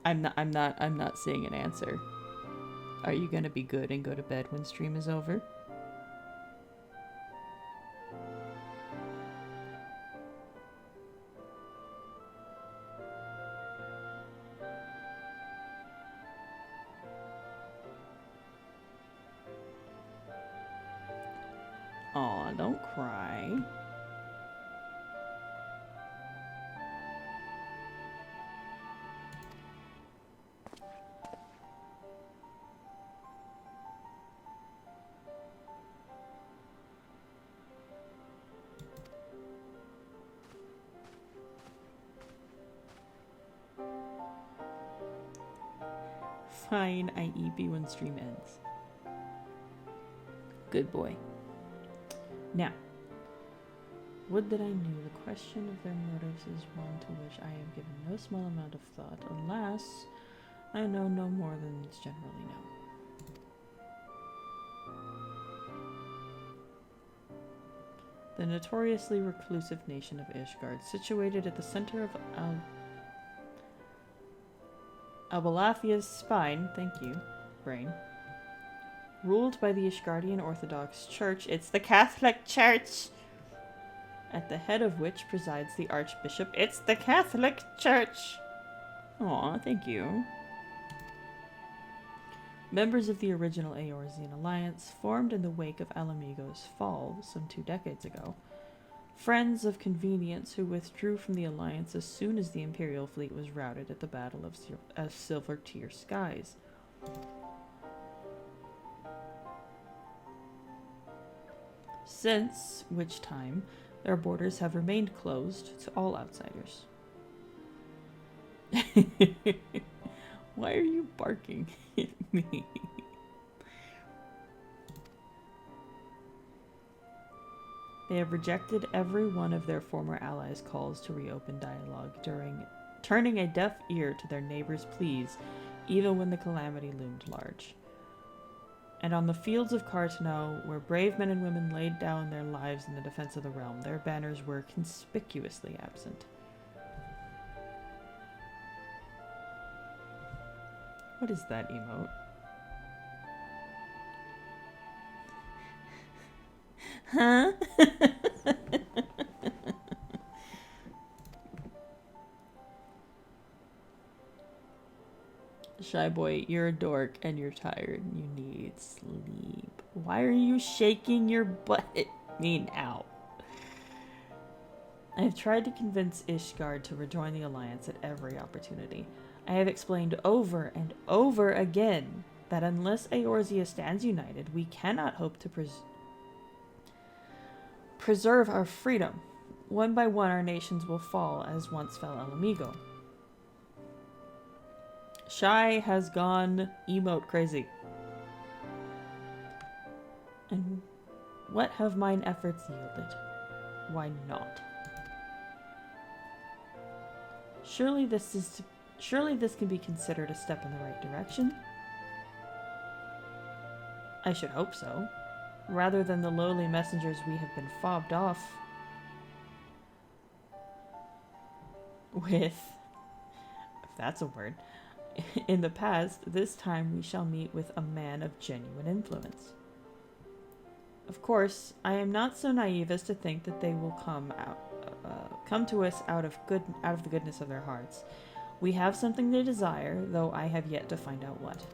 I'm not seeing an answer. Are you gonna be good and go to bed when stream is over? Aw, don't cry. Fine, I EP when stream ends. Good boy. Now, would that I knew the question of their motives is one to which I have given no small amount of thought, alas, I know no more than is generally known. The notoriously reclusive nation of Ishgard, situated at the center of Albalathia's spine, thank you, brain, ruled by the Ishgardian Orthodox Church. It's the Catholic Church! At the head of which presides the Archbishop. It's the Catholic Church! Aw, thank you. Members of the original Eorzean Alliance, formed in the wake of Alamigo's fall some 2 decades ago. Friends of convenience who withdrew from the Alliance as soon as the Imperial fleet was routed at the Battle of Silver Tear Skies. Since which time, their borders have remained closed to all outsiders. Why are you barking at me? They have rejected every one of their former allies' calls to reopen dialogue, turning a deaf ear to their neighbors' pleas, even when the calamity loomed large. And on the fields of Cartano, where brave men and women laid down their lives in the defense of the realm, their banners were conspicuously absent. What is that emote? Huh? Shy boy, you're a dork and you're tired and you need sleep. Why are you shaking your butt at me now? I have tried to convince Ishgard to rejoin the Alliance at every opportunity. I have explained over and over again that unless Eorzea stands united, we cannot hope to preserve our freedom. One by one, our nations will fall, as once fell Alamigo. Shy has gone emote crazy. And what have mine efforts yielded? Why not? Surely this can be considered a step in the right direction. I should hope so. Rather than the lowly messengers we have been fobbed off with, if that's a word, in the past, this time we shall meet with a man of genuine influence. Of course, I am not so naive as to think that they will come to us out of the goodness of their hearts. We have something they desire, though I have yet to find out what.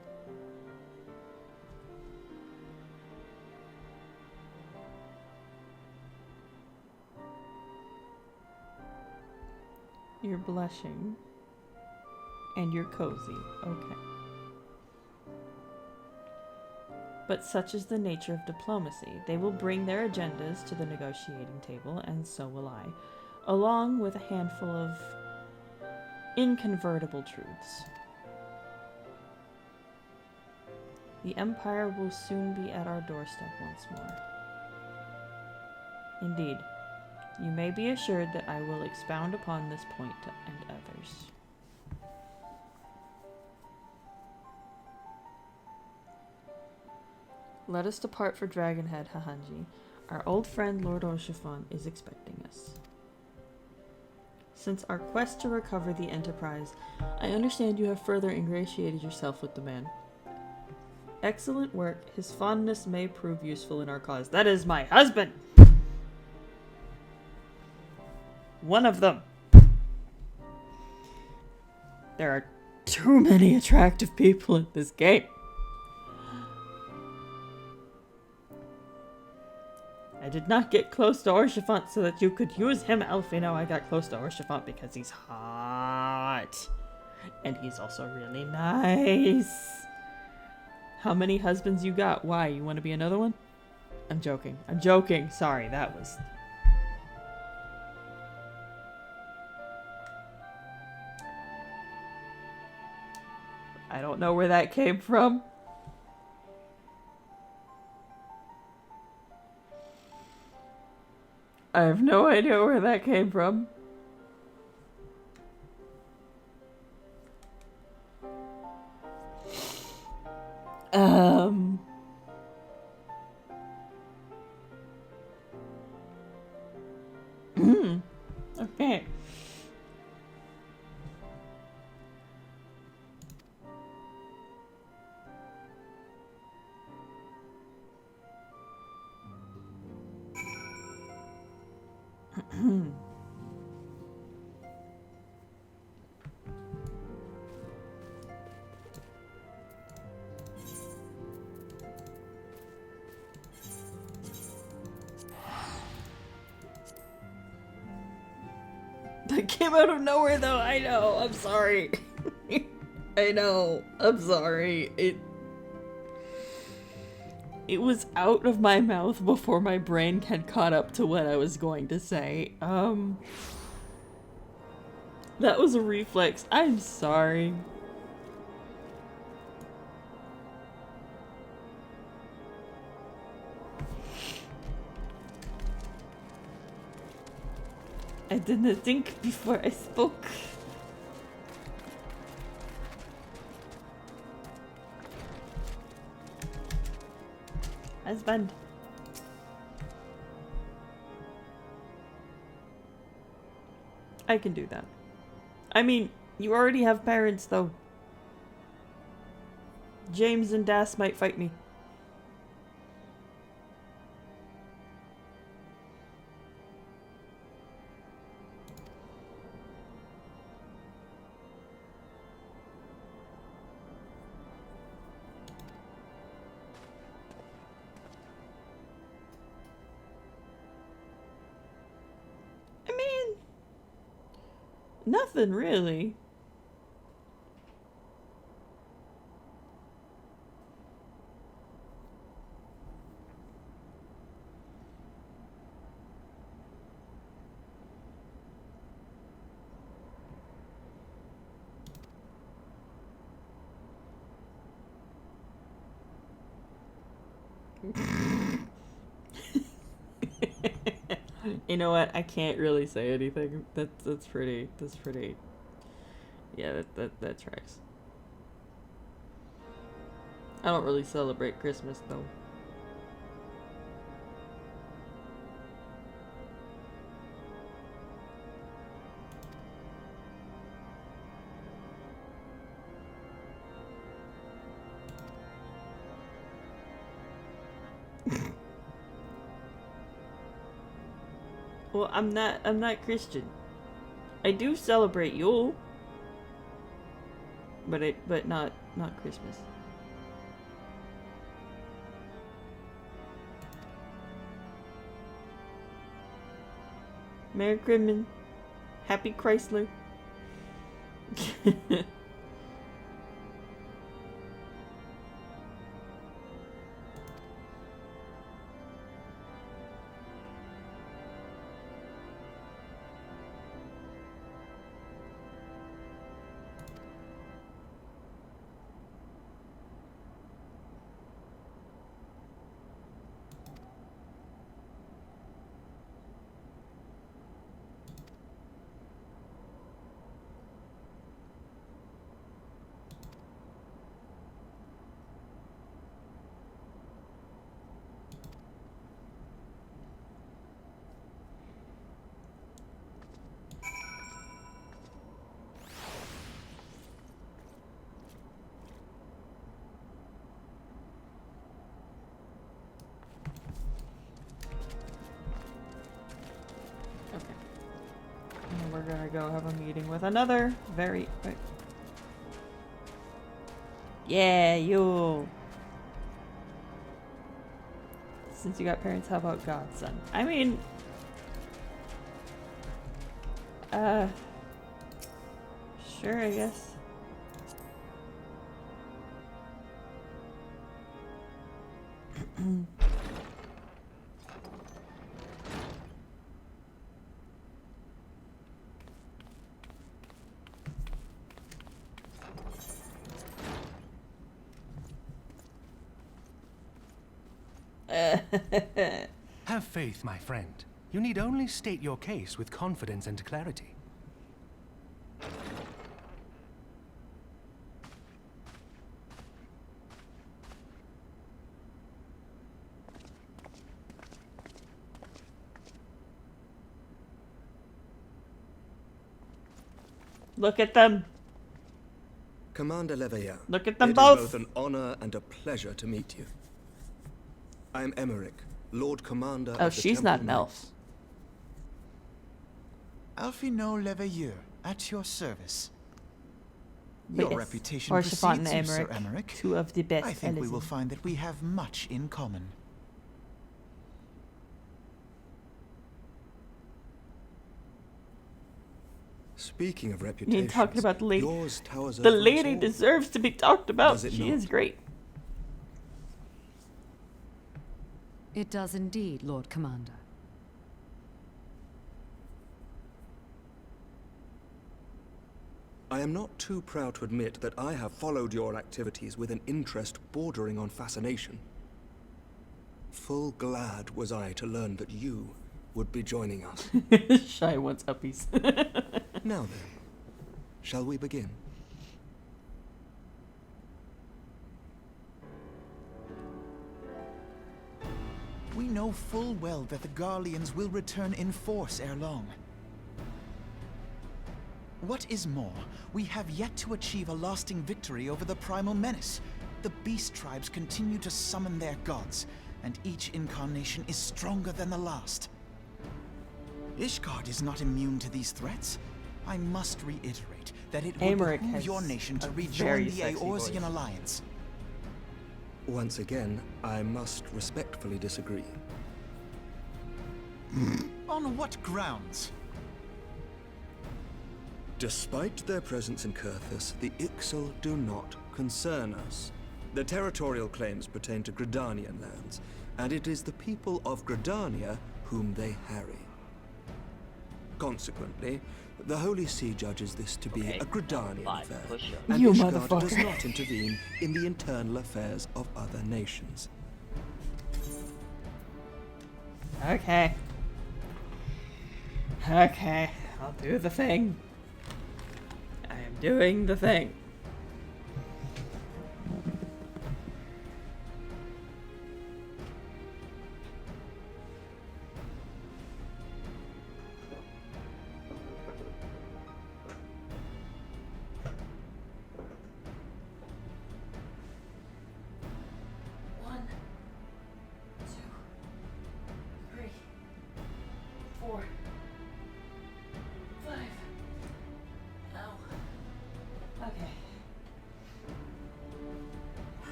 You're blushing. And you're cozy. Okay. But such is the nature of diplomacy. They will bring their agendas to the negotiating table, and so will I, along with a handful of inconvertible truths. The Empire will soon be at our doorstep once more. Indeed, you may be assured that I will expound upon this point and others. Let us depart for Dragonhead, Hahanji. Our old friend Lord Oshifan is expecting us. Since our quest to recover the Enterprise, I understand you have further ingratiated yourself with the man. Excellent work. His fondness may prove useful in our cause. That is my husband! One of them. There are too many attractive people in this game. I did not get close to Orshifant so that you could use him, Elfie. No, I got close to Orshifant because he's hot. And he's also really nice. How many husbands you got? Why? You want to be another one? I'm joking. I'm joking. Sorry, that was... I don't know where that came from. I have no idea where that came from. Okay. That came out of nowhere though, I know, I'm sorry. I know, I'm sorry. It was out of my mouth before my brain had caught up to what I was going to say. That was a reflex. I'm sorry. I didn't think before I spoke. Husband. I can do that. I mean, you already have parents, though. James and Das might fight me. Nothing really. You know what? I can't really say anything. That's pretty. Yeah, that tracks. I don't really celebrate Christmas though. Well, I'm not Christian. I do celebrate Yule, but not Christmas. Merry Christmas. Happy Chrysler. We're gonna go have a meeting with another very... Wait. Yeah, you. Since you got parents, how about godson? I mean... Sure, I guess. Have faith, my friend. You need only state your case with confidence and clarity. Look at them. Commander Leveilleur. Look at them it both. It is both an honor and a pleasure to meet you. I am Emmerich, Lord Commander of the she's not an Temple elf. Alphino Leveilleur, at your service. But Your yes, reputation or precedes Chiffon you, and Sir Emmerich, Emmerich. two of the best I think we fellas will in- find that we have much in common. Speaking of You reputation, ain't talking about the lady. yours towers The over us lady all. deserves to be talked about. Does it She not? is great. It does indeed, Lord Commander. I am not too proud to admit that I have followed your activities with an interest bordering on fascination. Full glad was I to learn that you would be joining us. Shy wants uppies. Now then, shall we begin? We know full well that the Garleans will return in force ere long. What is more, we have yet to achieve a lasting victory over the primal menace. The beast tribes continue to summon their gods, and each incarnation is stronger than the last. Ishgard is not immune to these threats. I must reiterate that it would Emmerich behoove has your nation to a rejoin very the sexy Eorzean voice. alliance. Once again, I must respectfully disagree. On what grounds? Despite their presence in Kurthus, the Ixal do not concern us. Their territorial claims pertain to Gridanian lands, and it is the people of Gridania whom they harry. Consequently, the Holy See judges this to be a Gridanian affair, and You Ishgard motherfucker. does not intervene in the internal affairs of other nations. Okay. Okay, I'll do the thing. I am doing the thing.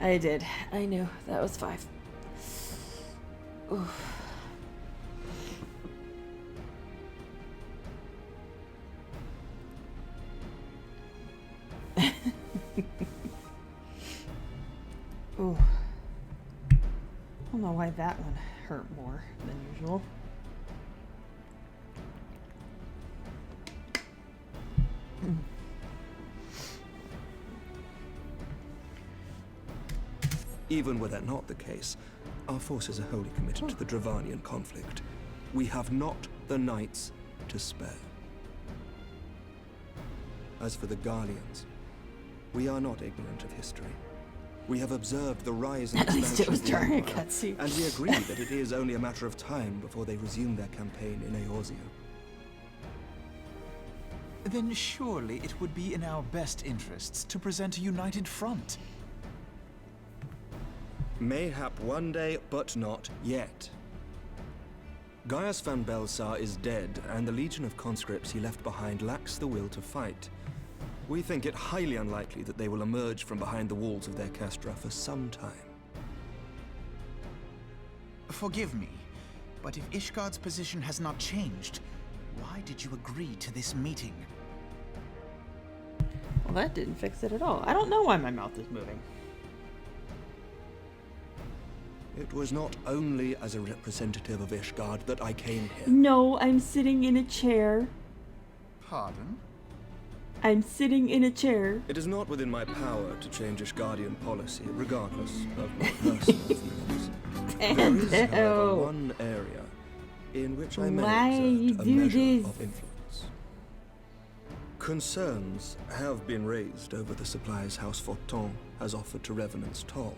I did. I knew. That was 5. Oof. Ooh. I don't know why that one hurt more than usual. Even were that not the case, our forces are wholly committed to the Dravanian conflict. We have not the knights to spare. As for the Garleans, we are not ignorant of history. We have observed the rise and At least it was expansion during a of the Empire, cutscene. and we agree that it is only a matter of time before they resume their campaign in Eorzea. Then surely it would be in our best interests to present a united front. Mayhap one day, but not yet. Gaius van Belsar is dead, and the legion of conscripts he left behind lacks the will to fight. We think it highly unlikely that they will emerge from behind the walls of their castra for some time. Forgive me, but if Ishgard's position has not changed, why did you agree to this meeting? Well, that didn't fix it at all. I don't know why my mouth is moving. It was not only as a representative of Ishgard that I came here. No, I'm sitting in a chair. Pardon? I'm sitting in a chair. It is not within my power to change Ishgardian policy, regardless of my personal feelings. There is, however, one area in which I may Why you exert a do measure this? of influence. Concerns have been raised over the supplies House Fortin has offered to Revenant's Toll.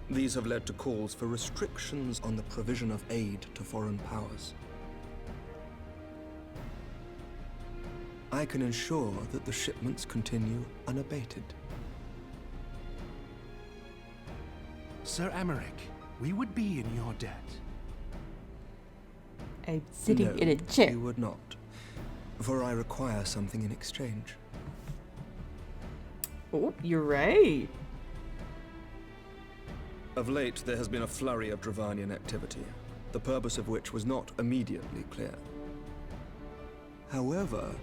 These have led to calls for restrictions on the provision of aid to foreign powers. I can ensure that the shipments continue unabated. Sir Amaric, we would be in your debt. I'm sitting No, in a chair. you would not, for I require something in exchange. Oh, you're right. Of late, there has been a flurry of Dravanian activity, the purpose of which was not immediately clear. However,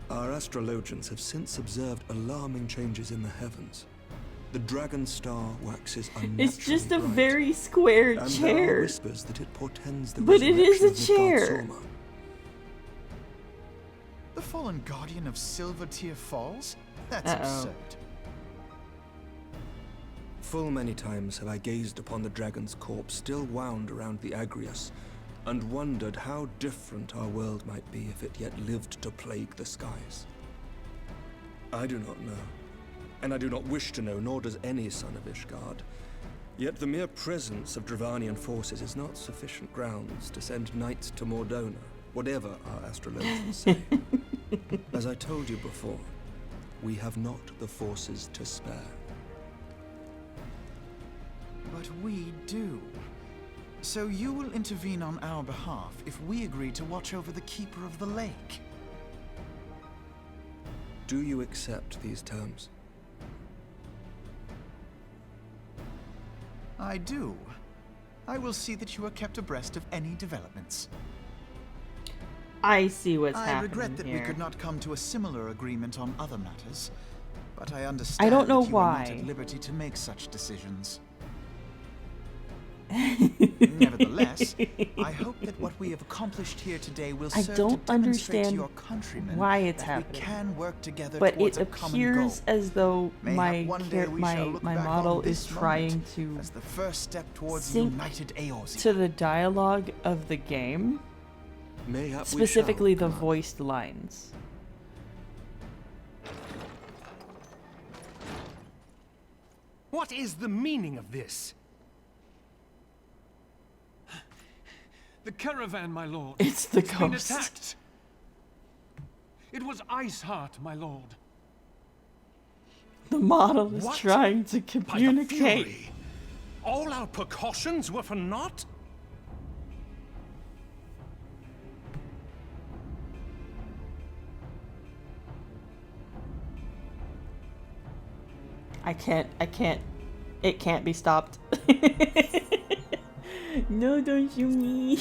our astrologians have since observed alarming changes in the heavens. The dragon star waxes unnaturally It's just a bright, very square and there are chair. whispers that it portends the But it is a resurrection of chair. Midgard Sorma. The fallen guardian of Silvertear Falls? That's Uh-oh. absurd. Full many times have I gazed upon the dragon's corpse still wound around the Agrius, and wondered how different our world might be if it yet lived to plague the skies. I do not know, and I do not wish to know, nor does any son of Ishgard. Yet the mere presence of Dravanian forces is not sufficient grounds to send knights to Mordona, whatever our astrologers say. As I told you before, we have not the forces to spare. But we do. So you will intervene on our behalf if we agree to watch over the Keeper of the Lake. Do you accept these terms? I do. I will see that you are kept abreast of any developments. I see what's I happening regret that here. we could not come to a similar agreement on other matters, but I understand I don't know that you are not why. at liberty to make such decisions. Nevertheless, I hope that what we have accomplished here today will I serve don't to demonstrate to understand your countrymen why it's that happening. we can work together But towards it a common goal. appears as though Mayhap one day we shall look my back model on is this trying moment to as the first step towards sync united Eorzea. to the dialogue of the game, Mayhap we specifically shall, the Commander. voiced lines. What is the meaning of this? The caravan, my lord. It's the been ghost. attacked. It was Iceheart, my lord. The model is What? trying to By the communicate. Fury. All our precautions were for naught? I can't. It can't be stopped. No, don't shoot me.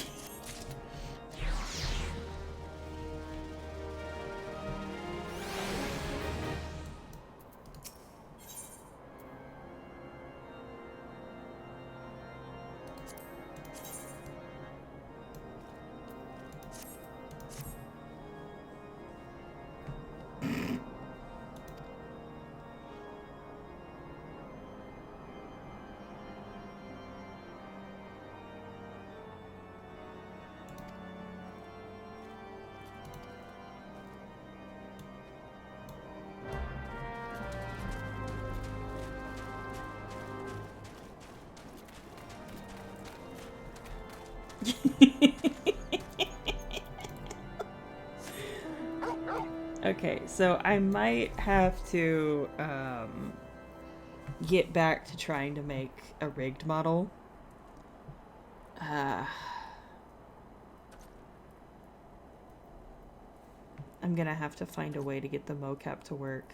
Okay, so I might have to get back to trying to make a rigged model. I'm gonna have to find a way to get the mocap to work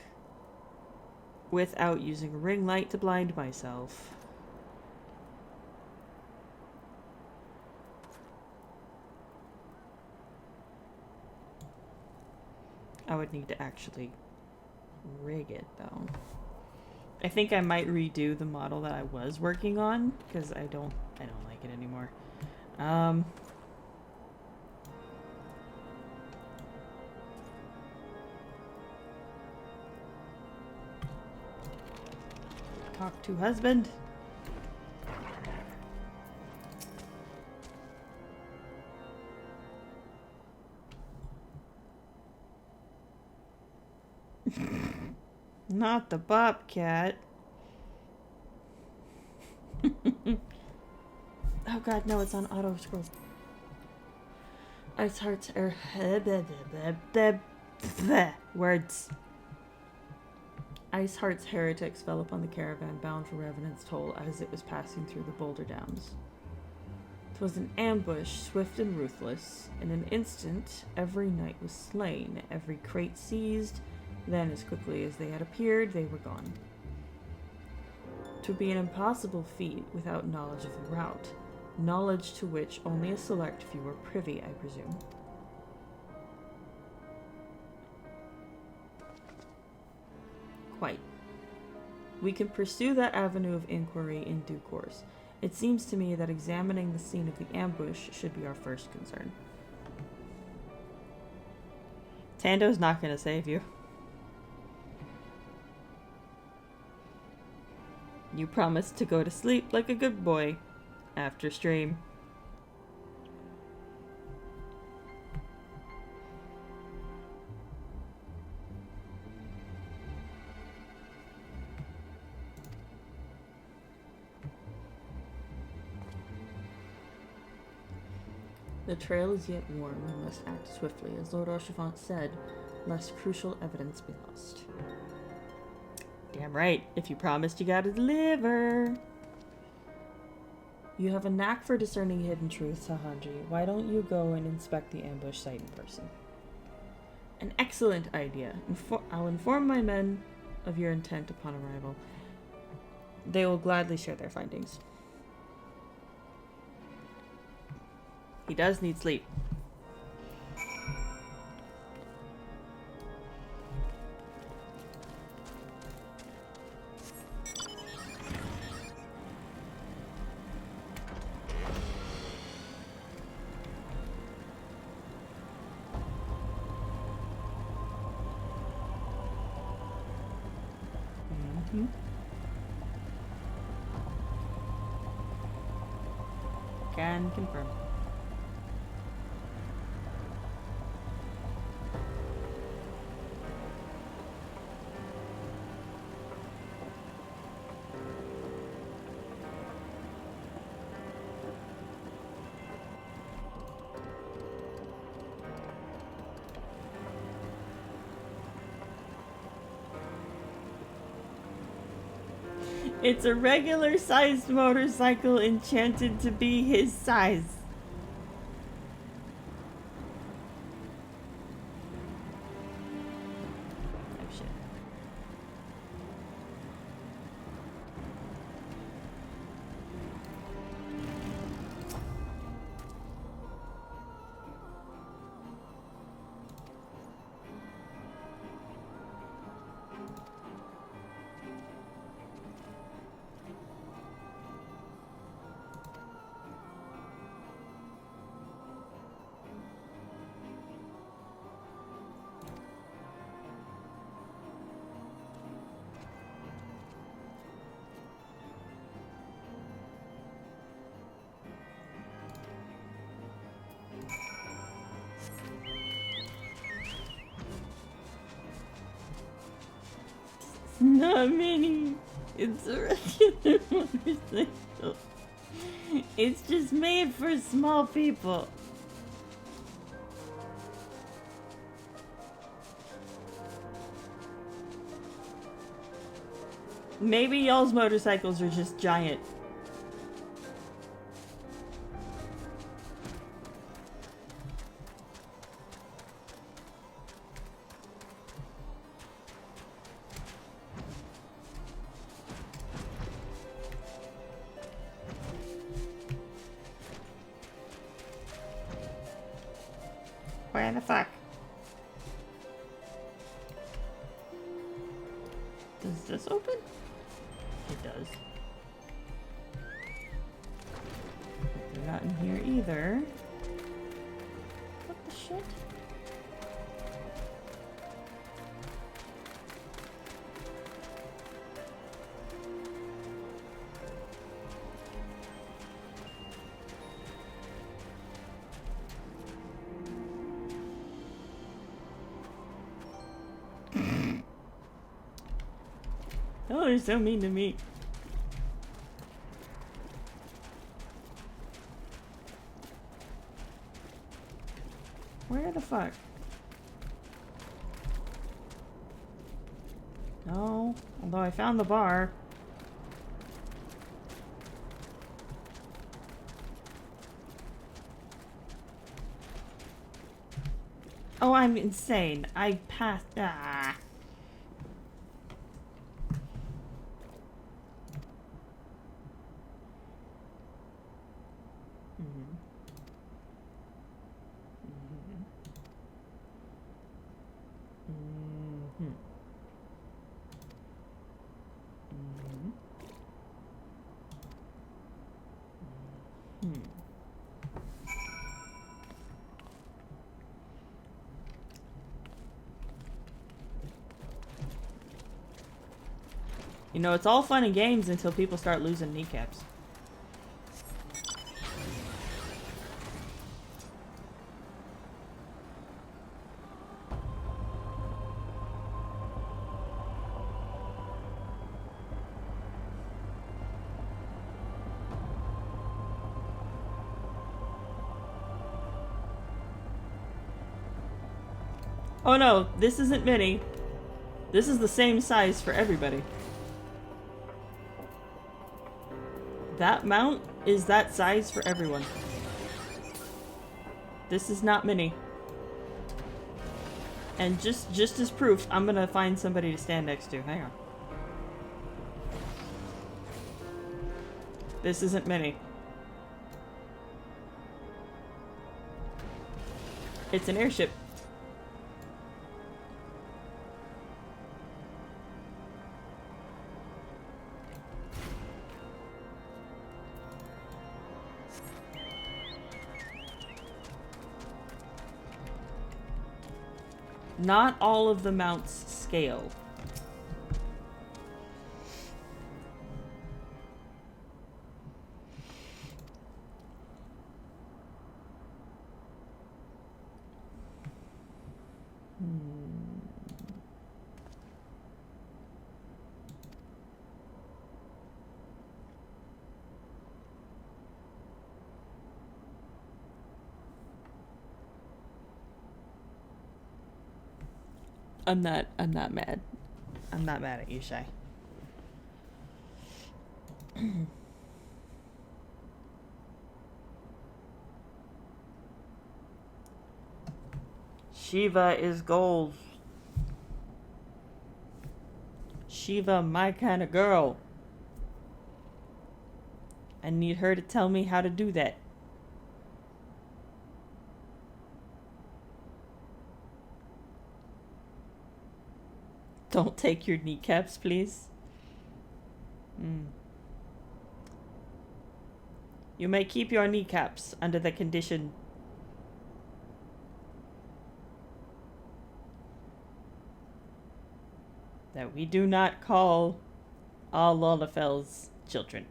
without using a ring light to blind myself. I would need to actually rig it though. I think I might redo the model that I was working on because I don't like it anymore. Talk to husband. Not the bobcat. Oh god, no, it's on auto scroll. Ice hearts are words. Ice Heart's heretics fell upon the caravan bound for Revenant's Toll as it was passing through the Boulder Downs. 'Twas an ambush, swift and ruthless. In an instant, every knight was slain, every crate seized. Then, as quickly as they had appeared, they were gone. 'Twould be an impossible feat without knowledge of the route, knowledge to which only a select few were privy, I presume. Quite. We can pursue that avenue of inquiry in due course. It seems to me that examining the scene of the ambush should be our first concern. Tando's not going to save you. You promised to go to sleep like a good boy after stream. The trail is yet warm. We must act swiftly. As Lord Archivant said, lest crucial evidence be lost. Damn right. If you promised, you gotta deliver. You have a knack for discerning hidden truths, Sahanji. Why don't you go and inspect the ambush site in person? An excellent idea. I'll inform my men of your intent upon arrival. They will gladly share their findings. He does need sleep. Can confirm. It's a regular-sized motorcycle enchanted to be his size. Oh shit. Not many. It's a regular motorcycle. It's just made for small people. Maybe y'all's motorcycles are just giant. Where the fuck? Does this open? It does. They're not in here either. What the shit? Oh, they're so mean to me. Where the fuck? No, although I found the bar. Oh, I'm insane. I passed. Ah. You know, it's all fun and games until people start losing kneecaps. Oh no, this isn't mini. This is the same size for everybody. That mount is that size for everyone. This is not mini. And just as proof, I'm gonna find somebody to stand next to. Hang on. This isn't mini. It's an airship. Not all of the mounts scale. I'm not mad. I'm not mad at you, Shay. Shiva is gold. Shiva, my kind of girl. I need her to tell me how to do that. Don't take your kneecaps, please. You may keep your kneecaps under the condition that we do not call all Lalafells children.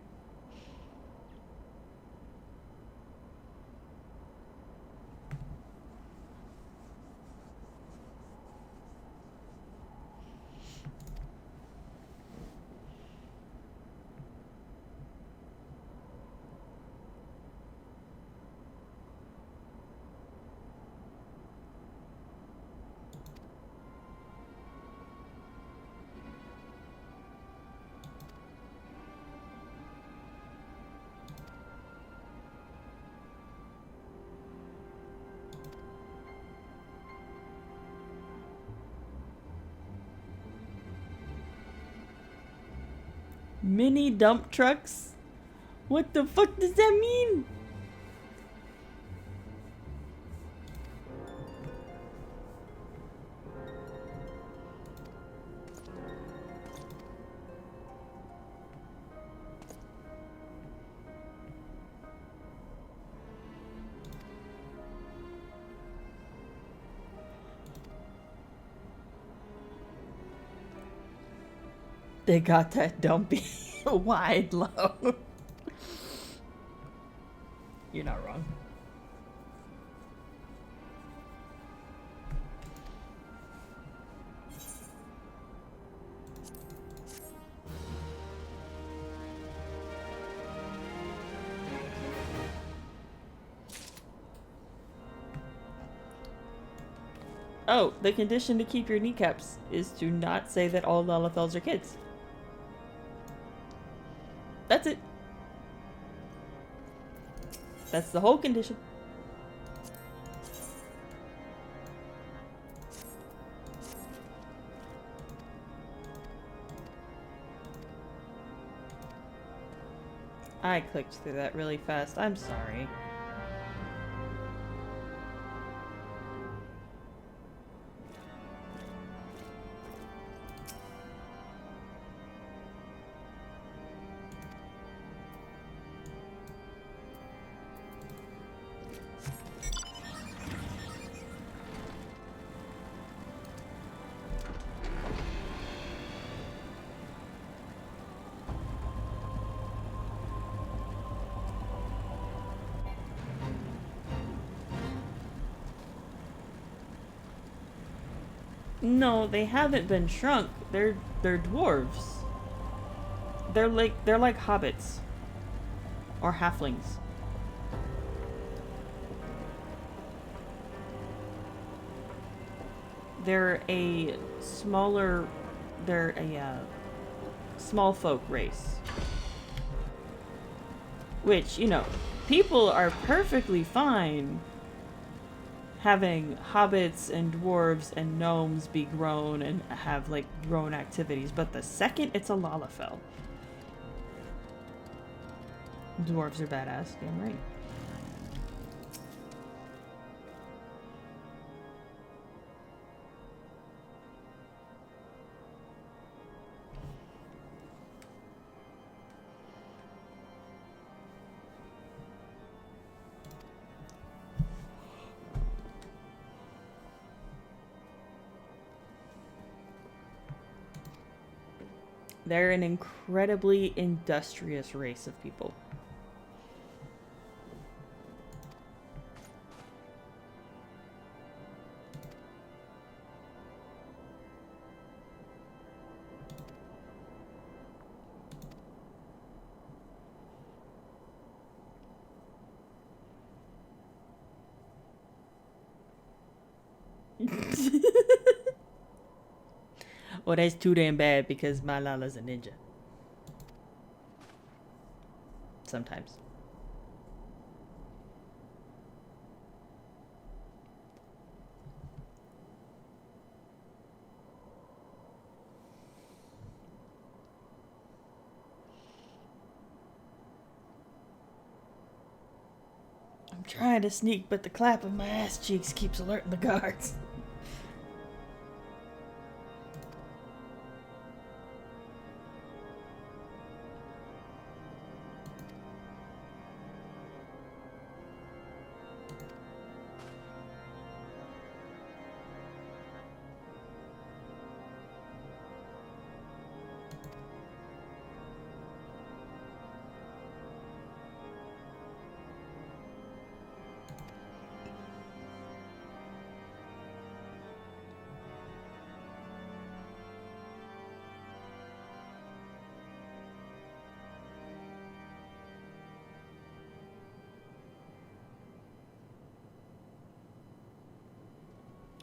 Mini dump trucks? What the fuck does that mean? They got that dumpy wide low. You're not wrong. Oh, the condition to keep your kneecaps is to not say that all Lalafells are kids. That's it. That's the whole condition. I clicked through that really fast. I'm sorry. No, they haven't been shrunk. They're dwarves. They're like hobbits or halflings. They're a small folk race. Which, you know, people are perfectly fine having hobbits and dwarves and gnomes be grown and have like grown activities, but the second it's a Lalafell, dwarves are badass. Damn right. They're an incredibly industrious race of people. Well, that's too damn bad because my Lala's a ninja. Sometimes. I'm trying to sneak, but the clap of my ass cheeks keeps alerting the guards.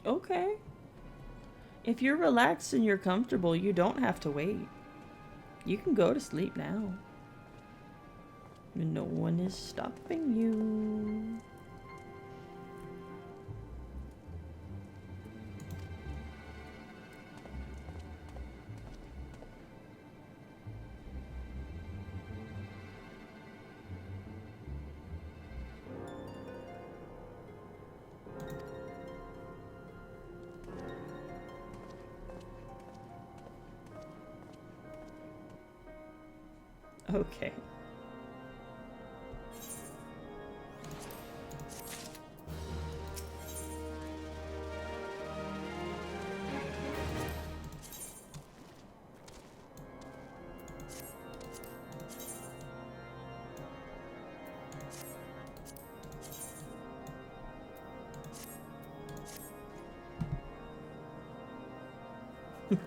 Okay. If you're relaxed and you're comfortable, you don't have to wait. You can go to sleep now. No one is stopping you. Okay.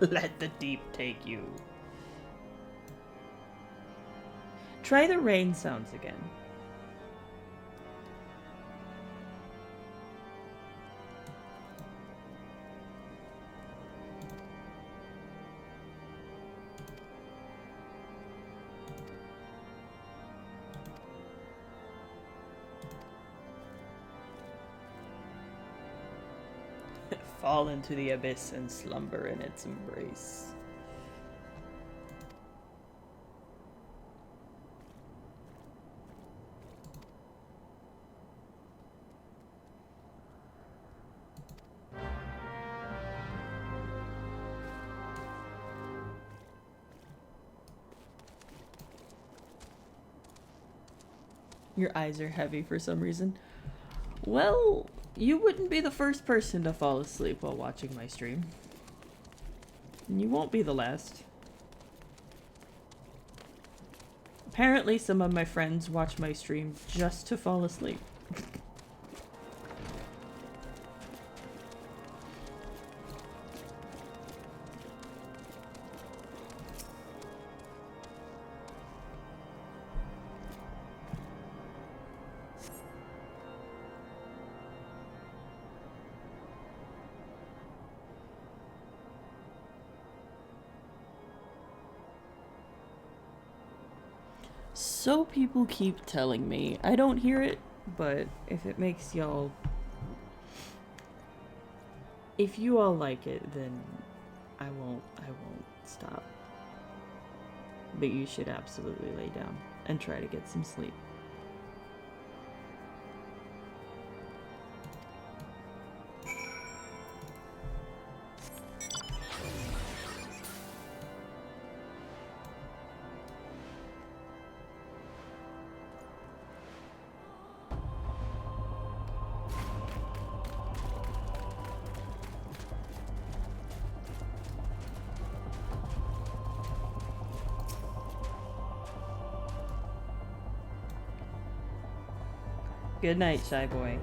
Let the deep take you. Try the rain sounds again. Fall into the abyss and slumber in its embrace. Your eyes are heavy for some reason. Well, you wouldn't be the first person to fall asleep while watching my stream. And you won't be the last. Apparently, some of my friends watch my stream just to fall asleep. So people keep telling me. I don't hear it, but if it makes y'all... If you all like it, then I won't stop. But you should absolutely lay down and try to get some sleep. Good night, shy boy.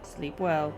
Sleep well.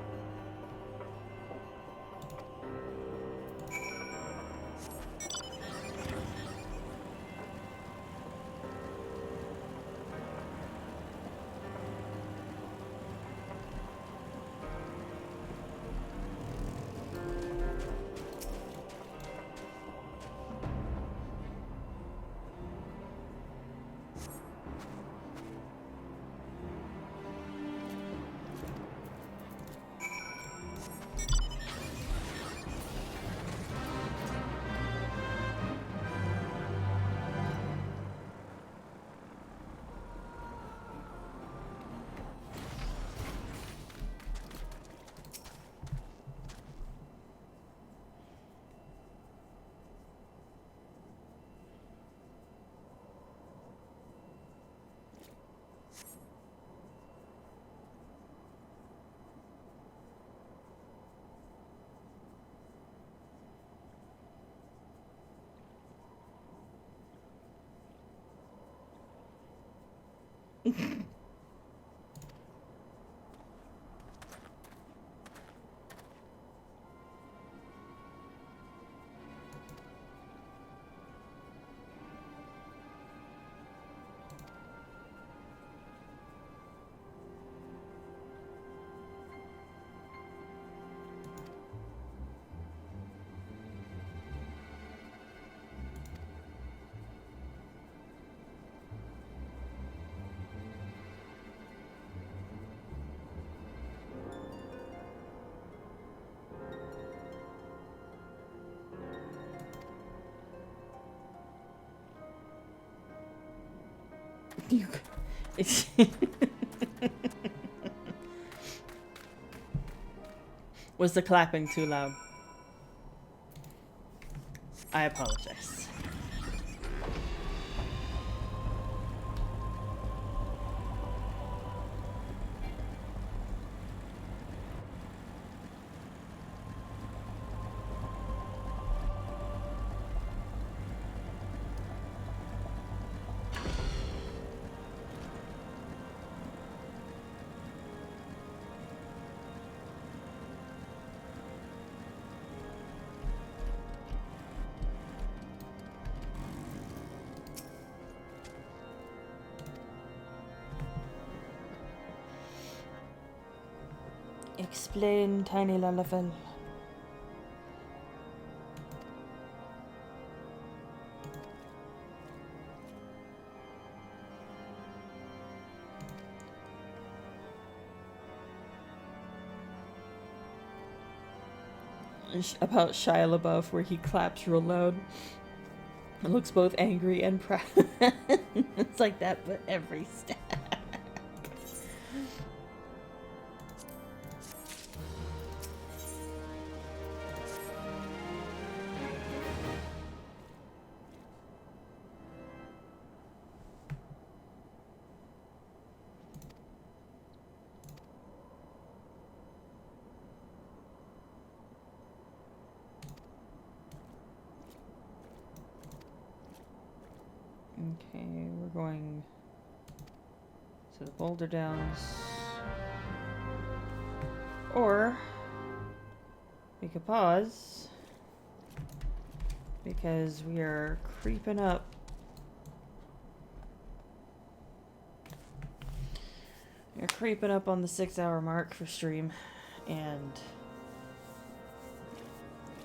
Was the clapping too loud? I apologize. Explain, Tiny Lalafell. About Shia LaBeouf, where he claps real loud. It looks both angry and proud. It's like that, but every step. Okay, we're going to the Boulder Downs. Or we could pause because we are creeping up. We're creeping up on the 6-hour mark for stream, and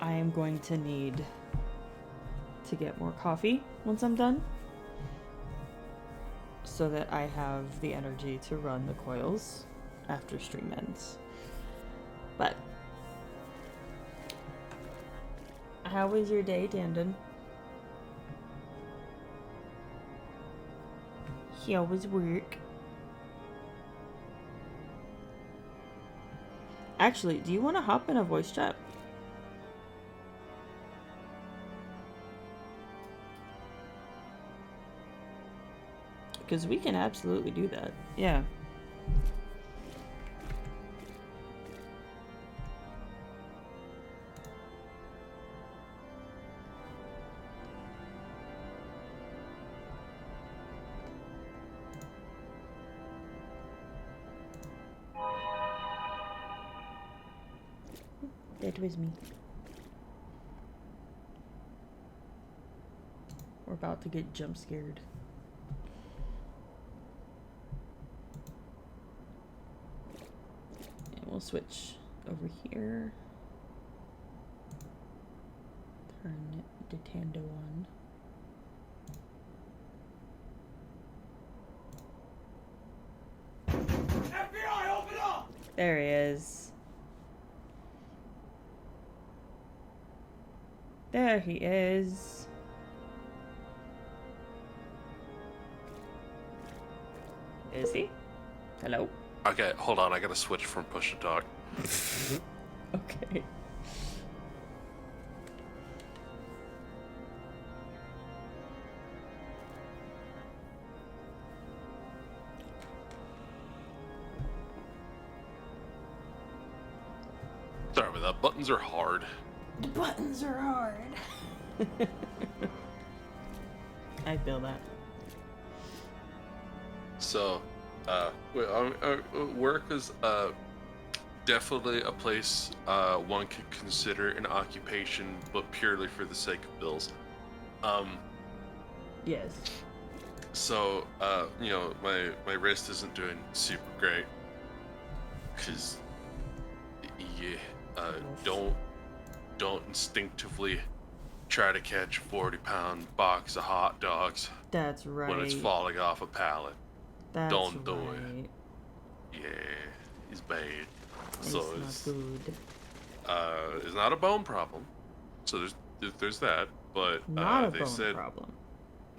I am going to need to get more coffee once I'm done, so that I have the energy to run the coils after stream ends. But how was your day, Dandon? How was work? Actually, do you want to hop in a voice chat? Because we can absolutely do that. Yeah. That was me. We're about to get jump scared. And we'll switch over here. Turn the Tando on. FBI, open up! There he is. There he is. Is he? Hello? Okay, hold on. I gotta switch from push to talk. Okay. Sorry about that. Buttons are hard. The buttons are hard. I feel that. So, Work is definitely a place one could consider an occupation, but purely for the sake of bills. Yes. So, my wrist isn't doing super great. Cause, don't instinctively try to catch a 40-pound box of hot dogs. That's right. When it's falling off a pallet. That's Don't do right. it. Yeah, it's bad. It's So not good. it's not a bone problem. So there's that, but Not a they bone said problem.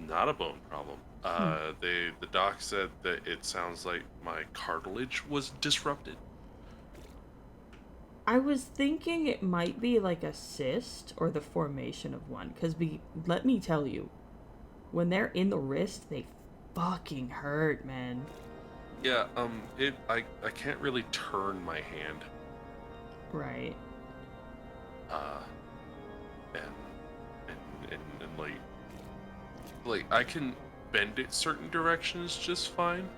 not a bone problem. The doc said that it sounds like my cartilage was disrupted. I was thinking it might be like a cyst or the formation of one, because let me tell you, when they're in the wrist, they fucking hurt, man. Yeah, I can't really turn my hand. Right. And like I can bend it certain directions just fine,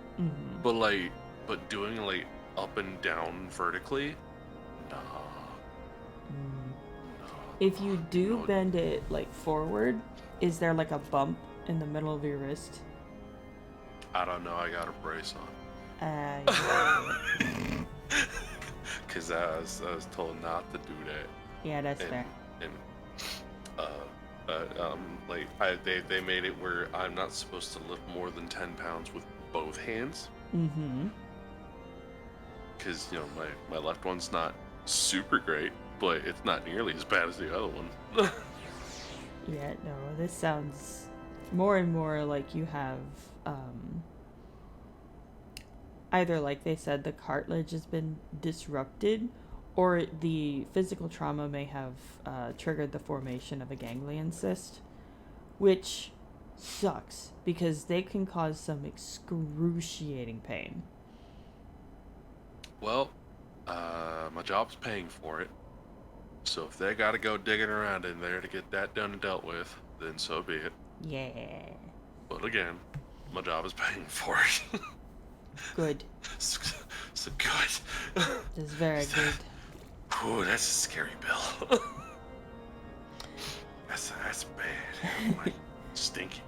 but doing like up and down vertically, nah. If you do bend it like forward, is there like a bump in the middle of your wrist? I don't know. I got a brace on. Cause I was told not to do that. Yeah, that's fair. And they made it where I'm not supposed to lift more than 10 pounds with both hands. Mm-hmm. Cause my left one's not super great, but it's not nearly as bad as the other one. Yeah, no, this sounds more and more like you have either, like they said, the cartilage has been disrupted, or the physical trauma may have triggered the formation of a ganglion cyst, which sucks because they can cause some excruciating pain. Well, my job's paying for it, so if they gotta go digging around in there to get that done and dealt with, then so be it. Yeah. But again, my job is paying for it. Good. So good. That's very good. Ooh, that's a scary bill. that's bad. Like, stinky.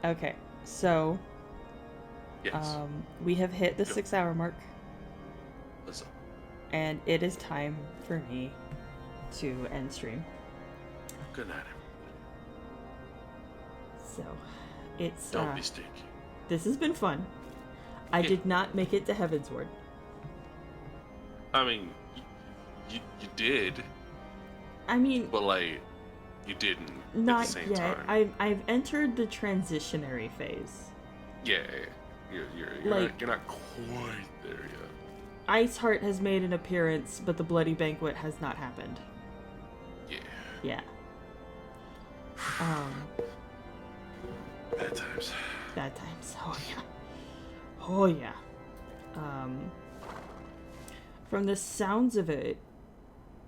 Okay, so Yes. we have hit the 6-hour mark. What's up? And it is time for me to end stream. Good night, So, it's Don't be stinky. This has been fun. I did not make it to Heavensward. I mean, you did. I mean, but like, you didn't not at the same yet. time. I've entered the transitionary phase. Yeah, you're not quite there yet. Iceheart has made an appearance, but the Bloody Banquet has not happened. Yeah. Yeah. Bad times. Bad times. Oh yeah. Oh yeah. From the sounds of it,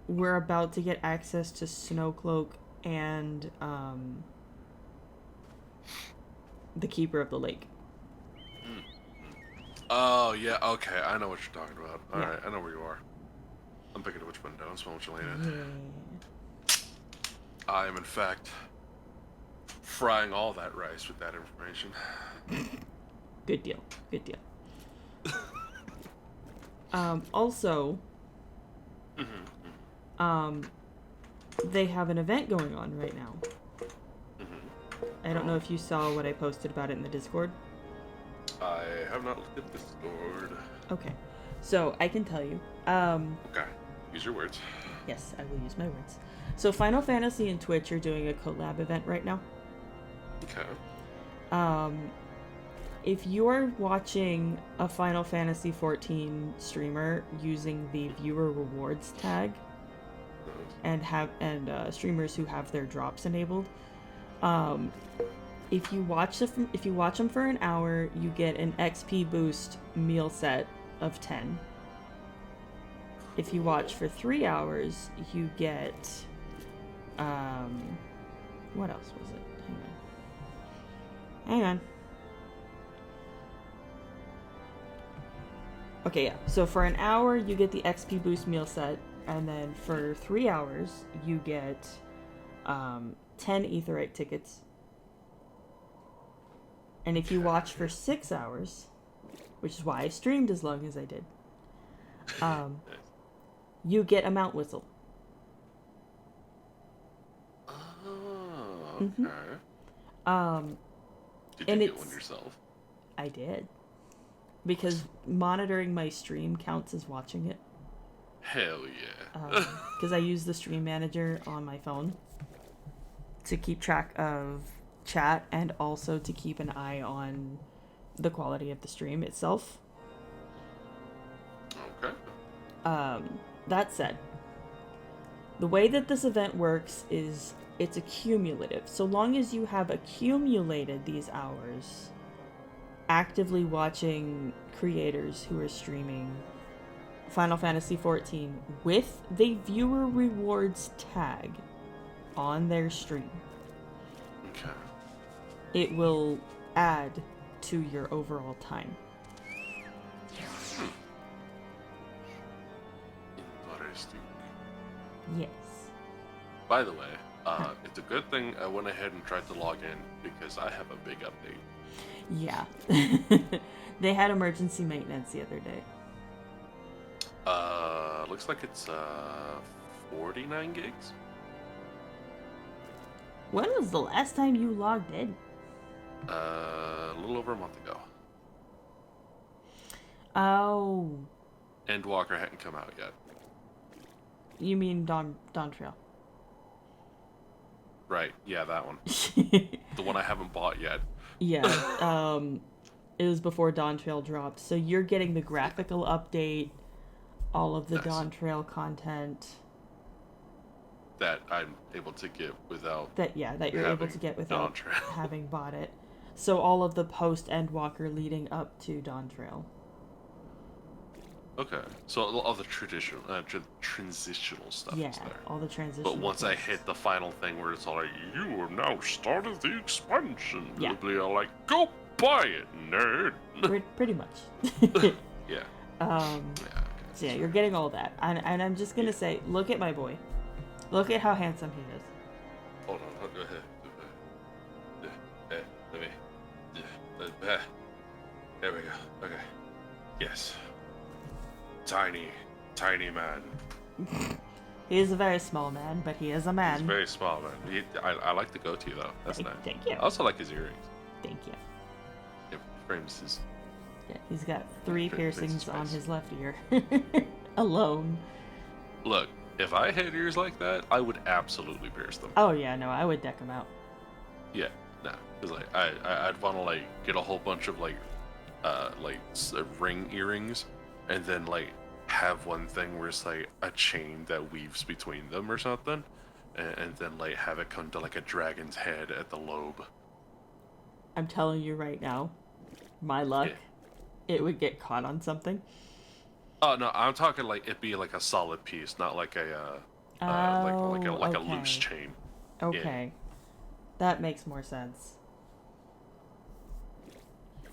we're about to get access to Snowcloak and the Keeper of the Lake. Oh yeah, okay, I know what you're talking about. All Yeah. right, I know where you are. I'm picking up which window. I'm smelling what you're laying at. I am in fact frying all that rice with that information. Good deal. Good deal. Also, they have an event going on right now. I don't know if you saw what I posted about it in the Discord. I have not looked at Discord. Okay, so I can tell you. Okay, use your words. Yes, I will use my words. So Final Fantasy and Twitch are doing a collab event right now. Okay. If you're watching a Final Fantasy 14 streamer using the viewer rewards tag, and streamers who have their drops enabled, if you watch them for an hour, you get an XP boost meal set of 10. If you watch for 3 hours, you get what else was it? Hang on. Okay, yeah. So for an hour, you get the XP boost meal set, and then for 3 hours, you get 10 Aetheryte tickets. And if you watch for 6 hours, which is why I streamed as long as I did, you get a mount whistle. Oh, okay. Did and you get one yourself? I did. Because monitoring my stream counts as watching it. Hell yeah. Because I use the stream manager on my phone to keep track of chat and also to keep an eye on the quality of the stream itself. Okay. That said, the way that this event works is it's accumulative. So long as you have accumulated these hours actively watching creators who are streaming Final Fantasy XIV with the viewer rewards tag on their stream, Okay. it will add to your overall time. Interesting. Yes. By the way, it's a good thing I went ahead and tried to log in because I have a big update. Yeah. They had emergency maintenance the other day. Looks like it's 49 gigs. When was the last time you logged in? A little over a month ago. Oh. Endwalker hadn't come out yet. You mean Dawn Trail? Right, yeah, that one. The one I haven't bought yet. Yeah, it was before Dawn Trail dropped. So you're getting the graphical update, all of the Nice. Dawn Trail content. That I'm able to get without That you're able to get Dawn without Trail. having bought it. So all of the post Endwalker leading up to Dawn Trail. Okay, so all the traditional, transitional stuff Yeah, is there. all the transitional. But once I hit the final thing where it's all like, you have now started the expansion, Yeah. they'll be all like, go buy it, nerd. Pretty much. Yeah. So yeah, you're getting all that, and I'm just gonna say, look at my boy, look at how handsome he is. Hold on, go ahead. Let me. There we go. Okay. Yes. Tiny man. He is a very small man, but he is a man. He's very small, man. I like the goatee though. That's nice. Thank you. I also like his earrings. Thank you. It frames his. Yeah, he's got 3 Frames piercings on face. his left ear. Alone. Look, if I had ears like that, I would absolutely pierce them. Oh yeah, no, I would deck him out. Yeah, nah, cause like I'd want to like get a whole bunch of ring earrings, and then like have one thing where it's like a chain that weaves between them or something, and then like have it come to like a dragon's head at the lobe. I'm telling you right now, my luck, it would get caught on something. Oh no, I'm talking like it be like a solid piece, not like a like a loose chain. Okay, that makes more sense.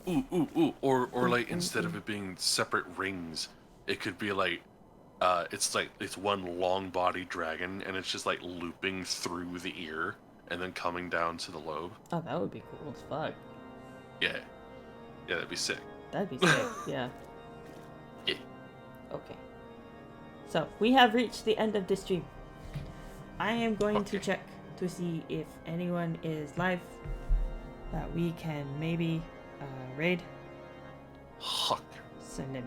Ooh. Or like instead of it being separate rings, it could be like it's one long body dragon and it's just like looping through the ear and then coming down to the lobe. Oh, that would be cool as fuck. Yeah, that'd be sick. That'd be sick. Yeah. Yeah. Okay. So we have reached the end of this stream. I am going to check to see if anyone is live that we can maybe raid. Huck. So let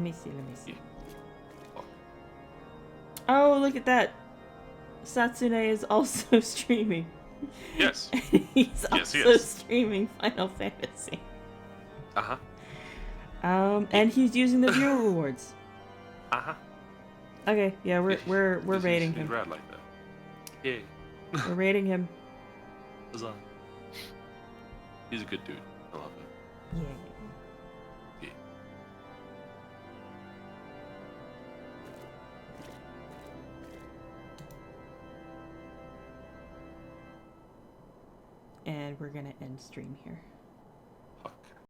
me see. Oh, look at that. Satsune is also streaming. Yes. He's also streaming Final Fantasy. Uh-huh. And he's using the viewer rewards. Uh-huh. Okay, yeah, we're raiding He's him. rad like that. Yeah. We're raiding him. Huzzah. He's a good dude. I love him. Yeah. And we're gonna end stream here.